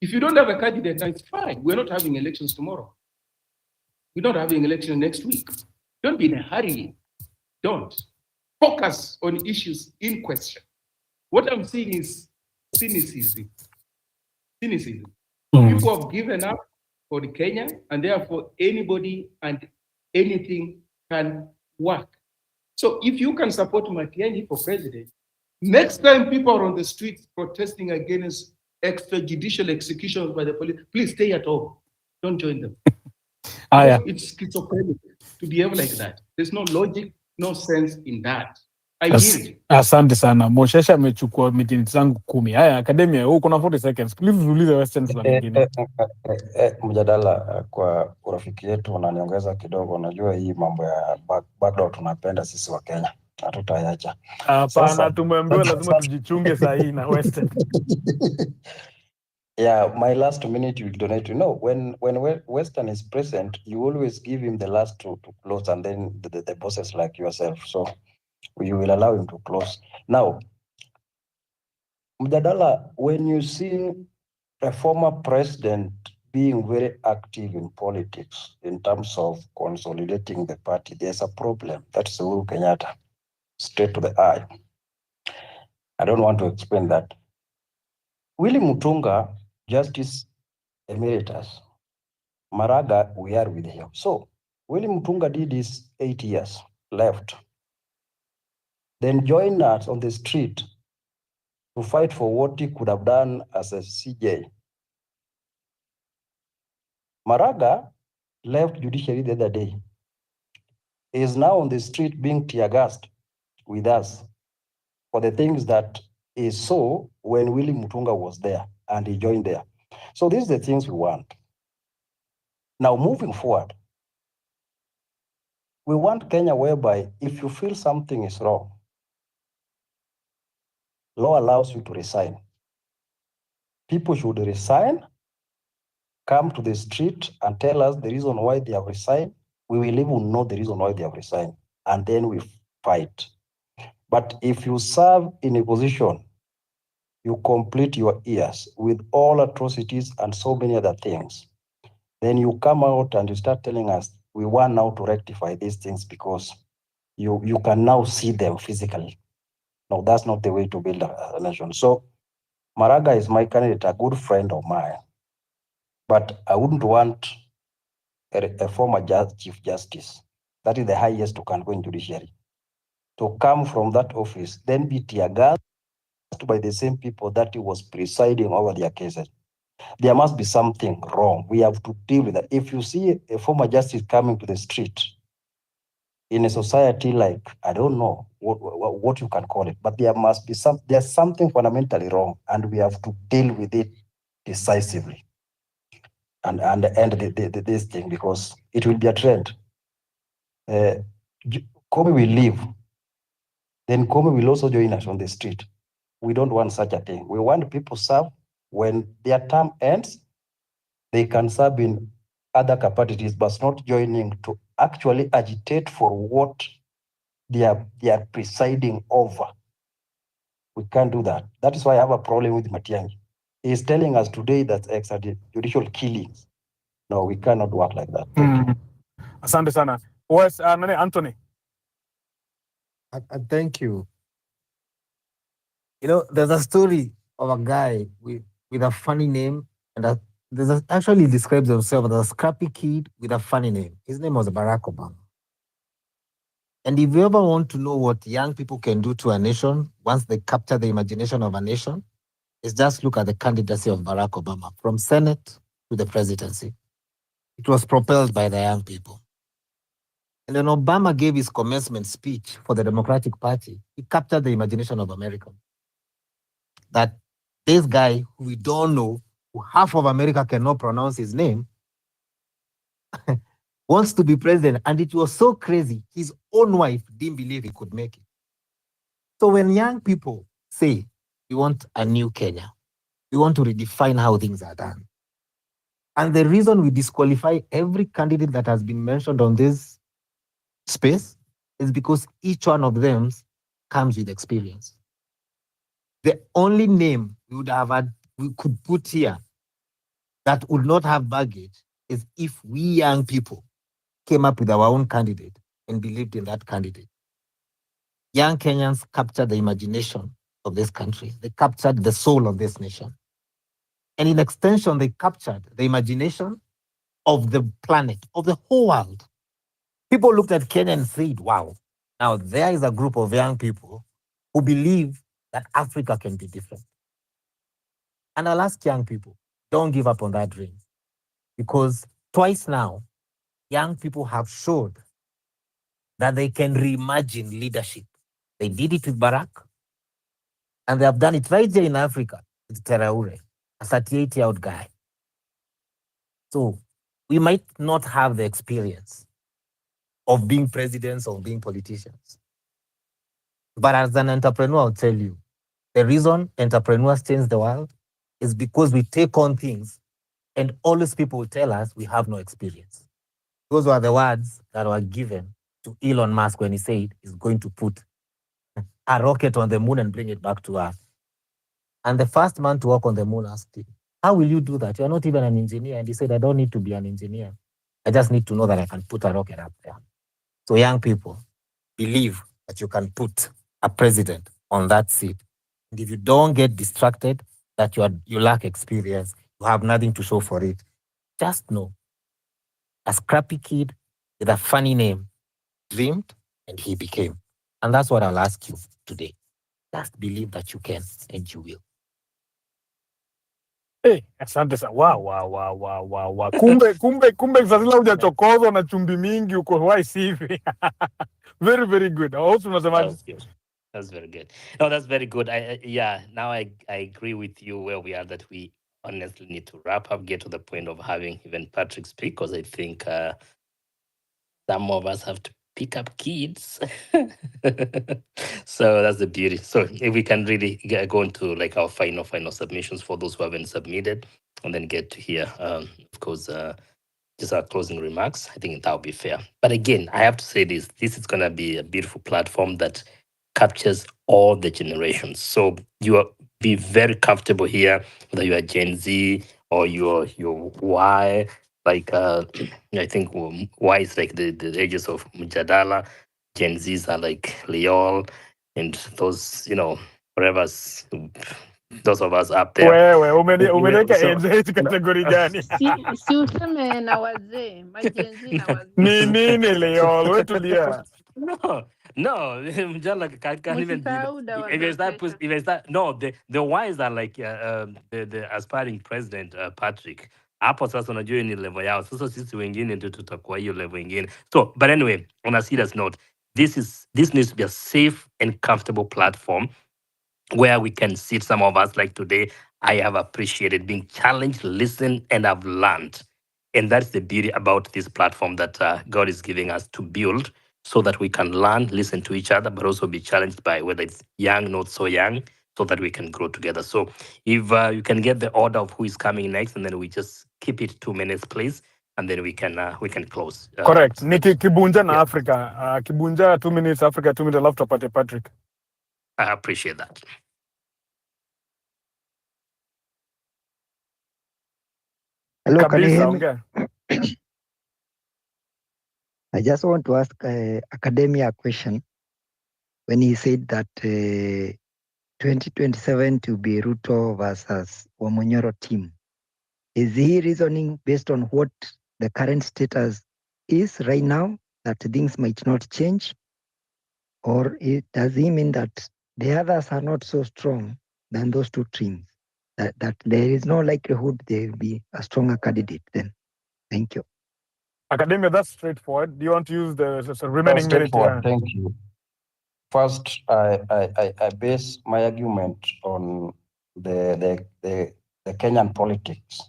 If you don't have a candidate, it's fine. We're not having elections tomorrow. We're not having elections next week. Don't be in a hurry. Don't. Focus on issues in question. What I'm seeing is cynicism. People have given up for Kenya, and therefore anybody and anything can work. So if you can support Matiang'i for president, next time people are on the streets protesting against extrajudicial executions by the police, please stay at home. Don't join them. Because it's schizophrenic to behave like that. There's no logic, no sense in that. I hear it. Asante sana. Moshesha amechukua minutes zangu 10. Haya, Academia, uko na 40 seconds. Please ulize Western swali lingine. Mjadala kwa urafiki yetu unaniongeza kidogo. Unajua hii mambo ya backdoor tunapenda sisi wa Kenya, hatutaacha. Hapana, tumeambiwa lazima tujichunge saa hii na Western. Yeah, my last minute you donate. You know, when Western is present, you always give him the last to close, and then the bosses like yourself. So you will allow him to close. Now, Mjadala, when you see a former president being very active in politics in terms of consolidating the party, there's a problem. That's Uhuru Kenyatta, straight to the eye. I don't want to explain that. Willy Mutunga, Justice Emeritus, Maraga, we are with him. So Willy Mutunga did his 8 years, left, then joined us on the street to fight for what he could have done as a CJ. Maraga left judiciary the other day. He is now on the street being tear gassed with us for the things that he saw when Willy Mutunga was there and he joined there. So these are the things we want. Now moving forward, we want Kenya whereby if you feel something is wrong, law allows you to resign. People should resign, come to the street and tell us the reason why they have resigned. We will even know the reason why they have resigned, and then we fight. But if you serve in a position, you complete your years with all atrocities and so many other things, then you come out and you start telling us, we want now to rectify these things because you can now see them physically. No, that's not the way to build a nation. So Maraga is my candidate, a good friend of mine, but I wouldn't want a former Chief Justice, that is the highest you can go in judiciary, to come from that office, then be tear gassed by the same people that he was presiding over their cases. There must be something wrong. We have to deal with that. If you see a former justice coming to the street in a society like, I don't know what you can call it, but there must be there's something fundamentally wrong, and we have to deal with it decisively and end this thing, because it will be a trend. Kobe will leave, then Kobe will also join us on the street. We don't want such a thing. We want people serve. When their term ends, they can serve in other capacities, but not joining to actually agitate for what they are presiding over. We can't do that. That is why I have a problem with Matiang'i. He's telling us today that extrajudicial killings. No, we cannot work like that. Thank you. Asante sana. Wes, Anthony. Thank you. You know, there's a story of a guy with a funny name, and actually describes himself as a scrappy kid with a funny name. His name was Barack Obama. And if you ever want to know what young people can do to a nation once they capture the imagination of a nation, is just look at the candidacy of Barack Obama from Senate to the presidency. It was propelled by the young people. And when Obama gave his commencement speech for the Democratic Party, he captured the imagination of America. That this guy who we don't know, who half of America cannot pronounce his name, wants to be president. And it was so crazy, his own wife didn't believe he could make it. So when young people say, we want a new Kenya, we want to redefine how things are done, and the reason we disqualify every candidate that has been mentioned on this space is because each one of them comes with experience. The only name we could put here that would not have baggage is if we young people came up with our own candidate and believed in that candidate. Young Kenyans captured the imagination of this country. They captured the soul of this nation. And in extension, they captured the imagination of the planet, of the whole world. People looked at Kenya and said, wow, now there is a group of young people who believe that Africa can be different. And I'll ask young people, don't give up on that dream. Because twice now, young people have showed that they can reimagine leadership. They did it with Barack, and they have done it right here in Africa with Traore, a 38-year-old guy. So we might not have the experience of being presidents or being politicians. But as an entrepreneur, I'll tell you, the reason entrepreneurs change the world is because we take on things and always people will tell us we have no experience. Those were the words that were given to Elon Musk when he said he's going to put a rocket on the moon and bring it back to Earth. And the first man to walk on the moon asked him, how will you do that? You're not even an engineer. And he said, I don't need to be an engineer. I just need to know that I can put a rocket up there. So young people, believe that you can put a president on that seat. And if you don't get distracted that you lack experience, you have nothing to show for it, just know a scrappy kid with a funny name dreamed and he became. And that's what I'll ask you today. Just believe that you can and you will. Hey, asante sana. Wow. Kumbe Fazila hujachokozwa na chumbi mingi uko wise hivi. Very good. Also unasemaje? That's good. That's very good. No, that's very good. Yeah, now I agree with you where we are that we honestly need to wrap up, get to the point of having even Patrick speak, because I think some of us have to pick up kids. So that's the beauty. So if we can really go into like our final submissions for those who haven't submitted, and then get to hear, of course, just our closing remarks. I think that would be fair. But again, I have to say this is going to be a beautiful platform that captures all the generations. So you are be very comfortable here, whether you are Gen Z or you're Y. Like I think Y is like the ages of Mujadala. Gen Zs are like Leol, and those whatever's those of us up there. Wewe umeweka age category gani? Si useme na wazee, majenzi na wazee. Ni nini leo? Wewe tulia. No, Mjala can't even be. Msisahau dawa If za it's that, pressure. if it's that, no, the wise are like the aspiring president Patrick. Hapo sasa unajua ni level yao. Sasa sisi wengine ndio tutakuwa hiyo level ingine. So, but anyway, on a serious note, this needs to be a safe and comfortable platform where we can sit. Some of us, like today, I have appreciated being challenged, listened, and I've learned. And that's the beauty about this platform that God is giving us to build so that we can learn, listen to each other, but also be challenged by whether it's young, not so young, so that we can grow together. So if you can get the order of who is coming next, and then we just keep it 2 minutes, please, and then we can close. Correct. Ni Kibunja na Africa. Kibunja 2 minutes, Africa 2 minutes, alafu tupate Patrick. I appreciate that. Hello, can you Kabisa, hear me? ongea. I just want to ask Academia a question. When he said that 2027 to be Ruto versus Wamonyoro team, is he reasoning based on what the current status is right now, that things might not change? Or does he mean that the others are not so strong than those two teams? That there is no likelihood there will be a stronger candidate then? Thank you. Academia, that's straightforward. Do you want to use the remaining minute? Yeah. Thank you. First, I base my argument on the Kenyan politics.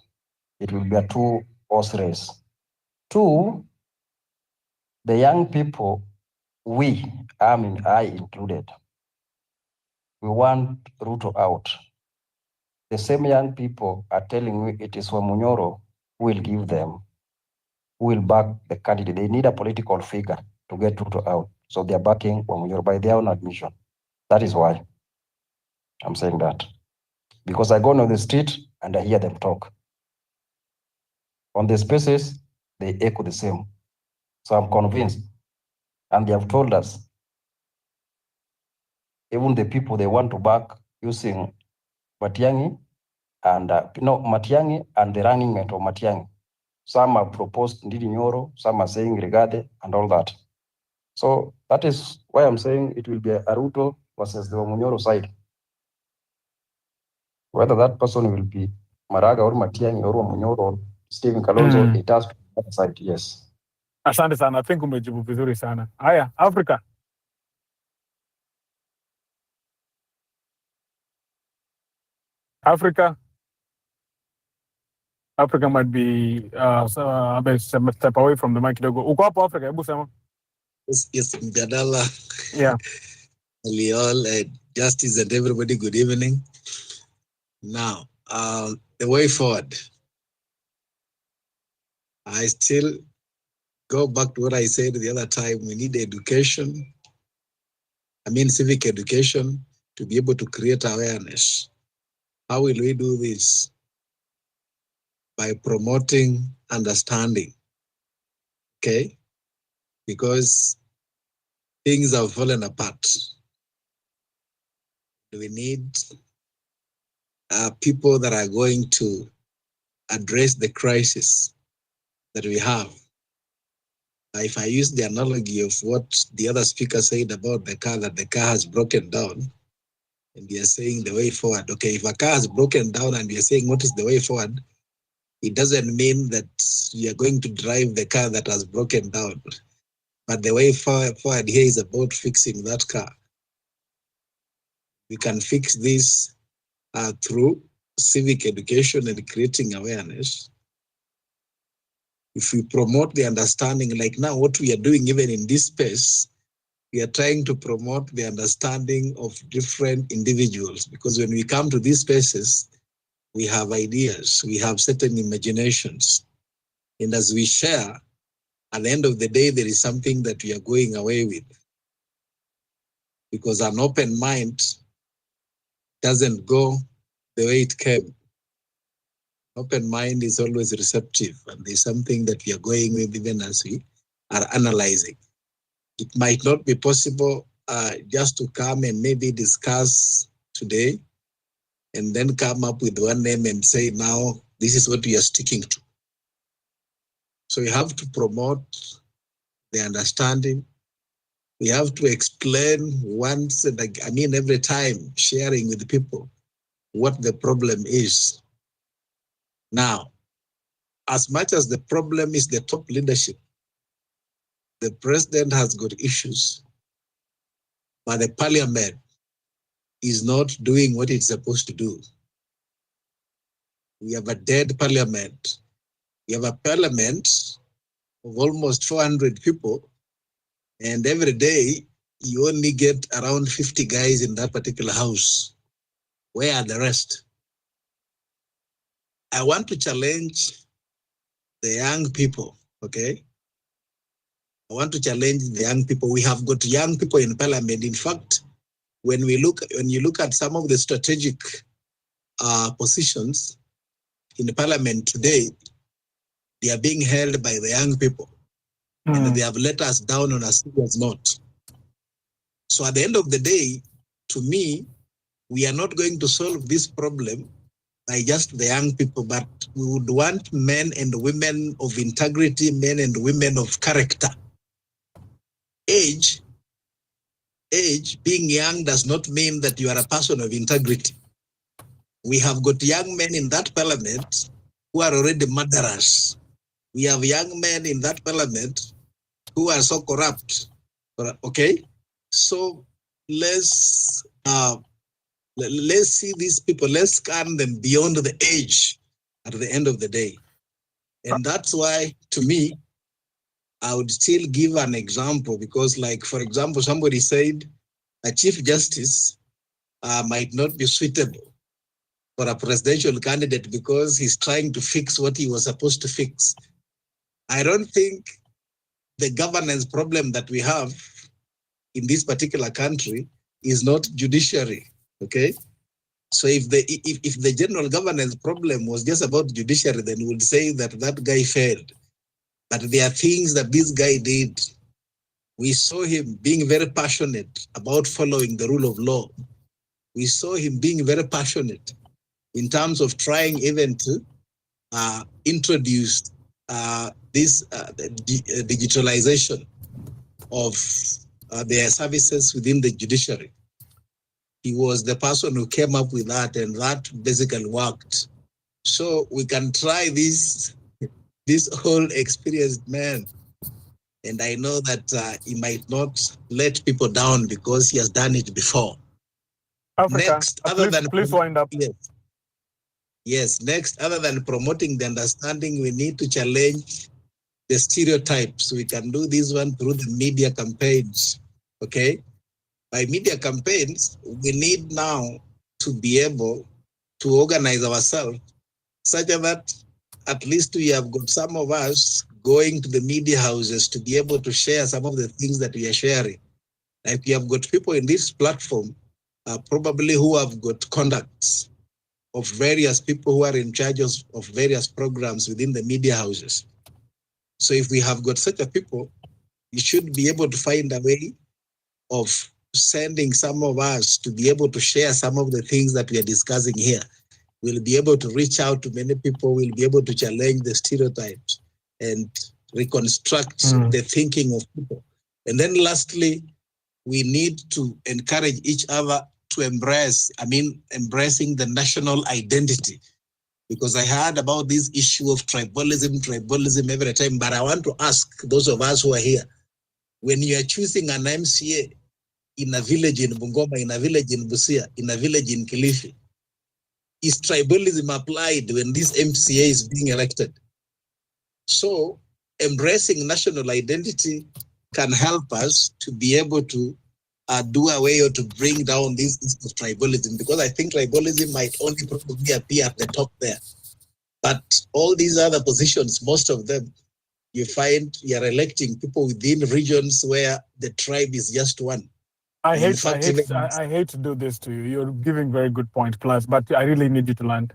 It will be a two-horse race. Two, the young people, I included, we want Ruto out. The same young people are telling me it is Wamunyoro who will give them, who will back the candidate. They need a political figure to get Ruto out. So they are backing Wamunyoro by their own admission. That is why I'm saying that. Because I go on the street and I hear them talk. On the spaces, they echo the same. So I'm convinced. And they have told us, even the people they want to back using Matiang'i and Matiang'i and the running mate of Matiang'i. Some have proposed Ndidi Nyoro, some are saying Regade and all that. So that is why I'm saying it will be a Ruto versus the Wamunyoro side. Whether that person will be Maraga or Matiang'i or Wamunyoro or Stephen Kalonzo, it has to be that side, yes. Asante sana. I think umejibu vizuri sana. Haya, Africa. Africa might be step away from the mic kidogo. Uko hapo Africa, hebu sema. Yes, mjadala. Yeah. Leol, Justice and everybody, good evening. Now, the way forward, I still go back to what I said the other time. We need education. I mean, civic education to be able to create awareness. How will we do this? By promoting understanding, okay? Because things have fallen apart. We need people that are going to address the crisis that we have. If I use the analogy of what the other speaker said about the car, that the car has broken down, and we are saying the way forward. Okay, if a car has broken down and we are saying what is the way forward, it doesn't mean that you are going to drive the car that has broken down. But the way forward here is about fixing that car. We can fix this through civic education and creating awareness. If we promote the understanding, like now what we are doing even in this space, we are trying to promote the understanding of different individuals, because when we come to these spaces, we have ideas, we have certain imaginations. And as we share, at the end of the day, there is something that we are going away with. Because an open mind doesn't go the way it came. Open mind is always receptive, and there's something that we are going with even as we are analyzing. It might not be possible just to come and maybe discuss today and then come up with one name and say, now, this is what we are sticking to. So we have to promote the understanding. We have to explain once, and I mean every time, sharing with people what the problem is. Now, as much as the problem is the top leadership, the president has got issues, but the parliament is not doing what it's supposed to do. We have a dead parliament. We have a parliament of almost 400 people, and every day you only get around 50 guys in that particular house. Where are the rest? I want to challenge the young people, okay? I want to challenge the young people. We have got young people in parliament. In fact, when you look at some of the strategic positions in the parliament today, they are being held by the young people. And they have let us down on a serious note. So at the end of the day, to me, we are not going to solve this problem by just the young people, but we would want men and women of integrity, men and women of character. Age, being young does not mean that you are a person of integrity. We have got young men in that parliament who are already murderers. We have young men in that parliament who are so corrupt. Okay? So let's see these people, let's scan them beyond the age at the end of the day. And that's why, to me, I would still give an example, because, like, for example, somebody said a chief justice might not be suitable for a presidential candidate because he's trying to fix what he was supposed to fix. I don't think the governance problem that we have in this particular country is not judiciary, okay? So if the general governance problem was just about judiciary, then we would say that that guy failed. But there are things that this guy did. We saw him being very passionate about following the rule of law. We saw him being very passionate in terms of trying even to introduce this digitalization of their services within the judiciary. He was the person who came up with that, and that basically worked. So we can try this whole experienced man And I know that he might not let people down because he has done it before. Africa, Next, other than please wind up. Yes, next, other than promoting the understanding, we need to challenge the stereotypes. We can do this one through the media campaigns. Okay? By media campaigns, we need now to be able to organize ourselves such that at least we have got some of us going to the media houses to be able to share some of the things that we are sharing. Like we have got people in this platform probably who have got contacts of various people who are in charge of various programs within the media houses. So if we have got such a people, we should be able to find a way of sending some of us to be able to share some of the things that we are discussing here. We'll be able to reach out to many people. We'll be able to challenge the stereotypes and reconstruct the thinking of people. And then lastly, we need to encourage each other to embracing the national identity. Because I heard about this issue of tribalism every time, but I want to ask those of us who are here, when you are choosing an MCA in a village in Bungoma, in a village in Busia, in a village in Kilifi, is tribalism applied when this MCA is being elected? So embracing national identity can help us to be able to do away or to bring down this issue of tribalism, because I think tribalism might only probably appear at the top there. But all these other positions, most of them, you find you're electing people within regions where the tribe is just one. I hate to do this to you. You're giving very good point, plus, but I really need you to land.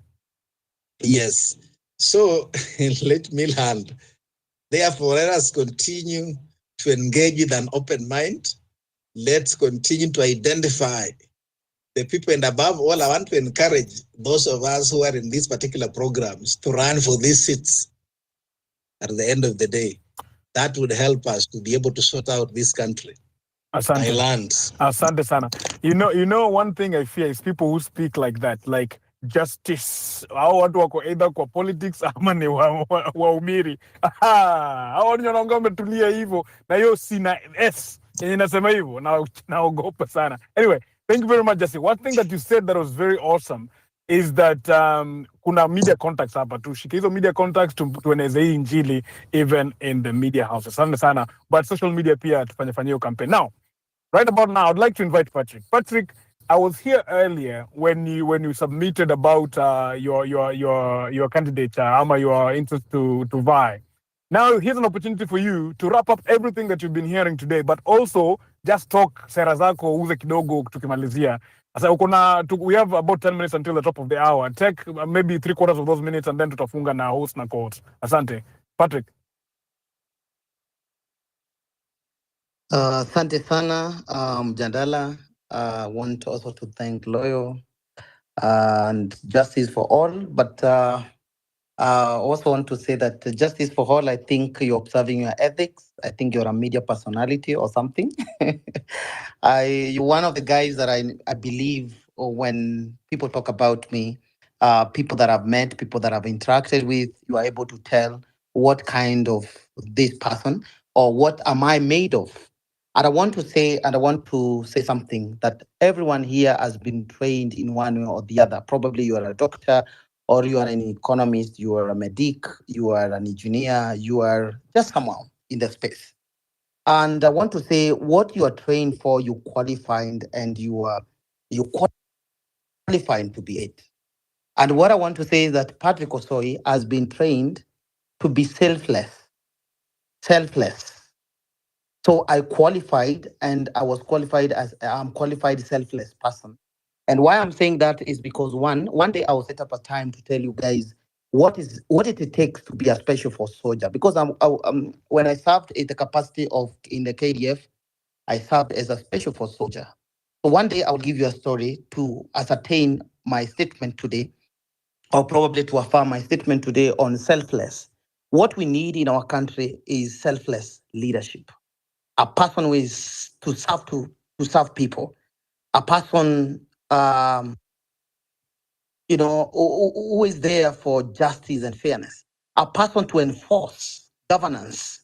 Yes. So let me land. Therefore, let us continue to engage with an open mind. Let's continue to identify the people. And above all, I want to encourage those of us who are in these particular programs to run for these seats at the end of the day. That would help us to be able to sort out this country. Asante. I learned. Asante sana. You know, one thing I fear is people who speak like that, like justice. Hao watu wako either kwa politics ama ni waumiri. Hao ndio wanaongea wametulia hivyo, na hiyo sina s yenye nasema hivyo, naogopa sana. Anyway, thank you very much, Jesse. One thing that you said that was very awesome is that kuna media contacts hapa, tushike hizo media contacts tueneze hii injili even in the media houses. Asante sana, but social media pia tufanye hiyo campaign. Now, right about now, I'd like to invite Patrick. Patrick, I was here earlier when you submitted about your candidate, ama your interest to vie. Now here's an opportunity for you to wrap up everything that you've been hearing today, but also just talk sera zako uze kidogo tukimalizia. We have about 10 minutes until the top of the hour. Take maybe 3/4 of those minutes and then tutafunga na host na quotes. Asante. Patrick. Asante sana Mjadala. I want also to thank Loyo and Justice for All, but I also want to say that Justice for All, I think you're observing your ethics. I think you're a media personality or something. You're one of the guys that I believe when people talk about me, people that I've met, people that I've interacted with, you are able to tell what kind of this person or what am I made of. And I want to say something that everyone here has been trained in one way or the other. Probably you are a doctor, or you are an economist, you are a medic, you are an engineer, you are just someone in the space. And I want to say what you are trained for, you qualified and you qualified to be it. And what I want to say is that Patrick Osoi has been trained to be selfless. So I qualified, and I was qualified as I'm qualified selfless person. And why I'm saying that is because one day I will set up a time to tell you guys what it takes to be a special force soldier. Because when I served in the capacity in the KDF, I served as a special force soldier. So one day I'll give you a story to ascertain my statement today, or probably to affirm my statement today on selfless. What we need in our country is selfless leadership. A person who is to serve people. A person who is there for justice and fairness, a person to enforce governance,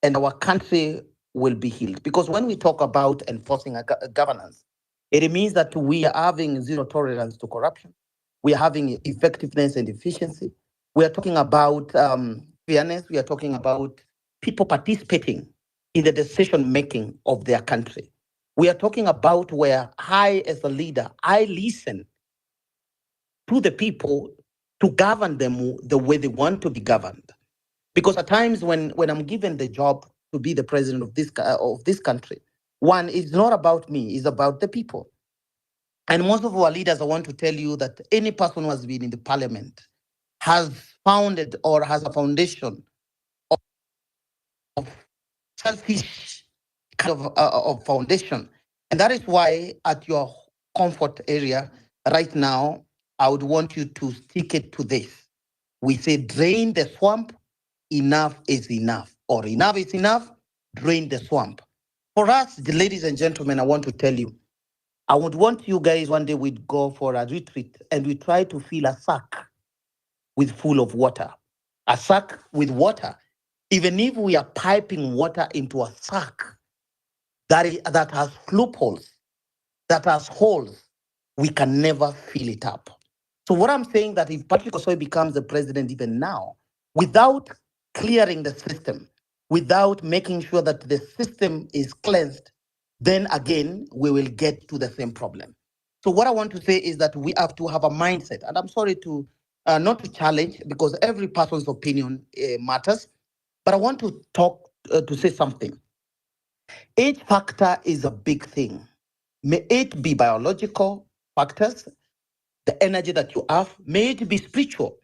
and our country will be healed. Because when we talk about enforcing a governance, it means that we are having zero tolerance to corruption. We are having effectiveness and efficiency. We are talking about fairness. We are talking about people participating in the decision making of their country. We are talking about where I, as a leader, I listen to the people to govern them the way they want to be governed. Because at times when I'm given the job to be the president of this country, one, it's not about me, it's about the people. And most of our leaders, I want to tell you that any person who has been in the parliament has founded or has a foundation of selfish kind of foundation. And that is why at your comfort area right now, I would want you to stick it to this. We say drain the swamp, enough is enough, or enough is enough, drain the swamp. For us, the ladies and gentlemen, I want to tell you, I would want you guys one day we'd go for a retreat and we try to fill a sack with full of water. A sack with water. Even if we are piping water into a sack that has loopholes, that has holes, we can never fill it up. So what I'm saying that if Patrick Osoy becomes the president even now, without clearing the system, without making sure that the system is cleansed, then again, we will get to the same problem. So what I want to say is that we have to have a mindset, and I'm sorry to not to challenge because every person's opinion matters, but I want to talk to say something. Age factor is a big thing. May it be biological factors, the energy that you have, may it be spiritual.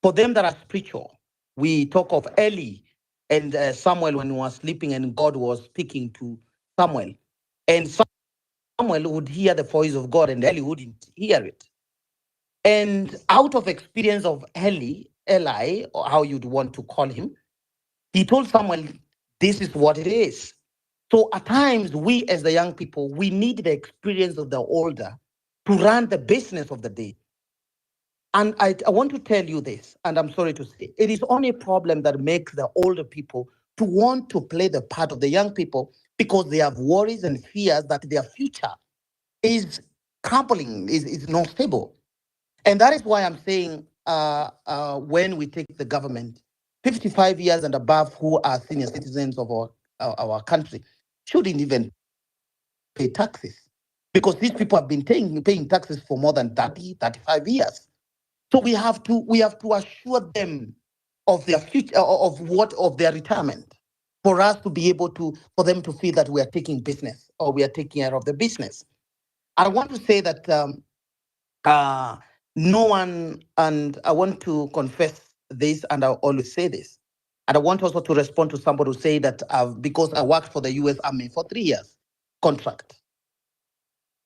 For them that are spiritual, we talk of Eli and Samuel when he was sleeping and God was speaking to Samuel. And Samuel would hear the voice of God and Eli wouldn't hear it. And out of experience of Eli, or how you'd want to call him, he told Samuel, this is what it is. So at times, we as the young people, we need the experience of the older to run the business of the day. And I want to tell you this, and I'm sorry to say, it is only a problem that makes the older people to want to play the part of the young people because they have worries and fears that their future is crumbling, is not stable. And that is why I'm saying when we take the government, 55 years and above who are senior citizens of our country shouldn't even pay taxes because these people have been paying taxes for more than 30, 35 years. So we have to assure them of their future, of their retirement, for us to be able to, for them to feel that we are taking business or we are taking care of the business. I want to say that uh, no one, and I want to confess this, and I always say this, and I want also to respond to somebody who say that because I worked for the U.S. Army for 3 years, contract.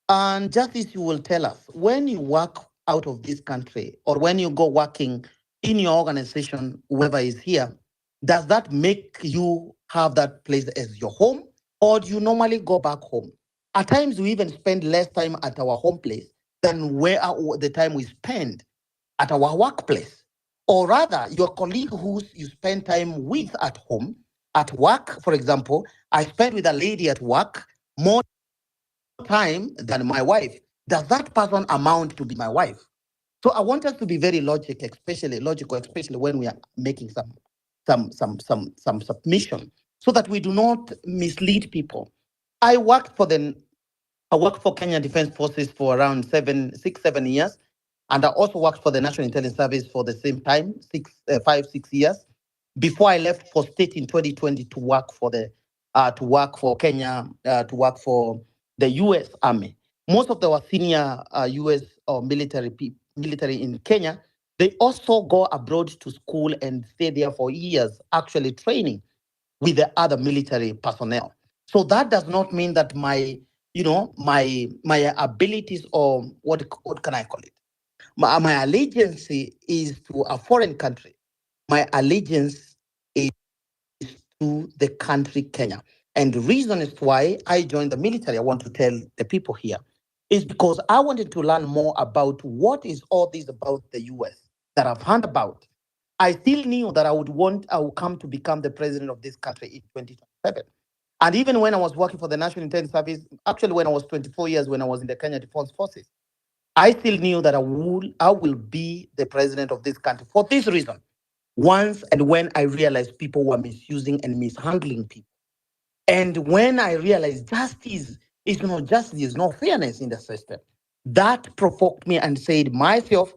And Justice, you will tell us, when you work out of this country or when you go working in your organization, whoever is here, does that make you have that place as your home or do you normally go back home? At times, we even spend less time at our home place than where the time we spend at our workplace. Or rather, your colleague who you spend time with at home, at work, for example, I spent with a lady at work more time than my wife. Does that person amount to be my wife? So I want us to be very logical, especially when we are making some submission, so that we do not mislead people. I worked for Kenya Defense Forces for around 7 years, and I also worked for the National Intelligence Service for the same time, 5, 6 years, before I left for state in 2020 to work for Kenya, to work for the U.S. Army. Most of our senior U.S. or military in Kenya, they also go abroad to school and stay there for years, actually training with the other military personnel. So that does not mean that my abilities, or what can I call it? My allegiance is to a foreign country. My allegiance is to the country Kenya. And the reason is why I joined the military, I want to tell the people here, is because I wanted to learn more about what is all this about the US that I've heard about. I still knew that I would come to become the president of this country in 2027. And even when I was working for the National Intelligence Service, actually when I was 24 years, when I was in the Kenya Defense Forces, I still knew that I will be the president of this country for this reason. Once and when I realized people were misusing and mishandling people. And when I realized justice is not justice, there's no fairness in the system, that provoked me and said, myself,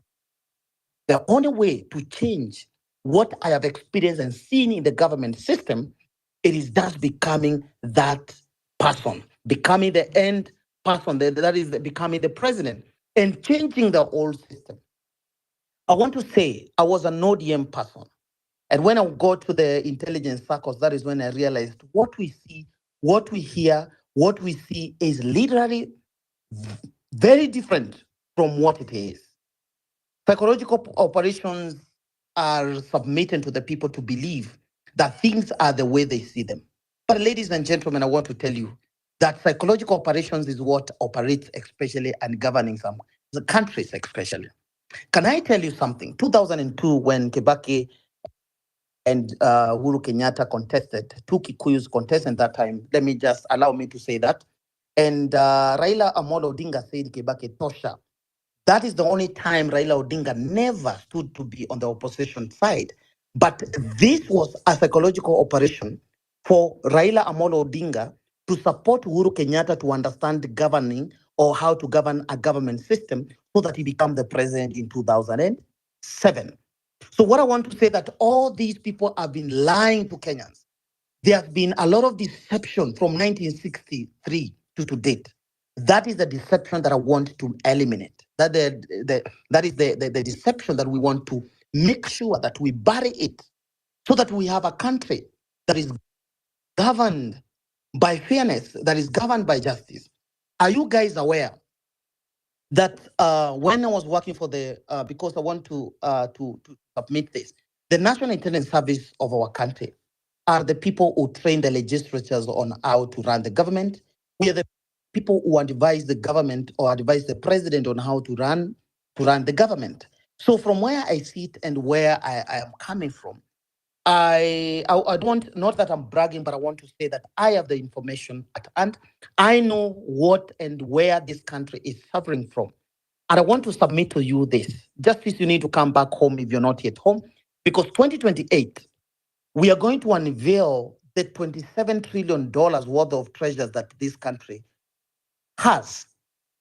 the only way to change what I have experienced and seen in the government system, it is just becoming that person, becoming the end person, that is becoming the president and changing the whole system. I want to say I was an ODM person. And when I got to the intelligence circles, that is when I realized what we see, what we hear, what we see is literally very different from what it is. Psychological operations are submitted to the people to believe that things are the way they see them. But ladies and gentlemen, I want to tell you that psychological operations is what operates especially and governing some the countries especially. Can I tell you something? 2002, when Kibaki and Uhuru Kenyatta contested, two Kikuyus contested that time, allow me to say that. And Raila Amolo Odinga said Kibaki tosha. That is the only time Raila Odinga never stood to be on the opposition side. But this was a psychological operation for Raila Amolo Odinga to support Uhuru Kenyatta to understand governing or how to govern a government system so that he became the president in 2007. So what I want to say that all these people have been lying to Kenyans. There has been a lot of deception from 1963 to date. That is the deception that I want to eliminate. That is the deception that we want to make sure that we bury it so that we have a country that is governed by fairness, that is governed by justice. Are you guys aware that when I was working for because I want to submit this, the National Intelligence Service of our country are the people who train the legislatures on how to run the government. We are the people who advise the government or advise the president on how to run the government. So from where I sit and where I am coming from, I don't, not that I'm bragging, but I want to say that I have the information at hand. I know what and where this country is suffering from. And I want to submit to you this. Justice, you need to come back home if you're not yet home, because 2028, we are going to unveil the $27 trillion worth of treasures that this country has.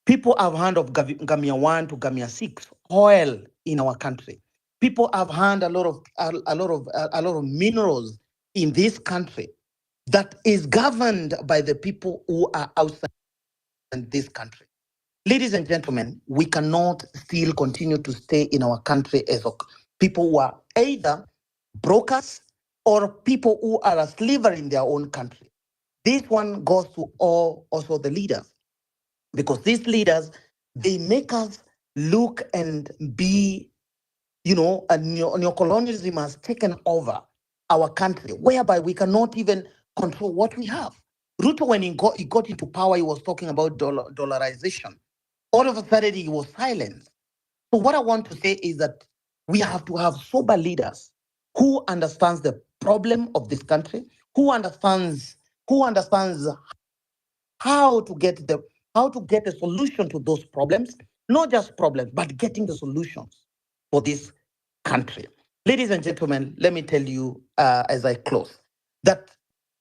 People have heard of Gamia 1 to Gamia 6 oil in our country. People have heard a lot of minerals in this country that is governed by the people who are outside this country. Ladies and gentlemen, we cannot still continue to stay in our country as people who are either brokers or people who are a slaver in their own country. This one goes to all also the leaders, because these leaders, they make us look and be, a neocolonialism has taken over our country, whereby we cannot even control what we have. Ruto, when he got into power, he was talking about dollarization. All of a sudden, he was silenced. So what I want to say is that we have to have sober leaders who understands the problem of this country, who understands how to get a solution to those problems, not just problems, but getting the solutions for this country. Ladies and gentlemen, let me tell you as I close that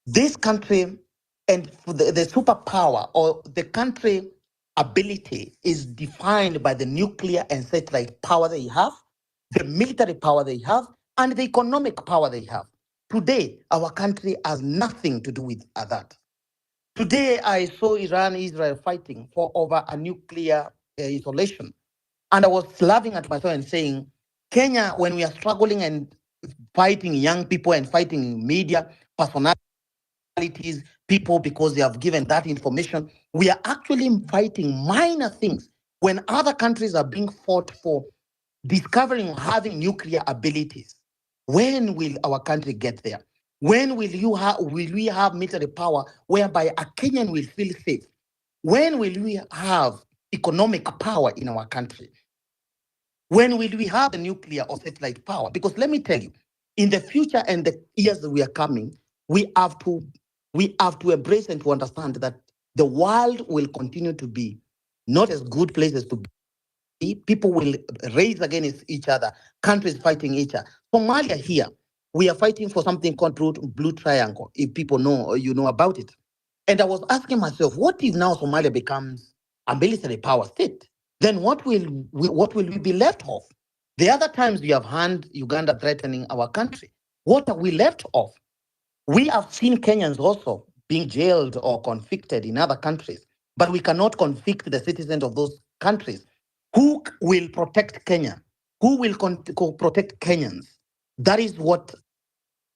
this country and the superpower or the country ability is defined by the nuclear and satellite power they have, the military power they have, and the economic power they have. Today, our country has nothing to do with that. Today, I saw Iran, Israel fighting for over a nuclear isolation. And I was laughing at myself and saying, Kenya, when we are struggling and fighting young people and fighting media, personalities, people because they have given that information, we are actually fighting minor things when other countries are being fought for discovering having nuclear abilities. When will our country get there? When will we have military power whereby a Kenyan will feel safe? When will we have economic power in our country? When will we have the nuclear or satellite power? Because let me tell you, in the future and the years that we are coming, we have to embrace and to understand that the world will continue to be not as good places to be. People will raise against each other, countries fighting each other. Somalia here, we are fighting for something called Blue Triangle, if people know or you know about it. And I was asking myself, what if now Somalia becomes a military power state? Then what will we be left of? The other times we have heard Uganda threatening our country. What are we left of? We have seen Kenyans also being jailed or convicted in other countries, but we cannot convict the citizens of those countries. Who will protect Kenya? Who will protect Kenyans? That is what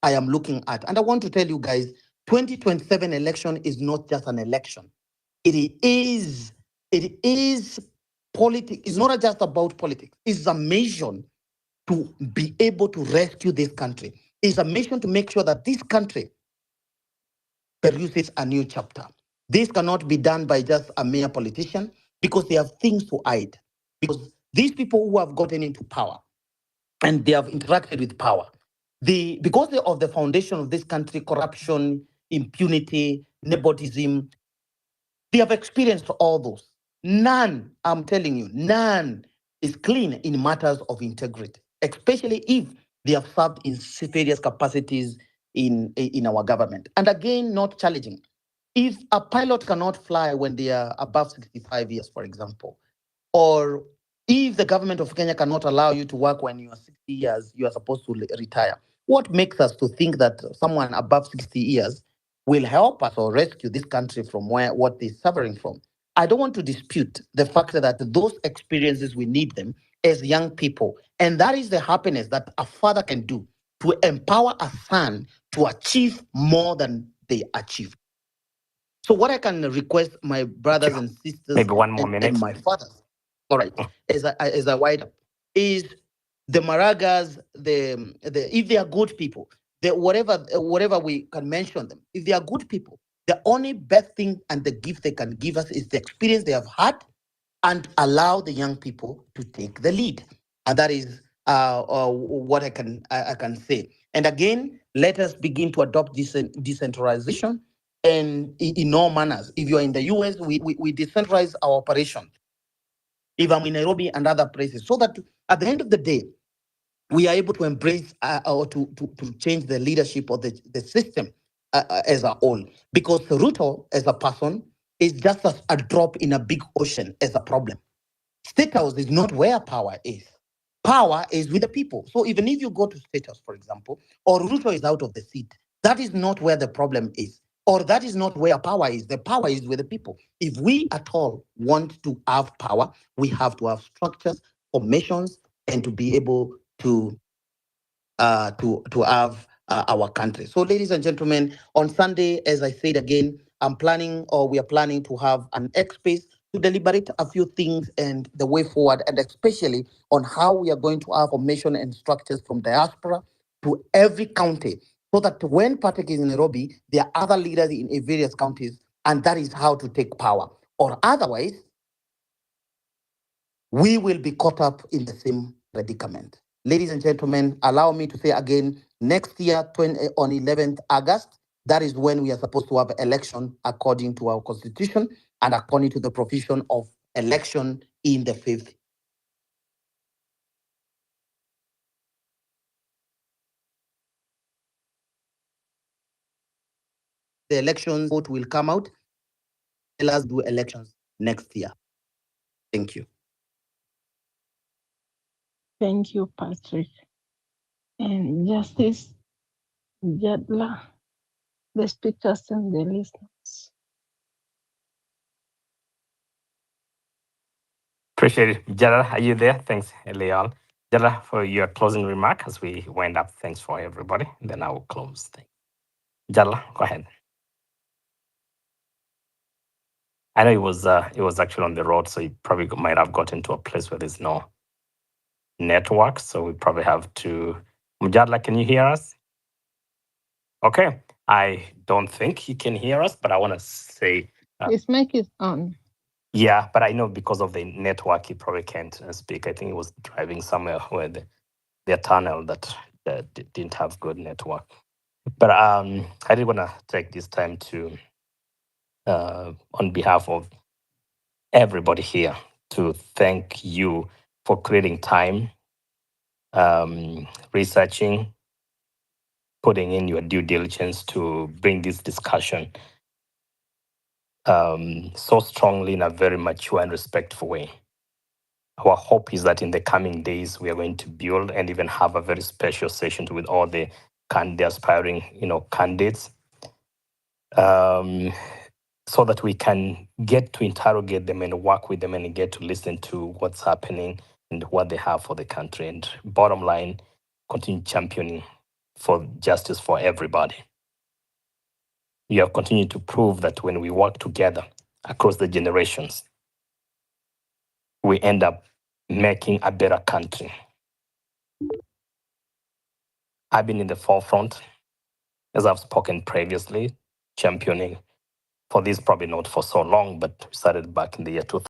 I am looking at. And I want to tell you guys, 2027 election is not just an election. It is politics. It's not just about politics. It's a mission to be able to rescue this country. It's a mission to make sure that this country produces a new chapter. This cannot be done by just a mere politician because they have things to hide. Because these people who have gotten into power and they have interacted with power, because of the foundation of this country, corruption, impunity, nepotism, they have experienced all those. None, I'm telling you, none is clean in matters of integrity, especially if they have served in various capacities in our government. And again, not challenging. If a pilot cannot fly when they are above 65 years, for example, or if the government of Kenya cannot allow you to work when you are 60 years, you are supposed to retire. What makes us to think that someone above 60 years will help us or rescue this country from what they're suffering from? I don't want to dispute the fact that those experiences, we need them as young people. And that is the happiness that a father can do to empower a son to achieve more than they achieve. So what I can request my brothers and sisters Maybe one more and minute. my fathers, all right, as I wind up, is the Maragas, if they are good people, whatever we can mention them, if they are good people, the only best thing and the gift they can give us is the experience they have had and allow the young people to take the lead. And that is what I can say. And again, let us begin to adopt this decentralization and in all manners. If you're in the US, we decentralize our operation. If I'm in Nairobi and other places, so that at the end of the day, we are able to embrace or to change the leadership of the system as a whole. Because Ruto as a person is just a drop in a big ocean as a problem. State House is not where power is. Power is with the people. So even if you go to State House, for example, or Ruto is out of the seat, that is not where the problem is. Or that is not where power is. The power is with the people. If we at all want to have power, we have to have structures, formations, and to be able to have our country. So, ladies and gentlemen, on Sunday, as I said again, we are planning to have an X space to deliberate a few things and the way forward, and especially on how we are going to have formation and structures from diaspora to every county, so that when Patrick is in Nairobi, there are other leaders in various counties, and that is how to take power. Or otherwise, we will be caught up in the same predicament. Ladies and gentlemen, allow me to say again, next year, on 11th August, that is when we are supposed to have election according to our constitution and according to the provision of election in the fifth. The elections vote will come out. Let us do elections next year. Thank you. Thank you, Patrick. And Justice Jadla, the speakers and the listeners. Appreciate it. Jara, are you there? Thanks, Leon. Jara, for your closing remark as we wind up. Thanks for everybody. And then I will close. Jara, go ahead. I know it was actually on the road, so you probably might have gotten to a place where there's no network. So we probably have to. Mjadla, can you hear us? Okay. I don't think he can hear us, but I want to say His mic is on. Yeah, but I know because of the network, he probably can't speak. I think he was driving somewhere where the tunnel that didn't have good network. But I did want to take this time to, on behalf of everybody here, to thank you for creating time, researching, putting in your due diligence to bring this discussion so strongly in a very mature and respectful way. Our hope is that in the coming days, we are going to build and even have a very special session with all the aspiring, candidates, so that we can get to interrogate them and work with them and get to listen to what's happening and what they have for the country. And bottom line, continue championing for justice for everybody. You have continued to prove that when we work together across the generations, we end up making a better country. I've been in the forefront, as I've spoken previously, championing for this, probably not for so long, but we started back in the year 2000.